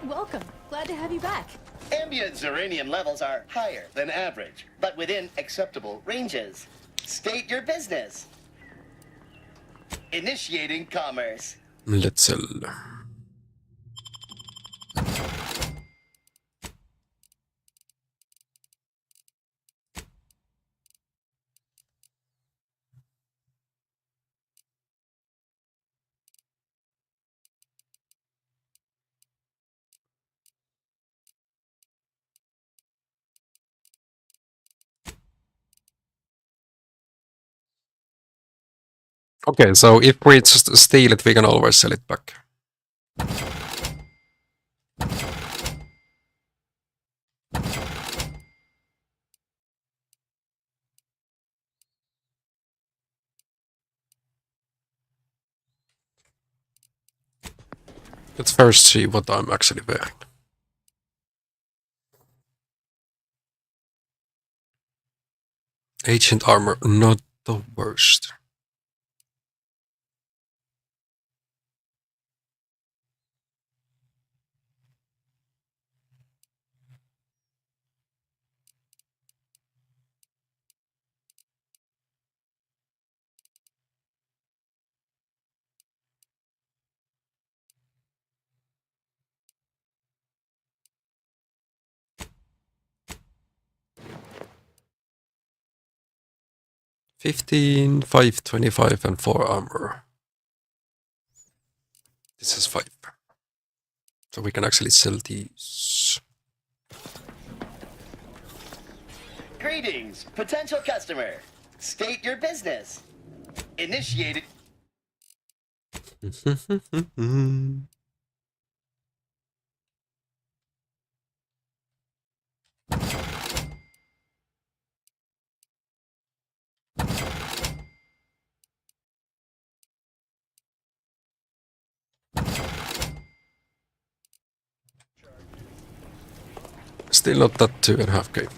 Speaker 21: Welcome. Glad to have you back.
Speaker 19: Ambient Zeranium levels are higher than average, but within acceptable ranges. State your business. Initiating commerce.
Speaker 1: Let's sell. Okay, so if we just steal it, we can always sell it back. Let's first see what I'm actually wearing. Ancient armor, not the worst. $15, $5, $25, and 4 armor. This is 5. So we can actually sell these.
Speaker 19: Greetings, potential customer. State your business. Initiated.
Speaker 1: Still not that 2.5K.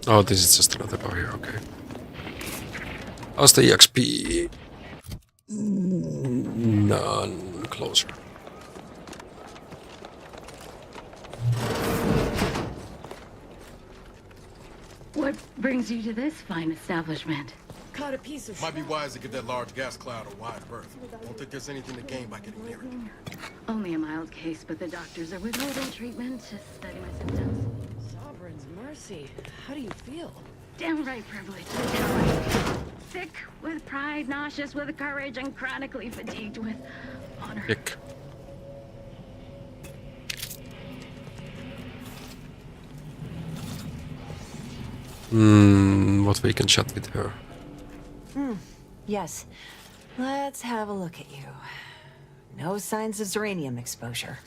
Speaker 1: Oh, this is just another bar here, okay. How's the EXP? None closer.
Speaker 11: What brings you to this fine establishment?
Speaker 12: Caught a piece of
Speaker 3: Might be wise to give that large gas cloud a wide berth. Don't think there's anything to gain by getting near it.
Speaker 11: Only a mild case, but the doctors are withholding treatment to study my symptoms.
Speaker 12: Sovereign's mercy. How do you feel?
Speaker 11: Downright privileged. Sick with pride, nauseous with courage, and chronically fatigued with honor.
Speaker 1: Pick. What we can chat with her.
Speaker 15: Yes. Let's have a look at you. No signs of Zeranium exposure.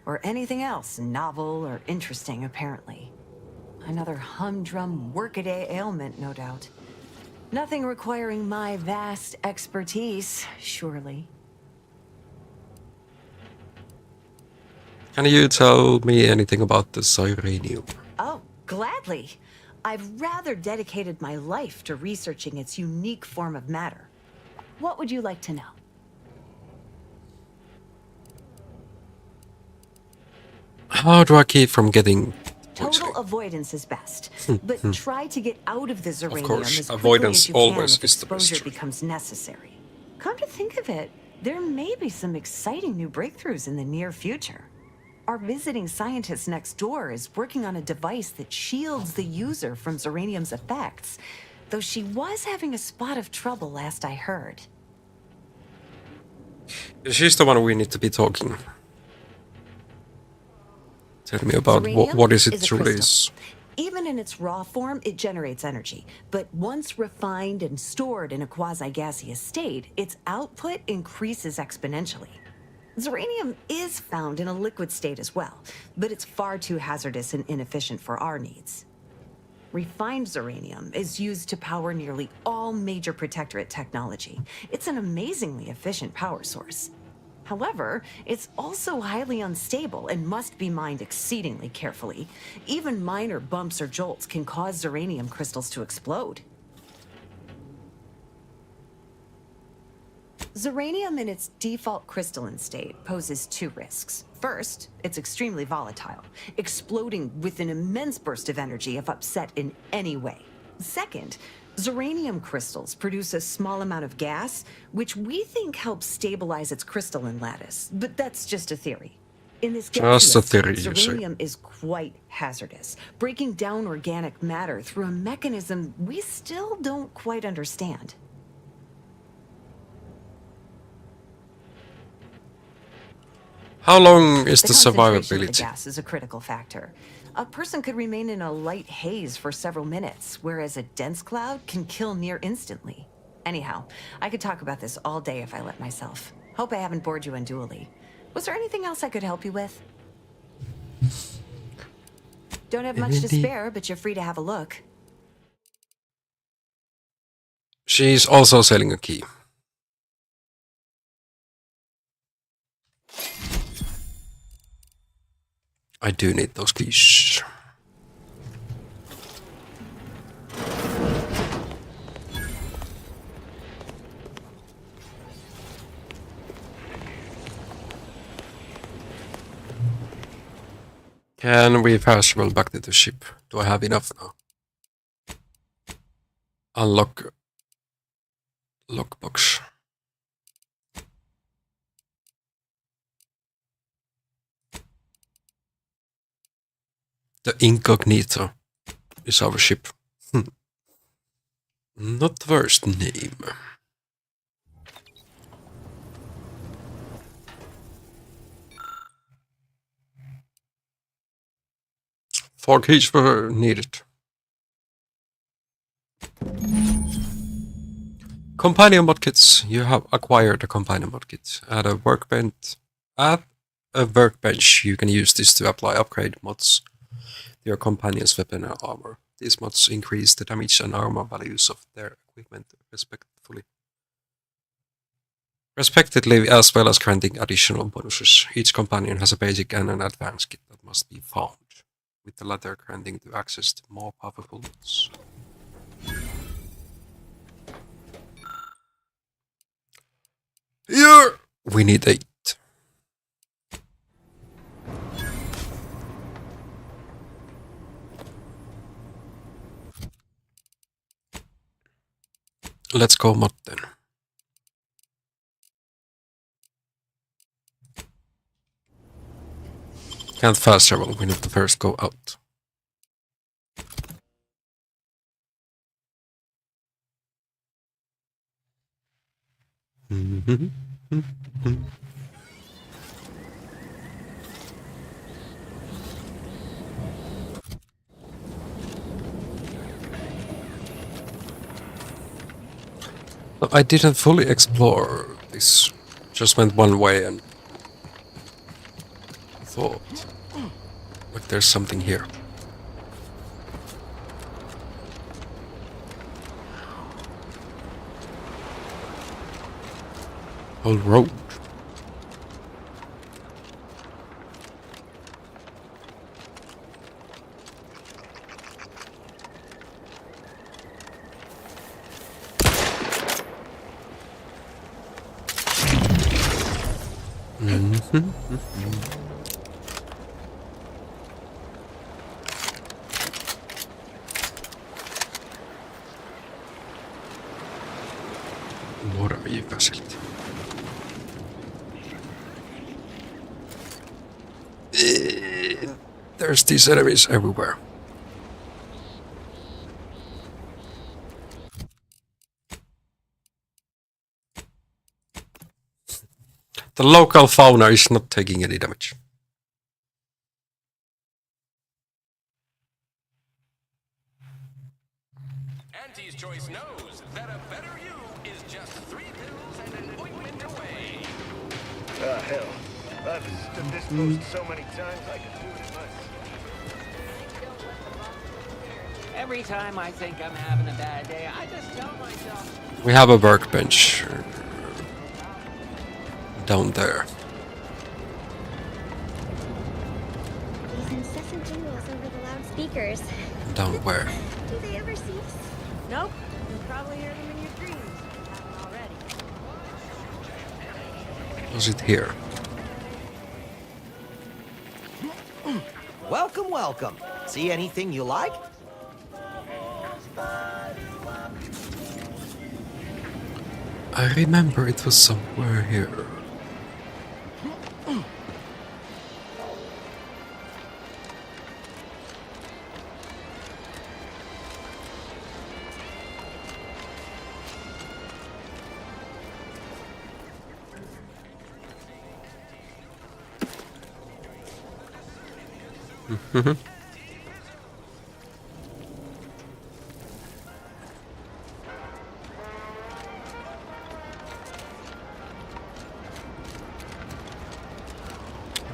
Speaker 15: Or anything else novel or interesting, apparently. Another humdrum workaday ailment, no doubt. Nothing requiring my vast expertise, surely.
Speaker 1: Can you tell me anything about the Zeranium?
Speaker 15: Oh, gladly. I've rather dedicated my life to researching its unique form of matter. What would you like to know?
Speaker 1: How do I keep from getting
Speaker 15: Total avoidance is best, but try to get out of the Zeranium
Speaker 1: course,
Speaker 15: as quickly
Speaker 1: avoidance
Speaker 15: as you can
Speaker 1: always
Speaker 15: if
Speaker 1: is the best.
Speaker 15: exposure becomes necessary. Come to think of it, there may be some exciting new breakthroughs in the near future. Our visiting scientist next door is working on a device that shields the user from Zeranium's effects, though she was having a spot of trouble last I heard.
Speaker 1: She's the one we need to be talking. Tell me about what is it truly is.
Speaker 15: Even in its raw form, it generates energy. But once refined and stored in a quasi-gaseous state, its output increases exponentially. Zeranium is found in a liquid state as well, but it's far too hazardous and inefficient for our needs. Refined Zeranium is used to power nearly all major Protectorate technology. It's an amazingly efficient power source. However, it's also highly unstable and must be mined exceedingly carefully. Even minor bumps or jolts can cause Zeranium crystals to explode. Zeranium in its default crystalline state poses 2 risks. First, it's extremely volatile, exploding with an immense burst of energy if upset in any way. Second, Zeranium crystals produce a small amount of gas, which we think helps stabilize its crystalline lattice, but that's just a theory. In this
Speaker 1: Just a
Speaker 15: gaseous
Speaker 1: theory,
Speaker 15: state,
Speaker 1: you say.
Speaker 15: Zeranium is quite hazardous, breaking down organic matter through a mechanism we still don't quite understand.
Speaker 1: How long is the
Speaker 15: concentration of the
Speaker 1: survivability?
Speaker 15: gas is a critical factor. A person could remain in a light haze for several minutes, whereas a dense cloud can kill near instantly. Anyhow, I could talk about this all day if I let myself. Hope I haven't bored you unduly. Was there anything else I could help you with? Don't have much to spare, but you're free to have a look.
Speaker 1: She's also selling a key. I do need those keys. Can we fast travel back to the ship? Do I have enough now? Unlock lockbox. The Incognito is our ship. Not the worst name. Four keys were needed. Companion mod kits. You have acquired a companion mod kit. At a workbench, you can use this to apply upgrade mods to your companion's weapon and armor. These mods increase the damage and armor values of their equipment respectively, as well as granting additional bonuses. Each companion has a basic and an advanced kit that must be found, with the latter granting to access to more powerful mods. Here we need 8. Let's go mod then. Can't fast travel, we need to first go out. I didn't fully explore this, just went one way and thought, like there's something here. Whole road. Morvi facility. There's these enemies everywhere. The local fauna is not taking any damage.
Speaker 14: Auntie's Choice knows that a better you is just 3 pills and an ointment away.
Speaker 9: Hell. I've stood this post so many times I could do it in my sleep.
Speaker 10: Every time I think I'm having a bad day, I just tell myself...
Speaker 1: We have a workbench down there.
Speaker 22: These incessant jingles over the loudspeakers.
Speaker 1: Down where?
Speaker 22: Do they ever cease? Nope. You'll probably hear them in your dreams. Haven't already.
Speaker 1: Was it here?
Speaker 23: Welcome, welcome. See anything you like?
Speaker 1: I remember it was somewhere here.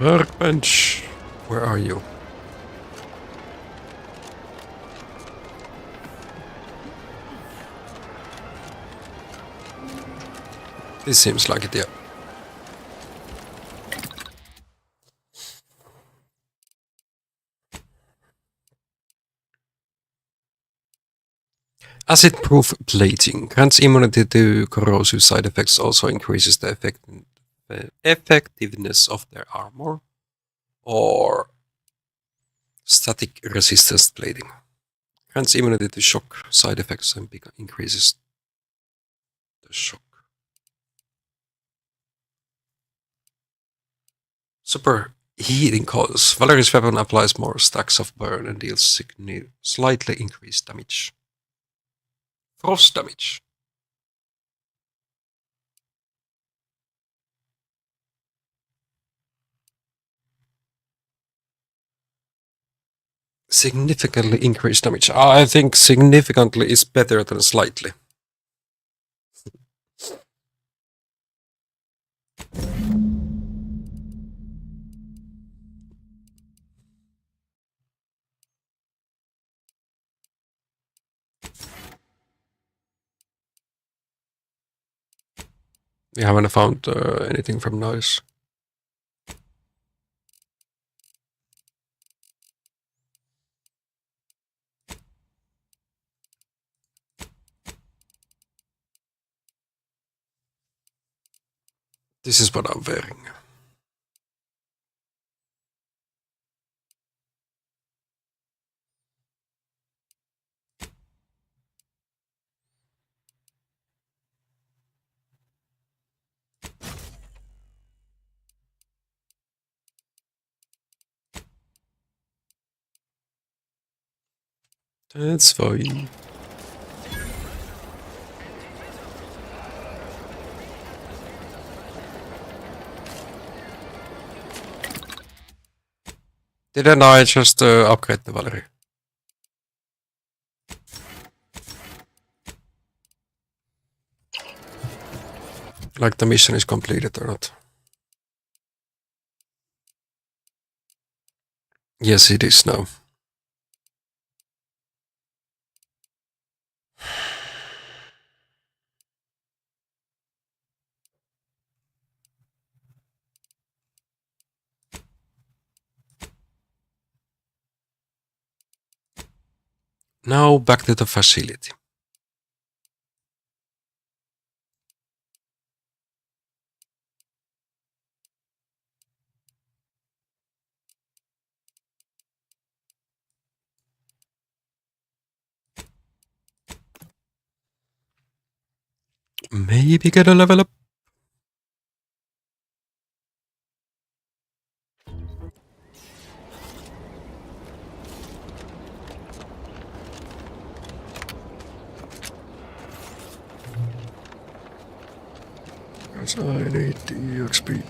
Speaker 1: Workbench. Where are you? This seems like it, yeah. Acid-proof plating grants immunity to corrosive side effects, also increases the effectiveness of their armor, or static resistance plating. Grants immunity to shock side effects and increases the shock. Super heating coils. Valerie's weapon applies more stacks of burn and deals slightly increased damage. Frost damage. Significantly increased damage. I think significantly is better than slightly. We haven't found anything from Nice. This is what I'm wearing. That's fine. Didn't I just upgrade the Valerie? Like the mission is completed or not? Yes, it is now. Now back to the facility. Maybe get a level up. Because I need the EXP.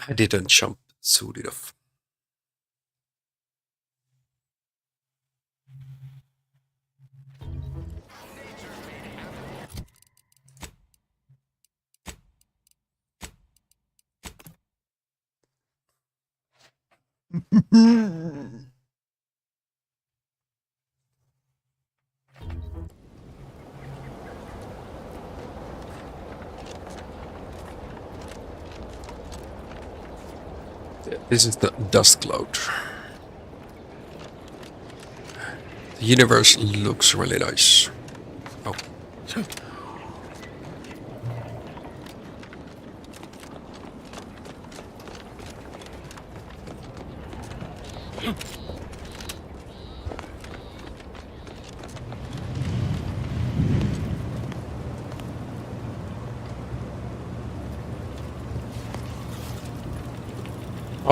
Speaker 1: I didn't jump soon enough. This is the dust cloud. The universe looks really nice. Oh.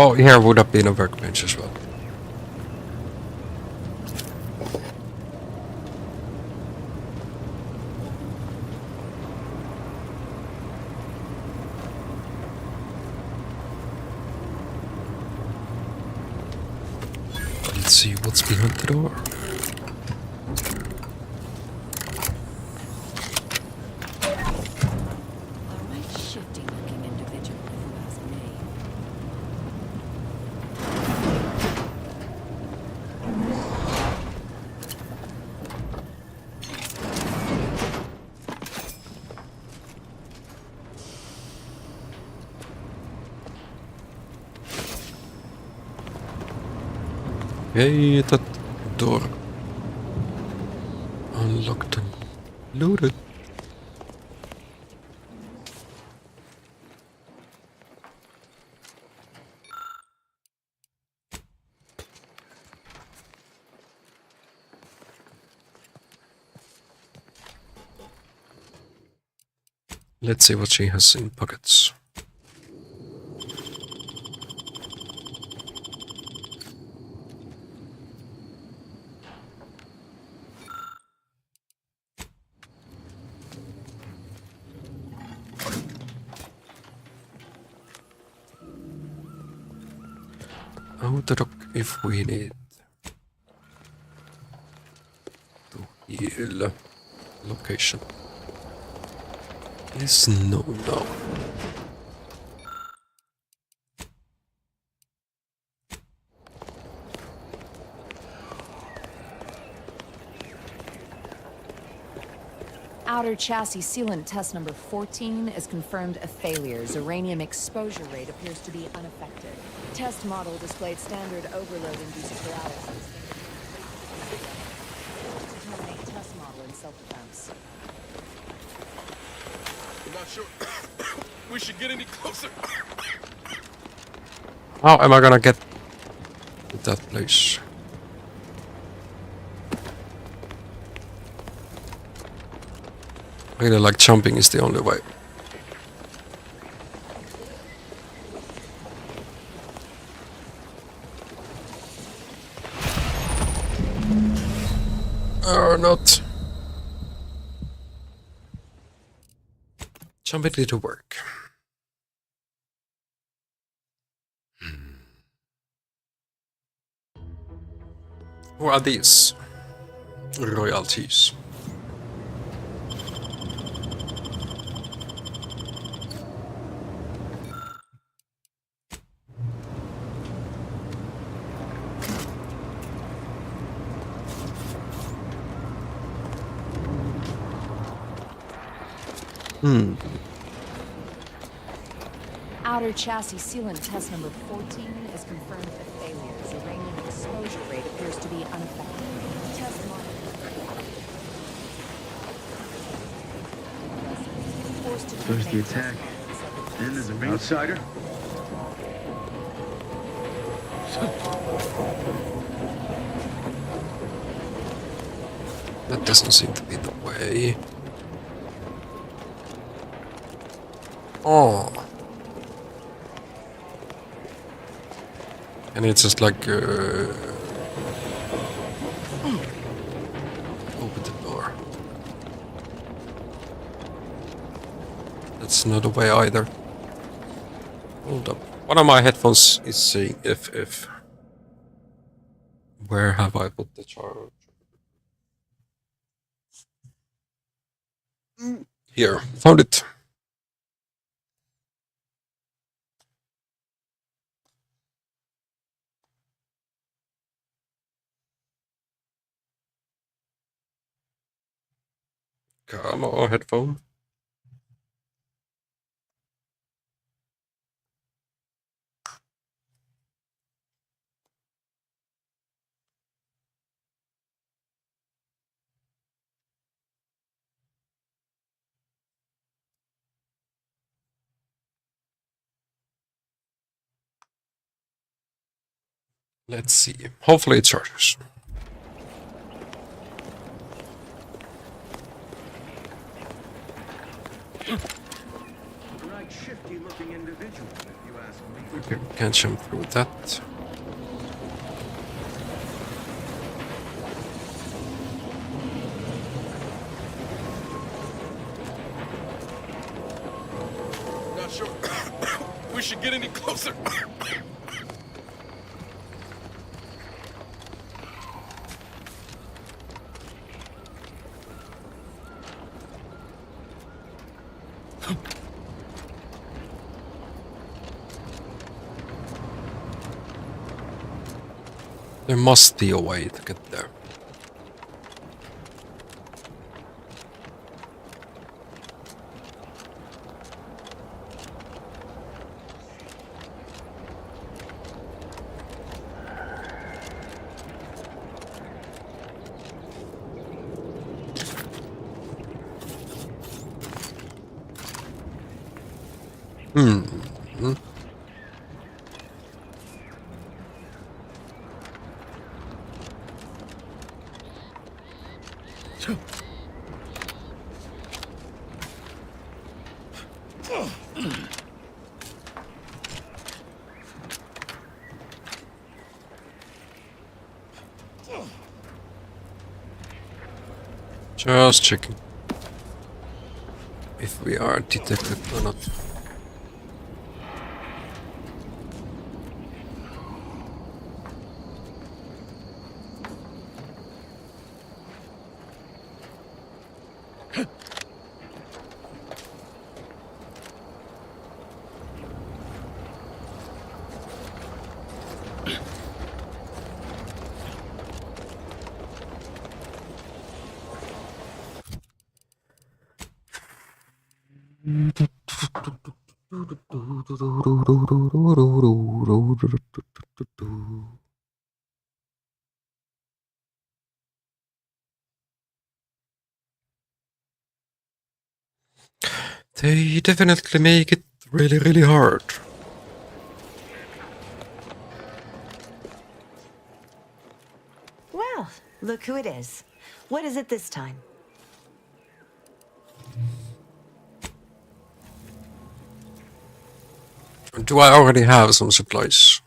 Speaker 1: Oh, here would have been a workbench as well. Let's see what's behind the door. Okay, that door unlocked and loaded. Let's see what she has in pockets. Out the dock if we need to heal. Location is no.
Speaker 8: Outer chassis sealant test number 14 is confirmed a failure. Uranium exposure rate appears to be unaffected. Test model displayed standard overload-induced paralysis. Terminate test model in self-defense.
Speaker 16: I'm not sure we should get any closer.
Speaker 1: How am I gonna get to that place? Really, like jumping is the only way. Or not. Jumping did work. Who are these? Royalties.
Speaker 8: Outer chassis sealant test number 14 is confirmed a failure. Uranium exposure rate appears to be unaffected. Test model.
Speaker 17: There's the attack. And there's an outsider.
Speaker 1: That doesn't seem to be the way. Oh. And it's just like open the door. That's not a way either. Hold up. One of my headphones is saying if. Where have I put the charger? Here, found it. Come on, headphone. Let's see. Hopefully it charges.
Speaker 17: shifty-looking individual, if you ask me.
Speaker 1: Okay, we can't jump through that.
Speaker 16: Not sure we should get any closer.
Speaker 1: There must be a way to get there. Just checking if we are detected or not. They definitely make it really, really hard.
Speaker 15: Well, look who it is. What is it this time?
Speaker 1: Do I already have some supplies?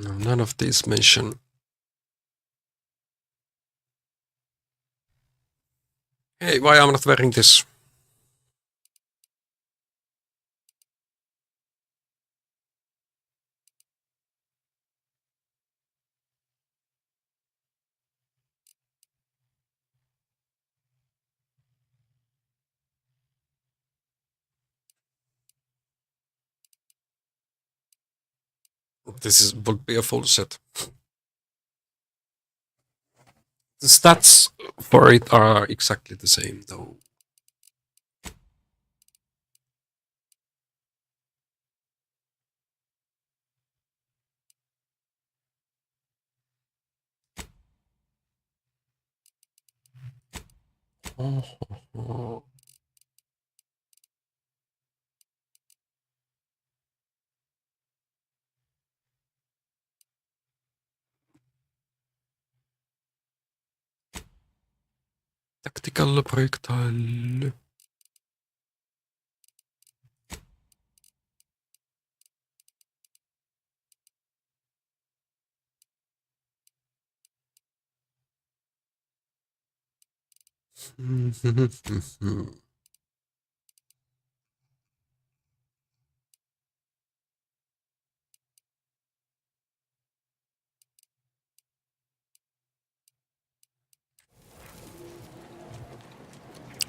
Speaker 1: No, none of these mention. Hey, why am I not wearing this? Would be a full set. The stats for it are exactly the same, though. Tactical projectile.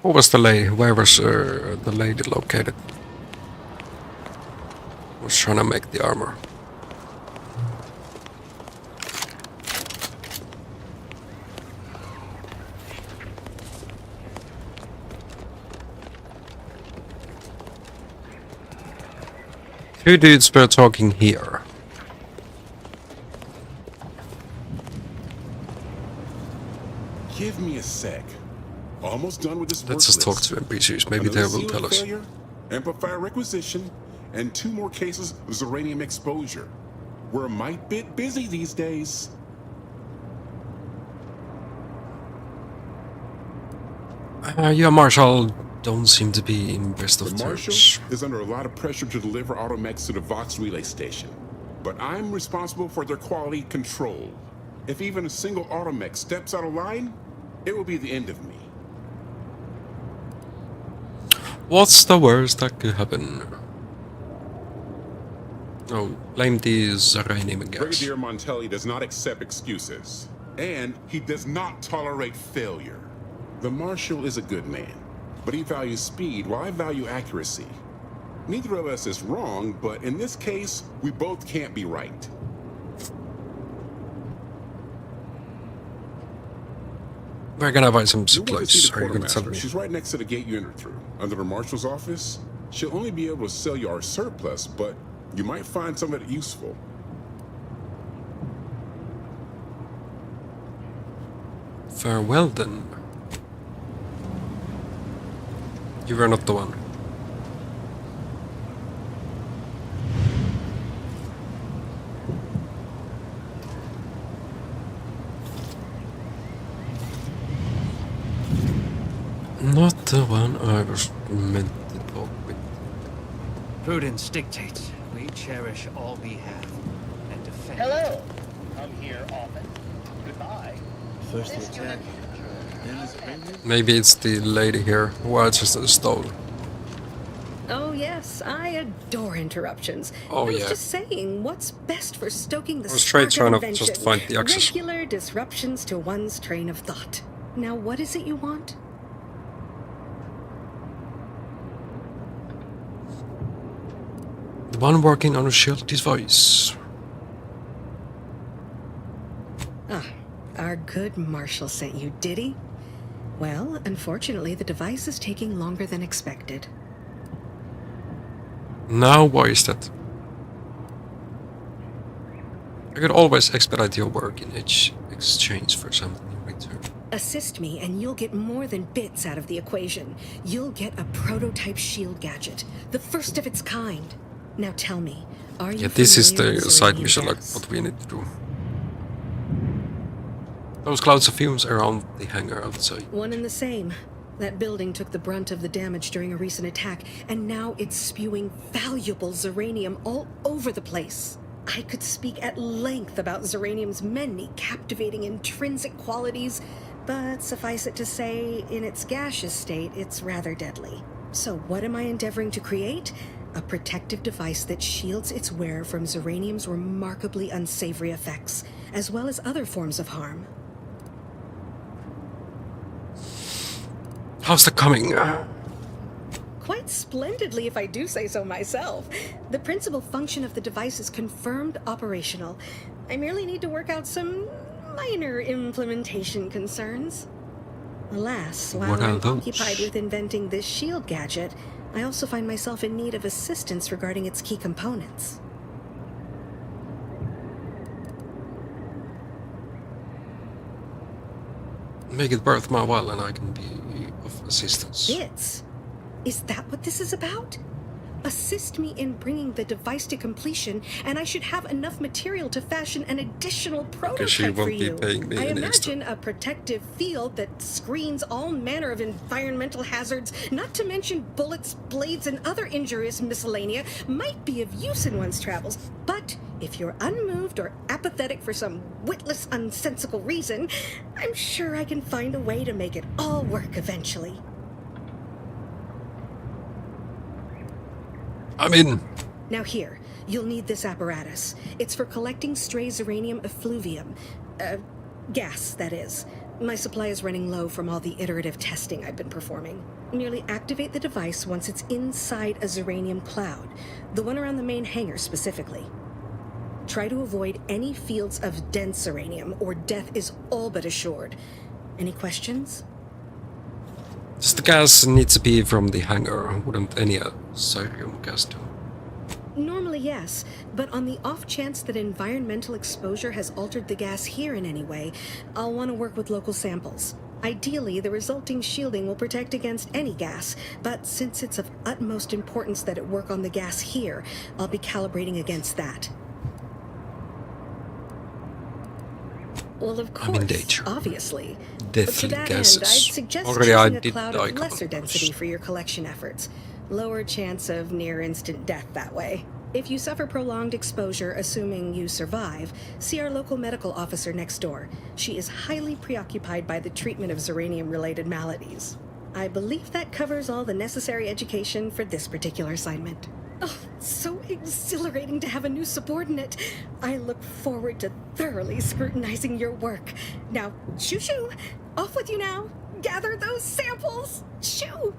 Speaker 1: Who was the lady? Where was the lady located? Was trying to make the armor. Two dudes were talking here.
Speaker 5: Give me a sec. Almost done with this.
Speaker 1: Let's just talk to NPCs. Maybe they will tell us.
Speaker 5: Failure, amplifier requisition, and 2 more cases of Zeranium exposure. We're a mite bit busy these days.
Speaker 1: Yeah, Marshall don't seem to be in best of
Speaker 5: The Marshal
Speaker 1: terms.
Speaker 5: is under a lot of pressure to deliver automechs to the Vox relay station, but I'm responsible for their quality control. If even a single automech steps out of line, it will be the end of me.
Speaker 1: What's the worst that could happen? Oh, blame the Zeranium gas.
Speaker 5: Brigadier Montelli does not accept excuses, and he does not tolerate failure. The Marshal is a good man, but he values speed while I value accuracy. Neither of us is wrong, but in this case, we both can't be right.
Speaker 1: We're gonna buy some
Speaker 5: You want to see
Speaker 1: supplies.
Speaker 5: the
Speaker 1: Are you gonna tell
Speaker 5: quartermaster?
Speaker 1: me?
Speaker 5: She's right next to the gate you entered through. Under the Marshal's office, she'll only be able to sell you our surplus, but you might find some of it useful.
Speaker 1: Farewell then. You were not the one. Not the one I was meant to talk with.
Speaker 2: Prudence dictates we cherish all we have and defend.
Speaker 19: Hello. Come here often. Goodbye.
Speaker 17: First the attack.
Speaker 1: Maybe it's the lady here who I just stole.
Speaker 4: Oh yes, I adore interruptions.
Speaker 1: Oh,
Speaker 4: I was
Speaker 1: yeah.
Speaker 4: just saying, what's best for stoking the
Speaker 1: I was trying
Speaker 4: spark of
Speaker 1: to just
Speaker 4: invention?
Speaker 1: find the access.
Speaker 4: Regular disruptions to one's train of thought. Now, what is it you want?
Speaker 1: The one working on a shield device.
Speaker 4: Ah, our good Marshal sent you, did he? Well, unfortunately, the device is taking longer than expected.
Speaker 1: Now why is that? I could always expedite your work in exchange for something in return.
Speaker 4: Assist me, and you'll get more than bits out of the equation. You'll get a prototype shield gadget, the first of its kind. Now tell me, are you
Speaker 1: Yeah, this is
Speaker 4: familiar
Speaker 1: the
Speaker 4: with
Speaker 1: side
Speaker 4: Zeranium
Speaker 1: mission, like
Speaker 4: gas?
Speaker 1: what we need to do. Those clouds of fumes around the hangar outside.
Speaker 4: One and the same. That building took the brunt of the damage during a recent attack, and now it's spewing valuable Zeranium all over the place. I could speak at length about Zeranium's many captivating intrinsic qualities, but suffice it to say, in its gaseous state, it's rather deadly. So what am I endeavoring to create? A protective device that shields its wearer from Zeranium's remarkably unsavory effects, as well as other forms of harm.
Speaker 1: How's that coming?
Speaker 4: Quite splendidly, if I do say so myself. The principal function of the device is confirmed operational. I merely need to work out some minor implementation concerns. Alas, while
Speaker 1: What are
Speaker 4: I'm
Speaker 1: those?
Speaker 4: occupied with inventing this shield gadget, I also find myself in need of assistance regarding its key components.
Speaker 1: Make it worth my while and I can be of assistance.
Speaker 4: Bits? Is that what this is about? Assist me in bringing the device to completion, and I should have enough material to fashion an additional prototype
Speaker 1: she
Speaker 4: for
Speaker 1: won't be
Speaker 4: you.
Speaker 1: paying me
Speaker 4: I
Speaker 1: any extra.
Speaker 4: imagine a protective field that screens all manner of environmental hazards, not to mention bullets, blades, and other injurious miscellanea, might be of use in one's travels. But if you're unmoved or apathetic for some witless, unsensical reason, I'm sure I can find a way to make it all work eventually.
Speaker 1: I'm in.
Speaker 4: Now here, you'll need this apparatus. It's for collecting stray Zeranium effluvium. Gas, that is. My supply is running low from all the iterative testing I've been performing. Merely activate the device once it's inside a Zeranium cloud, the one around the main hangar specifically. Try to avoid any fields of dense Zeranium, or death is all but assured. Any questions?
Speaker 1: Does the gas need to be from the hangar? Wouldn't any Zeranium gas do?
Speaker 4: Normally, yes, but on the off chance that environmental exposure has altered the gas here in any way, I'll want to work with local samples. Ideally, the resulting shielding will protect against any gas, but since it's of utmost importance that it work on the gas here, I'll be calibrating against that. Well, of course,
Speaker 1: I'm in danger.
Speaker 4: Obviously.
Speaker 1: Deathly
Speaker 4: But to that
Speaker 1: gases.
Speaker 4: end, I'd suggest
Speaker 1: Already I
Speaker 4: choosing a
Speaker 1: did
Speaker 4: cloud
Speaker 1: die
Speaker 4: of lesser
Speaker 1: couple
Speaker 4: density
Speaker 1: times.
Speaker 4: for your collection efforts. Lower chance of near-instant death that way. If you suffer prolonged exposure, assuming you survive, see our local medical officer next door. She is highly preoccupied by the treatment of Zeranium-related maladies. I believe that covers all the necessary education for this particular assignment. Oh, so exhilarating to have a new subordinate. I look forward to thoroughly scrutinizing your work. Now, shoo-shoo! Off with you now! Gather those samples! Shoo!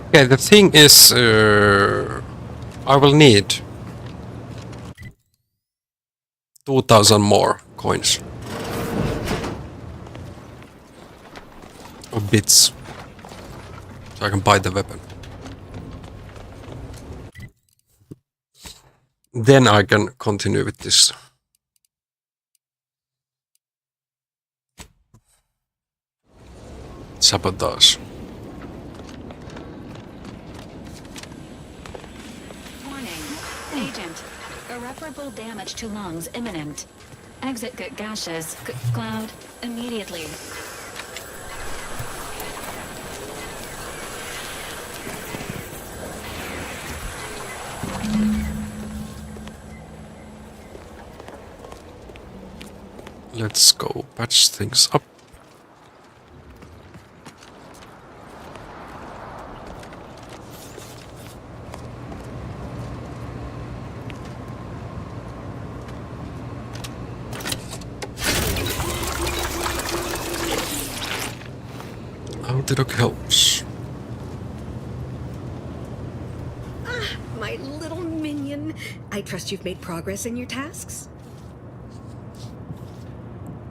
Speaker 1: Okay, the thing is, I will need 2,000 more coins. Or bits. So I can buy the weapon. Then I can continue with this. Sabotage.
Speaker 11: Agent, irreparable damage to lungs imminent. Exit gaseous cloud immediately.
Speaker 1: Let's go patch things up. Outlook helps.
Speaker 4: Ah, my little minion. I trust you've made progress in your tasks?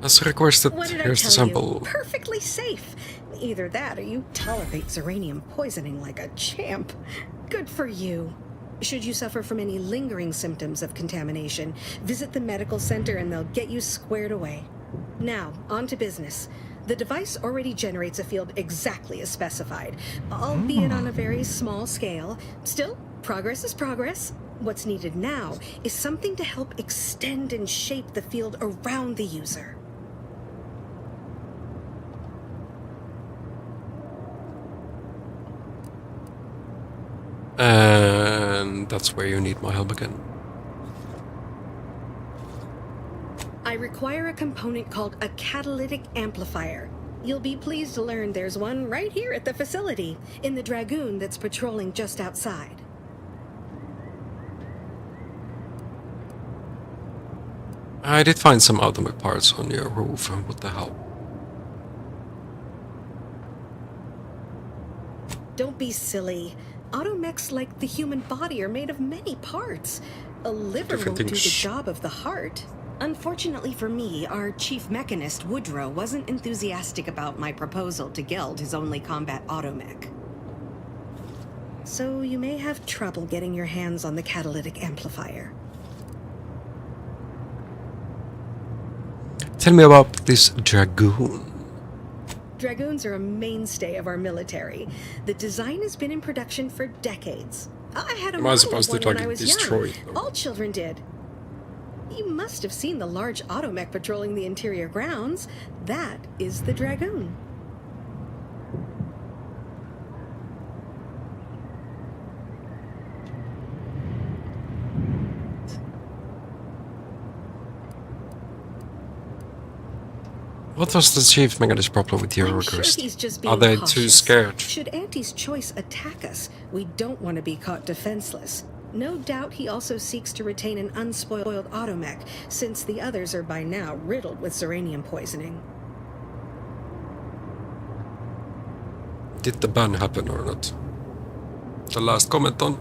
Speaker 1: As requested,
Speaker 4: What did I
Speaker 1: here's the
Speaker 4: tell
Speaker 1: sample.
Speaker 4: you? Perfectly safe. Either that or you tolerate Zeranium poisoning like a champ. Good for you. Should you suffer from any lingering symptoms of contamination, visit the medical center and they'll get you squared away. Now, on to business. The device already generates a field exactly as specified, albeit on a very small scale. Still, progress is progress. What's needed now is something to help extend and shape the field around the user.
Speaker 1: And that's where you need my help again.
Speaker 4: I require a component called a catalytic amplifier. You'll be pleased to learn there's one right here at the facility, in the Dragoon that's patrolling just outside.
Speaker 1: I did find some automatic parts on your roof. What the hell?
Speaker 4: Don't be silly. Automechs, like the human body, are made of many parts. A liver
Speaker 1: Different
Speaker 4: won't do the
Speaker 1: things.
Speaker 4: job of the heart. Unfortunately for me, our chief mechanist, Woodrow, wasn't enthusiastic about my proposal to Geld his only combat automech. So you may have trouble getting your hands on the catalytic amplifier.
Speaker 1: Tell me about this Dragoon.
Speaker 4: Dragoons are a mainstay of our military. The design has been in production for decades. I had a
Speaker 1: Am I
Speaker 4: model
Speaker 1: supposed
Speaker 4: of
Speaker 1: to
Speaker 4: one when
Speaker 1: like
Speaker 4: I was
Speaker 1: destroy
Speaker 4: young.
Speaker 1: it?
Speaker 4: All children did. You must have seen the large automech patrolling the interior grounds. That is the Dragoon.
Speaker 1: What was the chief mechanist problem with your
Speaker 4: I'm
Speaker 1: request?
Speaker 4: sure he's just being
Speaker 1: Are they
Speaker 4: cautious.
Speaker 1: too scared?
Speaker 4: Should Auntie's choice attack us, we don't want to be caught defenseless. No doubt he also seeks to retain an unspoiled automech, since the others are by now riddled with Zeranium poisoning.
Speaker 1: Did the ban happen or not? The last comment on?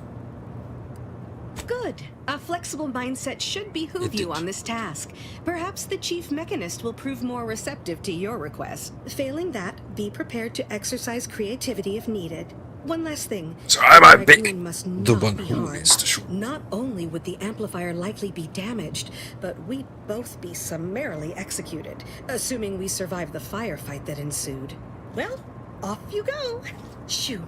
Speaker 4: Good. A flexible mindset should behoove you on this task. Perhaps the chief mechanist will prove more receptive to your request. Failing that, be prepared to exercise creativity if needed. One last thing.
Speaker 1: So I'm a big
Speaker 4: Dragoon must
Speaker 1: the
Speaker 4: not
Speaker 1: one
Speaker 4: be
Speaker 1: who
Speaker 4: harmed.
Speaker 1: needs to shoot.
Speaker 4: Not only would the amplifier likely be damaged, but we'd both be summarily executed, assuming we survive the firefight that ensued. Well, off you go. Shoo.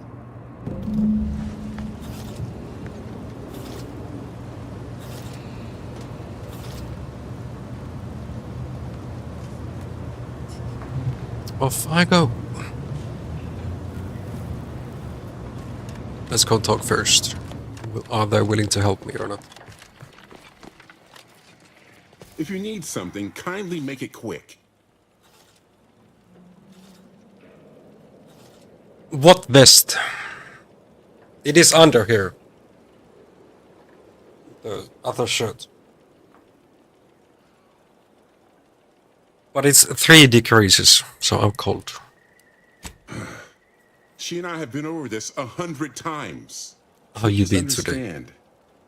Speaker 1: Off I go. Let's go talk first. Are they willing to help me or not?
Speaker 5: If you need something, kindly make it quick.
Speaker 1: What vest? It is under here. The other shirt. But it's 3 decreases, so I'm cold.
Speaker 5: She and I have been over this 100 times.
Speaker 1: How you
Speaker 5: Please
Speaker 1: been today?
Speaker 5: understand.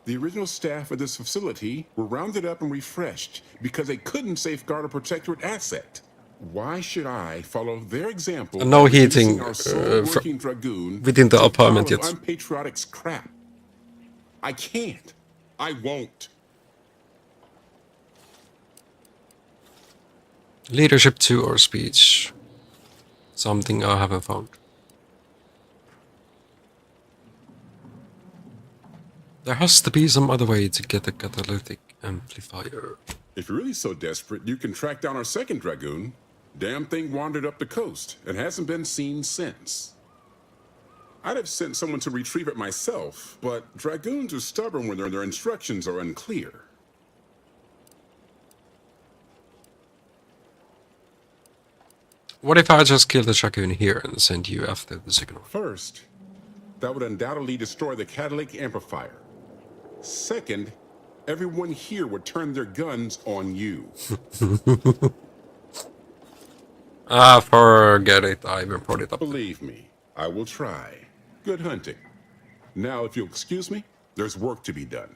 Speaker 5: The original staff of this facility were rounded up and refreshed because they couldn't safeguard a protectorate asset. Why should I follow their example?
Speaker 1: And no
Speaker 5: of reducing
Speaker 1: heating
Speaker 5: our sole
Speaker 1: fr-
Speaker 5: working dragoon
Speaker 1: within the
Speaker 5: to a pile
Speaker 1: apartment
Speaker 5: of
Speaker 1: yet.
Speaker 5: unpatriotic scrap? I can't. I won't.
Speaker 1: Leadership 2 or speech. Something I haven't found. There has to be some other way to get a catalytic amplifier.
Speaker 5: If you're really so desperate, you can track down our second dragoon. Damn thing wandered up the coast and hasn't been seen since. I'd have sent someone to retrieve it myself, but dragoons are stubborn when their instructions are unclear.
Speaker 1: What if I just kill the dragoon here and send you after the signal?
Speaker 5: First, that would undoubtedly destroy the catalytic amplifier. Second, everyone here would turn their guns on you.
Speaker 1: Ah, forget it. I even brought it up.
Speaker 5: Believe me, I will try. Good hunting. Now, if you'll excuse me, there's work to be done.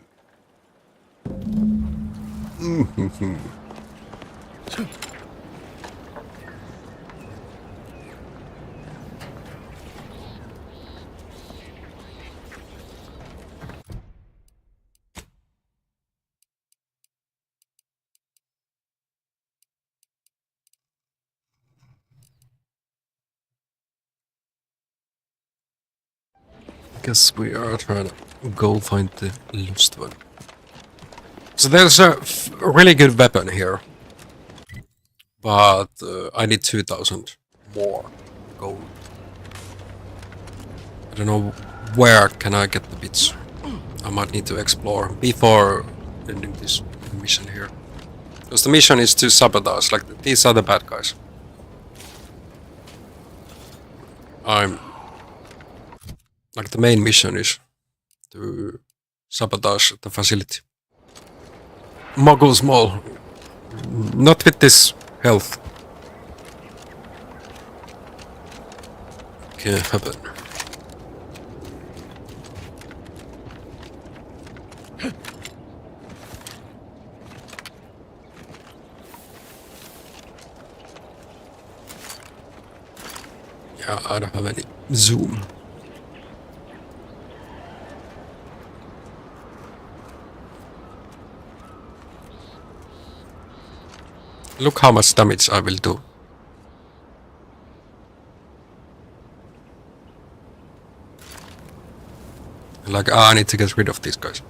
Speaker 1: Guess we are trying to go find the lost one. So there's a really good weapon here. But I need 2,000 more gold. I don't know where can I get the bits. I might need to explore before ending this mission here. Because the mission is to sabotage, like these are the bad guys. Like the main mission is to sabotage the facility. Muggle small. Not with this health. Can't happen. Yeah, I don't have any zoom. Look how much damage I will do. Like, I need to get rid of these guys.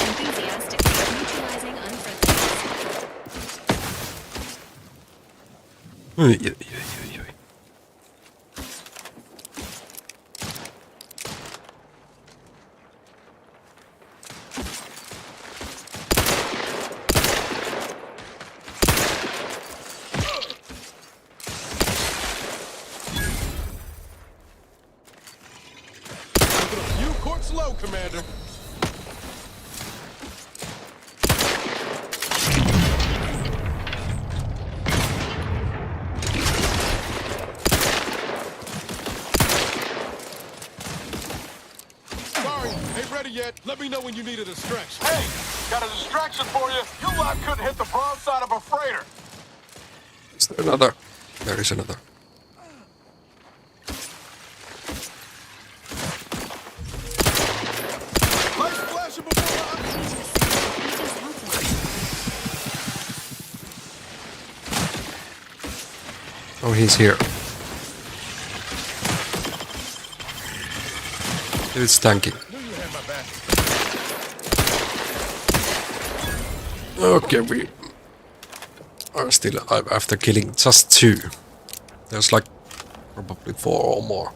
Speaker 13: Enthusiastic. Neutralizing unfriendly.
Speaker 16: You courts low, Commander. ready yet, let me know when you need a distraction. Hey, got a distraction for you. You lot couldn't hit the broadside of a freighter.
Speaker 1: Is there another? There is another.
Speaker 16: Lights flashing before
Speaker 1: Oh, he's here. It's tanking. Okay, we are still alive after killing just 2. There's like probably 4 or more.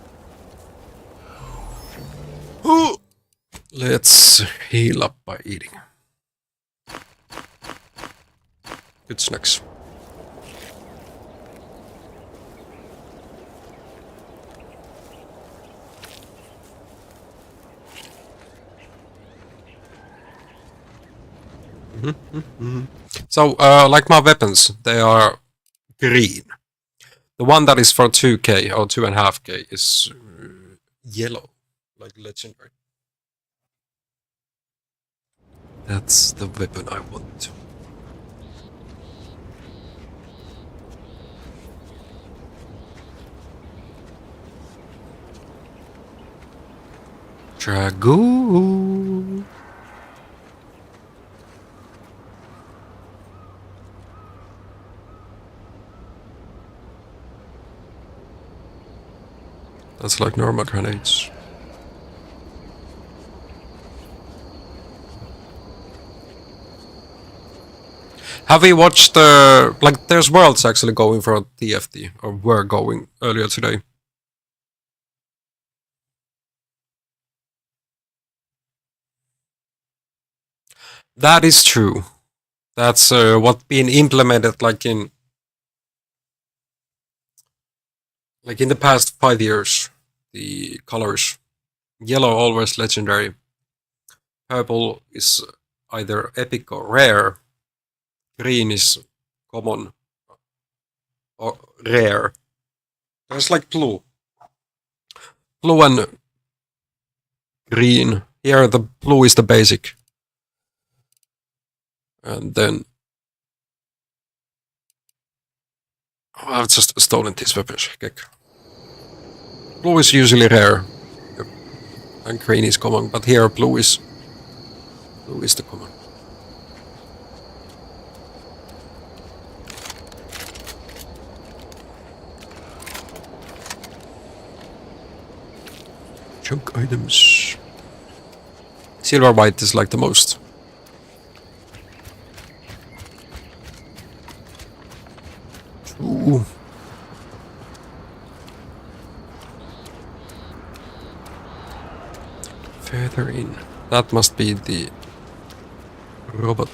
Speaker 1: Let's heal up by eating. Good snacks. So, like my weapons, they are green. The one that is for 2k or 2.5k is yellow, like legendary. That's the weapon I want. Dragoon. That's like normal grenades. Have we watched like there's worlds actually going for TFT, or were going earlier today? That is true. That's what been implemented like in the past 5 years. The colors: yellow always legendary, purple is either epic or rare, green is common or rare. There's like blue and green. Here the blue is the basic, and then I've just stolen these weapons. Blue is usually rare, and green is common, but here blue is the common. Junk items. Silver white is like the most. Ooh. Further in. That must be the robot.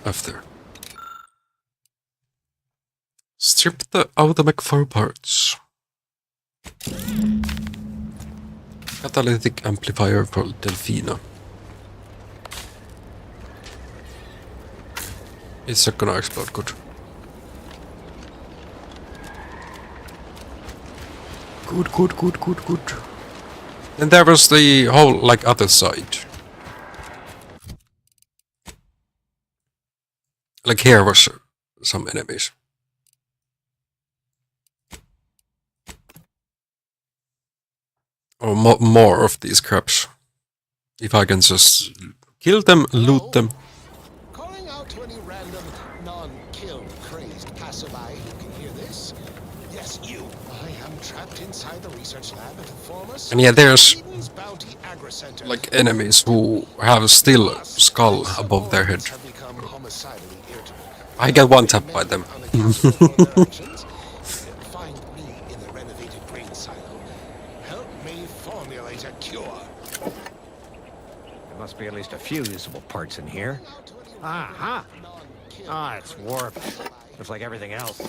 Speaker 1: After. Strip the automech for parts. Catalytic amplifier for Delfino. It's not gonna explode good. Good. And there was the whole, like, other side. Like here was some enemies. Or more of these crabs. If I can just kill them, loot them.
Speaker 7: Calling out to any random, non-kill crazed passerby who can hear this. Yes, you. I am trapped inside the research lab at former
Speaker 1: And yeah, there's
Speaker 7: Eden's Bounty Agri Center.
Speaker 1: like enemies who have still a skull above their head. I get one tap by them.
Speaker 7: Find me in the renovated grain silo. Help me formulate a cure.
Speaker 10: There must be at least a few usable parts in here. Aha! Ah, it's warped. Looks like everything else.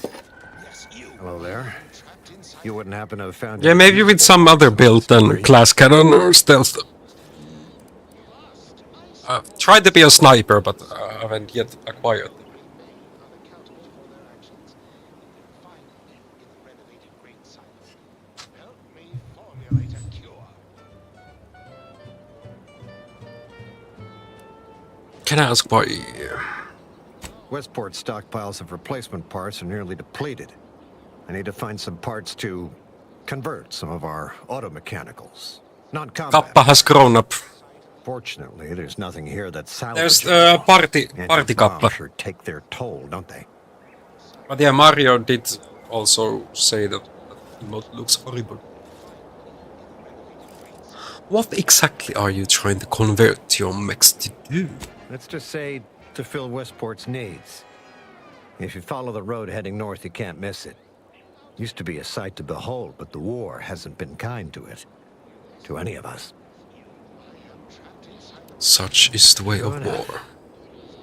Speaker 10: Hello there. You wouldn't happen to have found...
Speaker 1: Yeah, maybe with some other build than class cannon or stealth. Tried to be a sniper, but I haven't yet acquired. Can I ask why?
Speaker 10: Westport's stockpiles of replacement parts are nearly depleted. I need to find some parts to convert some of our automechanicals. Non-combat.
Speaker 1: Kappa has grown up.
Speaker 10: Fortunately, there's nothing here that's salvageable.
Speaker 1: There's party Kappa.
Speaker 10: Sure take their toll, don't they?
Speaker 1: But yeah, Mario did also say that emote looks horrible. What exactly are you trying to convert your mechs to do?
Speaker 10: Let's just say to fill Westport's needs. If you follow the road heading north, you can't miss it. Used to be a sight to behold, but the war hasn't been kind to it. To any of us.
Speaker 1: Such is the way of war.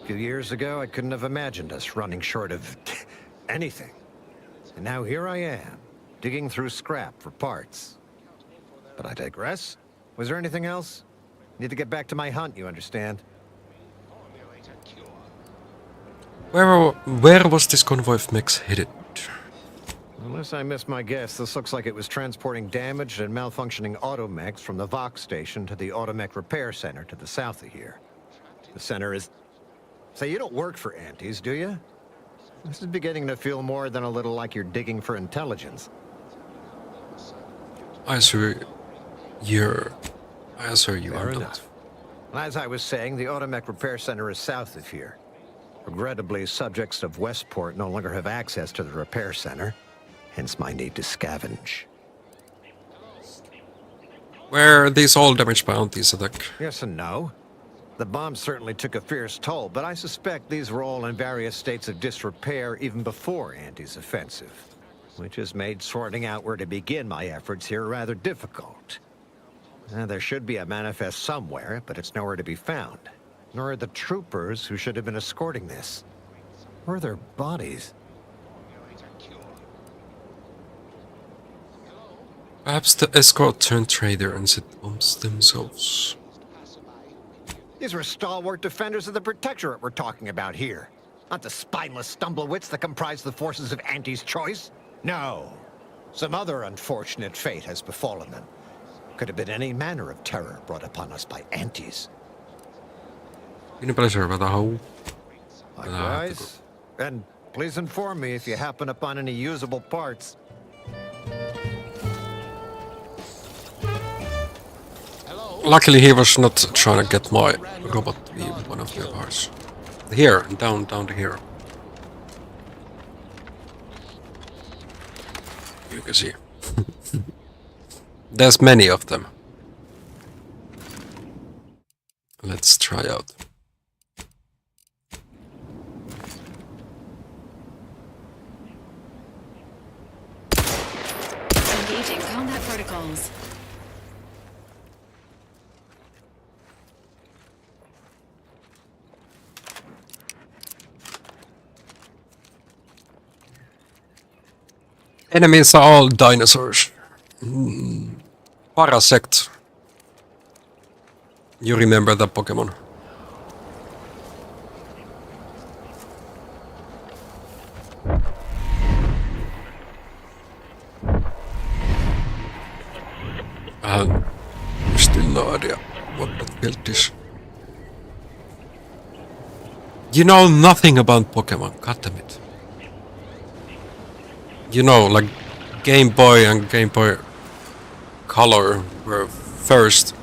Speaker 10: A few years ago, I couldn't have imagined us running short of anything. And now here I am, digging through scrap for parts. But I digress. Was there anything else? Need to get back to my hunt, you understand?
Speaker 1: Where was this convoy of mechs headed?
Speaker 10: Unless I missed my guess, this looks like it was transporting damaged and malfunctioning automechs from the Vox station to the Automech Repair Center to the south of here. The center is... Say, you don't work for Antes, do you? This is beginning to feel more than a little like you're digging for intelligence.
Speaker 1: I assure you are not.
Speaker 10: As I was saying, the Automech Repair Center is south of here. Regrettably, subjects of Westport no longer have access to the repair center, hence my need to scavenge.
Speaker 1: Where these all damaged bounties attack?
Speaker 10: Yes and no. The bomb certainly took a fierce toll, but I suspect these were all in various states of disrepair even before Andy's offensive, which has made sorting out where to begin my efforts here rather difficult. There should be a manifest somewhere, but it's nowhere to be found. Nor are the troopers who should have been escorting this. Where are their bodies?
Speaker 1: Perhaps the escort turned traitor and set bombs themselves.
Speaker 10: These were stalwart defenders of the Protectorate we're talking about here. Not the spineless stumblewits that comprise the forces of Anti's choice. No. Some other unfortunate fate has befallen them. Could have been any manner of terror brought upon us by Antis. Likewise. And please inform me if you happen upon any usable parts.
Speaker 1: Luckily he was not trying to get my robot to be one of their parts. Here, down to here. You can see. There's many of them. Let's try out.
Speaker 13: Engaging combat protocols.
Speaker 1: Enemies are all dinosaurs. Parasect. You remember that Pokemon? Still no idea what that build is. You know nothing about Pokemon, god damn it. You know, like Game Boy and Game Boy Color were first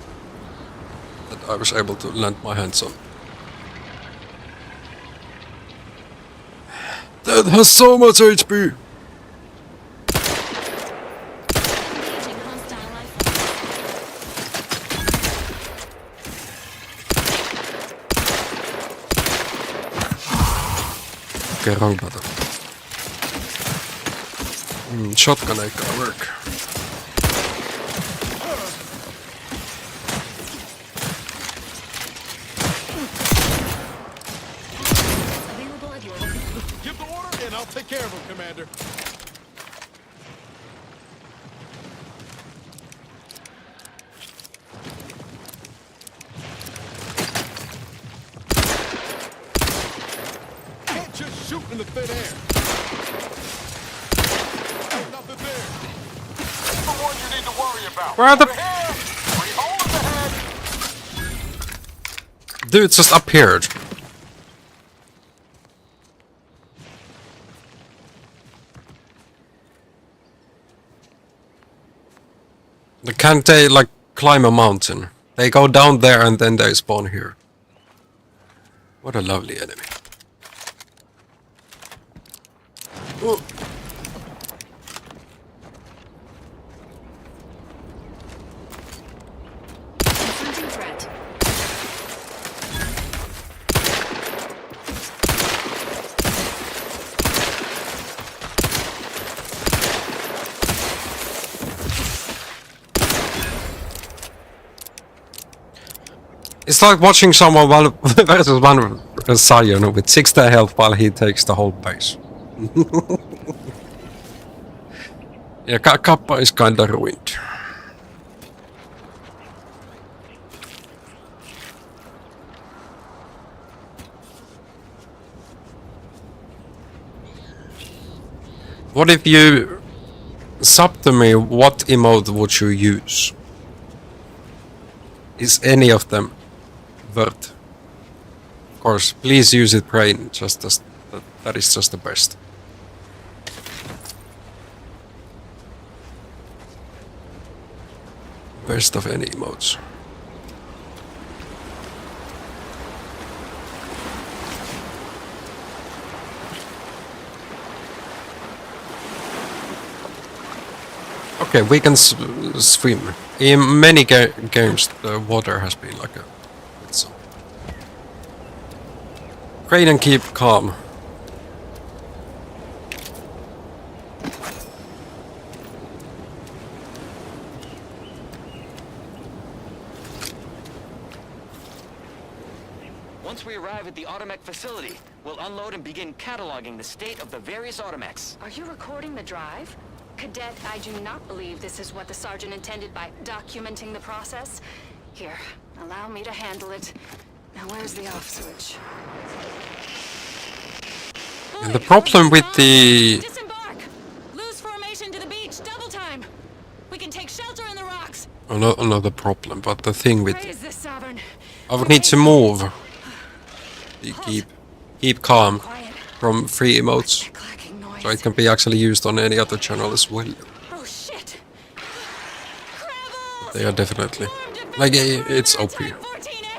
Speaker 1: that I was able to land my hands on. That has so much HP! Okay, wrong button. Shotgun ain't gonna work.
Speaker 16: Give the order and I'll take care of him, Commander. Can't just shoot in the thin air. Nothing there. That's the one you need to worry about.
Speaker 1: Where the dude just appeared. Can't they like climb a mountain? They go down there and then they spawn here. What a lovely enemy. Ooh.
Speaker 13: Confronting threat.
Speaker 1: It's like watching someone versus one Sion with 60 health while he takes the whole base. Yeah, Kappa is kinda ruined. What if you sub to me, what emote would you use? Is any of them worth? Of course, please use it brain, just as that is just the best. Best of any emotes. Okay, we can swim. In many games, the water has been like a... So. Crane and keep calm.
Speaker 14: Once we arrive at the Automech facility, we'll unload and begin cataloging the state of the various Automechs.
Speaker 11: Are you recording the drive? Cadet, I do not believe this is what the Sergeant intended by documenting the process. Here, allow me to handle it. Now where's the off switch?
Speaker 1: And the problem with the...
Speaker 11: Disembark! Lose formation to the beach, double time! We can take shelter in the rocks!
Speaker 1: Another problem, but the thing with...
Speaker 11: Praise the Sovereign.
Speaker 1: I would need to move. Keep calm from free emotes. So it can be actually used on any other channel as well.
Speaker 11: Oh shit!
Speaker 1: They are definitely... Like, it's OP.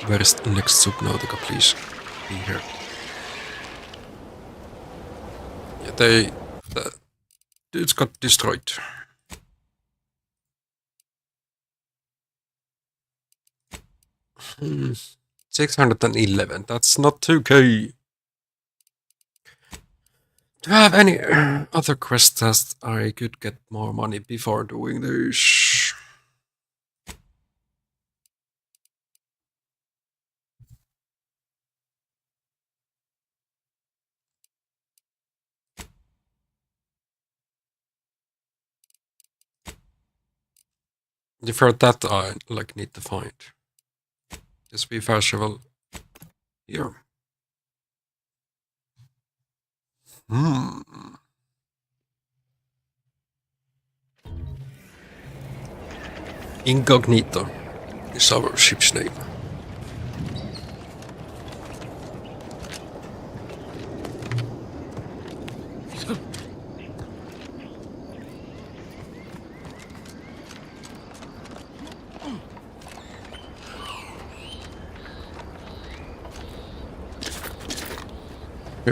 Speaker 1: Where is the next Subnautica, please? Be here. Yeah, the dudes got destroyed. Hmm. 611, that's not 2k. Do I have any other quests that I could get more money before doing this? For that I like need to find. Just be festival here. Incognito is our ship's name.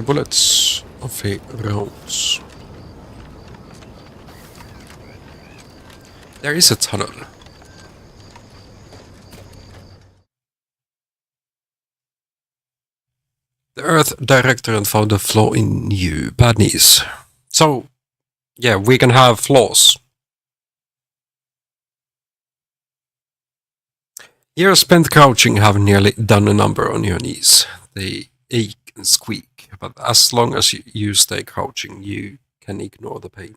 Speaker 1: Bullets of 8 rounds. There is a tunnel. The Earth Directorate found a flaw in you. Bad news. So, yeah, we can have flaws. Years spent crouching have nearly done a number on your knees. They ache and squeak, but as long as you stay crouching, you can ignore the pain.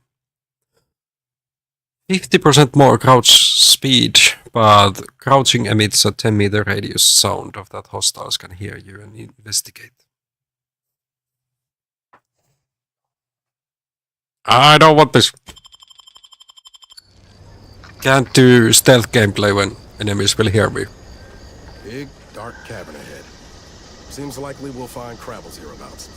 Speaker 1: 50% more crouch speed, but crouching emits a 10-meter radius sound of that hostiles can hear you and investigate. I don't want this. Can't do stealth gameplay when enemies will hear me.
Speaker 6: Big, dark cabin ahead. Seems likely we'll find Krabble's hereabouts.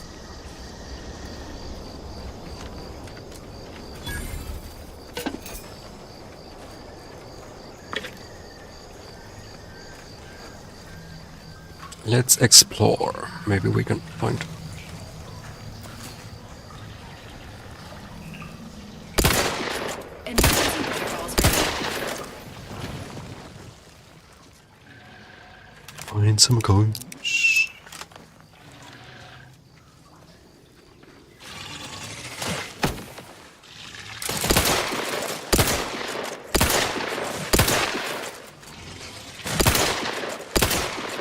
Speaker 1: Let's explore. Maybe we can find. Find some coins.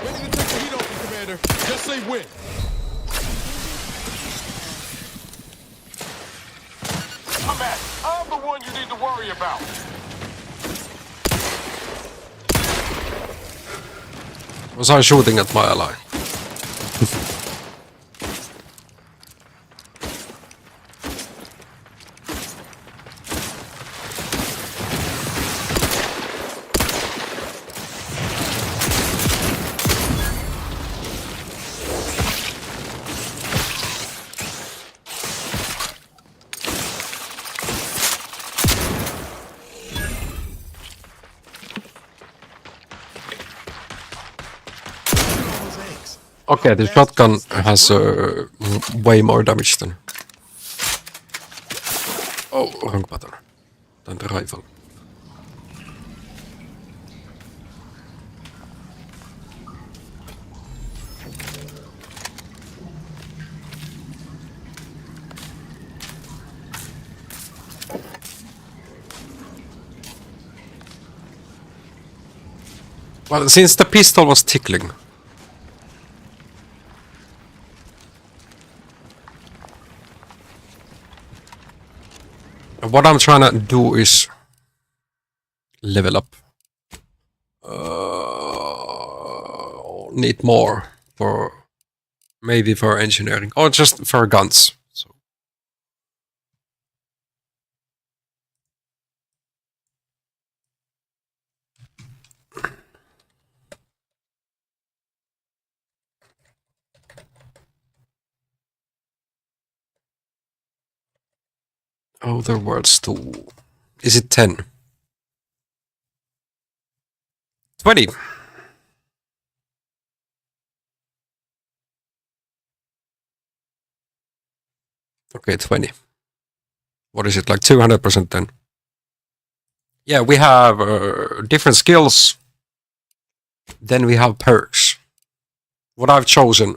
Speaker 16: Ready to take the heat off, Commander. Just say when. I'm at. I'm the one you need to worry about.
Speaker 1: Was I shooting at my ally? Okay, the shotgun has way more damage than... Oh, wrong button. Than the rifle. Well, since the pistol was tickling... What I'm trying to do is level up. Need more for maybe for engineering or just for guns. So. Other words too. Is it 10? 20. Okay, 20. What is it, like 200% then? Yeah, we have different skills. Then we have perks. What I've chosen.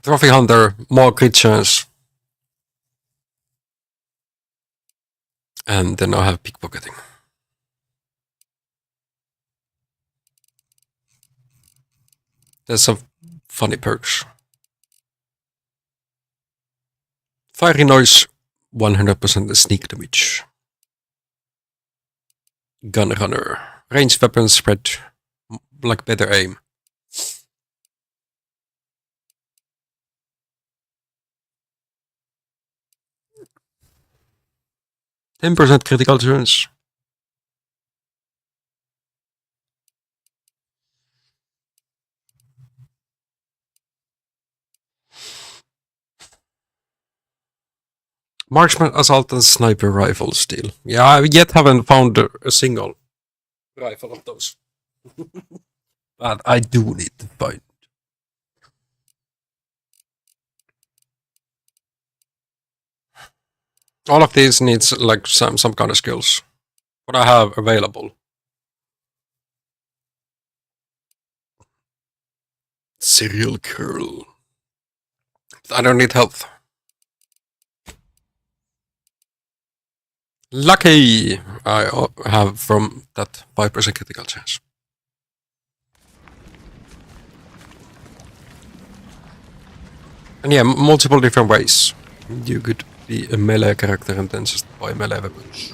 Speaker 1: Trophy Hunter, more crit chance. And then I have pickpocketing. There's some funny perks. Fiery noise, 100% sneak damage. Gun runner, ranged weapons spread, like better aim. %10 critical chance. Marksman, assault, and sniper rifle still. Yeah, I yet haven't found a single rifle of those. But I do need to find. All of these needs like some kind of skills. What I have available. Serial curl. I don't need health. Lucky I have from that 5% critical chance. And yeah, multiple different ways. You could be a melee character and then just buy melee weapons.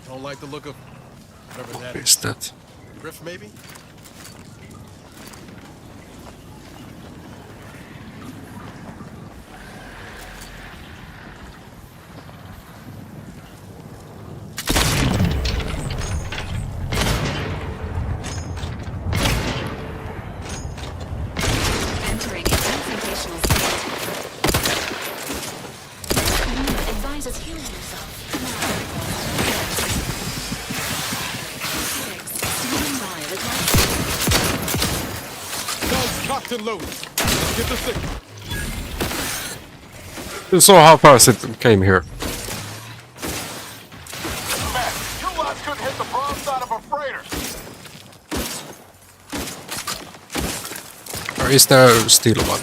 Speaker 16: Don't like the look of whatever that
Speaker 1: is. That?
Speaker 16: Griff, maybe? and loaded. Let's get the signal.
Speaker 1: You saw how fast it came here.
Speaker 16: Man, you lots couldn't hit the broadside of a freighter.
Speaker 1: Or is there still one?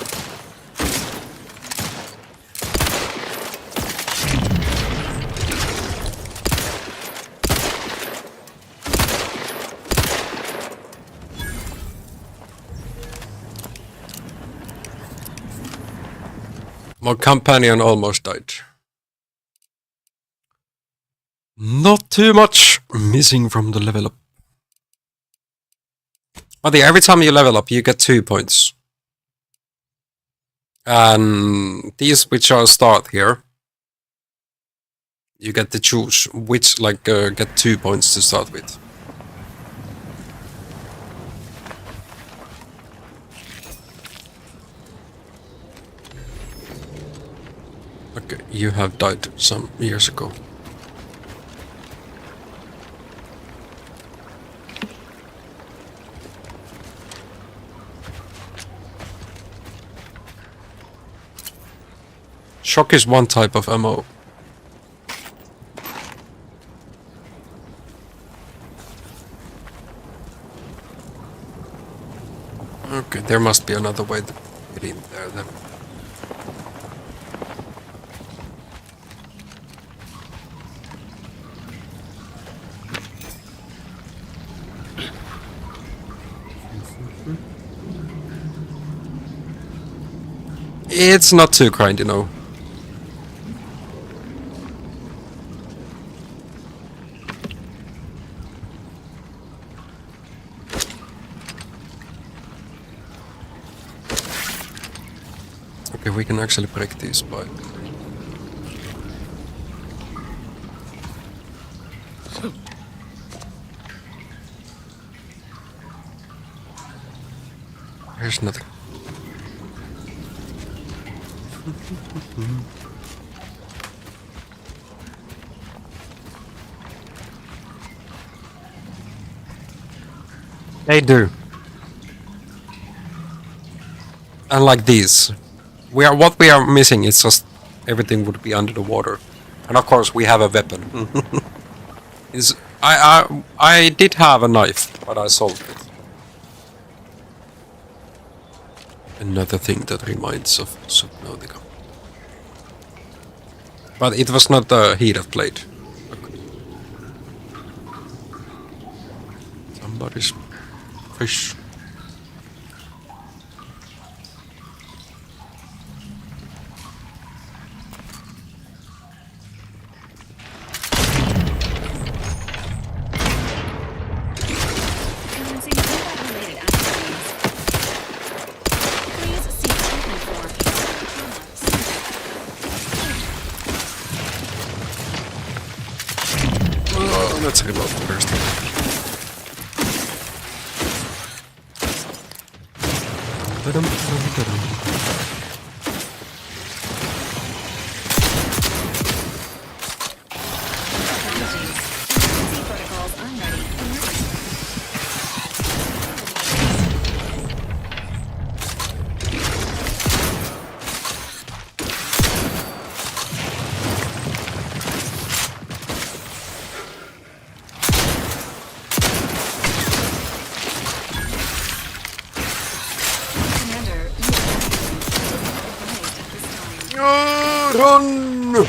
Speaker 1: My companion almost died. Not too much missing from the level up. But yeah, every time you level up, you get 2 points. And these which are start here, you get to choose which get 2 points to start with. Okay, you have died some years ago. Shock is one type of ammo. Okay, there must be another way to get in there then. It's not too kind, you know. Okay, we can actually break these by... Here's nothing. They do. Unlike these. What we are missing is just everything would be under the water. And of course we have a weapon. I did have a knife, but I sold it. Another thing that reminds of Subnautica. But it was not a heated blade. Somebody's fish. Let's reload first. Run!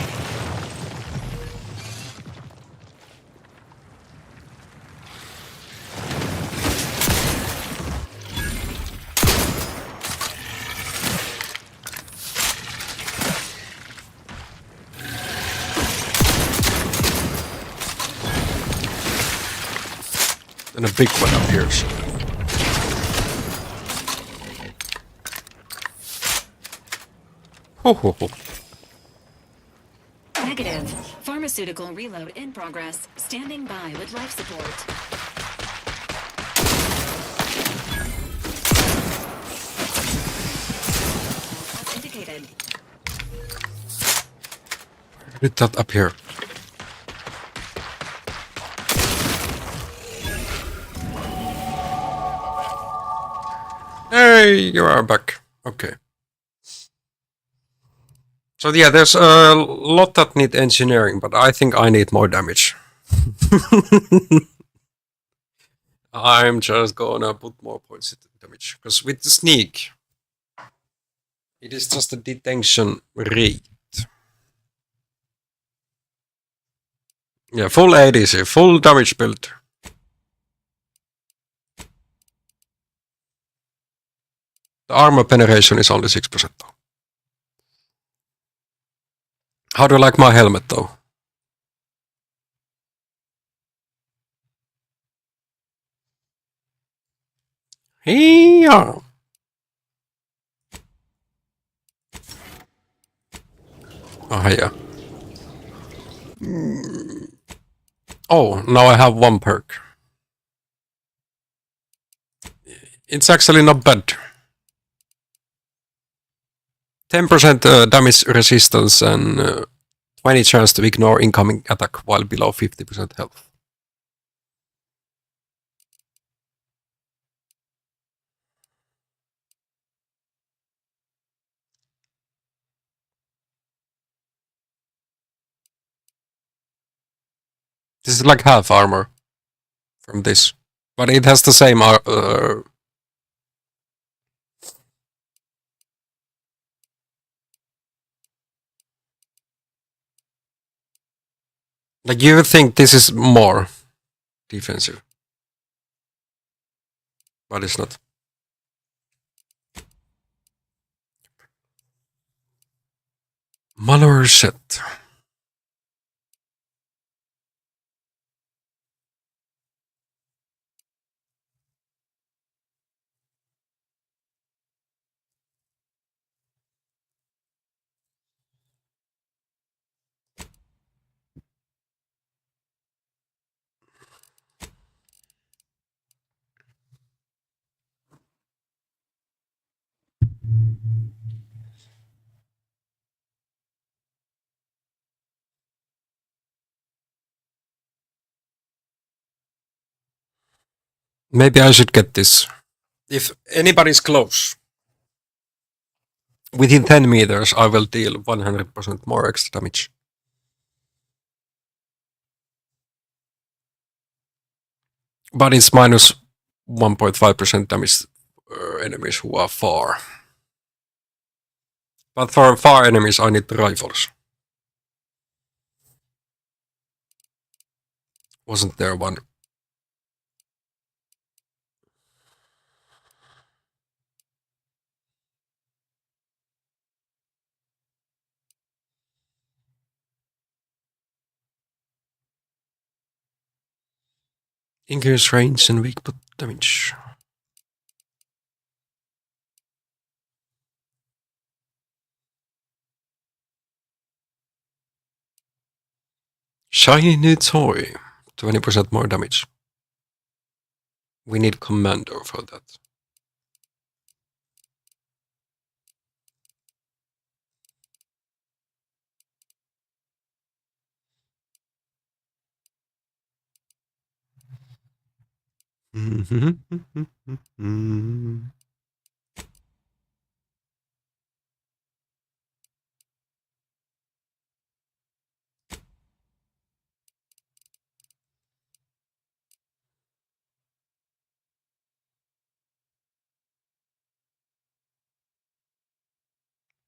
Speaker 1: And a big one up here. Ho ho ho.
Speaker 13: Negative. Pharmaceutical reload in progress. Standing by with life support. As indicated.
Speaker 1: Put that up here. Hey, you are back. Okay. So yeah, there's a lot that need engineering, but I think I need more damage. I'm just gonna put more points into damage, because with the sneak, it is just a detention rate. Yeah, full ADC, full damage build. The armor penetration is only 6% though. How do you like my helmet though? Yeah. Oh, yeah. Oh, now I have one perk. It's actually not bad. 10% damage resistance and 20 chance to ignore incoming attack while below 50% health. This is like half armor from this, but it has the same like you would think this is more defensive, but it's not. Malware set. Maybe I should get this. If anybody's close, within 10 meters, I will deal 100% more extra damage. But it's minus 1.5% damage enemies who are far. But for far enemies, I need the rifles. Wasn't there one? Increase range and weak put damage. Shiny new toy. 20% more damage. We need Commando for that.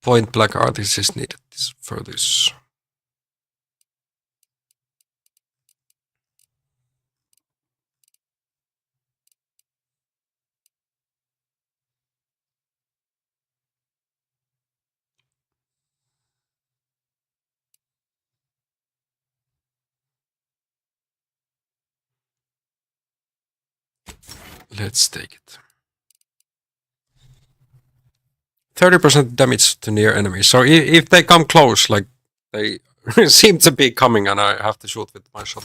Speaker 1: Point black artist is needed for this. Let's take it. 30% damage to near enemies. So if they come close, like they seem to be coming, and I have to shoot with my shot.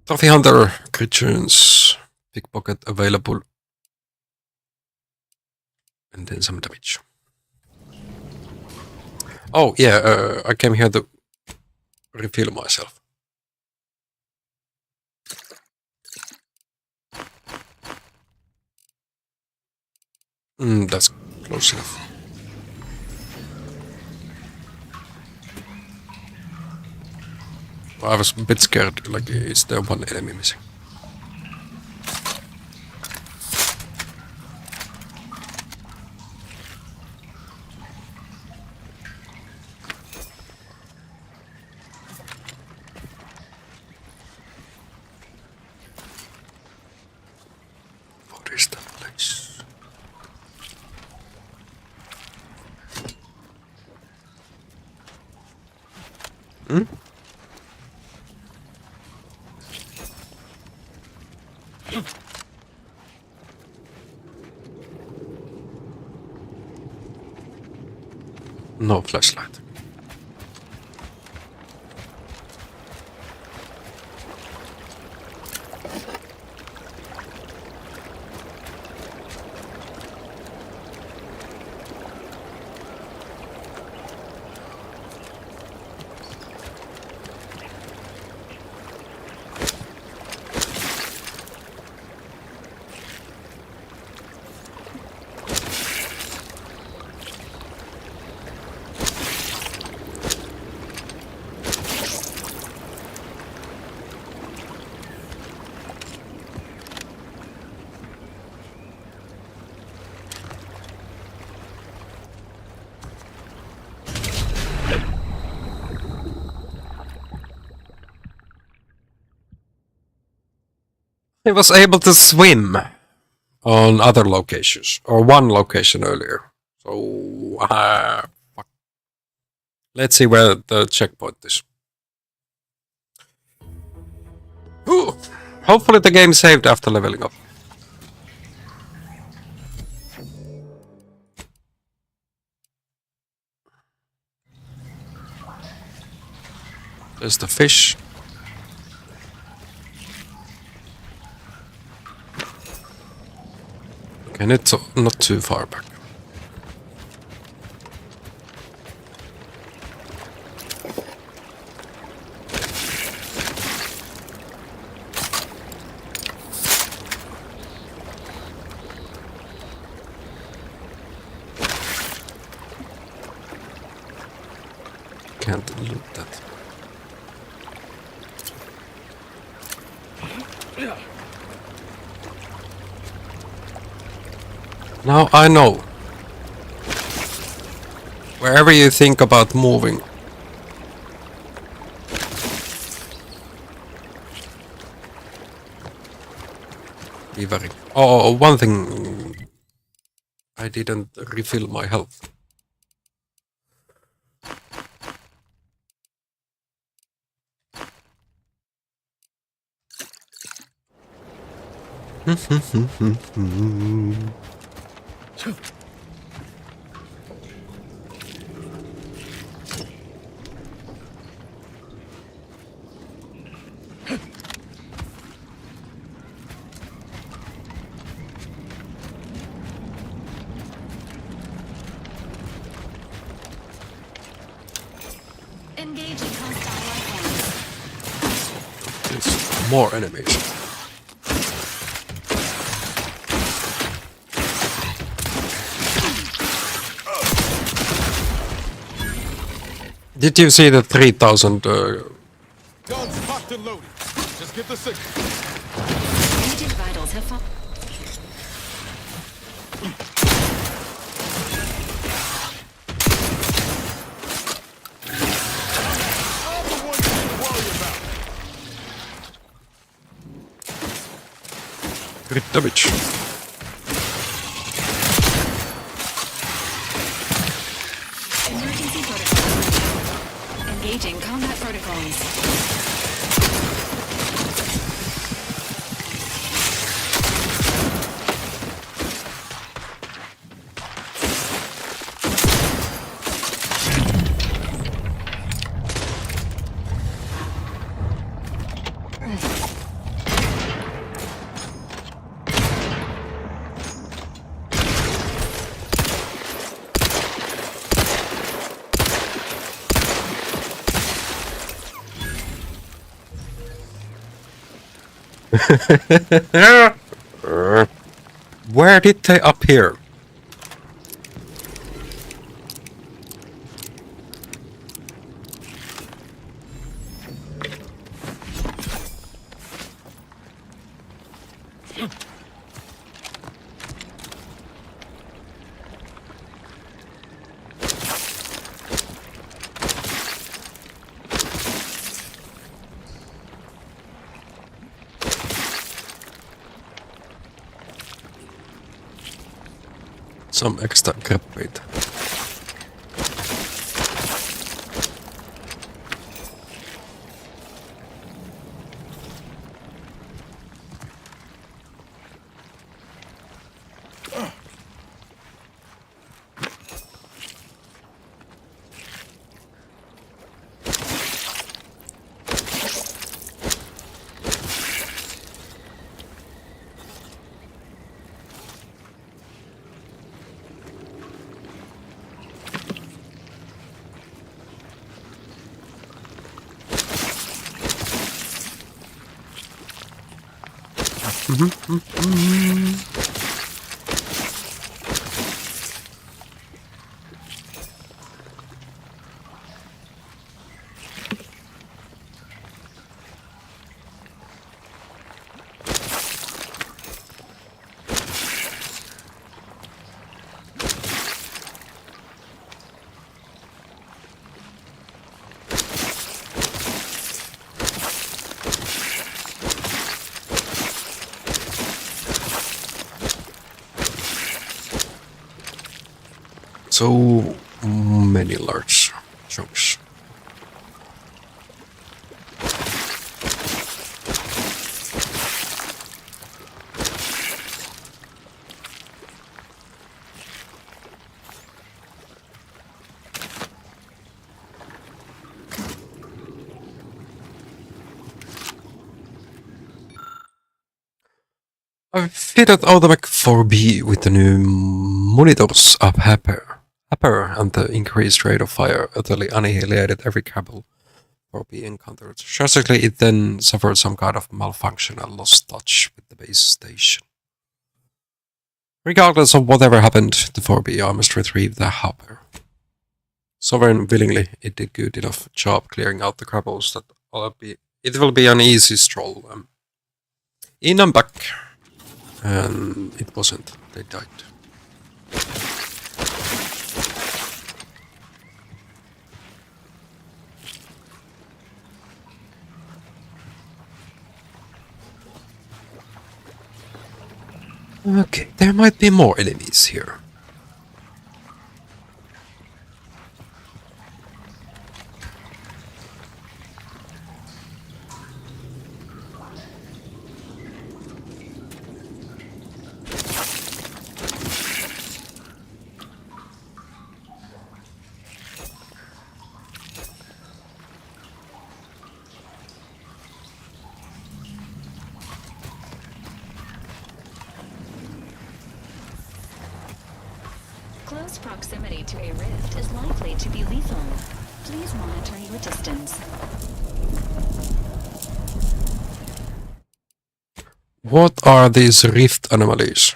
Speaker 1: Trophy Hunter, creatures, pickpocket available, and then some damage. Oh yeah, I came here to refill myself. That's close enough. I was a bit scared, like, is there one enemy missing? What is that place? Hmm? No flashlight. He was able to swim on other locations, or one location earlier. So, fuck. Let's see where the checkpoint is. Ooh. Hopefully the game saved after leveling up. There's the fish. And it's not too far back. Can't loot that. Now I know. Wherever you think about moving. Be very... Oh, one thing. I didn't refill my health.
Speaker 13: Engaging hostile life forms.
Speaker 1: There's more enemies. Did you see the 3,000?
Speaker 16: Guns cocked and loaded. Just get the signal.
Speaker 13: Energy vitals have fallen.
Speaker 16: I'm the one you need to worry about.
Speaker 1: Crit damage.
Speaker 13: Emergency protocol. Engaging combat protocols.
Speaker 1: Where did they appear? some extra grab weight. So many large chunks. I've fitted Automech 4B with the new monitors of Happer, and the increased rate of fire utterly annihilated every Cabal 4B encountered. Tragically, it then suffered some kind of malfunction and lost touch with the base station. Regardless of whatever happened to 4B, I must retrieve the Happer. Sovereign willingly, it did good enough job clearing out the Cabals that it will be an easy stroll. In and back. And it wasn't. They died. Okay, there might be more enemies here.
Speaker 13: Close proximity to a rift is likely to be lethal. Please monitor your distance.
Speaker 1: What are these rift anomalies?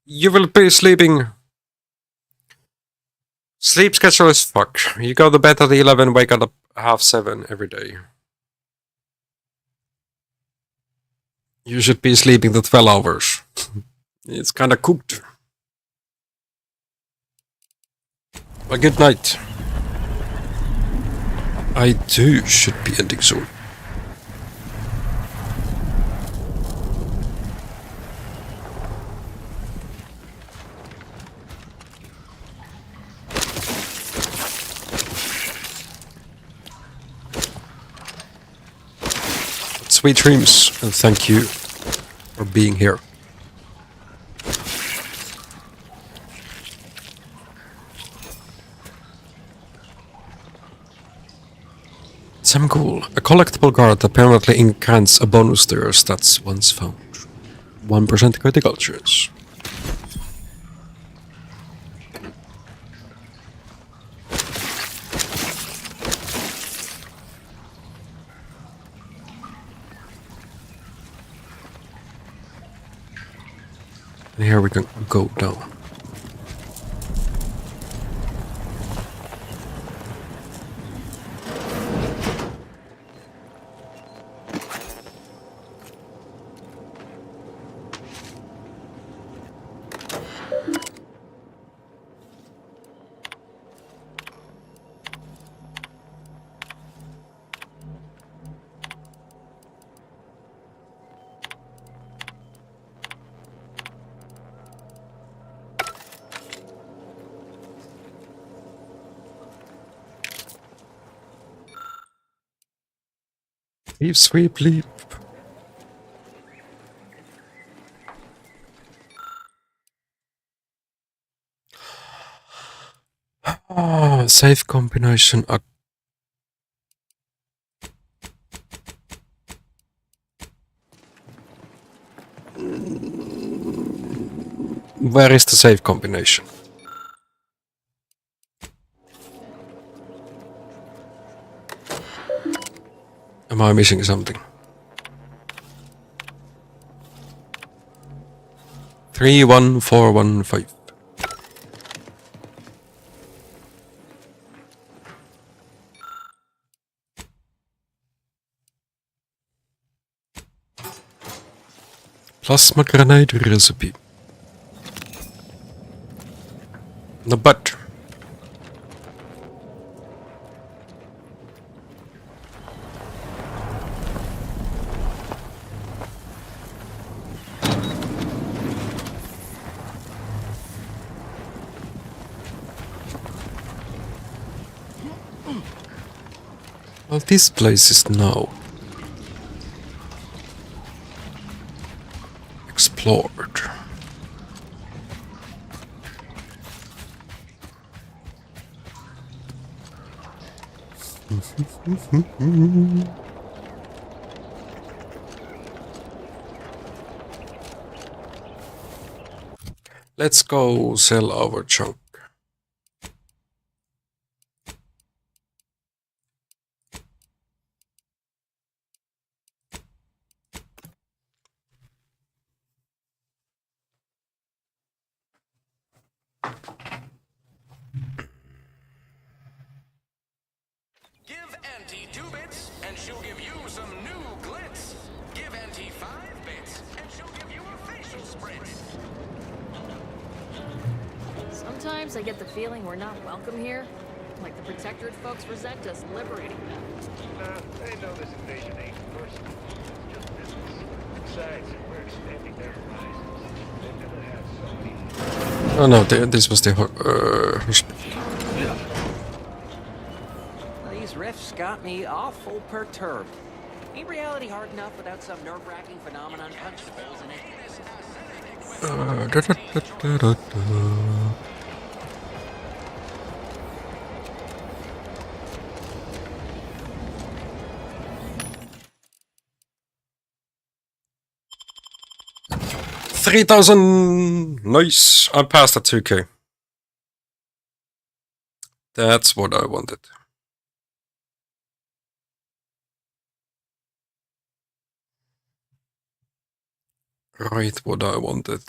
Speaker 1: You will be sleeping. Sleep schedule is fuck. You go to bed at 11, wake up 7:30 every day. You should be sleeping the 12 hours. It's kinda cooked. Well, good night. I too should be ending soon. Sweet dreams, and thank you for being here. Some cool. A collectible card apparently grants a bonus to your stats once found. 1% critical chance. And here we can go down. Leap, sweep, leap. Safe combination. Where is the safe combination? Am I missing something? 31415. Plasma grenade recipe. No, but well, this place is now explored. Let's go sell our junk.
Speaker 14: Give Auntie 2 bits, and she'll give you some new glitz. Give Auntie 5 bits, and she'll give you a facial spritz.
Speaker 22: Sometimes I get the feeling we're not welcome here. Like the Protectorate folks resent us liberating them.
Speaker 9: Nah, they know this invasion ain't personal. It's just business. Besides, we're expanding their horizons. They've never had so many.
Speaker 1: Oh no, this was the hospital.
Speaker 18: These riffs got me awful perturbed. Ain't reality hard enough without some nerve-wracking phenomenon punching holes in it?
Speaker 1: Da, da, da, da, da. $3,000! Nice! I passed at 2K. That's what I wanted. Right, what I wanted.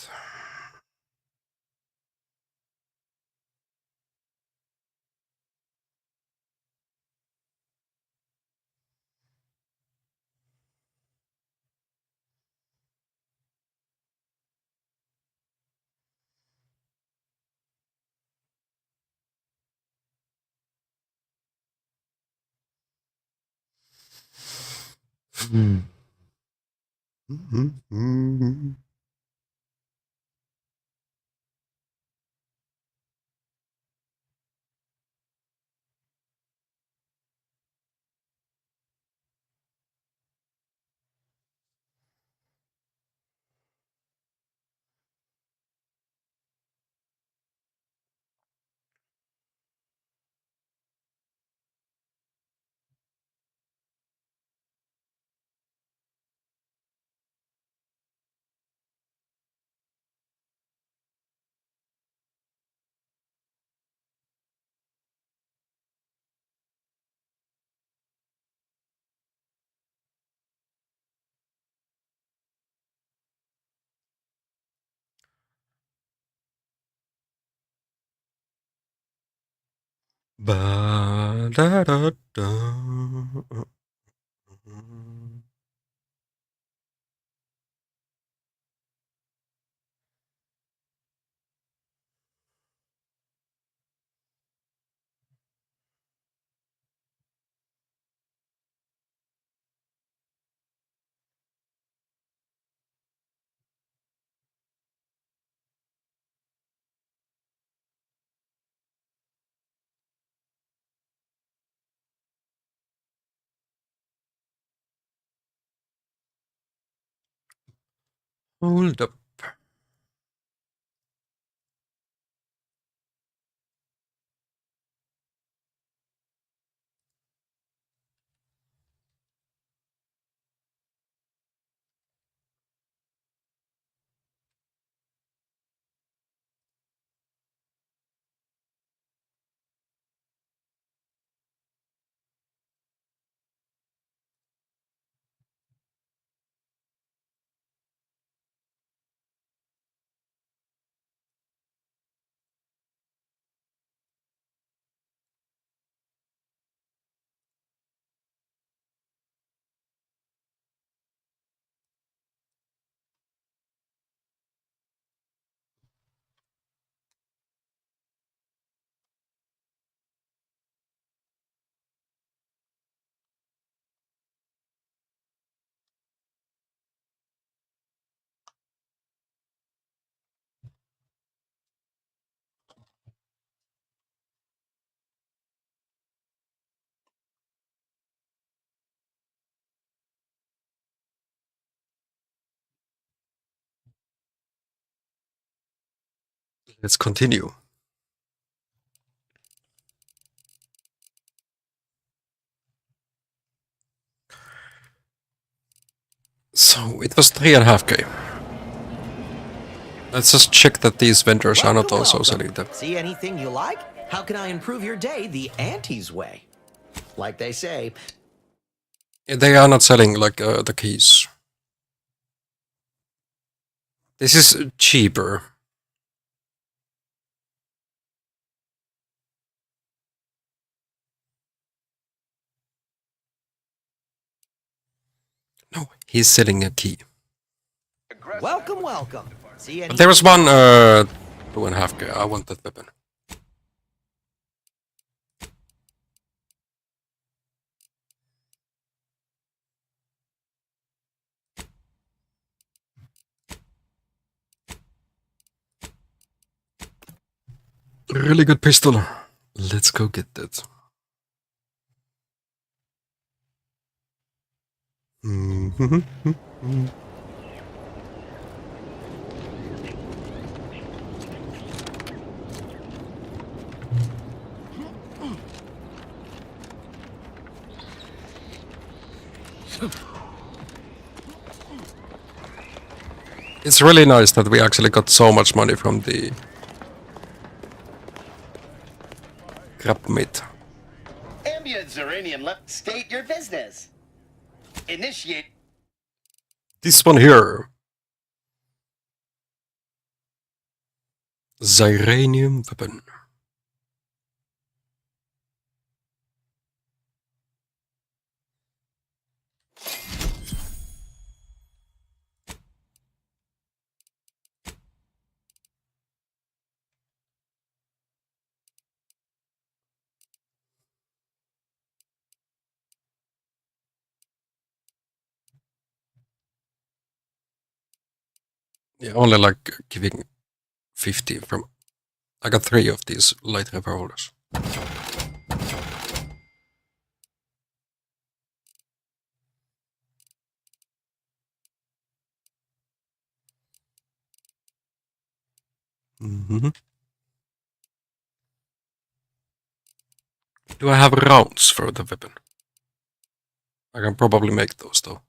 Speaker 1: Ba da da da. Hold up. Let's continue. So it was 3.5K. Let's just check that these vendors are not also selling them.
Speaker 23: See anything you like? How can I improve your day the Auntie's way? Like they say,
Speaker 1: They are not selling like the keys. This is cheaper. No, he's selling a key.
Speaker 23: welcome, welcome. See
Speaker 1: But there was one 2.5K. I want that weapon. Really good pistol. Let's go get that. It's really nice that we actually got so much money from the crab meat.
Speaker 19: Ambient Zeranium state your business. Initiate.
Speaker 1: This one here. Zeranium weapon. Yeah, only like giving 50 from. I got 3 of these light revolvers. Do I have rounds for the weapon? I can probably make those though.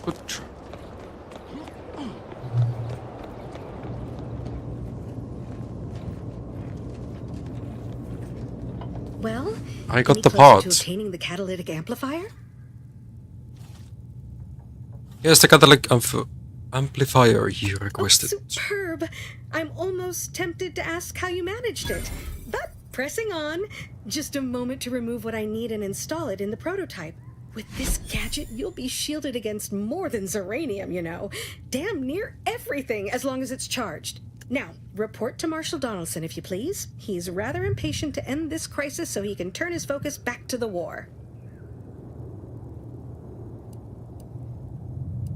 Speaker 1: Good.
Speaker 4: Well,
Speaker 1: I got
Speaker 4: any
Speaker 1: the
Speaker 4: closer
Speaker 1: parts.
Speaker 4: to obtaining the catalytic amplifier?
Speaker 1: Here's the catalytic amplifier you requested.
Speaker 4: Superb! I'm almost tempted to ask how you managed it. But pressing on, just a moment to remove what I need and install it in the prototype. With this gadget, you'll be shielded against more than Zeranium, you know. Damn near everything, as long as it's charged. Now, report to Marshal Donaldson, if you please. He's rather impatient to end this crisis so he can turn his focus back to the war.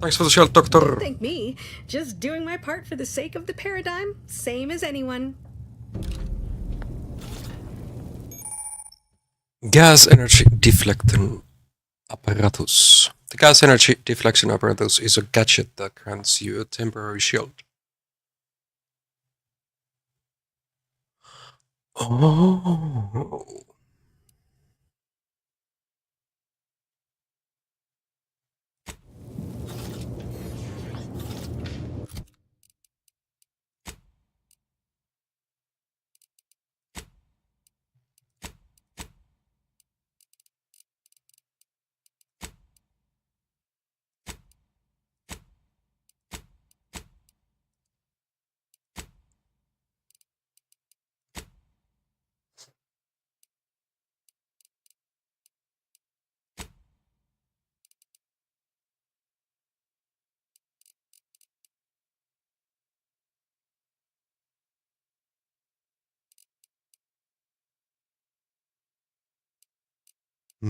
Speaker 1: Thanks for the shell, Doctor.
Speaker 4: Don't thank me. Just doing my part for the sake of the paradigm, same as anyone.
Speaker 1: Gas energy deflecting apparatus. The gas energy deflection apparatus is a gadget that grants you a temporary shield. Oh. I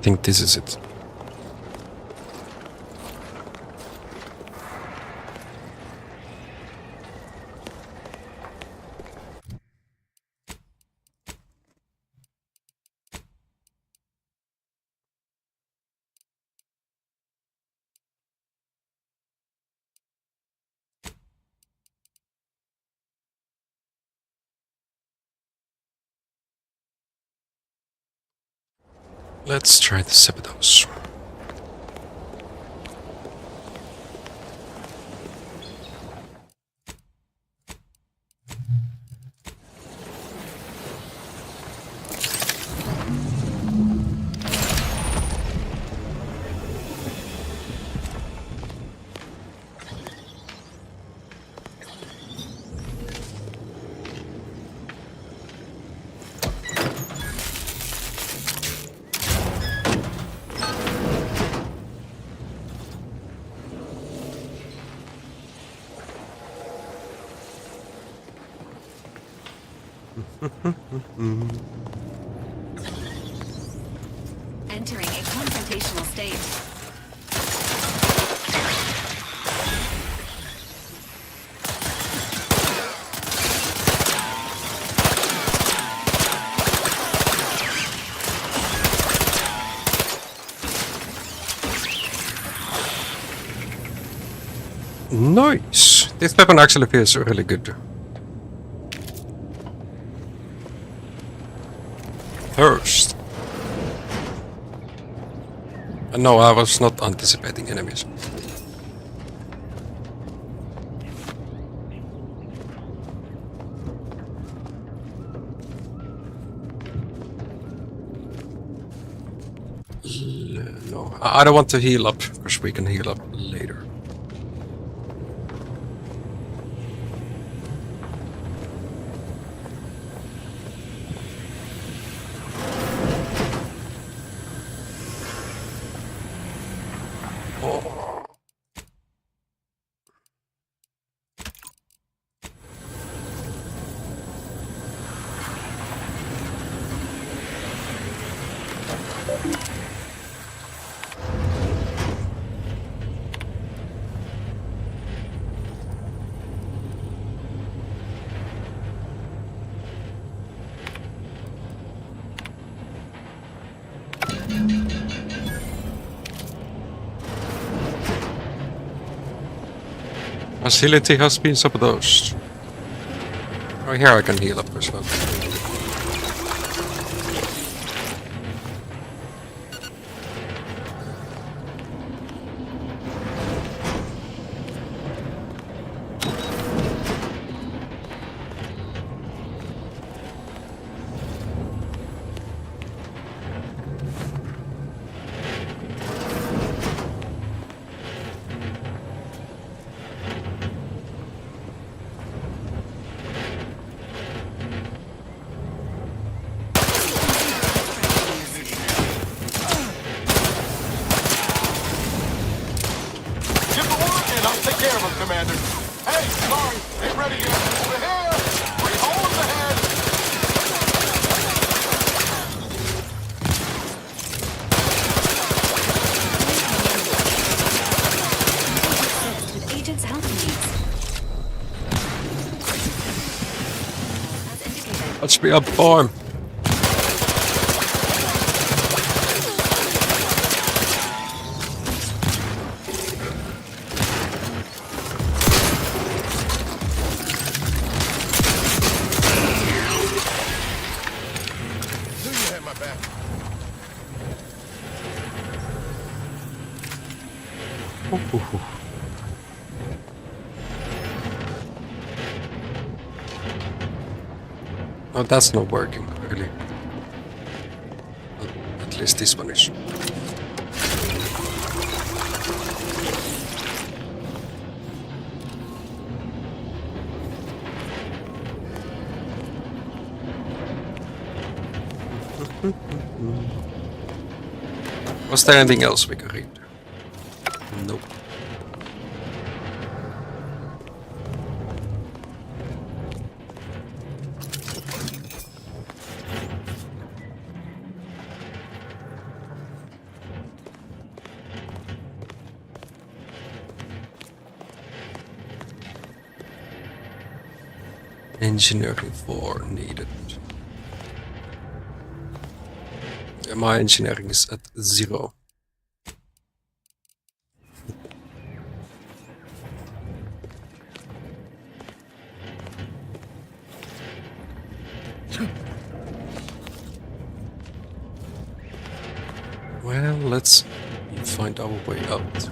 Speaker 1: think this is it. Let's try the Cepedos.
Speaker 13: Entering a confrontational state.
Speaker 1: Nice! This weapon actually feels really good. First. No, I was not anticipating enemies. No, I don't want to heal up, because we can heal up later. Facility has been sabotaged. Oh, here I can heal up as well. Watch me up, bomb.
Speaker 6: Knew you had my back.
Speaker 1: Oh, that's not working, really. But at least this one is. Was there anything else we could read? Nope. Engineering 4 needed. Yeah, my engineering is at 0. Well, let's find our way out.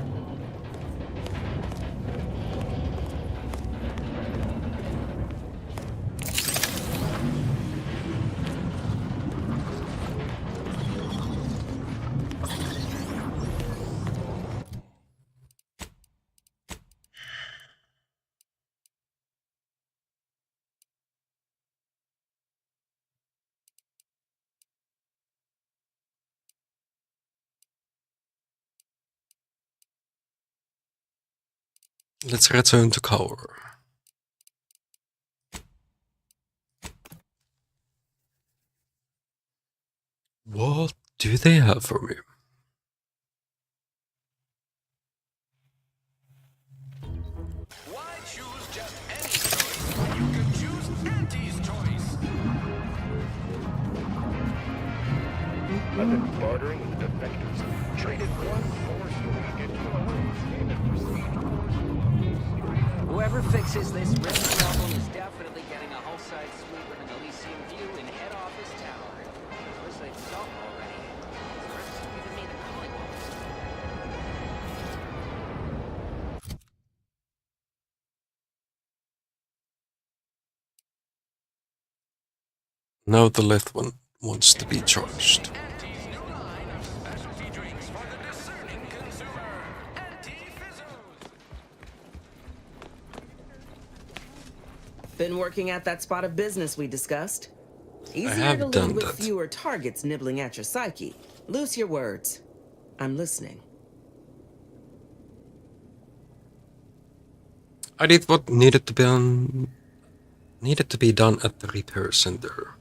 Speaker 1: Let's return to cover. What do they have for me?
Speaker 14: Why choose just any choice when you can choose Auntie's choice?
Speaker 9: I've been bartering with defectors. Traded one force week into
Speaker 18: Whoever fixes this rift problem is definitely getting a hull-side sweeper and an Elysium view in head office tower. I wish they'd saw them already. These rifts have given me the calling balls.
Speaker 1: Now the left one wants to be charged.
Speaker 12: Been working at that spot of business we discussed? Easier
Speaker 1: have
Speaker 12: to lead
Speaker 1: done
Speaker 12: with
Speaker 1: that.
Speaker 12: fewer targets nibbling at your psyche. Loose your words. I'm listening.
Speaker 1: I did what needed to be done at the repair center.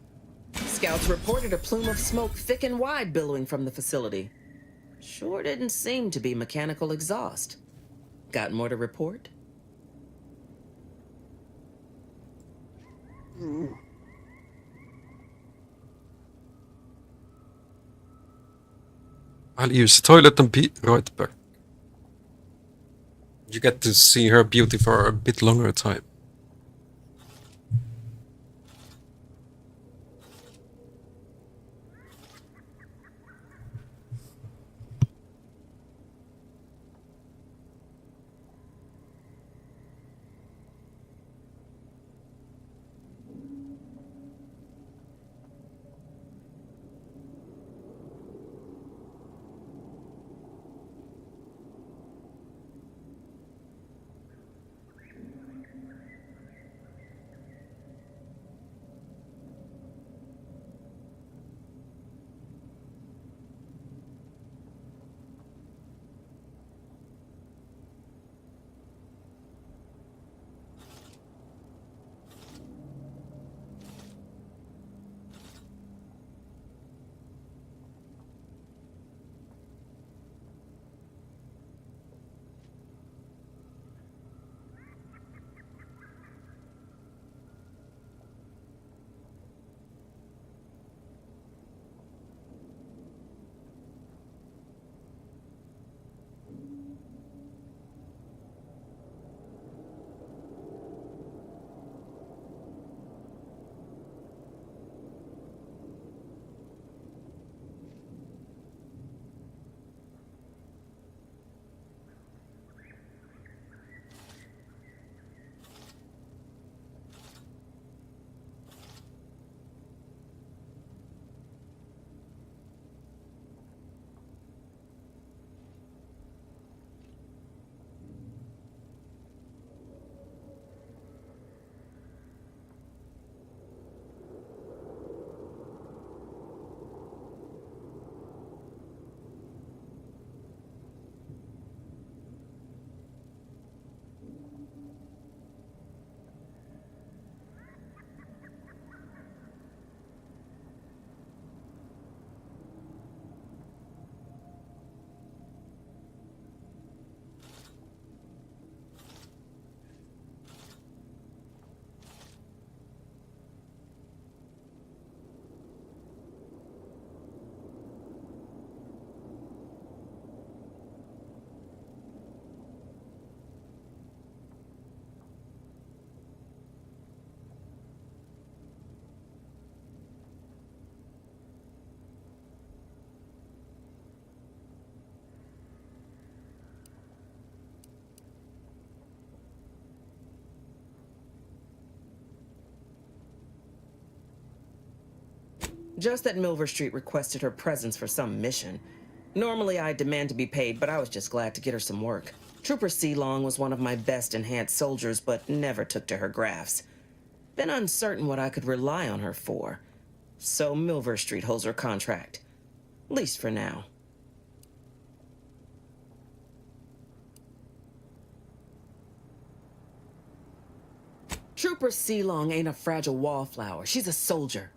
Speaker 12: Scouts reported a plume of smoke thick and wide billowing from the facility. Sure didn't seem to be mechanical exhaust. Got more to report?
Speaker 1: I'll use the toilet and be right back. You get to see her beauty for a bit longer time.
Speaker 12: Just that Milver Street requested her presence for some mission. Normally I'd demand to be paid, but I was just glad to get her some work. Trooper Sealong was one of my best enhanced soldiers, but never took to her grafts. Been uncertain what I could rely on her for. So Milver Street holds her contract. At least for now. Trooper Sealong ain't a fragile wallflower. She's a soldier.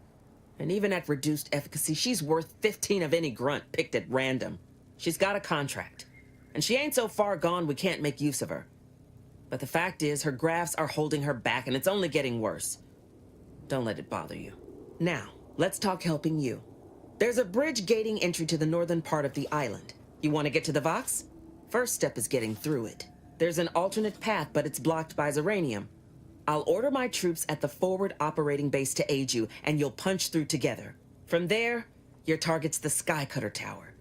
Speaker 12: And even at reduced efficacy, she's worth 15 of any grunt picked at random. She's got a contract. And she ain't so far gone we can't make use of her. But the fact is, her grafts are holding her back, and it's only getting worse. Don't let it bother you. Now, let's talk helping you. There's a bridge gating entry to the northern part of the island. You want to get to the Vox? First step is getting through it. There's an alternate path, but it's blocked by Zeranium. I'll order my troops at the forward operating base to aid you, and you'll punch through together. From there, your target's the Skycutter Tower.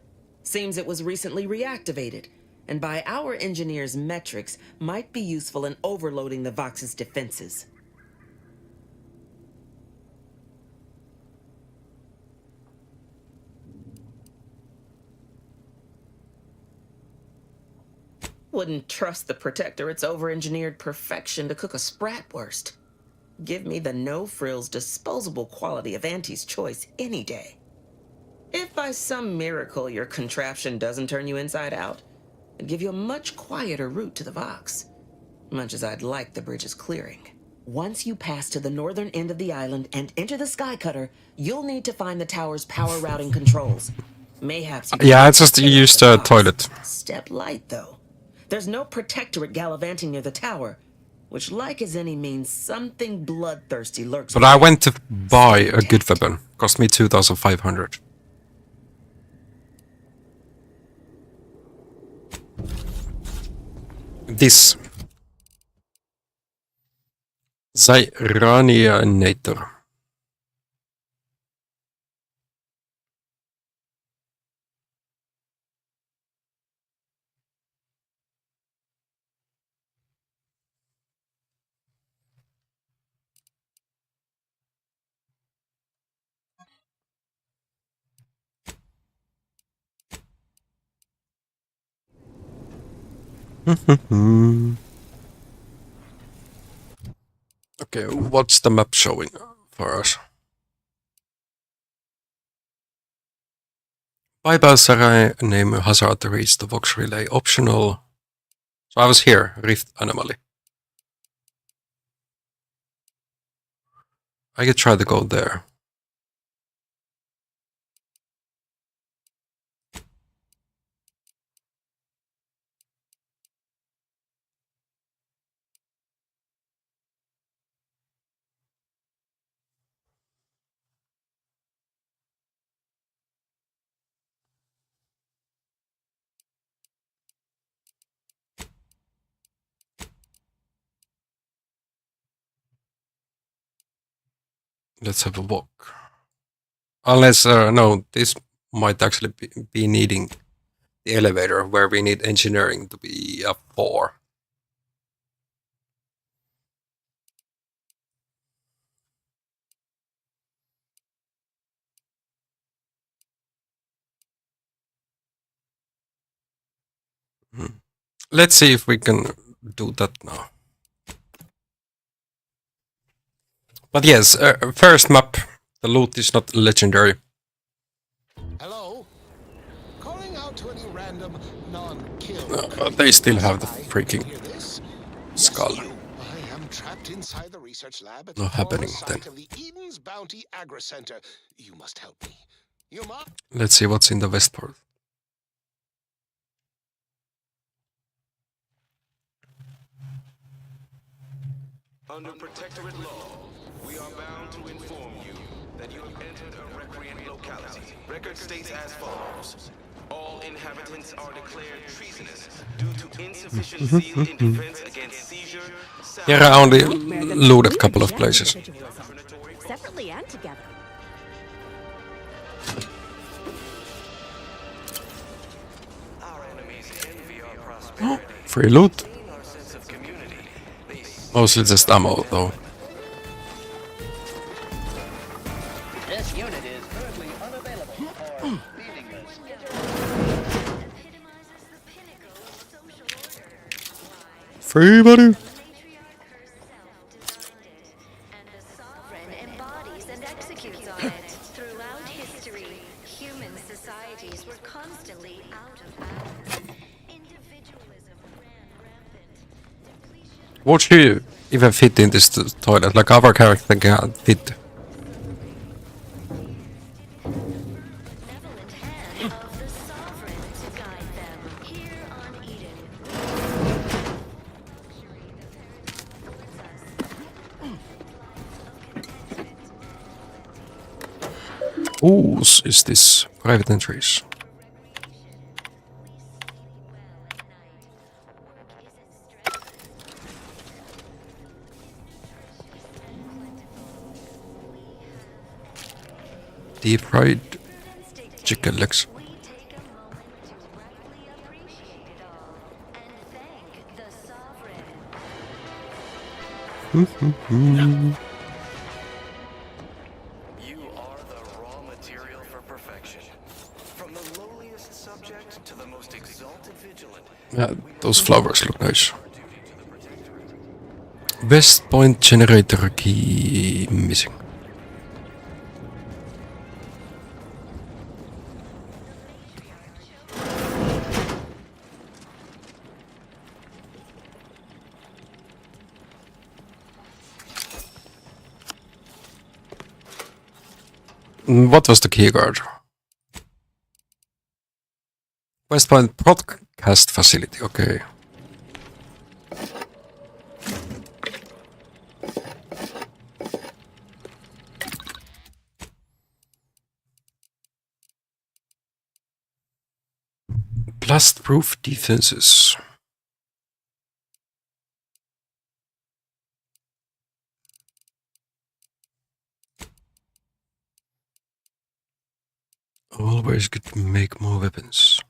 Speaker 12: Seems it was recently reactivated, and by our engineers' metrics, might be useful in overloading the Vox's defenses. Wouldn't trust the Protectorate's over-engineered perfection to cook a spratwurst. Give me the no-frills, disposable quality of Auntie's choice any day. If by some miracle your contraption doesn't turn you inside out, it'd give you a much quieter route to the Vox. Much as I'd like the bridge's clearing. Once you pass to the northern end of the island and enter the Skycutter, you'll need to find the tower's power routing controls. Mayhaps you
Speaker 1: Yeah, I just used the toilet.
Speaker 12: Step light, though. There's no Protectorate gallivanting near the tower, which, like as any, means something bloodthirsty lurks.
Speaker 1: But I went to buy a good weapon. Cost me 2,500. This. Zyranianator. Okay, what's the map showing for us? Bypass name hazard to reach the Vox relay optional. So I was here, Rift Anomaly. I could try to go there. Let's have a walk. Unless, no, this might actually be needing the elevator, where we need engineering to be a 4. Let's see if we can do that now. But yes, first map, the loot is not legendary.
Speaker 7: Hello? Calling out to any random non-kill.
Speaker 1: They still have the freaking skull.
Speaker 7: I am trapped inside the research lab at
Speaker 1: Not
Speaker 7: the
Speaker 1: happening
Speaker 7: former
Speaker 1: then.
Speaker 7: site of the Eden's Bounty Agri Center. You must help me. You must.
Speaker 1: Let's see what's in the Westport.
Speaker 14: Under Protectorate law, we are bound to inform you that you have entered a recreant locality. Record states as follows. All inhabitants are declared treasonous due to insufficient zeal in defense against seizure.
Speaker 1: Here I only looted a couple of places.
Speaker 22: Separately and together.
Speaker 1: Free loot. Mostly just ammo though.
Speaker 19: This unit is good
Speaker 1: Free buddy.
Speaker 11: Embodies and executes on it. Throughout history, human societies were constantly out of balance. Individualism ran rampant.
Speaker 1: Would she even fit in this toilet? Like our character can't fit. Whose is this? Private entries. Deep fried chicken legs. Yeah, those flowers look nice. West Point generator key missing. What was the key guard? West Point broadcast facility, okay. Blast-proof defenses. Always good to make more weapons.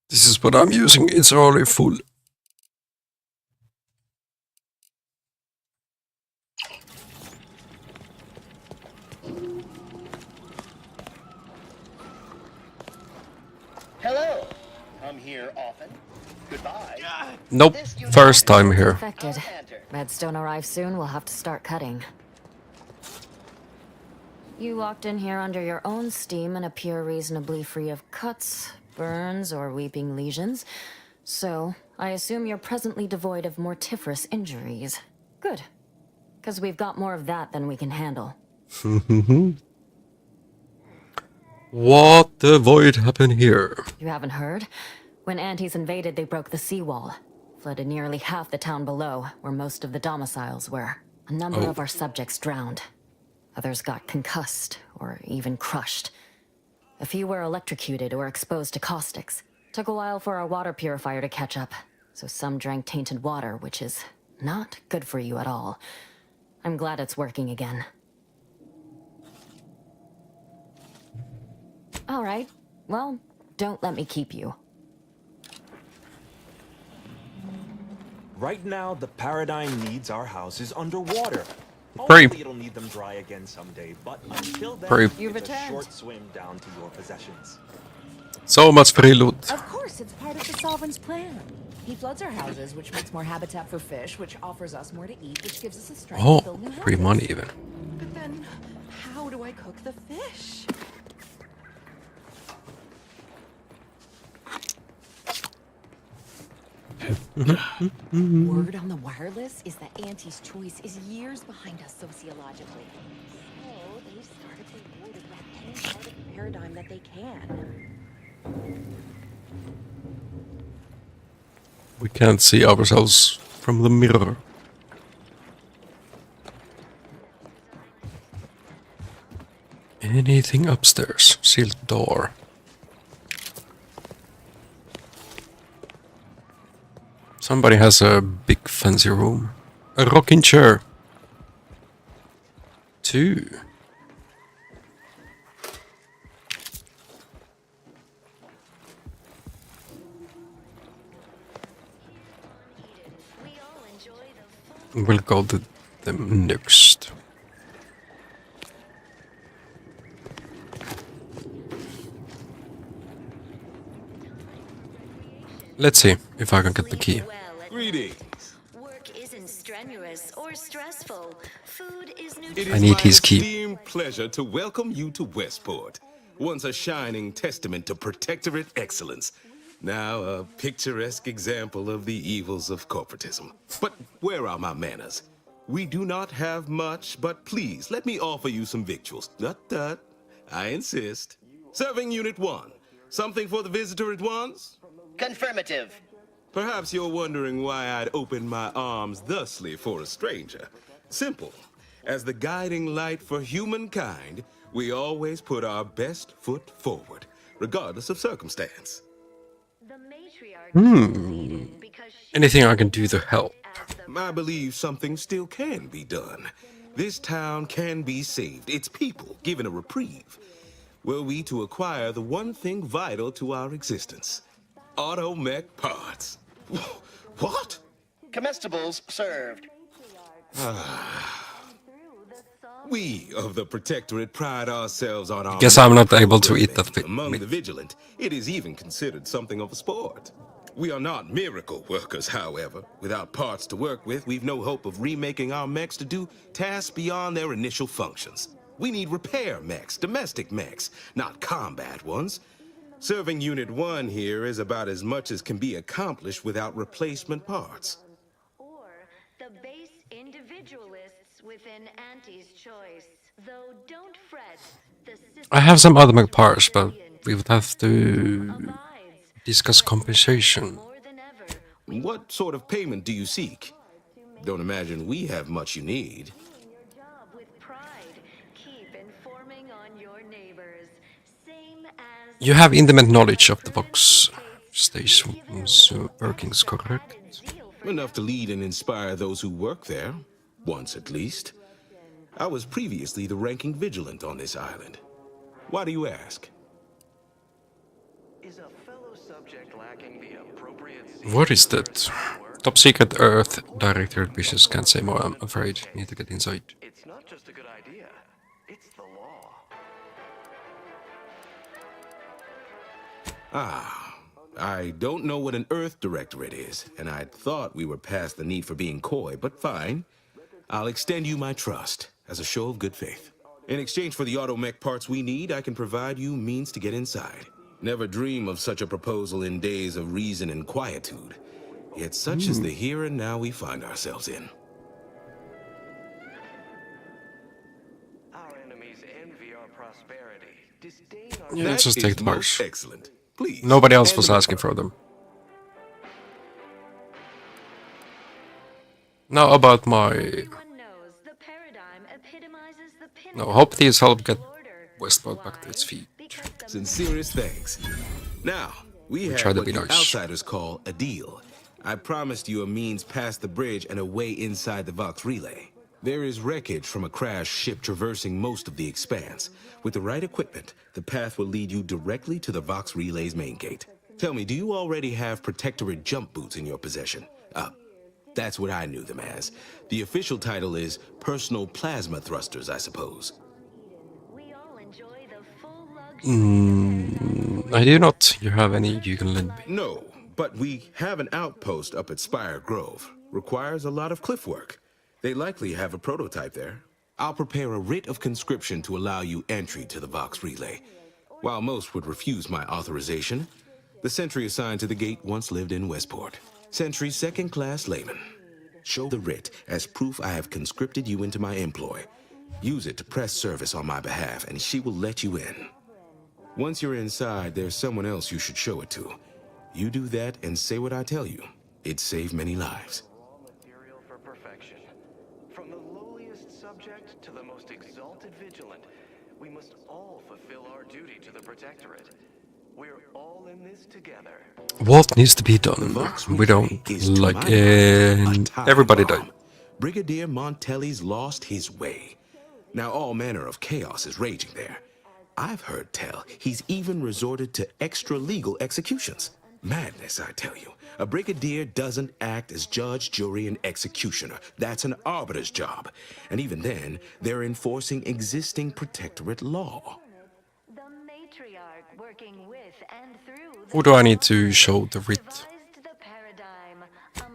Speaker 1: This is what I'm using, it's already full.
Speaker 19: Hello. Come here often. Goodbye.
Speaker 1: Nope, first time here.
Speaker 8: Infected. Redstone arrives soon, we'll have to start cutting. You walked in here under your own steam and appear reasonably free of cuts, burns, or weeping lesions. So, I assume you're presently devoid of mortiferous injuries. Good. Because we've got more of that than we can handle.
Speaker 1: What the void happened here?
Speaker 8: You haven't heard? When Antes invaded, they broke the seawall. Flooded nearly half the town below, where most of the domiciles were. A number of our subjects drowned. Others got concussed, or even crushed. A few were electrocuted or exposed to caustics. Took a while for our water purifier to catch up, so some drank tainted water, which is not good for you at all. I'm glad it's working again. All right, well, don't let me keep you.
Speaker 3: Right now, the Paradigm needs our houses underwater.
Speaker 1: Pretty-
Speaker 3: Hopefully it'll need them dry again someday, but until then,
Speaker 1: Pretty-
Speaker 3: it's a short swim down to your possessions.
Speaker 1: So much free loot.
Speaker 20: Of course, it's part of the Sovereign's plan. He floods our houses, which makes more habitat for fish, which offers us more to eat, which gives us the strength to build new
Speaker 1: Oh, free
Speaker 20: houses.
Speaker 1: money even.
Speaker 20: But then, how do I cook the fish?
Speaker 21: Word on the wireless is that Auntie's choice is years behind us sociologically. So they've started to reward any part of the paradigm that they can.
Speaker 1: We can't see ourselves from the mirror. Anything upstairs? Sealed door. Somebody has a big fancy room. A rocking chair. 2.
Speaker 11: We
Speaker 1: We'll go to them next. Let's see if I can get the key.
Speaker 14: Greetings.
Speaker 11: Work isn't strenuous or stressful. Food is
Speaker 14: It
Speaker 1: I
Speaker 14: is
Speaker 1: need
Speaker 14: my
Speaker 1: his key.
Speaker 14: esteemed pleasure to welcome you to Westport, once a shining testament to protectorate excellence. Now a picturesque example of the evils of corporatism. But where are my manners? We do not have much, but please let me offer you some victuals. Tut. I insist. Serving Unit 1. Something for the visitor at once?
Speaker 19: Confirmative.
Speaker 14: Perhaps you're wondering why I'd open my arms thusly for a stranger. Simple. As the guiding light for humankind, we always put our best foot forward, regardless of circumstance.
Speaker 1: Anything I can do to help?
Speaker 14: I believe something still can be done. This town can be saved, its people given a reprieve. Were we to acquire the one thing vital to our existence: automech parts. What?
Speaker 19: Comestibles served.
Speaker 14: We of the Protectorate pride ourselves on our...
Speaker 1: Guess I'm not able to eat that
Speaker 14: Among the vigilant, it is even considered something of a sport. We are not miracle workers, however. Without parts to work with, we've no hope of remaking our mechs to do tasks beyond their initial functions. We need repair mechs, domestic mechs, not combat ones. Serving Unit 1 here is about as much as can be accomplished without replacement parts.
Speaker 11: The base individualists within Auntie's choice. Though don't fret, the system
Speaker 1: I have some other parts, but we would have to discuss compensation.
Speaker 14: What sort of payment do you seek? Don't imagine we have much you need.
Speaker 1: You have intimate knowledge of the Vox station's workings, correct?
Speaker 14: Enough to lead and inspire those who work there, once at least. I was previously the ranking vigilant on this island. Why do you ask?
Speaker 18: Is a fellow subject lacking the appropriate...
Speaker 1: What is that? Top secret Earth Directorate business, can't say more, I'm afraid. Need to get inside.
Speaker 18: It's not just a good idea, it's the law.
Speaker 14: I don't know what an Earth Directorate is, and I thought we were past the need for being coy, but fine. I'll extend you my trust as a show of good faith. In exchange for the automech parts we need, I can provide you means to get inside. Never dream of such a proposal in days of reason and quietude. Yet such is the here and now we find ourselves in.
Speaker 18: Our enemies envy our prosperity, disdain our...
Speaker 1: Yeah, let's just take the parts.
Speaker 14: Excellent. Please.
Speaker 1: Nobody else was asking for them. Now about my... No, hope these help get Westport back to its feet.
Speaker 14: Sincerest thanks. Now, we have
Speaker 1: try to
Speaker 14: what
Speaker 1: be
Speaker 14: you
Speaker 1: nice.
Speaker 14: outsiders call a deal. I promised you a means past the bridge and a way inside the Vox relay. There is wreckage from a crashed ship traversing most of the expanse. With the right equipment, the path will lead you directly to the Vox relay's main gate. Tell me, do you already have Protectorate jump boots in your possession? That's what I knew them as. The official title is Personal Plasma Thrusters, I suppose.
Speaker 1: I do not. You have any you can lend me?
Speaker 14: No, but we have an outpost up at Spire Grove. Requires a lot of cliff work. They likely have a prototype there. I'll prepare a writ of conscription to allow you entry to the Vox relay. While most would refuse my authorization, the sentry assigned to the gate once lived in Westport. Sentry second-class layman. Show the writ as proof I have conscripted you into my employ. Use it to press service on my behalf, and she will let you in. Once you're inside, there's someone else you should show it to. You do that and say what I tell you. It'd save many lives.
Speaker 18: Material for perfection. From the lowliest subject to the most exalted vigilant, we must all fulfill our duty to the Protectorate. We're all in this together.
Speaker 1: What needs to be done? We don't like everybody died.
Speaker 14: Brigadier Montelli's lost his way. Now all manner of chaos is raging there. I've heard tell he's even resorted to extra-legal executions. Madness, I tell you. A brigadier doesn't act as judge, jury, and executioner. That's an arbiter's job. And even then, they're enforcing existing protectorate law.
Speaker 11: The matriarch working with and through
Speaker 1: Who do I need to show the writ?
Speaker 11: the paradigm.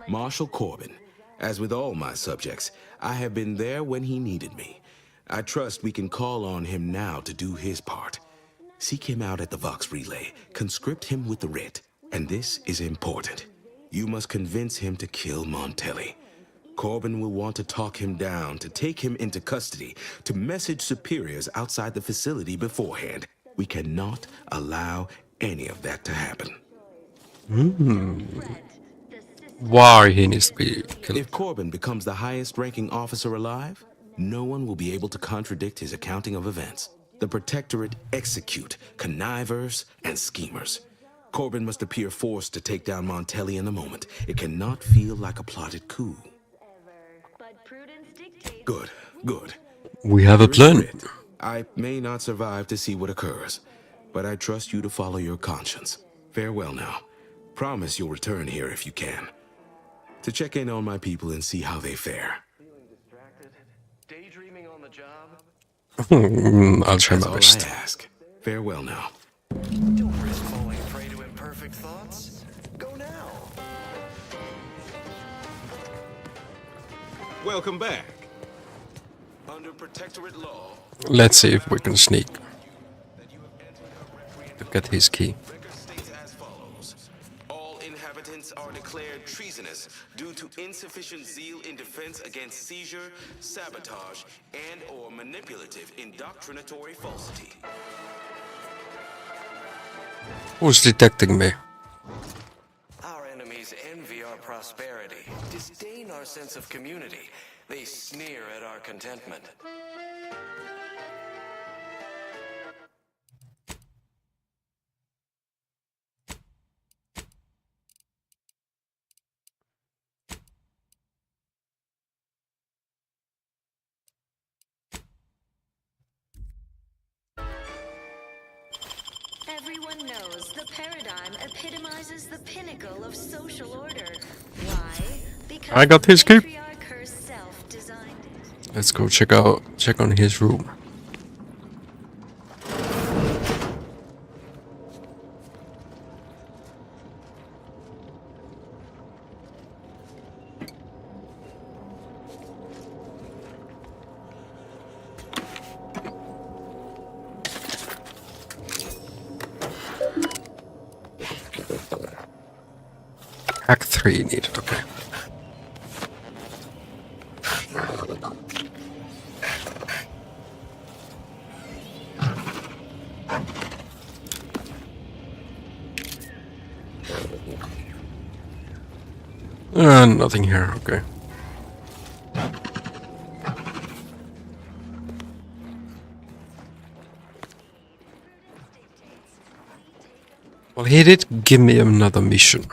Speaker 14: Marshal Corbin. As with all my subjects, I have been there when he needed me. I trust we can call on him now to do his part. Seek him out at the Vox Relay. Conscript him with the writ. And this is important. You must convince him to kill Montelli. Corbin will want to talk him down, to take him into custody, to message superiors outside the facility beforehand. We cannot allow any of that to happen.
Speaker 1: Why he needs to be killed?
Speaker 14: If Corbin becomes the highest-ranking officer alive, no one will be able to contradict his accounting of events. The Protectorate execute connivers and schemers. Corbin must appear forced to take down Montelli in the moment. It cannot feel like a plotted coup. Good, good.
Speaker 1: We have a plan.
Speaker 14: I may not survive to see what occurs, but I trust you to follow your conscience. Farewell now. Promise you'll return here if you can. To check in on my people and see how they fare.
Speaker 10: Daydreaming on the job?
Speaker 1: I'll try
Speaker 14: That's
Speaker 1: my
Speaker 14: all
Speaker 1: best.
Speaker 14: I ask. Farewell now.
Speaker 10: Don't risk falling prey to imperfect thoughts. Go now.
Speaker 14: Welcome back. Under Protectorate law,
Speaker 1: Let's see if we can sneak to get his key.
Speaker 14: all inhabitants are declared treasonous due to insufficient zeal in defense against seizure, sabotage, and/or manipulative indoctrinatory falsity.
Speaker 1: Who's detecting me?
Speaker 10: Our enemies envy our prosperity, disdain our sense of community. They sneer at our contentment.
Speaker 11: Everyone knows the paradigm epitomizes the pinnacle of social order. Why? Because
Speaker 1: I got his key.
Speaker 11: the matriarch herself designed it.
Speaker 1: Let's go check on his room. Hack 3 needed, okay. Nothing here, okay. Well, he did give me another mission.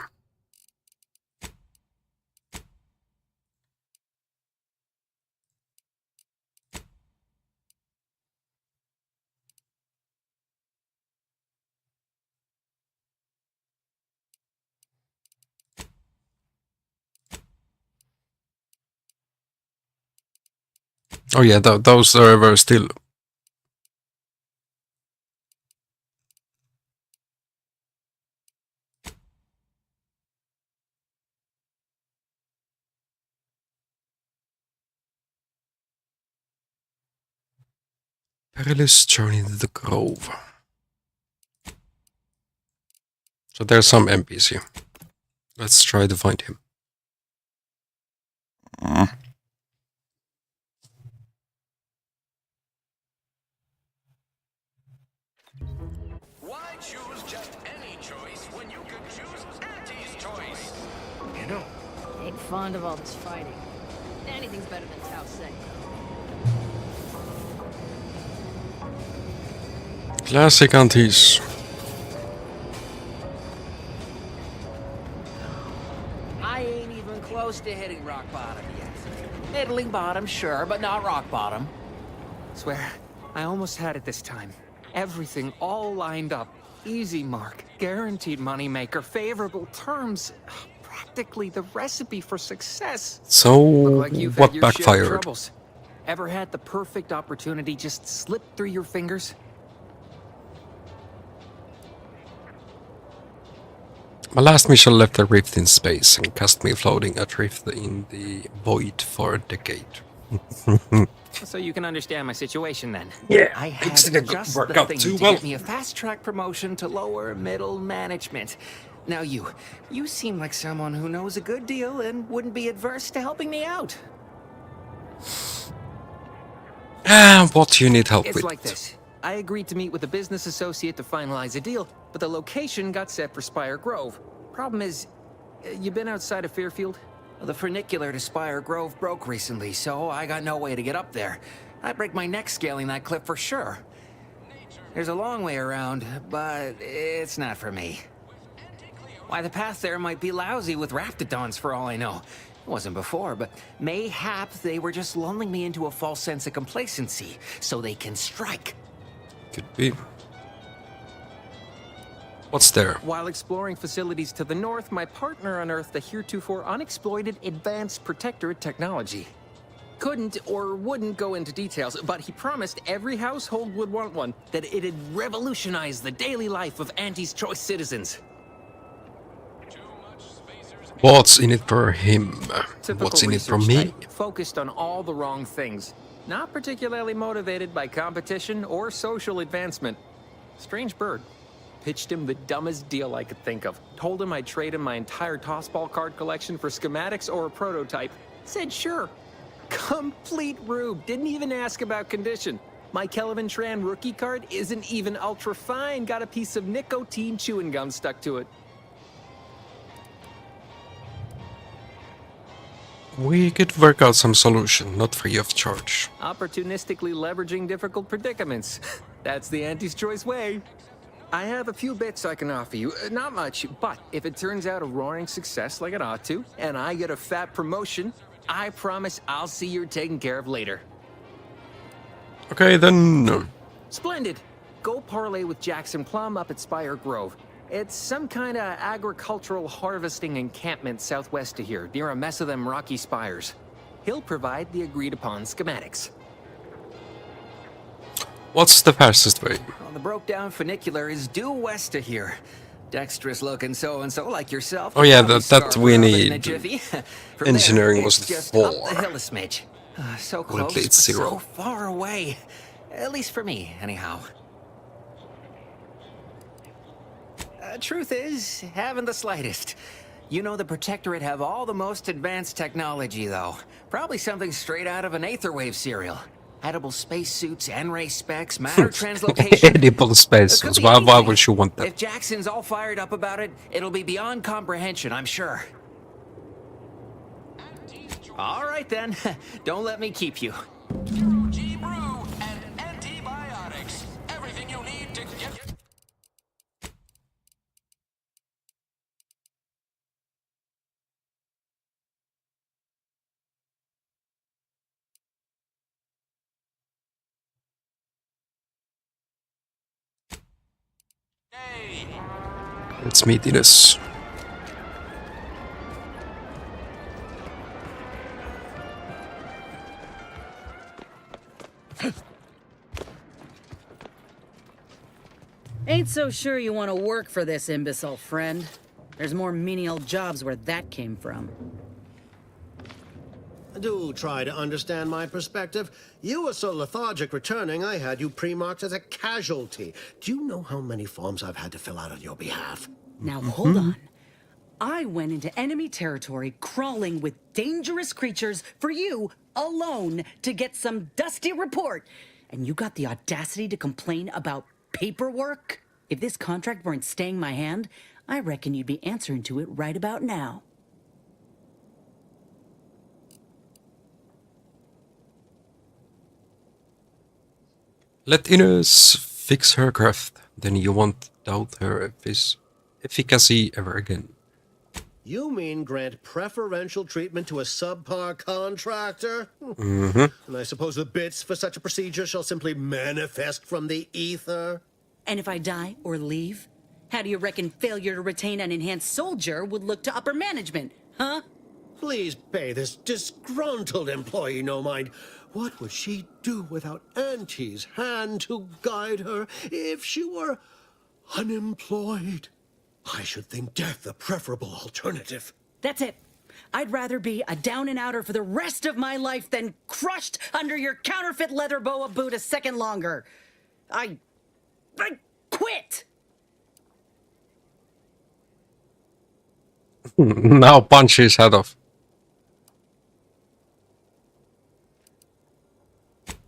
Speaker 1: Oh yeah, those were still. Perilous journey to the grove. So there's some NPC. Let's try to find him.
Speaker 10: Why choose just any choice when you could choose Auntie's choice? You know,
Speaker 22: Ain't fond of all this fighting. Anything's better than Tau Se.
Speaker 1: Classic aunties.
Speaker 18: I ain't even close to hitting rock bottom yet. Middling bottom, sure, but not rock bottom. Swear, I almost had it this time. Everything all lined up. Easy, Mark. Guaranteed moneymaker, favorable terms. Practically the recipe for success.
Speaker 1: So,
Speaker 18: Look like you've had
Speaker 1: what
Speaker 18: your share of
Speaker 1: backfired?
Speaker 18: troubles. Ever had the perfect opportunity just slip through your fingers?
Speaker 1: My last mission left a rift in space and cast me floating adrift in the void for a decade.
Speaker 18: So you can understand my situation then.
Speaker 1: Yeah,
Speaker 18: I had
Speaker 1: things didn't
Speaker 18: just
Speaker 1: work
Speaker 18: the
Speaker 1: out
Speaker 18: thing
Speaker 1: too
Speaker 18: to
Speaker 1: well.
Speaker 18: get me a fast-track promotion to lower middle management. Now you seem like someone who knows a good deal and wouldn't be adverse to helping me out.
Speaker 1: What do you need help
Speaker 18: It's
Speaker 1: with?
Speaker 18: like this. I agreed to meet with a business associate to finalize a deal, but the location got set for Spire Grove. Problem is, you been outside of Fairfield? The funicular to Spire Grove broke recently, so I got no way to get up there. I'd break my neck scaling that cliff for sure. There's a long way around, but it's not for me. Why, the path there might be lousy with raptidons for all I know. It wasn't before, but mayhap they were just lulling me into a false sense of complacency so they can strike.
Speaker 1: Could be. What's there?
Speaker 18: While exploring facilities to the north, my partner unearthed the heretofore unexploited advanced protectorate technology. Couldn't or wouldn't go into details, but he promised every household would want one, that it'd revolutionize the daily life of Auntie's Choice citizens.
Speaker 1: What's in it for him?
Speaker 18: Typical
Speaker 1: What's in it for
Speaker 18: research
Speaker 1: me?
Speaker 18: type, focused on all the wrong things. Not particularly motivated by competition or social advancement. Strange bird. Pitched him the dumbest deal I could think of. Told him I'd trade him my entire tossball card collection for schematics or a prototype. Said sure. Complete rube. Didn't even ask about condition. My Kelvin Tran rookie card isn't even ultra fine. Got a piece of nicotine chewing gum stuck to it.
Speaker 1: We could work out some solution, not free of charge.
Speaker 18: Opportunistically leveraging difficult predicaments. That's the Auntie's Choice way. I have a few bits I can offer you. Not much, but if it turns out a roaring success like it ought to, and I get a fat promotion, I promise I'll see you're taken care of later.
Speaker 1: Okay, then.
Speaker 18: Splendid. Go parlay with Jackson Plum up at Spire Grove. It's some kind of agricultural harvesting encampment southwest of here, near a mess of them rocky spires. He'll provide the agreed-upon schematics.
Speaker 1: What's the fastest way?
Speaker 18: Well, the broke-down funicular is due west of here. Dexterous-looking so-and-so like yourself.
Speaker 1: Oh yeah,
Speaker 18: probably
Speaker 1: that we
Speaker 18: starve in a
Speaker 1: need.
Speaker 18: jiffy. From
Speaker 1: Engineering
Speaker 18: there,
Speaker 1: was
Speaker 18: it's just up the
Speaker 1: 4.
Speaker 18: hill a smidge. So
Speaker 1: Currently
Speaker 18: close,
Speaker 1: it's
Speaker 18: but
Speaker 1: 0.
Speaker 18: so far away. At least for me, anyhow. Truth is, haven't the slightest. You know the Protectorate have all the most advanced technology, though. Probably something straight out of an Aetherwave serial. Edible spacesuits, N-ray specs, matter translocation.
Speaker 1: Edible spacesuits. Why would you want that?
Speaker 18: If Jackson's all fired up about it, it'll be beyond comprehension, I'm sure. All right, then. Don't let me keep you.
Speaker 14: G-Brew and antibiotics. Everything you need to get...
Speaker 1: It's meatiness.
Speaker 2: Ain't so sure you want to work for this imbecile, friend. There's more menial jobs where that came from.
Speaker 15: Do try to understand my perspective. You were so lethargic returning, I had you pre-marked as a casualty. Do you know how many forms I've had to fill out on your behalf?
Speaker 2: Now hold on. I went into enemy territory crawling with dangerous creatures for you alone to get some dusty report. And you got the audacity to complain about paperwork? If this contract weren't staying my hand, I reckon you'd be answering to it right about now.
Speaker 1: Let Ines fix her craft, then you won't doubt her efficacy ever again.
Speaker 15: You mean grant preferential treatment to a subpar contractor?
Speaker 1: Mm-hmm.
Speaker 15: And I suppose the bits for such a procedure shall simply manifest from the ether?
Speaker 2: And if I die or leave, how do you reckon failure to retain an enhanced soldier would look to upper management, huh?
Speaker 15: Please pay this disgruntled employee no mind. What would she do without Auntie's hand to guide her if she were unemployed? I should think death the preferable alternative.
Speaker 2: That's it. I'd rather be a down-and-outer for the rest of my life than crushed under your counterfeit leather boa boot a second longer. I quit!
Speaker 1: Now punch his head off.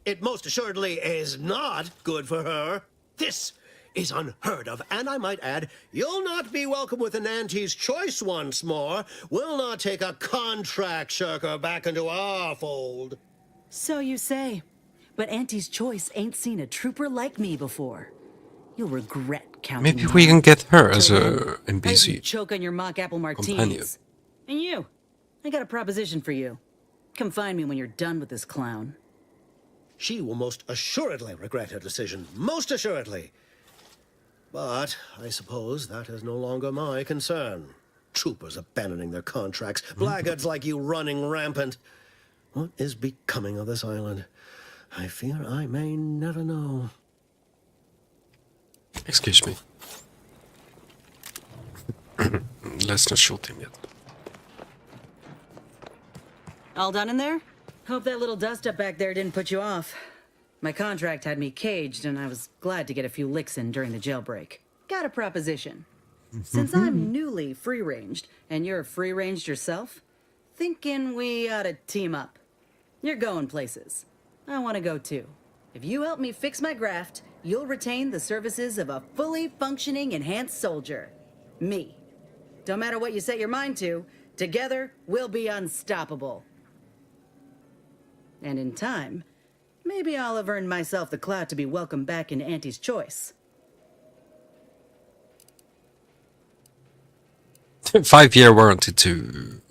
Speaker 15: It most assuredly is not good for her. This is unheard of, and I might add, you'll not be welcome with an Auntie's choice once more. We'll not take a contract shirker back into our fold.
Speaker 2: So you say. But Auntie's choice ain't seen a trooper like me before. You'll regret counting.
Speaker 1: Maybe we can get her as a
Speaker 2: I
Speaker 1: NPC.
Speaker 2: choke on your mock apple
Speaker 1: Companion.
Speaker 2: martinis. And you, I got a proposition for you. Come find me when you're done with this clown.
Speaker 15: She will most assuredly regret her decision. Most assuredly. But I suppose that is no longer my concern. Troopers abandoning their contracts. Blackguards like you running rampant. What is becoming of this island? I fear I may never know.
Speaker 1: Excuse me. Let's not shoot him yet.
Speaker 2: All done in there? Hope that little dust up back there didn't put you off. My contract had me caged, and I was glad to get a few licks in during the jailbreak. Got a proposition. Since I'm newly free-ranged, and you're free-ranged yourself, thinking we ought to team up. You're going places. I want to go too. If you help me fix my graft, you'll retain the services of a fully functioning enhanced soldier. Me. Don't matter what you set your mind to, together we'll be unstoppable. And in time, maybe I'll have earned myself the clout to be welcomed back into Auntie's choice.
Speaker 1: 5-year warranty to...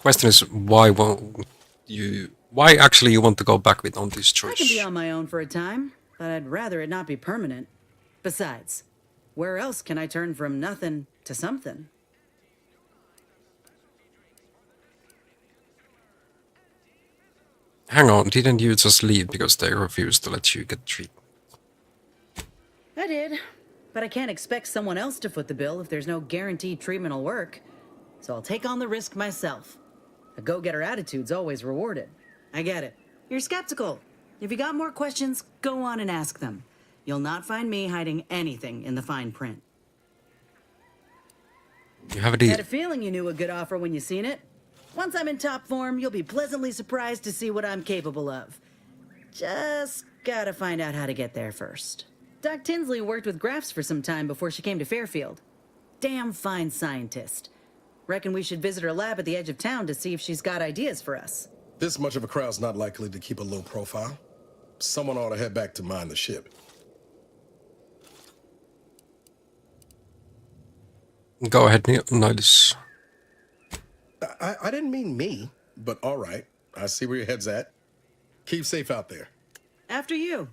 Speaker 1: Question is, why won't you... Why actually you want to go back with Auntie's
Speaker 2: I
Speaker 1: choice?
Speaker 2: can be on my own for a time, but I'd rather it not be permanent. Besides, where else can I turn from nothing to something?
Speaker 1: Hang on, didn't you just leave because they refused to let you get treatment?
Speaker 2: I did, but I can't expect someone else to foot the bill if there's no guaranteed treatment will work. So I'll take on the risk myself. A go-getter attitude's always rewarded. I get it. You're skeptical. If you got more questions, go on and ask them. You'll not find me hiding anything in the fine print.
Speaker 1: You have a deal.
Speaker 2: Had a feeling you knew a good offer when you seen it. Once I'm in top form, you'll be pleasantly surprised to see what I'm capable of. Just gotta find out how to get there first. Doc Tinsley worked with Grafts for some time before she came to Fairfield. Damn fine scientist. Reckon we should visit her lab at the edge of town to see if she's got ideas for us.
Speaker 6: This much of a crowd's not likely to keep a low profile. Someone ought to head back to mind the ship.
Speaker 1: Go ahead, Nihilus.
Speaker 6: I didn't mean me, but all right. I see where your head's at. Keep safe out there.
Speaker 2: After you.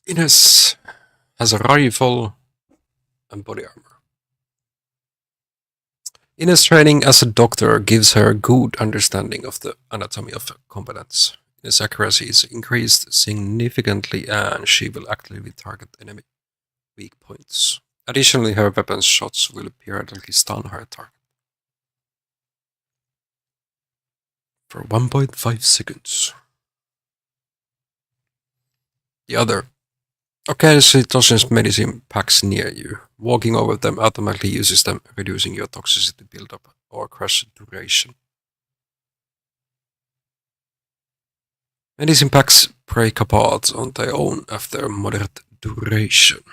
Speaker 1: Ines has a rifle and body armor. Ines' training as a doctor gives her a good understanding of the anatomy of combatants. Ines' accuracy is increased significantly and she will actively target enemy weak points. Additionally, her weapons shots will periodically stun her target for 1.5 seconds. The other. Occasionally toxins medicine packs near you. Walking over them automatically uses them, reducing your toxicity buildup or crash duration. Medicine packs break apart on their own after moderate duration.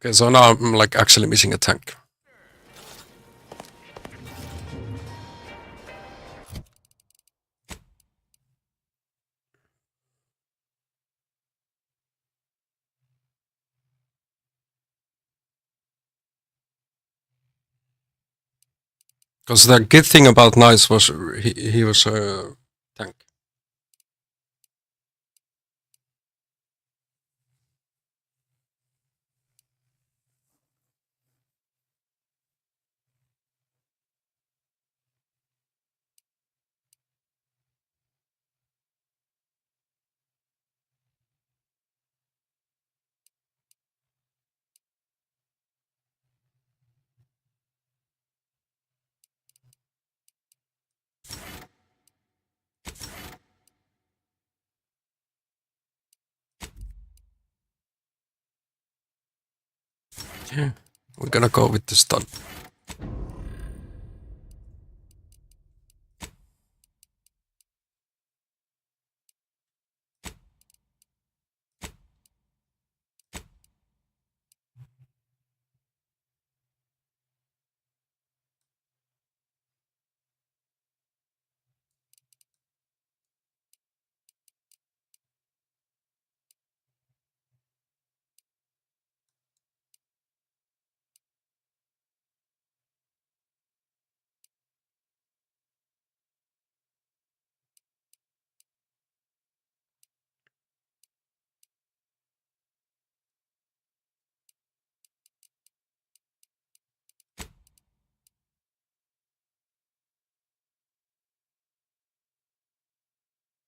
Speaker 1: Okay, so now I'm like actually missing a tank. Because the good thing about Nice was he was a tank. Yeah, we're gonna go with the stun.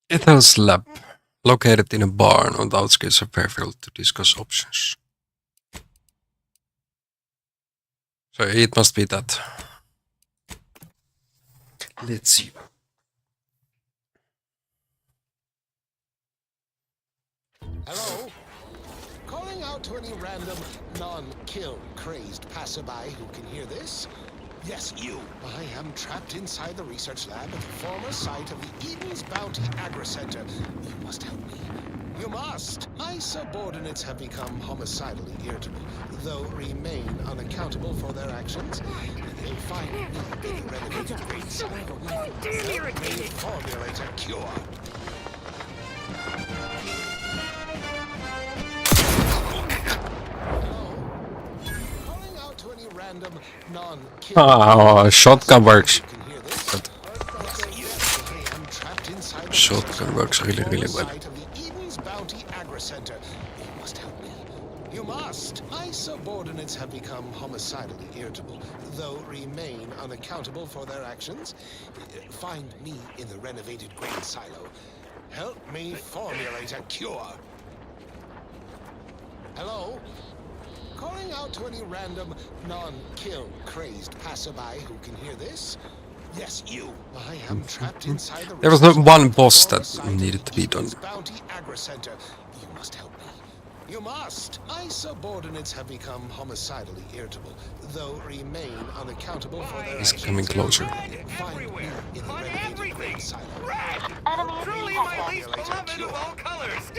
Speaker 1: Ethan's lab, located in a barn on the outskirts of Fairfield, to discuss options. So it must be that. Let's see.
Speaker 7: Hello? Calling out to any random, non-kill crazed passerby who can hear this? Yes, you. I am trapped inside the research lab at the former site of the Eden's Bounty Agri-Center. You must help me. You must. My subordinates have become homicidally irritable, though remain unaccountable for their actions. They'll find me in the renovated great silo. Help me formulate a cure. Random non-kill.
Speaker 1: Oh, shotgun works. But shotgun works really, really well.
Speaker 7: Eden's Bounty Agri-Center. You must help me. You must. My subordinates have become homicidally irritable, though remain unaccountable for their actions. Find me in the renovated grain silo. Help me formulate a cure. Hello? Calling out to any random, non-kill crazed passerby who can hear this? Yes, you. I am trapped inside the.
Speaker 1: There was not one boss that needed to be done.
Speaker 7: Bounty Agri-Center. You must help me. You must. My subordinates have become homicidally irritable, though remain unaccountable for their
Speaker 1: He's
Speaker 7: actions.
Speaker 1: coming closer.
Speaker 7: Everywhere. On everything.
Speaker 9: Truly my least beloved of all colors.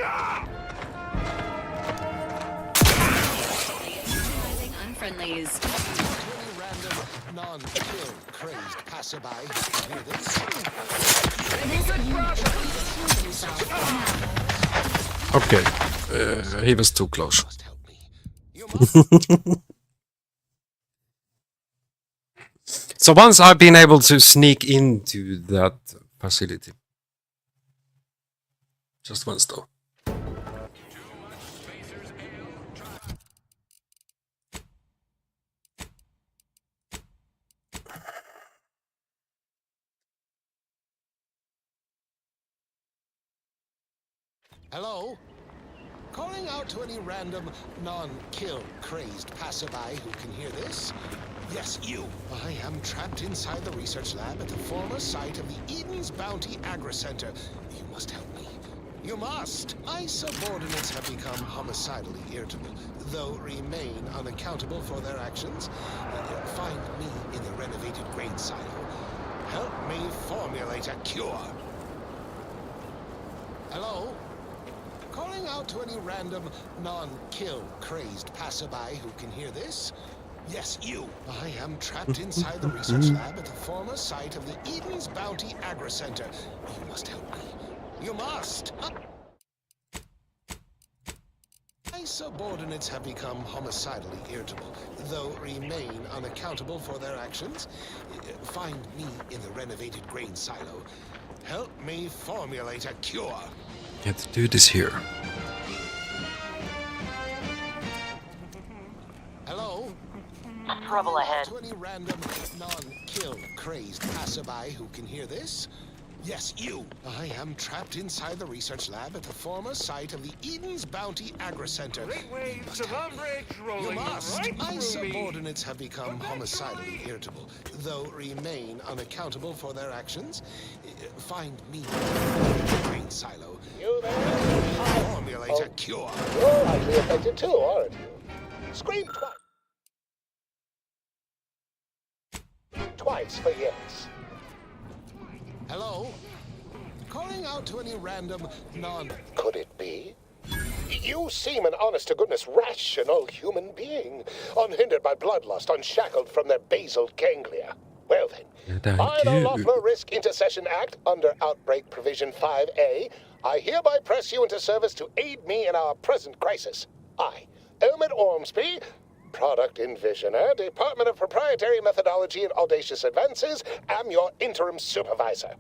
Speaker 13: Unfriendlies.
Speaker 7: Random, non-kill crazed passerby who can hear this?
Speaker 1: Okay, he was too close. So once I've been able to sneak into that facility. Just once though.
Speaker 7: Hello? Calling out to any random, non-kill crazed passerby who can hear this? Yes, you. I am trapped inside the research lab at the former site of the Eden's Bounty Agri-Center. You must help me. You must. My subordinates have become homicidally irritable, though remain unaccountable for their actions. Find me in the renovated grain silo. Help me formulate a cure. Hello? Calling out to any random, non-kill crazed passerby who can hear this. Yes, you. I am trapped inside the research lab at the former site of the Eden's Bounty Agri Center. You must help me. You must. My subordinates have become homicidally irritable, though remain unaccountable for their actions. Find me in the renovated grain silo. Help me formulate a cure.
Speaker 1: You have to do this here.
Speaker 7: Hello?
Speaker 18: Trouble ahead.
Speaker 7: To any random, non-kill crazed passerby who can hear this? Yes, you. I am trapped inside the research lab at the former site of the Eden's Bounty Agri Center.
Speaker 9: Great waves of umbrage rolling
Speaker 7: You must.
Speaker 9: right
Speaker 7: My
Speaker 9: through me.
Speaker 7: subordinates have become homicidally irritable, though remain unaccountable for their actions. Find me in the grain silo.
Speaker 5: You there?
Speaker 7: Formulate a cure.
Speaker 5: You're likely affected too, aren't you? Scream twice. Twice for yes.
Speaker 7: Hello? Calling out to any random,
Speaker 5: Could it be? You seem an honest-to-goodness rational human being, unhindered by bloodlust, unshackled from their basal ganglia. Well then, by the Loeffler Risk Intercession Act, under Outbreak Provision 5A, I hereby press you into service to aid me in our present crisis. I, Elmet Ormsby, Product Envisioner, Department of Proprietary Methodology and Audacious Advances, am your interim supervisor.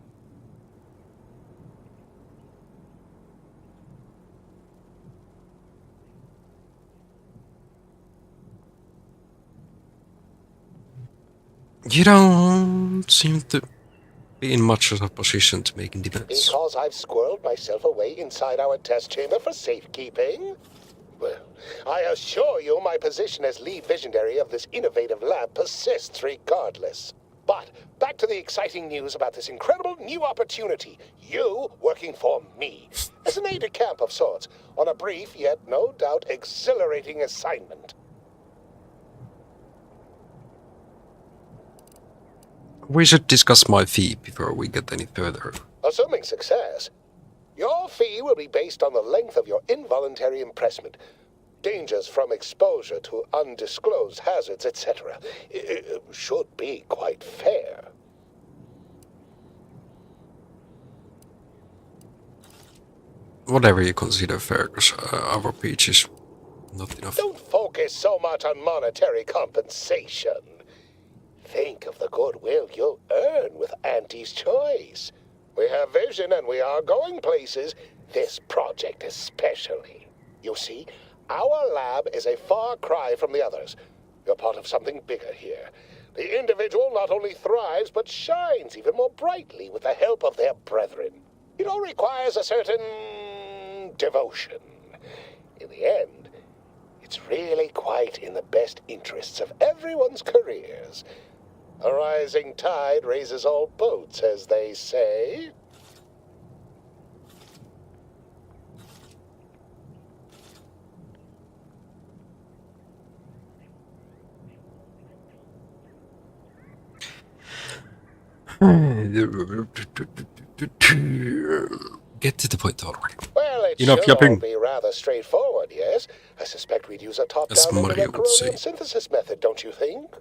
Speaker 1: You don't seem to be in much of a position to make demands.
Speaker 5: Because I've squirreled myself away inside our test chamber for safekeeping? Well, I assure you my position as lead visionary of this innovative lab persists regardless. But back to the exciting news about this incredible new opportunity. You working for me, as an aide-de-camp of sorts, on a brief yet no doubt exhilarating assignment.
Speaker 1: We should discuss my fee before we get any further.
Speaker 5: Assuming success, your fee will be based on the length of your involuntary impressment, dangers from exposure to undisclosed hazards, etc. It should be quite fair.
Speaker 1: Whatever you consider fair, because our peach is not enough.
Speaker 5: Don't focus so much on monetary compensation. Think of the goodwill you'll earn with Auntie's choice. We have vision and we are going places, this project especially. You see, our lab is a far cry from the others. You're part of something bigger here. The individual not only thrives, but shines even more brightly with the help of their brethren. It all requires a certain devotion. In the end, it's really quite in the best interests of everyone's careers. A rising tide raises all boats, as they say.
Speaker 1: Get to the point already.
Speaker 5: Well, it
Speaker 1: Enough
Speaker 5: should
Speaker 1: yapping.
Speaker 5: all be rather straightforward, yes? I suspect we'd use a
Speaker 1: As
Speaker 5: top-down
Speaker 1: Mario would say.
Speaker 5: macaronium synthesis method, don't you think?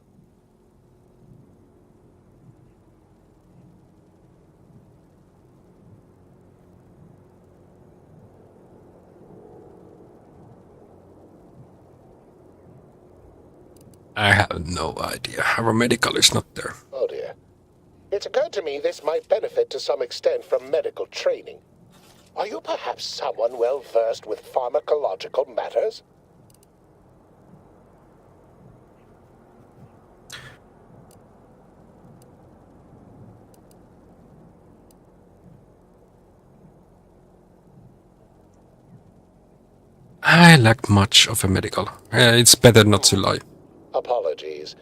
Speaker 1: I have no idea. Our medical is not there.
Speaker 5: Oh dear. It's occurred to me this might benefit to some extent from medical training. Are you perhaps someone well-versed with pharmacological matters?
Speaker 1: I lack much of a medical. It's better not to lie.
Speaker 5: Apologies.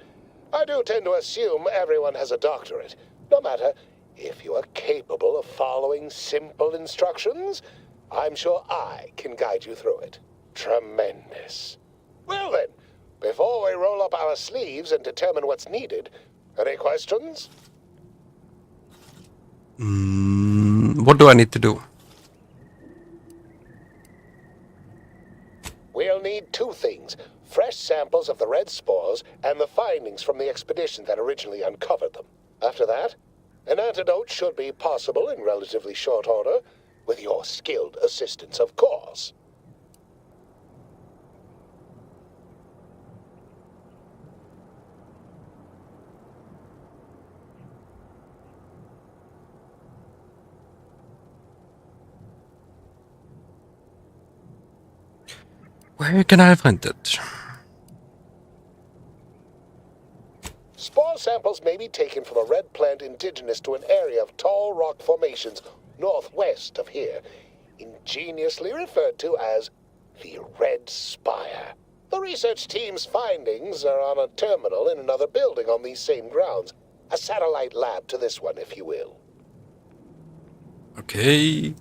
Speaker 5: I do tend to assume everyone has a doctorate. No matter, if you are capable of following simple instructions, I'm sure I can guide you through it. Tremendous. Well then, before we roll up our sleeves and determine what's needed, any questions?
Speaker 1: What do I need to do?
Speaker 5: fresh samples of the red spores and the findings from the expedition that originally uncovered them. After that, an antidote should be possible in relatively short order, with your skilled assistance, of course.
Speaker 1: Where can I find it?
Speaker 5: Spore samples may be taken from a red plant indigenous to an area of tall rock formations northwest of here, ingeniously referred to as the Red Spire. The research team's findings are on a terminal in another building on these same grounds. A satellite lab to this one, if you will.
Speaker 1: Okay.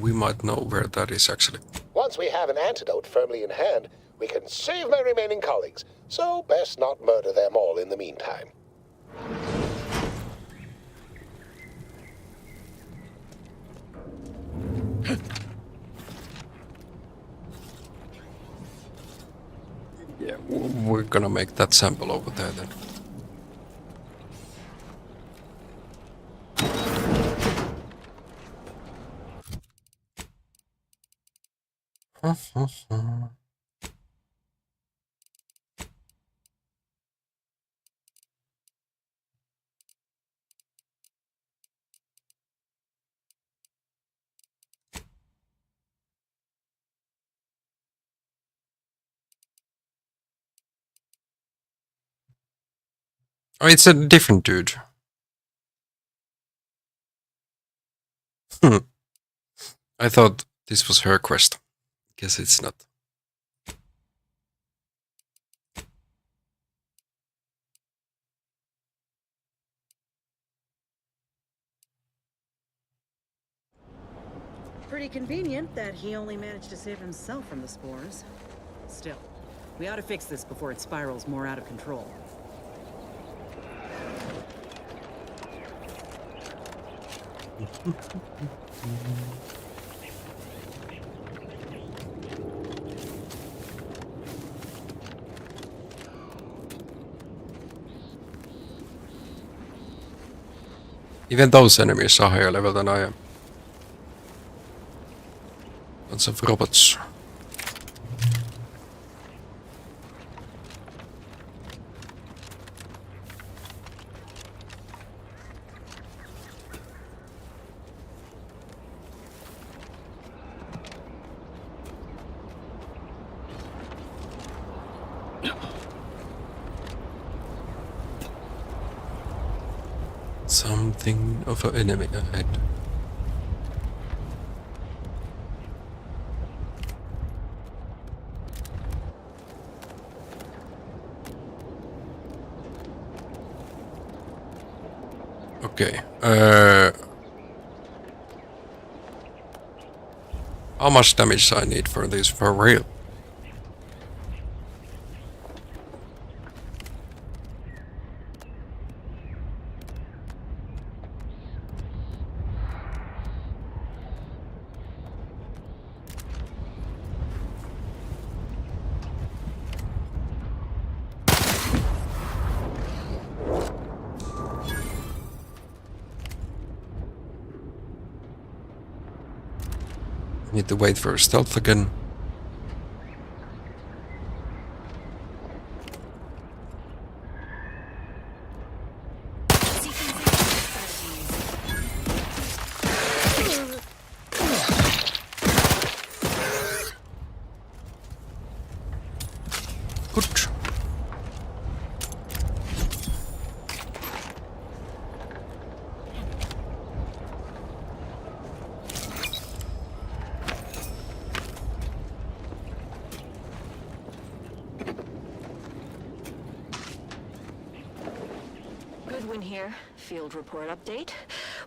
Speaker 1: We might know where that is actually.
Speaker 5: Once we have an antidote firmly in hand, we can save my remaining colleagues, so best not murder them all in the meantime.
Speaker 1: Yeah, we're gonna make that sample over there then. Oh, it's a different dude. I thought this was her quest. Guess it's not.
Speaker 2: Pretty convenient that he only managed to save himself from the spores. Still, we ought to fix this before it spirals more out of control.
Speaker 1: Even those enemies are higher level than I am. Lots of robots. Something of an enemy ahead. Okay. How much damage I need for this for real? Need to wait for stealth again. Good.
Speaker 22: Goodwin here. Field report update.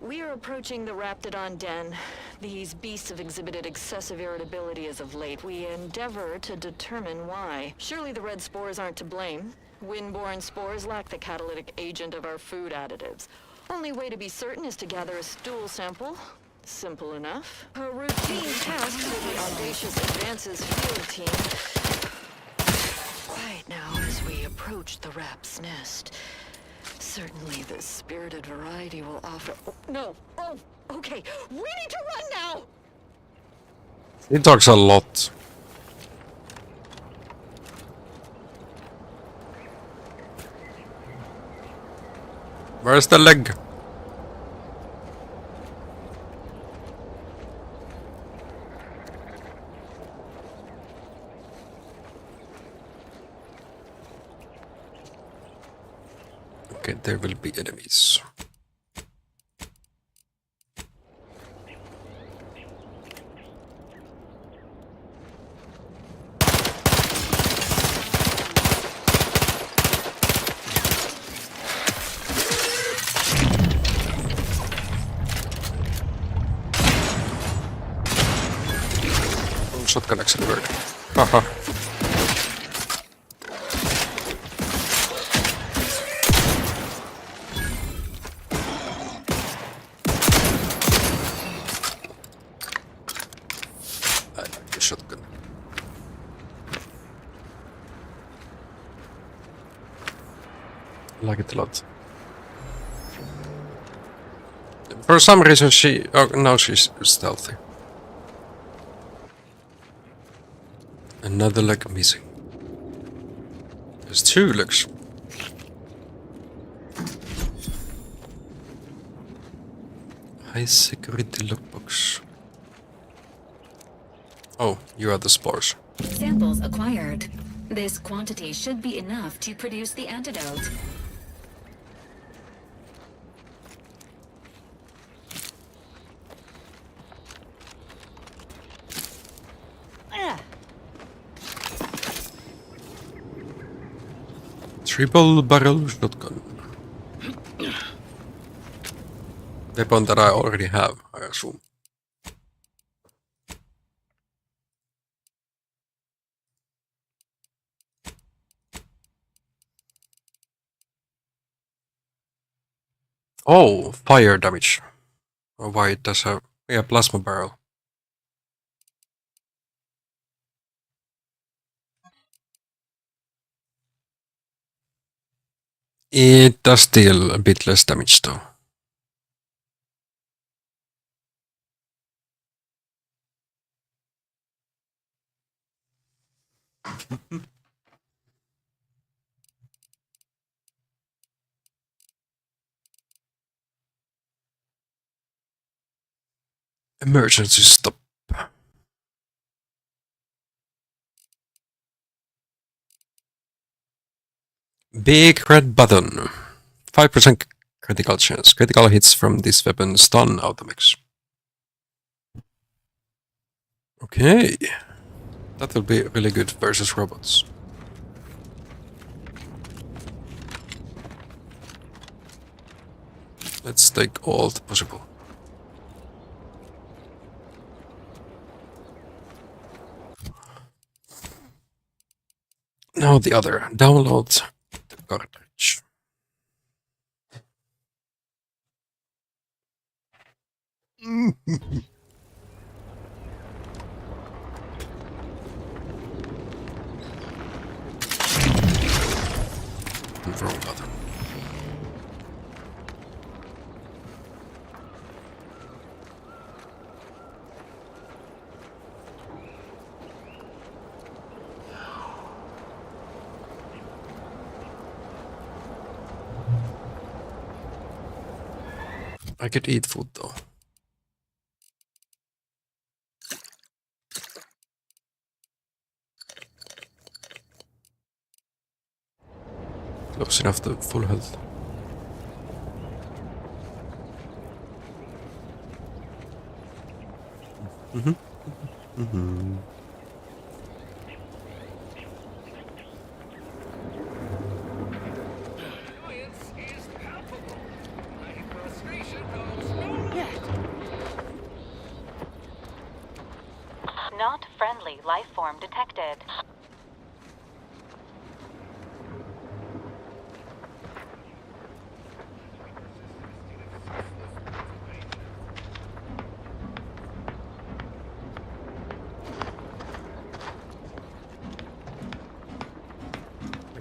Speaker 22: We are approaching the Raptidon Den. These beasts have exhibited excessive irritability as of late. We endeavor to determine why. Surely the red spores aren't to blame. Wind-borne spores lack the catalytic agent of our food additives. Only way to be certain is to gather a stool sample. Simple enough. A routine task for the Audacious Advances field team. right now as we approach the rap's nest. Certainly the spirited variety will offer... Oh, no! Oh, okay. We need to run now!
Speaker 1: He talks a lot. Where's the leg? Okay, there will be enemies. Shotgun actually worked. Haha. I like the shotgun. I like it a lot. For some reason she... Oh, now she's stealthy. Another leg missing. There's 2 legs. High security lockbox. Oh, you are the spores.
Speaker 13: Samples acquired. This quantity should be enough to produce the antidote.
Speaker 1: Triple barrel shotgun. Weapon that I already have, I assume. Oh, fire damage. Oh, why it does have... Yeah, plasma barrel. It does deal a bit less damage though. Emergency stop. Big red button. 5% critical chance. Critical hits from this weapon stun automix. Okay. That will be really good versus robots. Let's take all the possible. Now the other. Download the cartridge. Wrong button. I could eat food though. Close enough to full health.
Speaker 16: Not friendly life form detected.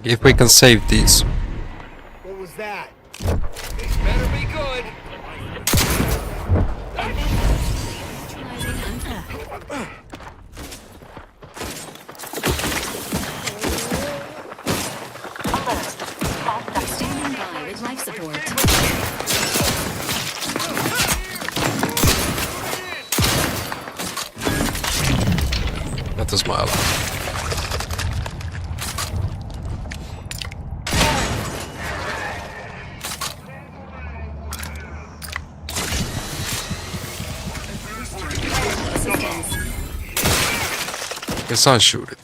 Speaker 1: If we can save these.
Speaker 9: What was that? This better be good.
Speaker 13: Standing by with life support.
Speaker 1: That is my alarm. Guess I shoot it.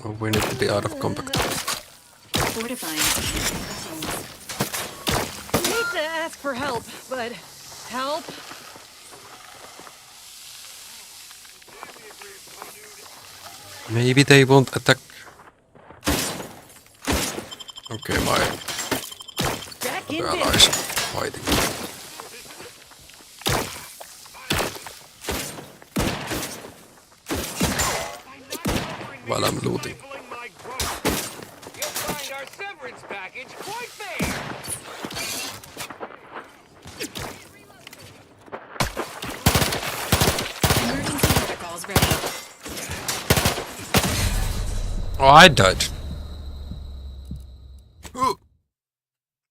Speaker 1: Oh, we need to be out of compact.
Speaker 13: Fortifying.
Speaker 12: Need to ask for help, but help?
Speaker 1: Maybe they won't attack. Okay, my other allies fighting. While I'm looting.
Speaker 9: Find our severance package quite fair.
Speaker 13: Emergency protocols ready.
Speaker 1: Oh, I died.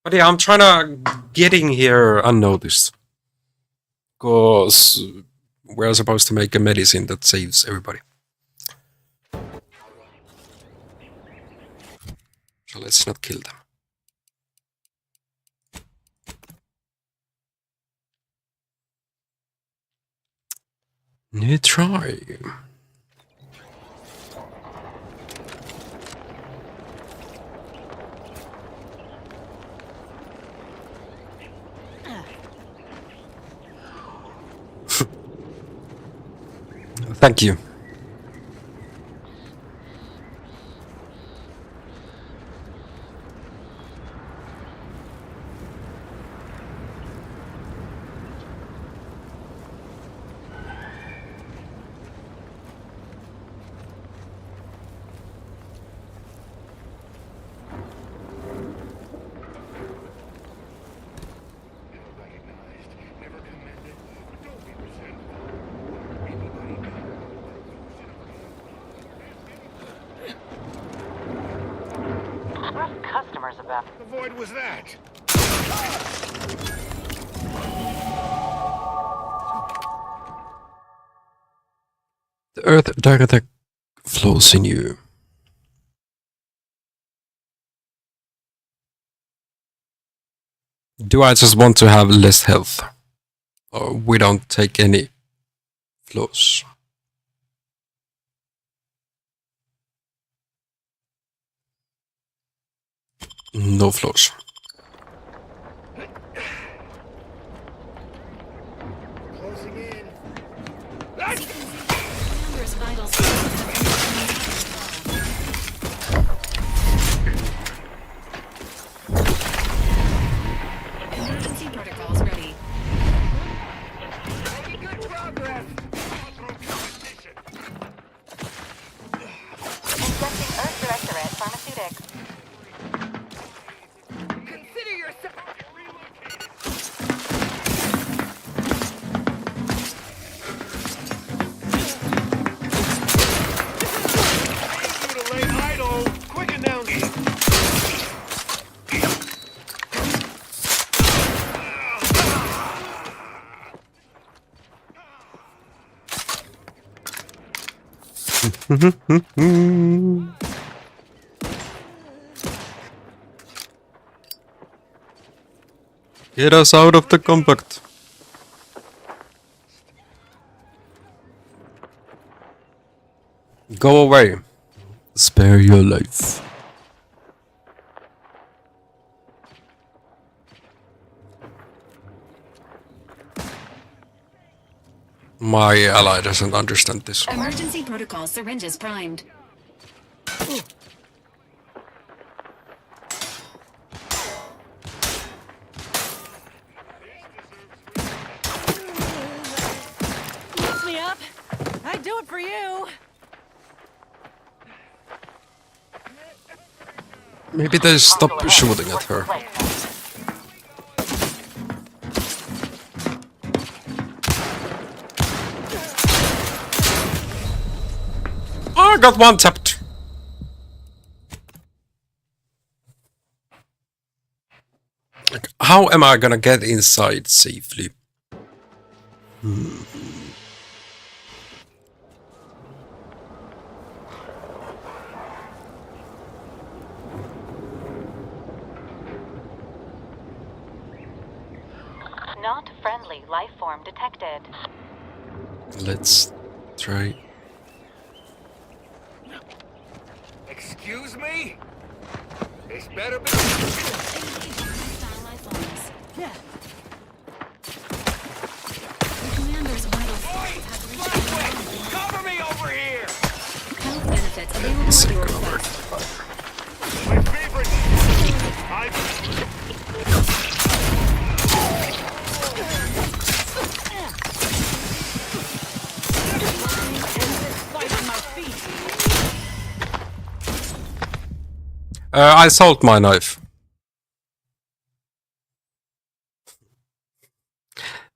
Speaker 1: But yeah, I'm trying to get in here unnoticed. Because we're supposed to make a medicine that saves everybody. So let's not kill them. New try. Thank you.
Speaker 16: Customers about.
Speaker 9: The void was that.
Speaker 1: The earth direct flows in you. Do I just want to have less health? Or we don't take any flows? No flows.
Speaker 9: Closing in.
Speaker 13: Commander's vital emergency protocols ready.
Speaker 9: Making good progress.
Speaker 16: Injecting Earth Directorate Pharmaceutics.
Speaker 9: Consider yourself you to lay idle. Quicken down.
Speaker 1: Get us out of the compact. Go away. Spare your life. My ally doesn't understand this.
Speaker 13: Emergency protocol syringes primed.
Speaker 20: do it for you.
Speaker 1: Maybe they stop shooting at her. Oh, I got one tapped. Like, how am I gonna get inside safely?
Speaker 16: Not friendly life form detected.
Speaker 1: Let's try.
Speaker 9: Excuse me? This better be.
Speaker 13: Yeah. The commander's vital signs have reached.
Speaker 9: Cover me over here!
Speaker 13: Health benefits available at your request.
Speaker 9: My favorite.
Speaker 1: I sold my knife.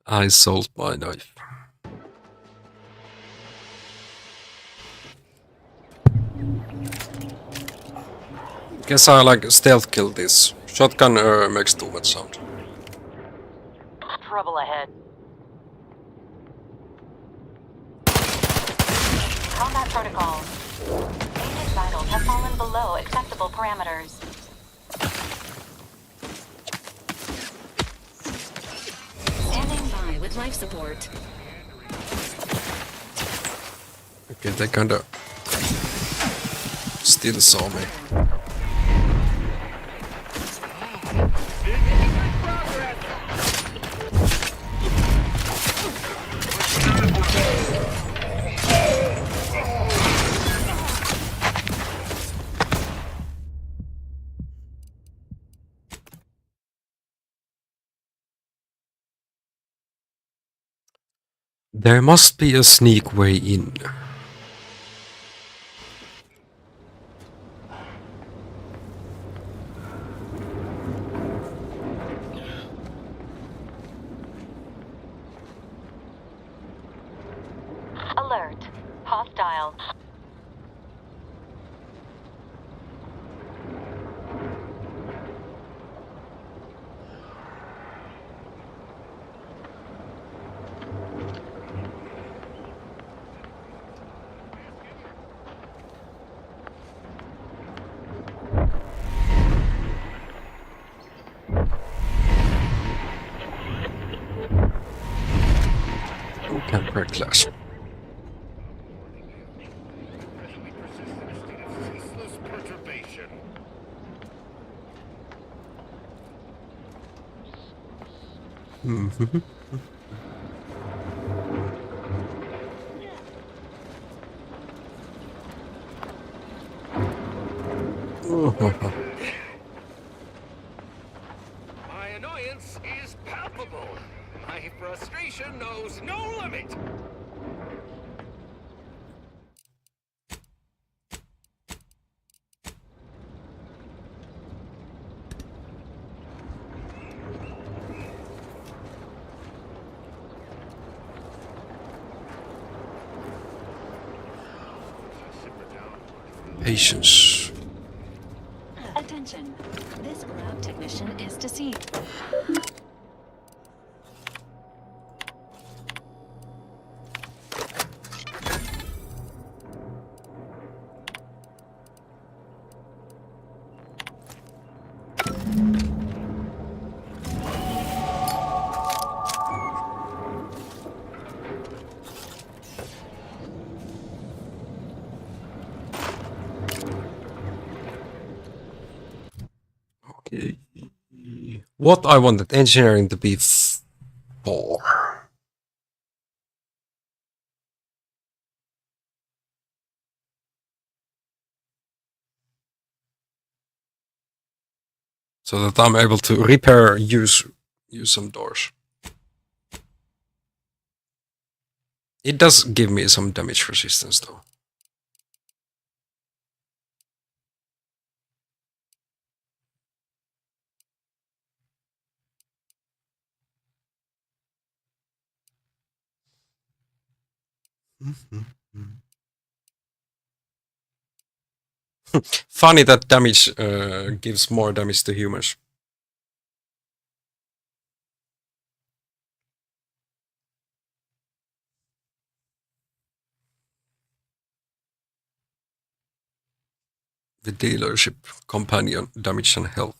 Speaker 1: I sold my knife. Guess I like stealth kill this. Shotgun makes too much sound.
Speaker 16: Trouble ahead. Combat protocols. Agent vitals have fallen below acceptable parameters.
Speaker 13: Standing by with life support.
Speaker 1: Okay, they kinda still saw me. There must be a sneak way in.
Speaker 16: Alert. Hostile.
Speaker 1: Can't break glass.
Speaker 9: Ceaseless perturbation. My annoyance is palpable. My frustration knows no limit.
Speaker 1: Patience.
Speaker 13: Attention. This lab technician is deceased.
Speaker 1: Okay. What I wanted engineering to be 4. So that I'm able to repair, use some doors. It does give me some damage resistance though. Funny that damage gives more damage to humans. The dealership companion damage and health.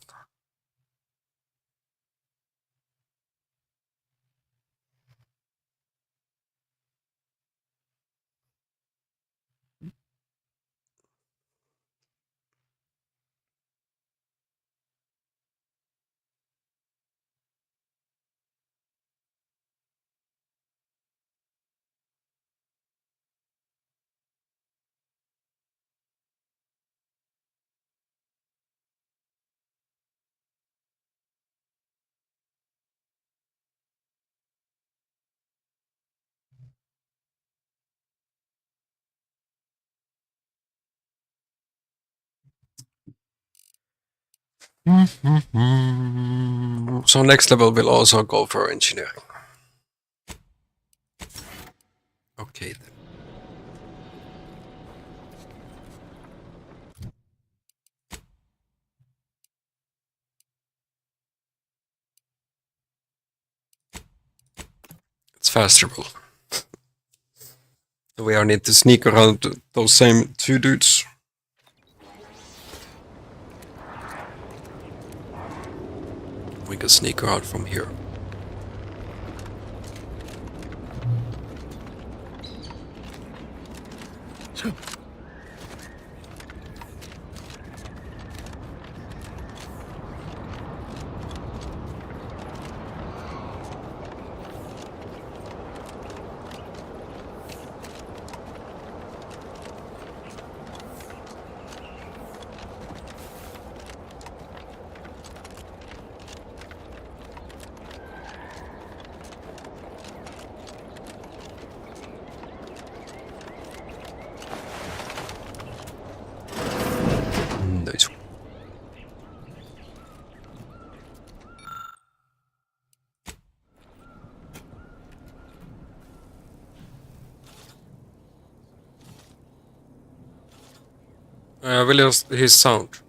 Speaker 1: So next level will also go for engineering. Okay then. It's fasterable. We are need to sneak around those same two dudes. We can sneak around from here. Nice. Williams, his sound.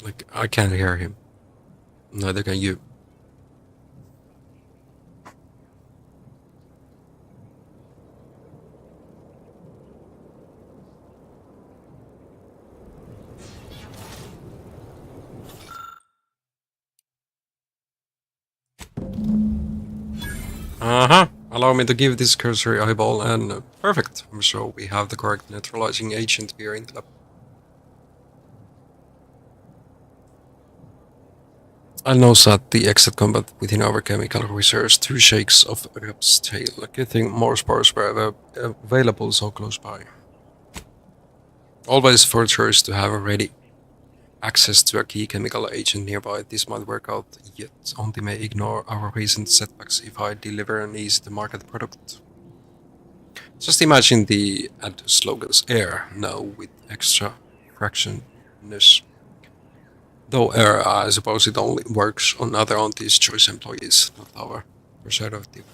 Speaker 1: Like, I can't hear him. Neither can you. Allow me to give this cursory eyeball and perfect. So we have the correct neutralizing agent here in the lab. I noticed that the exit combat within our chemical reserves 2 shakes of Rep's tail. Good thing more spores were available so close by. Always for choice to have a ready access to a key chemical agent nearby. This might work out, yet only may ignore our recent setbacks if I deliver an easy-to-market product. Just imagine the ad slogans air now with extra fractionness. Though air, I suppose it only works on other Auntie's Choice employees, not our preservative.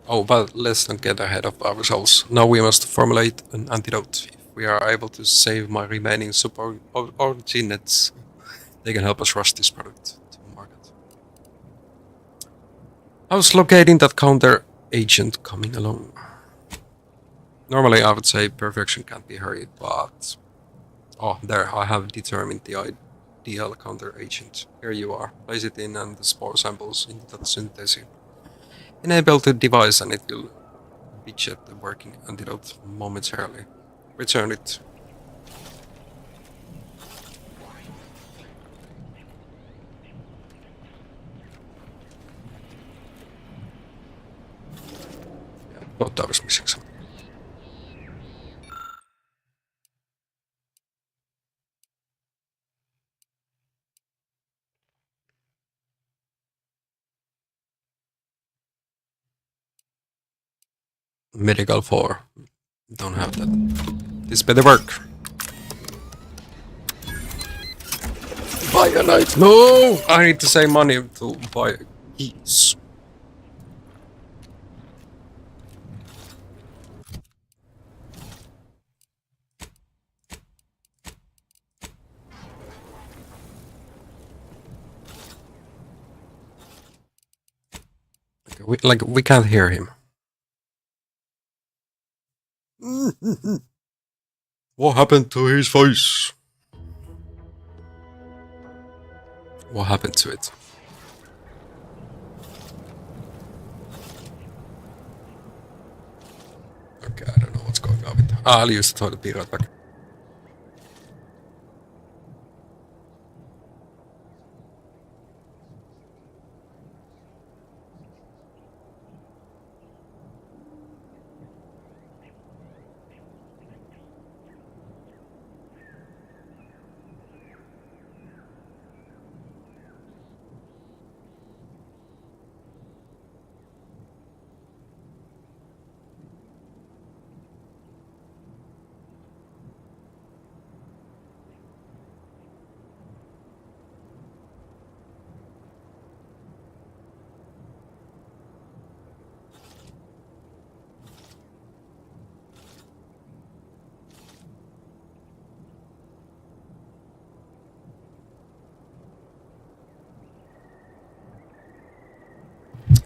Speaker 1: Oh, but let's not get ahead of ourselves. Now we must formulate an antidote. We are able to save my remaining subordinates. They can help us rush this product to market. How's locating that counter agent coming along? Normally I would say perfection can't be hurried, but... Oh, there, I have determined the ideal counter agent. Here you are. Place it in and the spore samples into that synthesis. Enable the device and it will widget the working antidote momentarily. Return it. Yeah, thought I was missing something. Medical 4. Don't have that. This better work. Buy a knife. No! I need to save money to buy keys. We can't hear him. What happened to his voice? What happened to it? Okay, I don't know what's going on with that. I'll use the toilet, be right back.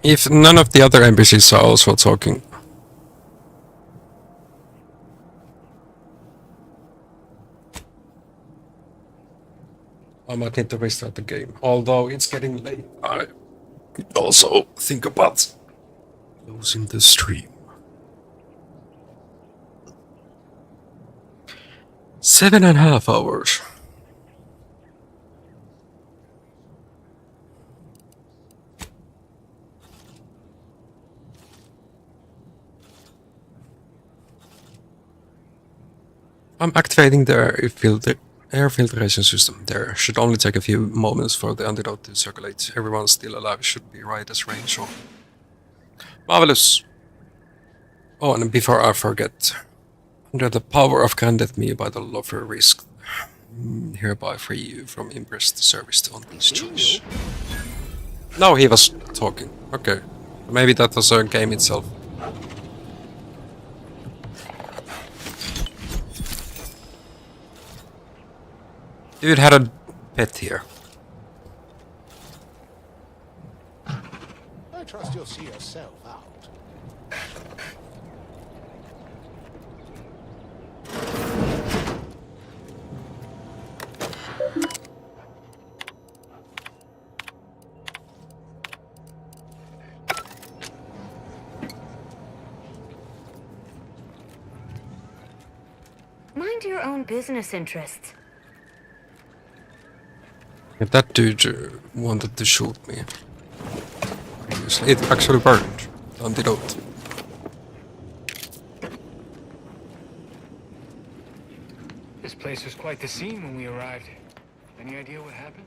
Speaker 1: If none of the other NPCs are also talking. I might need to restart the game. Although it's getting late, I could also think about closing the stream. 7.5 hours. I'm activating the air filtration system. There should only take a few moments for the antidote to circulate. Everyone still alive should be right as rain. So marvelous. Oh, and before I forget, under the power of granted me by the lover risk, hereby free you from impressed service on this choice. No, he was talking. Okay, maybe that was a game itself. Dude had a pet here.
Speaker 7: I trust you'll see yourself out.
Speaker 11: Mind your own business interests.
Speaker 1: That dude wanted to shoot me. It actually burned. The antidote.
Speaker 9: This place was quite the scene when we arrived. Any idea what happened?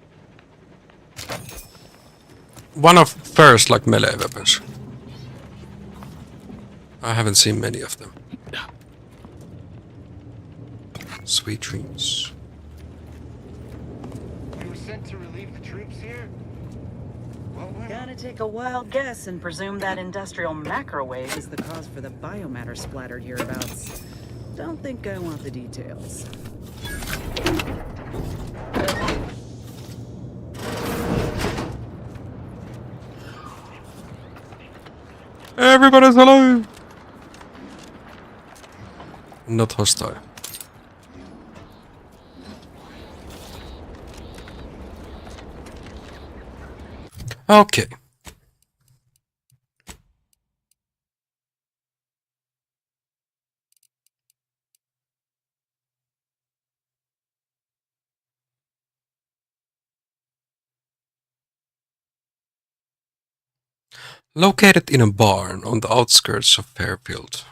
Speaker 1: One of first like melee weapons. I haven't seen many of them. Sweet dreams.
Speaker 9: We were sent to relieve the troops here?
Speaker 2: Gotta take a wild guess and presume that industrial macrowave is the cause for the biomatter splattered hereabouts. Don't think I want the details.
Speaker 1: Everybody's alive! Not hostile. Okay. Located in a barn on the outskirts of Fairfield.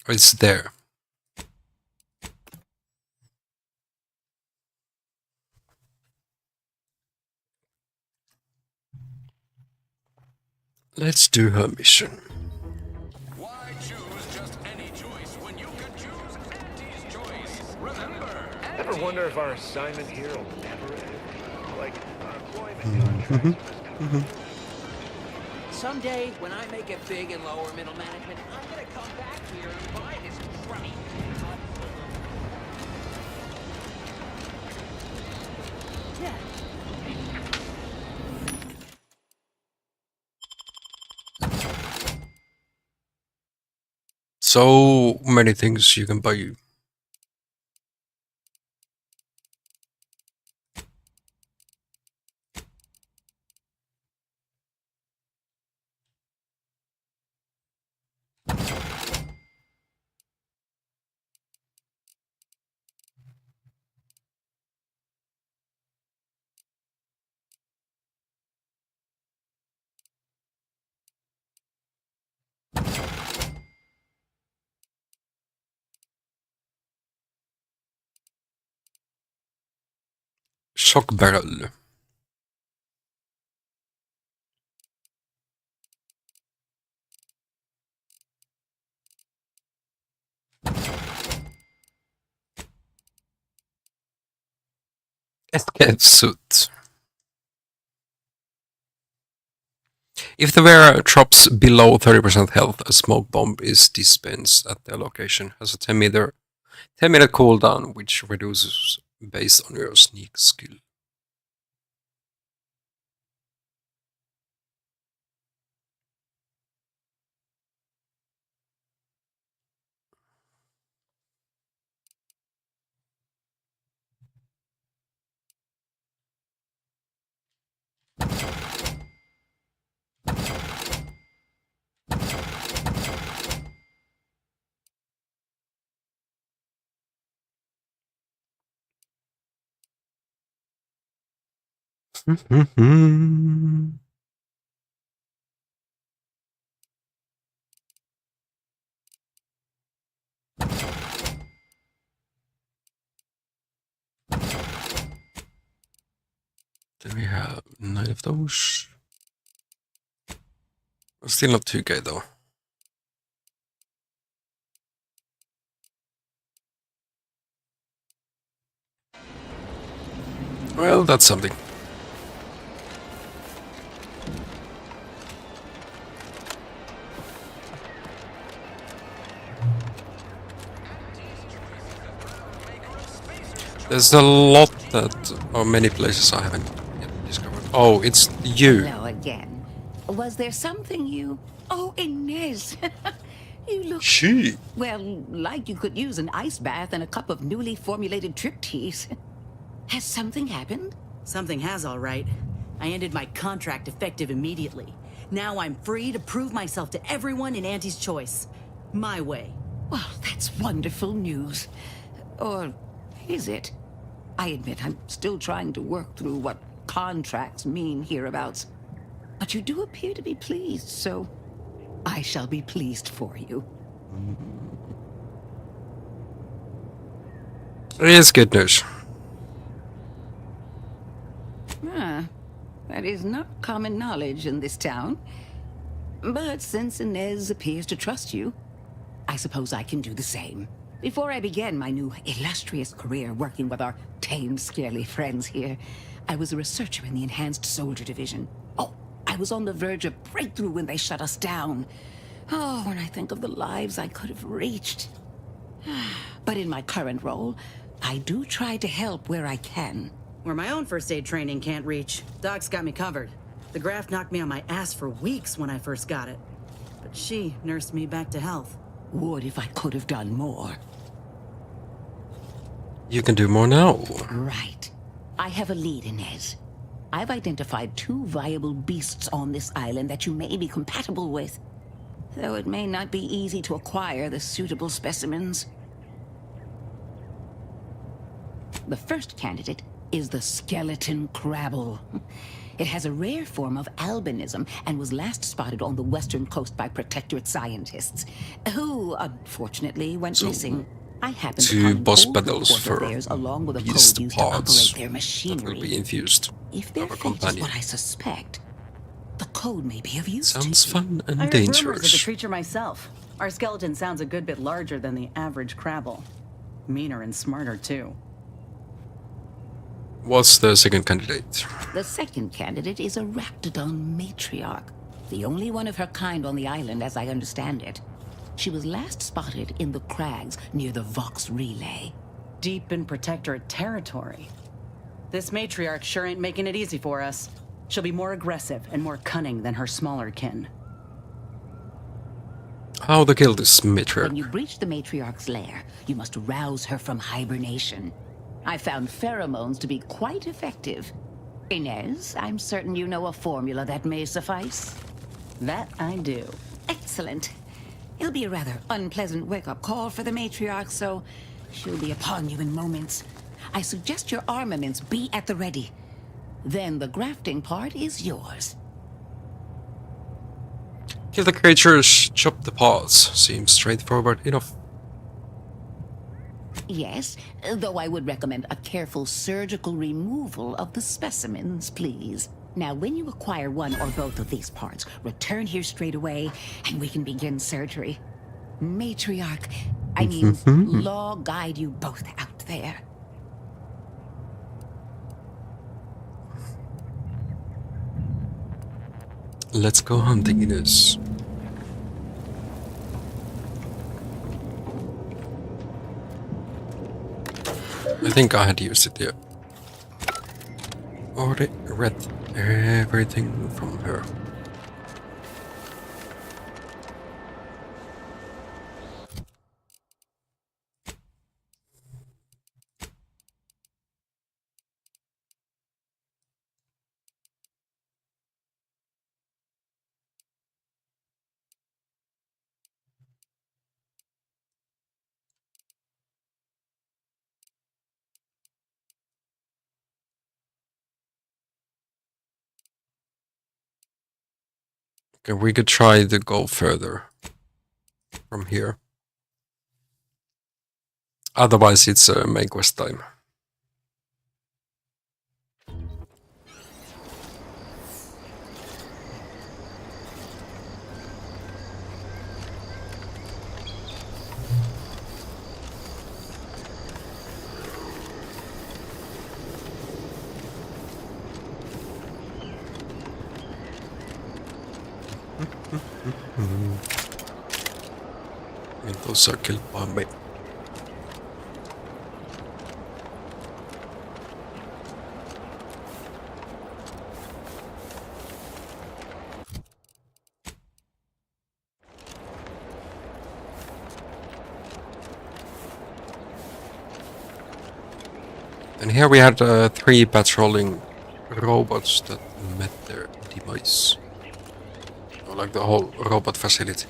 Speaker 1: It's there. Let's do her mission.
Speaker 9: Ever wonder if our assignment here will never end? Like our employment contract.
Speaker 18: Someday, when I make it big in lower middle management, I'm gonna come back here and buy this crummy.
Speaker 1: So many things you can buy. Shock barrel. Escape suit. If the wearer drops below 30% health, a smoke bomb is dispensed at their location. Has a 10-minute cooldown, which reduces based on your sneak skill. Then we have 9 of those. Still not 2k though. Well, that's something. There's a lot or many places I haven't yet discovered. Oh, it's you.
Speaker 4: Hello again. Was there something you... Oh, Inez. You look...
Speaker 1: She.
Speaker 4: Well, like you could use an ice bath and a cup of newly formulated trip teas. Has something happened?
Speaker 2: Something has, all right. I ended my contract effective immediately. Now I'm free to prove myself to everyone in Auntie's Choice. My way.
Speaker 4: Well, that's wonderful news. Or is it? I admit I'm still trying to work through what contracts mean hereabouts. But you do appear to be pleased, so I shall be pleased for you.
Speaker 1: It is good news.
Speaker 4: Ah, that is not common knowledge in this town. But since Inez appears to trust you, I suppose I can do the same. Before I began my new illustrious career working with our tame, scarily friends here, I was a researcher in the Enhanced Soldier Division. Oh, I was on the verge of breakthrough when they shut us down. Oh, when I think of the lives I could have reached. But in my current role, I do try to help where I can.
Speaker 2: Where my own first aid training can't reach, Doc's got me covered. The graft knocked me on my ass for weeks when I first got it. But she nursed me back to health.
Speaker 4: Would if I could have done more.
Speaker 1: You can do more now.
Speaker 4: Right. I have a lead, Inez. I've identified 2 viable beasts on this island that you may be compatible with. Though it may not be easy to acquire the suitable specimens. The first candidate is the skeleton crabble. It has a rare form of albinism and was last spotted on the western coast by Protectorate scientists, who unfortunately went missing. I happen to
Speaker 1: 2 boss battles for
Speaker 4: along with a
Speaker 1: beast
Speaker 4: code used
Speaker 1: pods
Speaker 4: to operate their
Speaker 1: that
Speaker 4: machinery.
Speaker 1: will be infused.
Speaker 4: If their
Speaker 1: Our
Speaker 4: fate is
Speaker 1: companion.
Speaker 4: what I suspect, The code may be of use.
Speaker 1: Sounds fun and
Speaker 2: I heard rumors of the
Speaker 1: dangerous.
Speaker 2: creature myself. Our skeleton sounds a good bit larger than the average Crabble. Meaner and smarter, too.
Speaker 1: What's the second candidate?
Speaker 4: The second candidate is a Raptidon matriarch, the only one of her kind on the island, as I understand it. She was last spotted in the crags near the Vox Relay.
Speaker 2: Deep in Protectorate territory. This matriarch sure ain't making it easy for us. She'll be more aggressive and more cunning than her smaller kin.
Speaker 1: How to kill this matriarch?
Speaker 4: When you breach the matriarch's lair, you must rouse her from hibernation. I found pheromones to be quite effective. Inez, I'm certain you know a formula that may suffice.
Speaker 2: That I do.
Speaker 4: Excellent. It'll be a rather unpleasant wake-up call for the matriarch, so she'll be upon you in moments. I suggest your armaments be at the ready. Then the grafting part is yours.
Speaker 1: Kill the creatures, chop the paws. Seems straightforward enough.
Speaker 4: Yes, though I would recommend a careful surgical removal of the specimens, please. Now, when you acquire one or both of these parts, return here straight away, and we can begin surgery. Matriarch, I mean, law guide you both out there.
Speaker 1: Let's go hunting, Inez. I think I had used it, yeah. Already read everything from her. Okay, we could try to go further from here. Otherwise, it's main quest time. Mental circle bomb. And here we had 3 patrolling robots that met their demise. Or like the whole robot facility.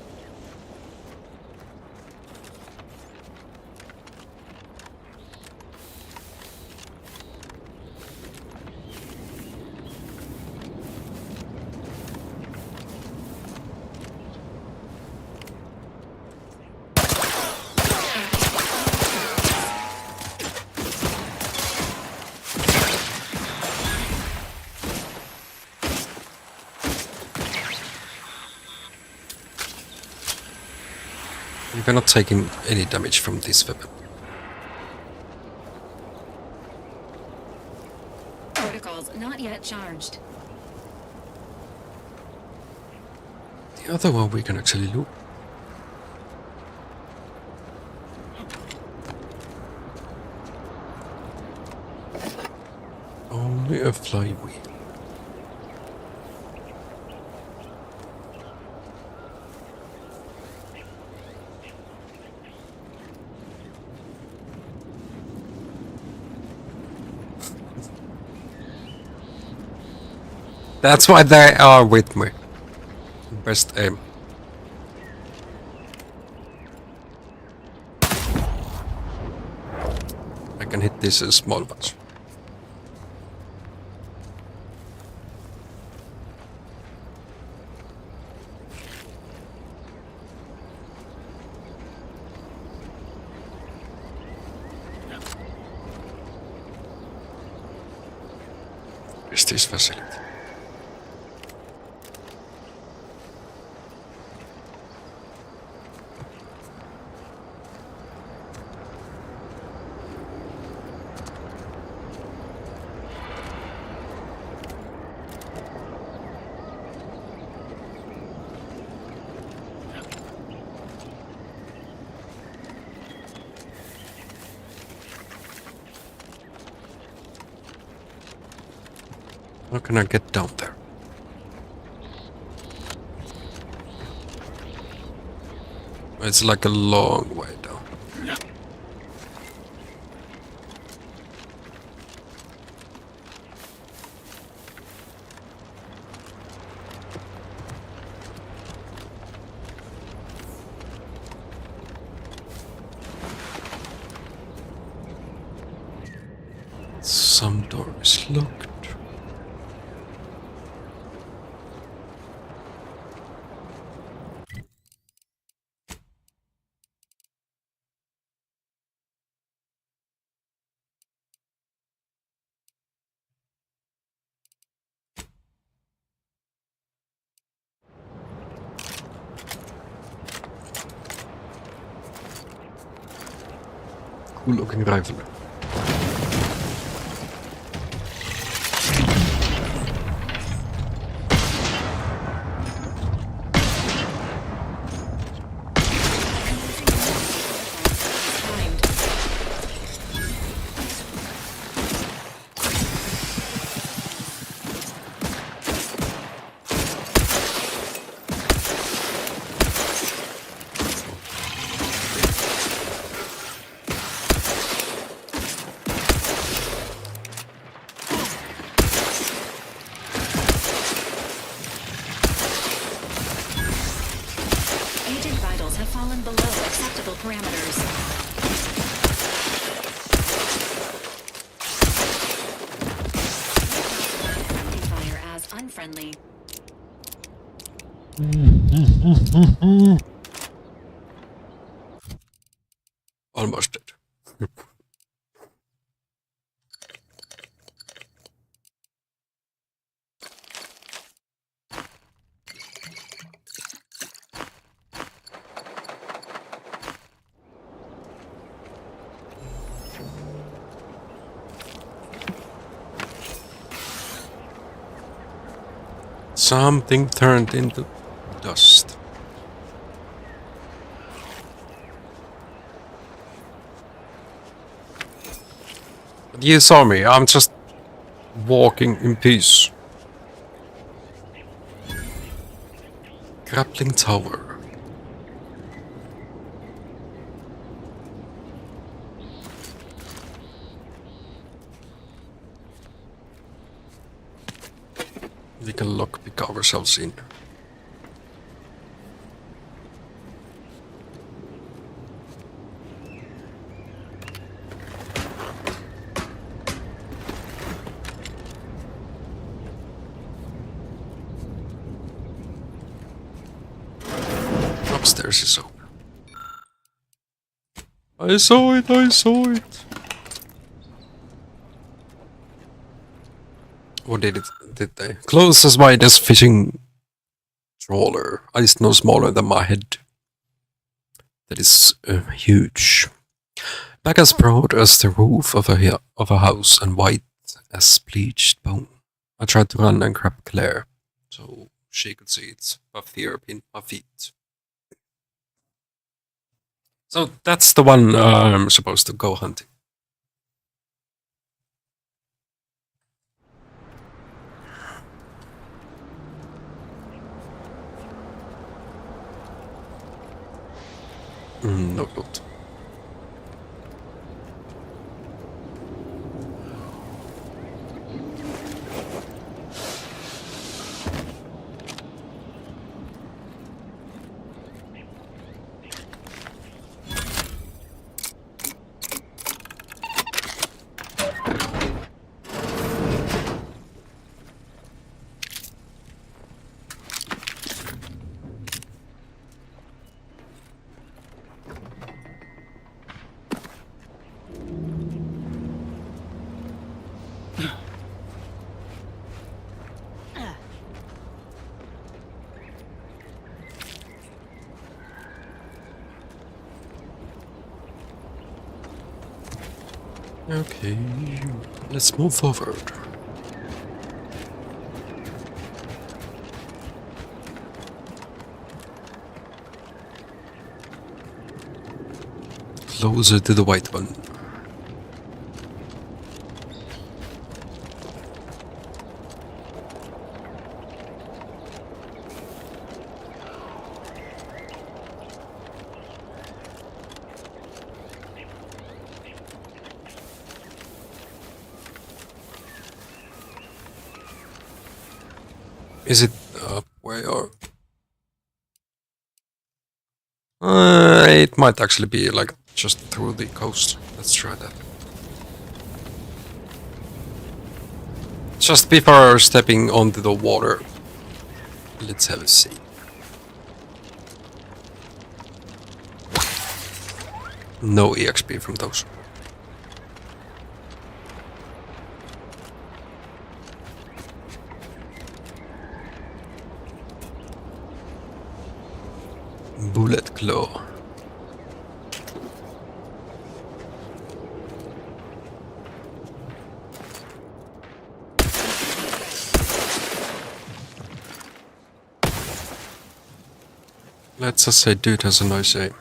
Speaker 1: We're not taking any damage from this weapon.
Speaker 13: Protocols not yet charged.
Speaker 1: The other one we can actually loot. Only a flywheel. That's why they are with me. Best aim. I can hit these small ones. Is this facility? How can I get down there? It's like a long way down. Some door is locked. Cool looking rifle.
Speaker 13: Agent vitals have fallen below acceptable parameters. Friendly fire as unfriendly.
Speaker 1: Almost dead. Something turned into dust. But you saw me, I'm just walking in peace. Grappling tower. We can lockpick ourselves in. Upstairs is open. I saw it, I saw it. What did they? Close as wide as fishing trawler. Eyes no smaller than my head. That is huge. Back as broad as the roof of a house and white as bleached bone. I tried to run and grab Claire, so she could see it. Buff here, pin my feet. So that's the one I'm supposed to go hunting. No good. Okay, let's move forward. Closer to the white one. Is it up way or? It might actually be like just through the coast. Let's try that. Just before stepping onto the water, let's have a see. No EXP from those. Bullet Claw. Let's just say dude has a nice aim.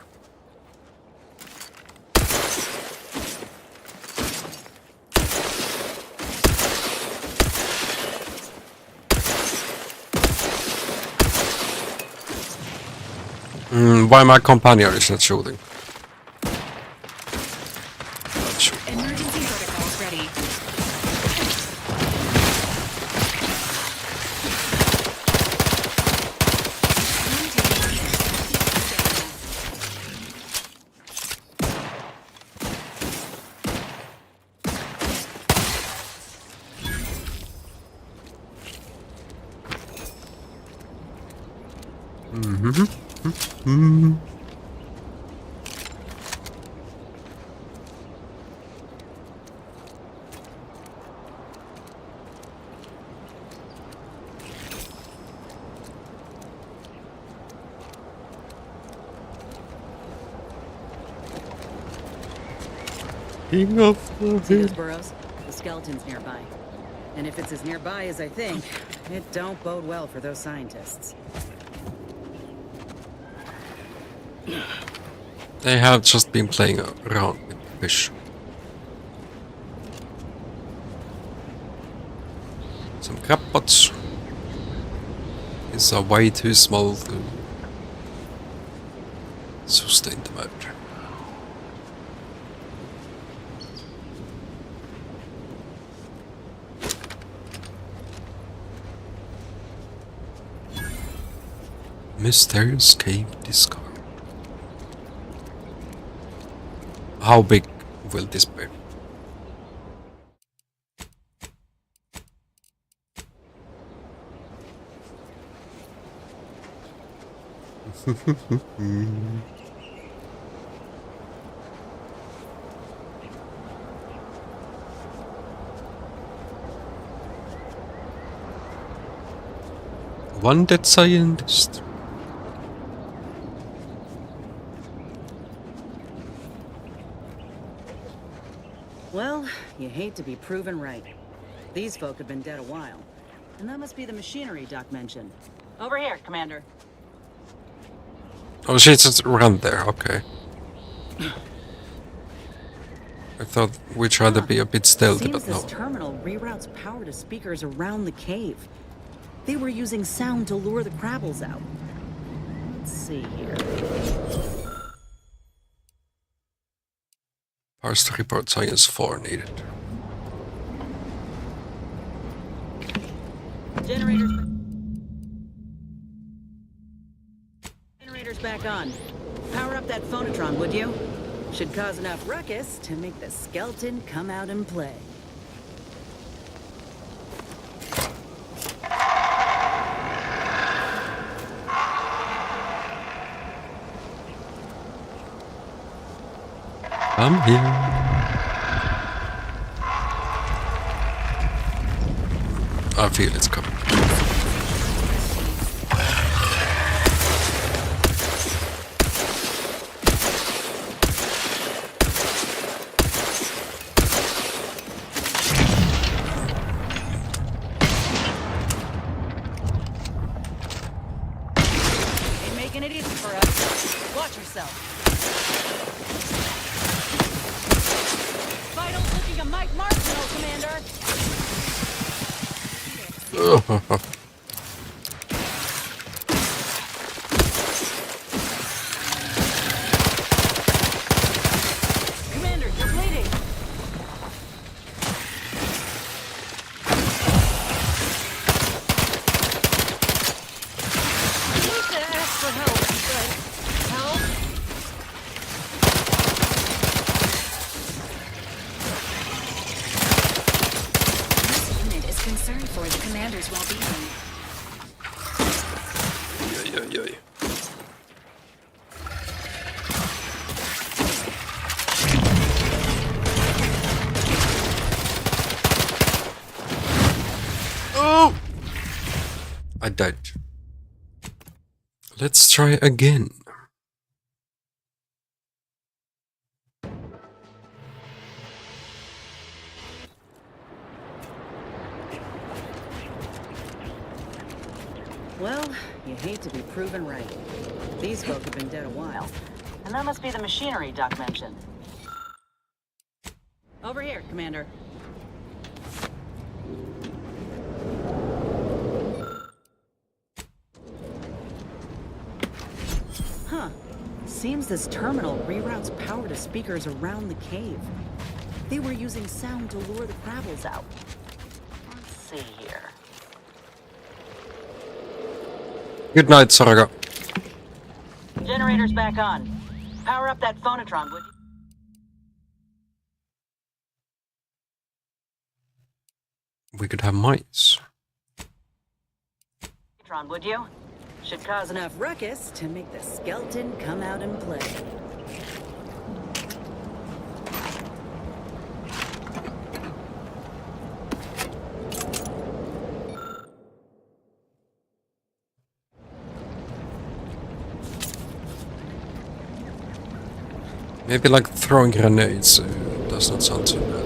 Speaker 1: Why my companion is not shooting?
Speaker 20: Emergency protocols ready.
Speaker 1: King of the
Speaker 2: See those burrows? The skeleton's nearby. And if it's as nearby as I think, it don't bode well for those scientists.
Speaker 1: They have just been playing around with fish. Some crab pots. These are way too small to sustain the mode. Mysterious cave discovered. How big will this be? One dead scientist.
Speaker 2: Well, you hate to be proven right. These folk have been dead a while. And that must be the machinery Doc mentioned. Over here, Commander.
Speaker 1: Oh, she just ran there, okay. I thought we tried to be a bit stealthy,
Speaker 2: Seems
Speaker 1: but no.
Speaker 2: this terminal reroutes power to speakers around the cave. They were using sound to lure the Crabbles out. Let's see here.
Speaker 1: Parts to report science 4 needed.
Speaker 2: Generators back on. Power up that phonotron, would you? Should cause enough ruckus to make the skeleton come out and play.
Speaker 1: I'm here. I feel it's coming.
Speaker 2: Ain't making it easy for us. Watch yourself. Vitals looking a Mike Martineau, Commander. Commander, you're bleeding.
Speaker 13: concerned for the commander's well-being.
Speaker 1: Oh! I died. Let's try again.
Speaker 2: Well, you hate to be proven right. These folk have been dead a while. And that must be the machinery Doc mentioned. Over here, Commander. Huh. Seems this terminal reroutes power to speakers around the cave. They were using sound to lure the Kravels out. Let's see here.
Speaker 1: Good night, Saraga.
Speaker 2: Generator's back on. Power up that phonotron, would you?
Speaker 1: We could have mice.
Speaker 2: Phonotron, would you? Should cause enough ruckus to make the skeleton come out and play.
Speaker 1: Maybe like throwing grenades does not sound too bad.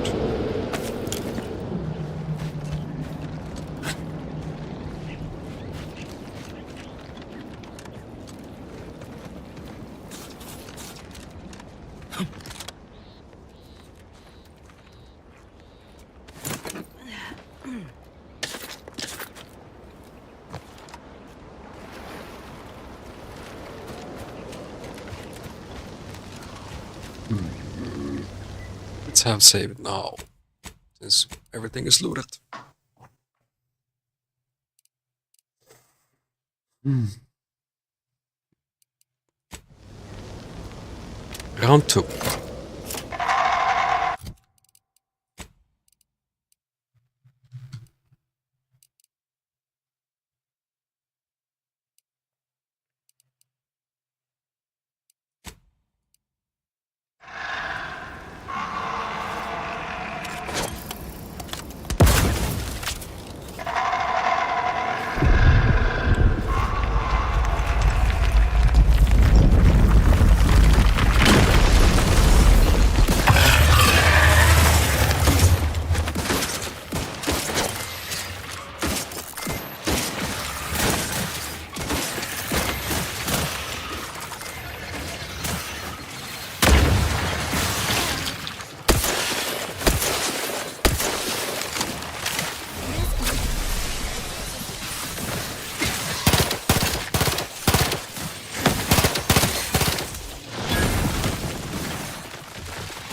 Speaker 1: Let's have saved now, since everything is looted. Round 2.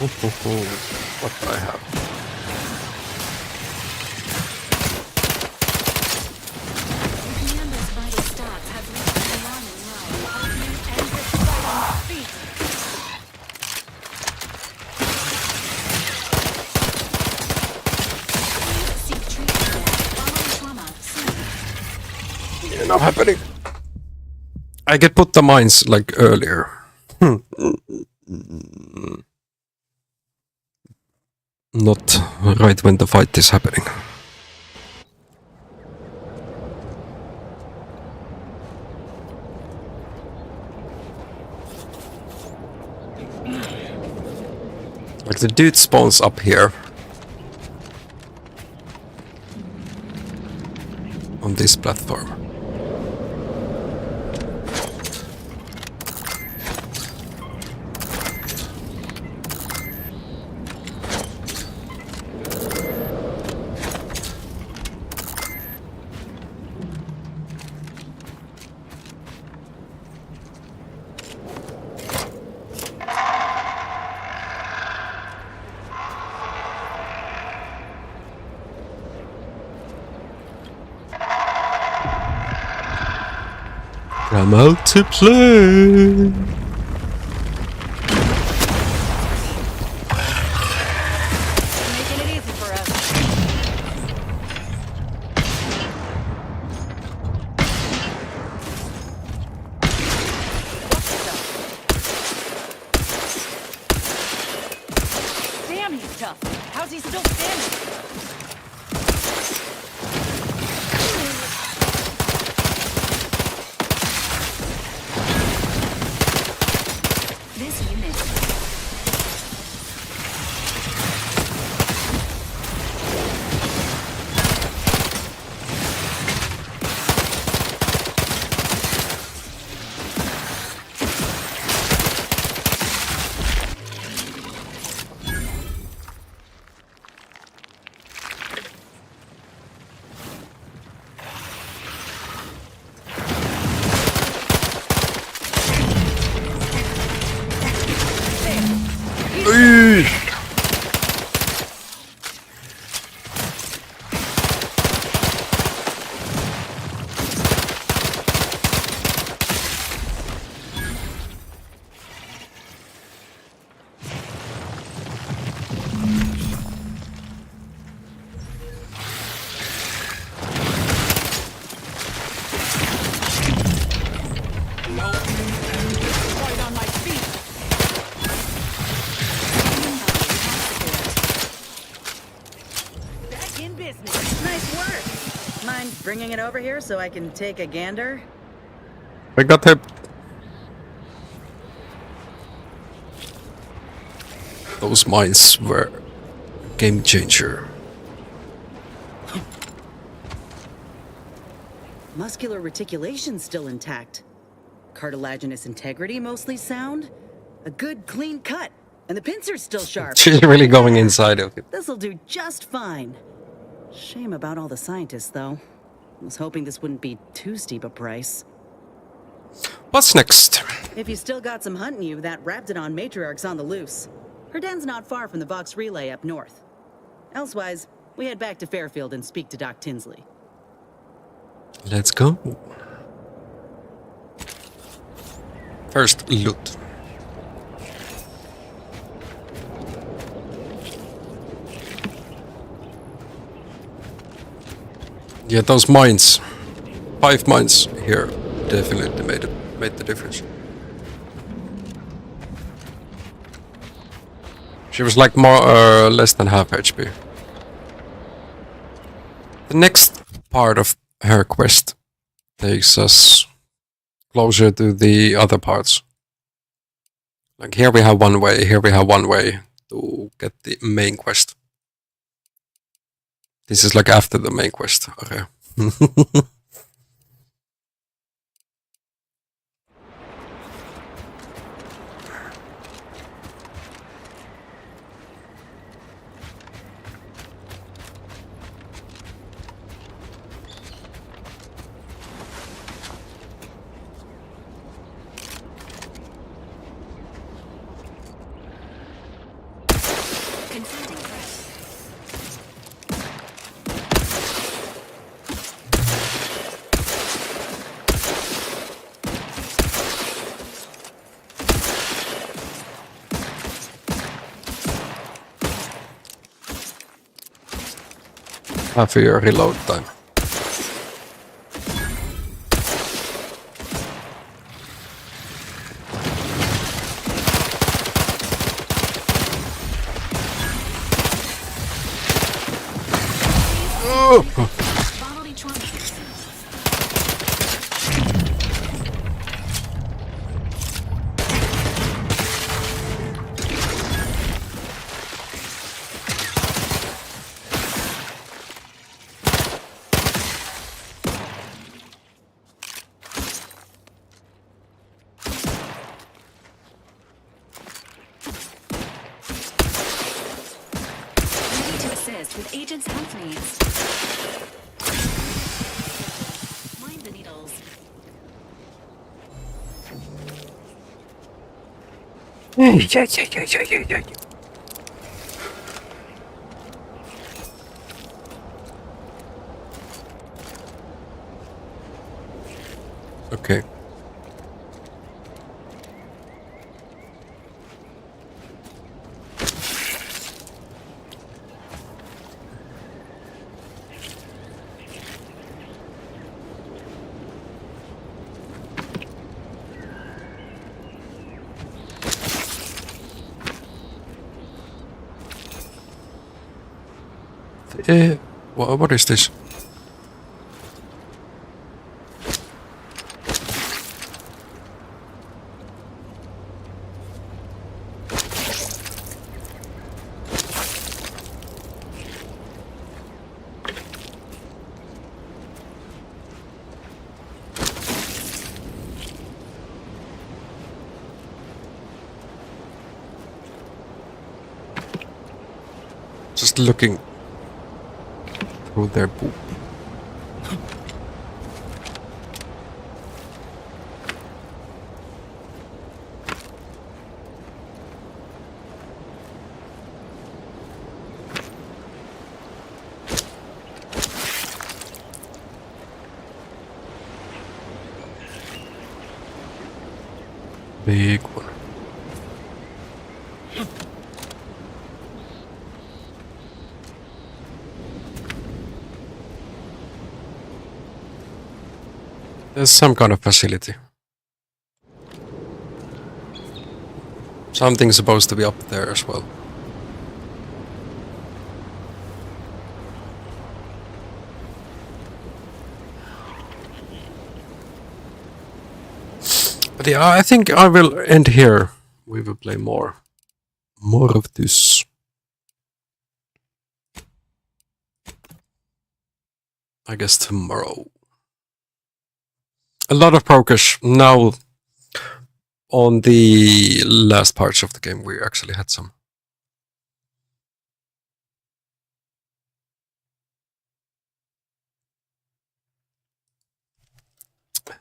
Speaker 1: What do I have?
Speaker 13: Commander's vital stats have reached an alarming low. Opening and refining feet. Please seek treatment. Following trauma. Soon.
Speaker 1: Enough happening. I get put the mines like earlier. Not right when the fight is happening. Like the dude spawns up here. On this platform. I'm out to play.
Speaker 2: Making it easy for us. business. Nice work. Mind bringing it over here so I can take a gander?
Speaker 1: I got him. Those mines were a game changer.
Speaker 2: Muscular reticulation's still intact. Cartilaginous integrity mostly sound. A good clean cut. And the pincer's still sharp.
Speaker 1: She's really going inside of it.
Speaker 2: This'll do just fine. Shame about all the scientists, though. I was hoping this wouldn't be too steep a price.
Speaker 1: What's next?
Speaker 2: If you still got some hunting you, that Raptidon matriarch's on the loose. Her den's not far from the Vox Relay up north. Elsewise, we head back to Fairfield and speak to Doc Tinsley.
Speaker 1: Let's go. First, loot. Yeah, those mines. 5 mines here definitely made the difference. She was like more less than half HP. The next part of her quest takes us closer to the other parts. Like here we have one way, here we have one way to get the main quest. This is like after the main quest. Okay. Half a year reload time. Oh.
Speaker 13: With Agent's health needs. Mind the needles.
Speaker 1: Okay. What is this? Just looking through their poop. Big one. There's some kind of facility. Something's supposed to be up there as well. But yeah, I think I will end here. We will play more of this. I guess tomorrow. A lot of progress now. On the last parts of the game, we actually had some.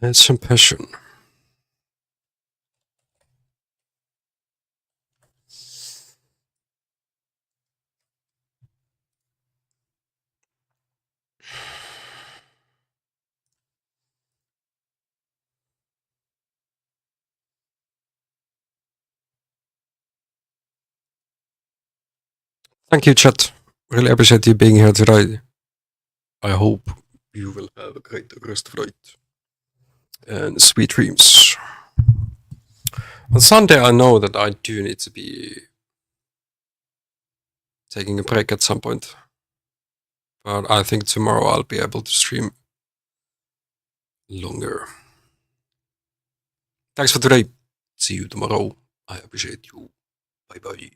Speaker 1: And some passion. Thank you, chat. Really appreciate you being here today. I hope you will have a great rest of the night. And sweet dreams. On Sunday, I know that I do need to be taking a break at some point. But I think tomorrow I'll be able to stream longer. Thanks for today. See you tomorrow. I appreciate you. Bye bye.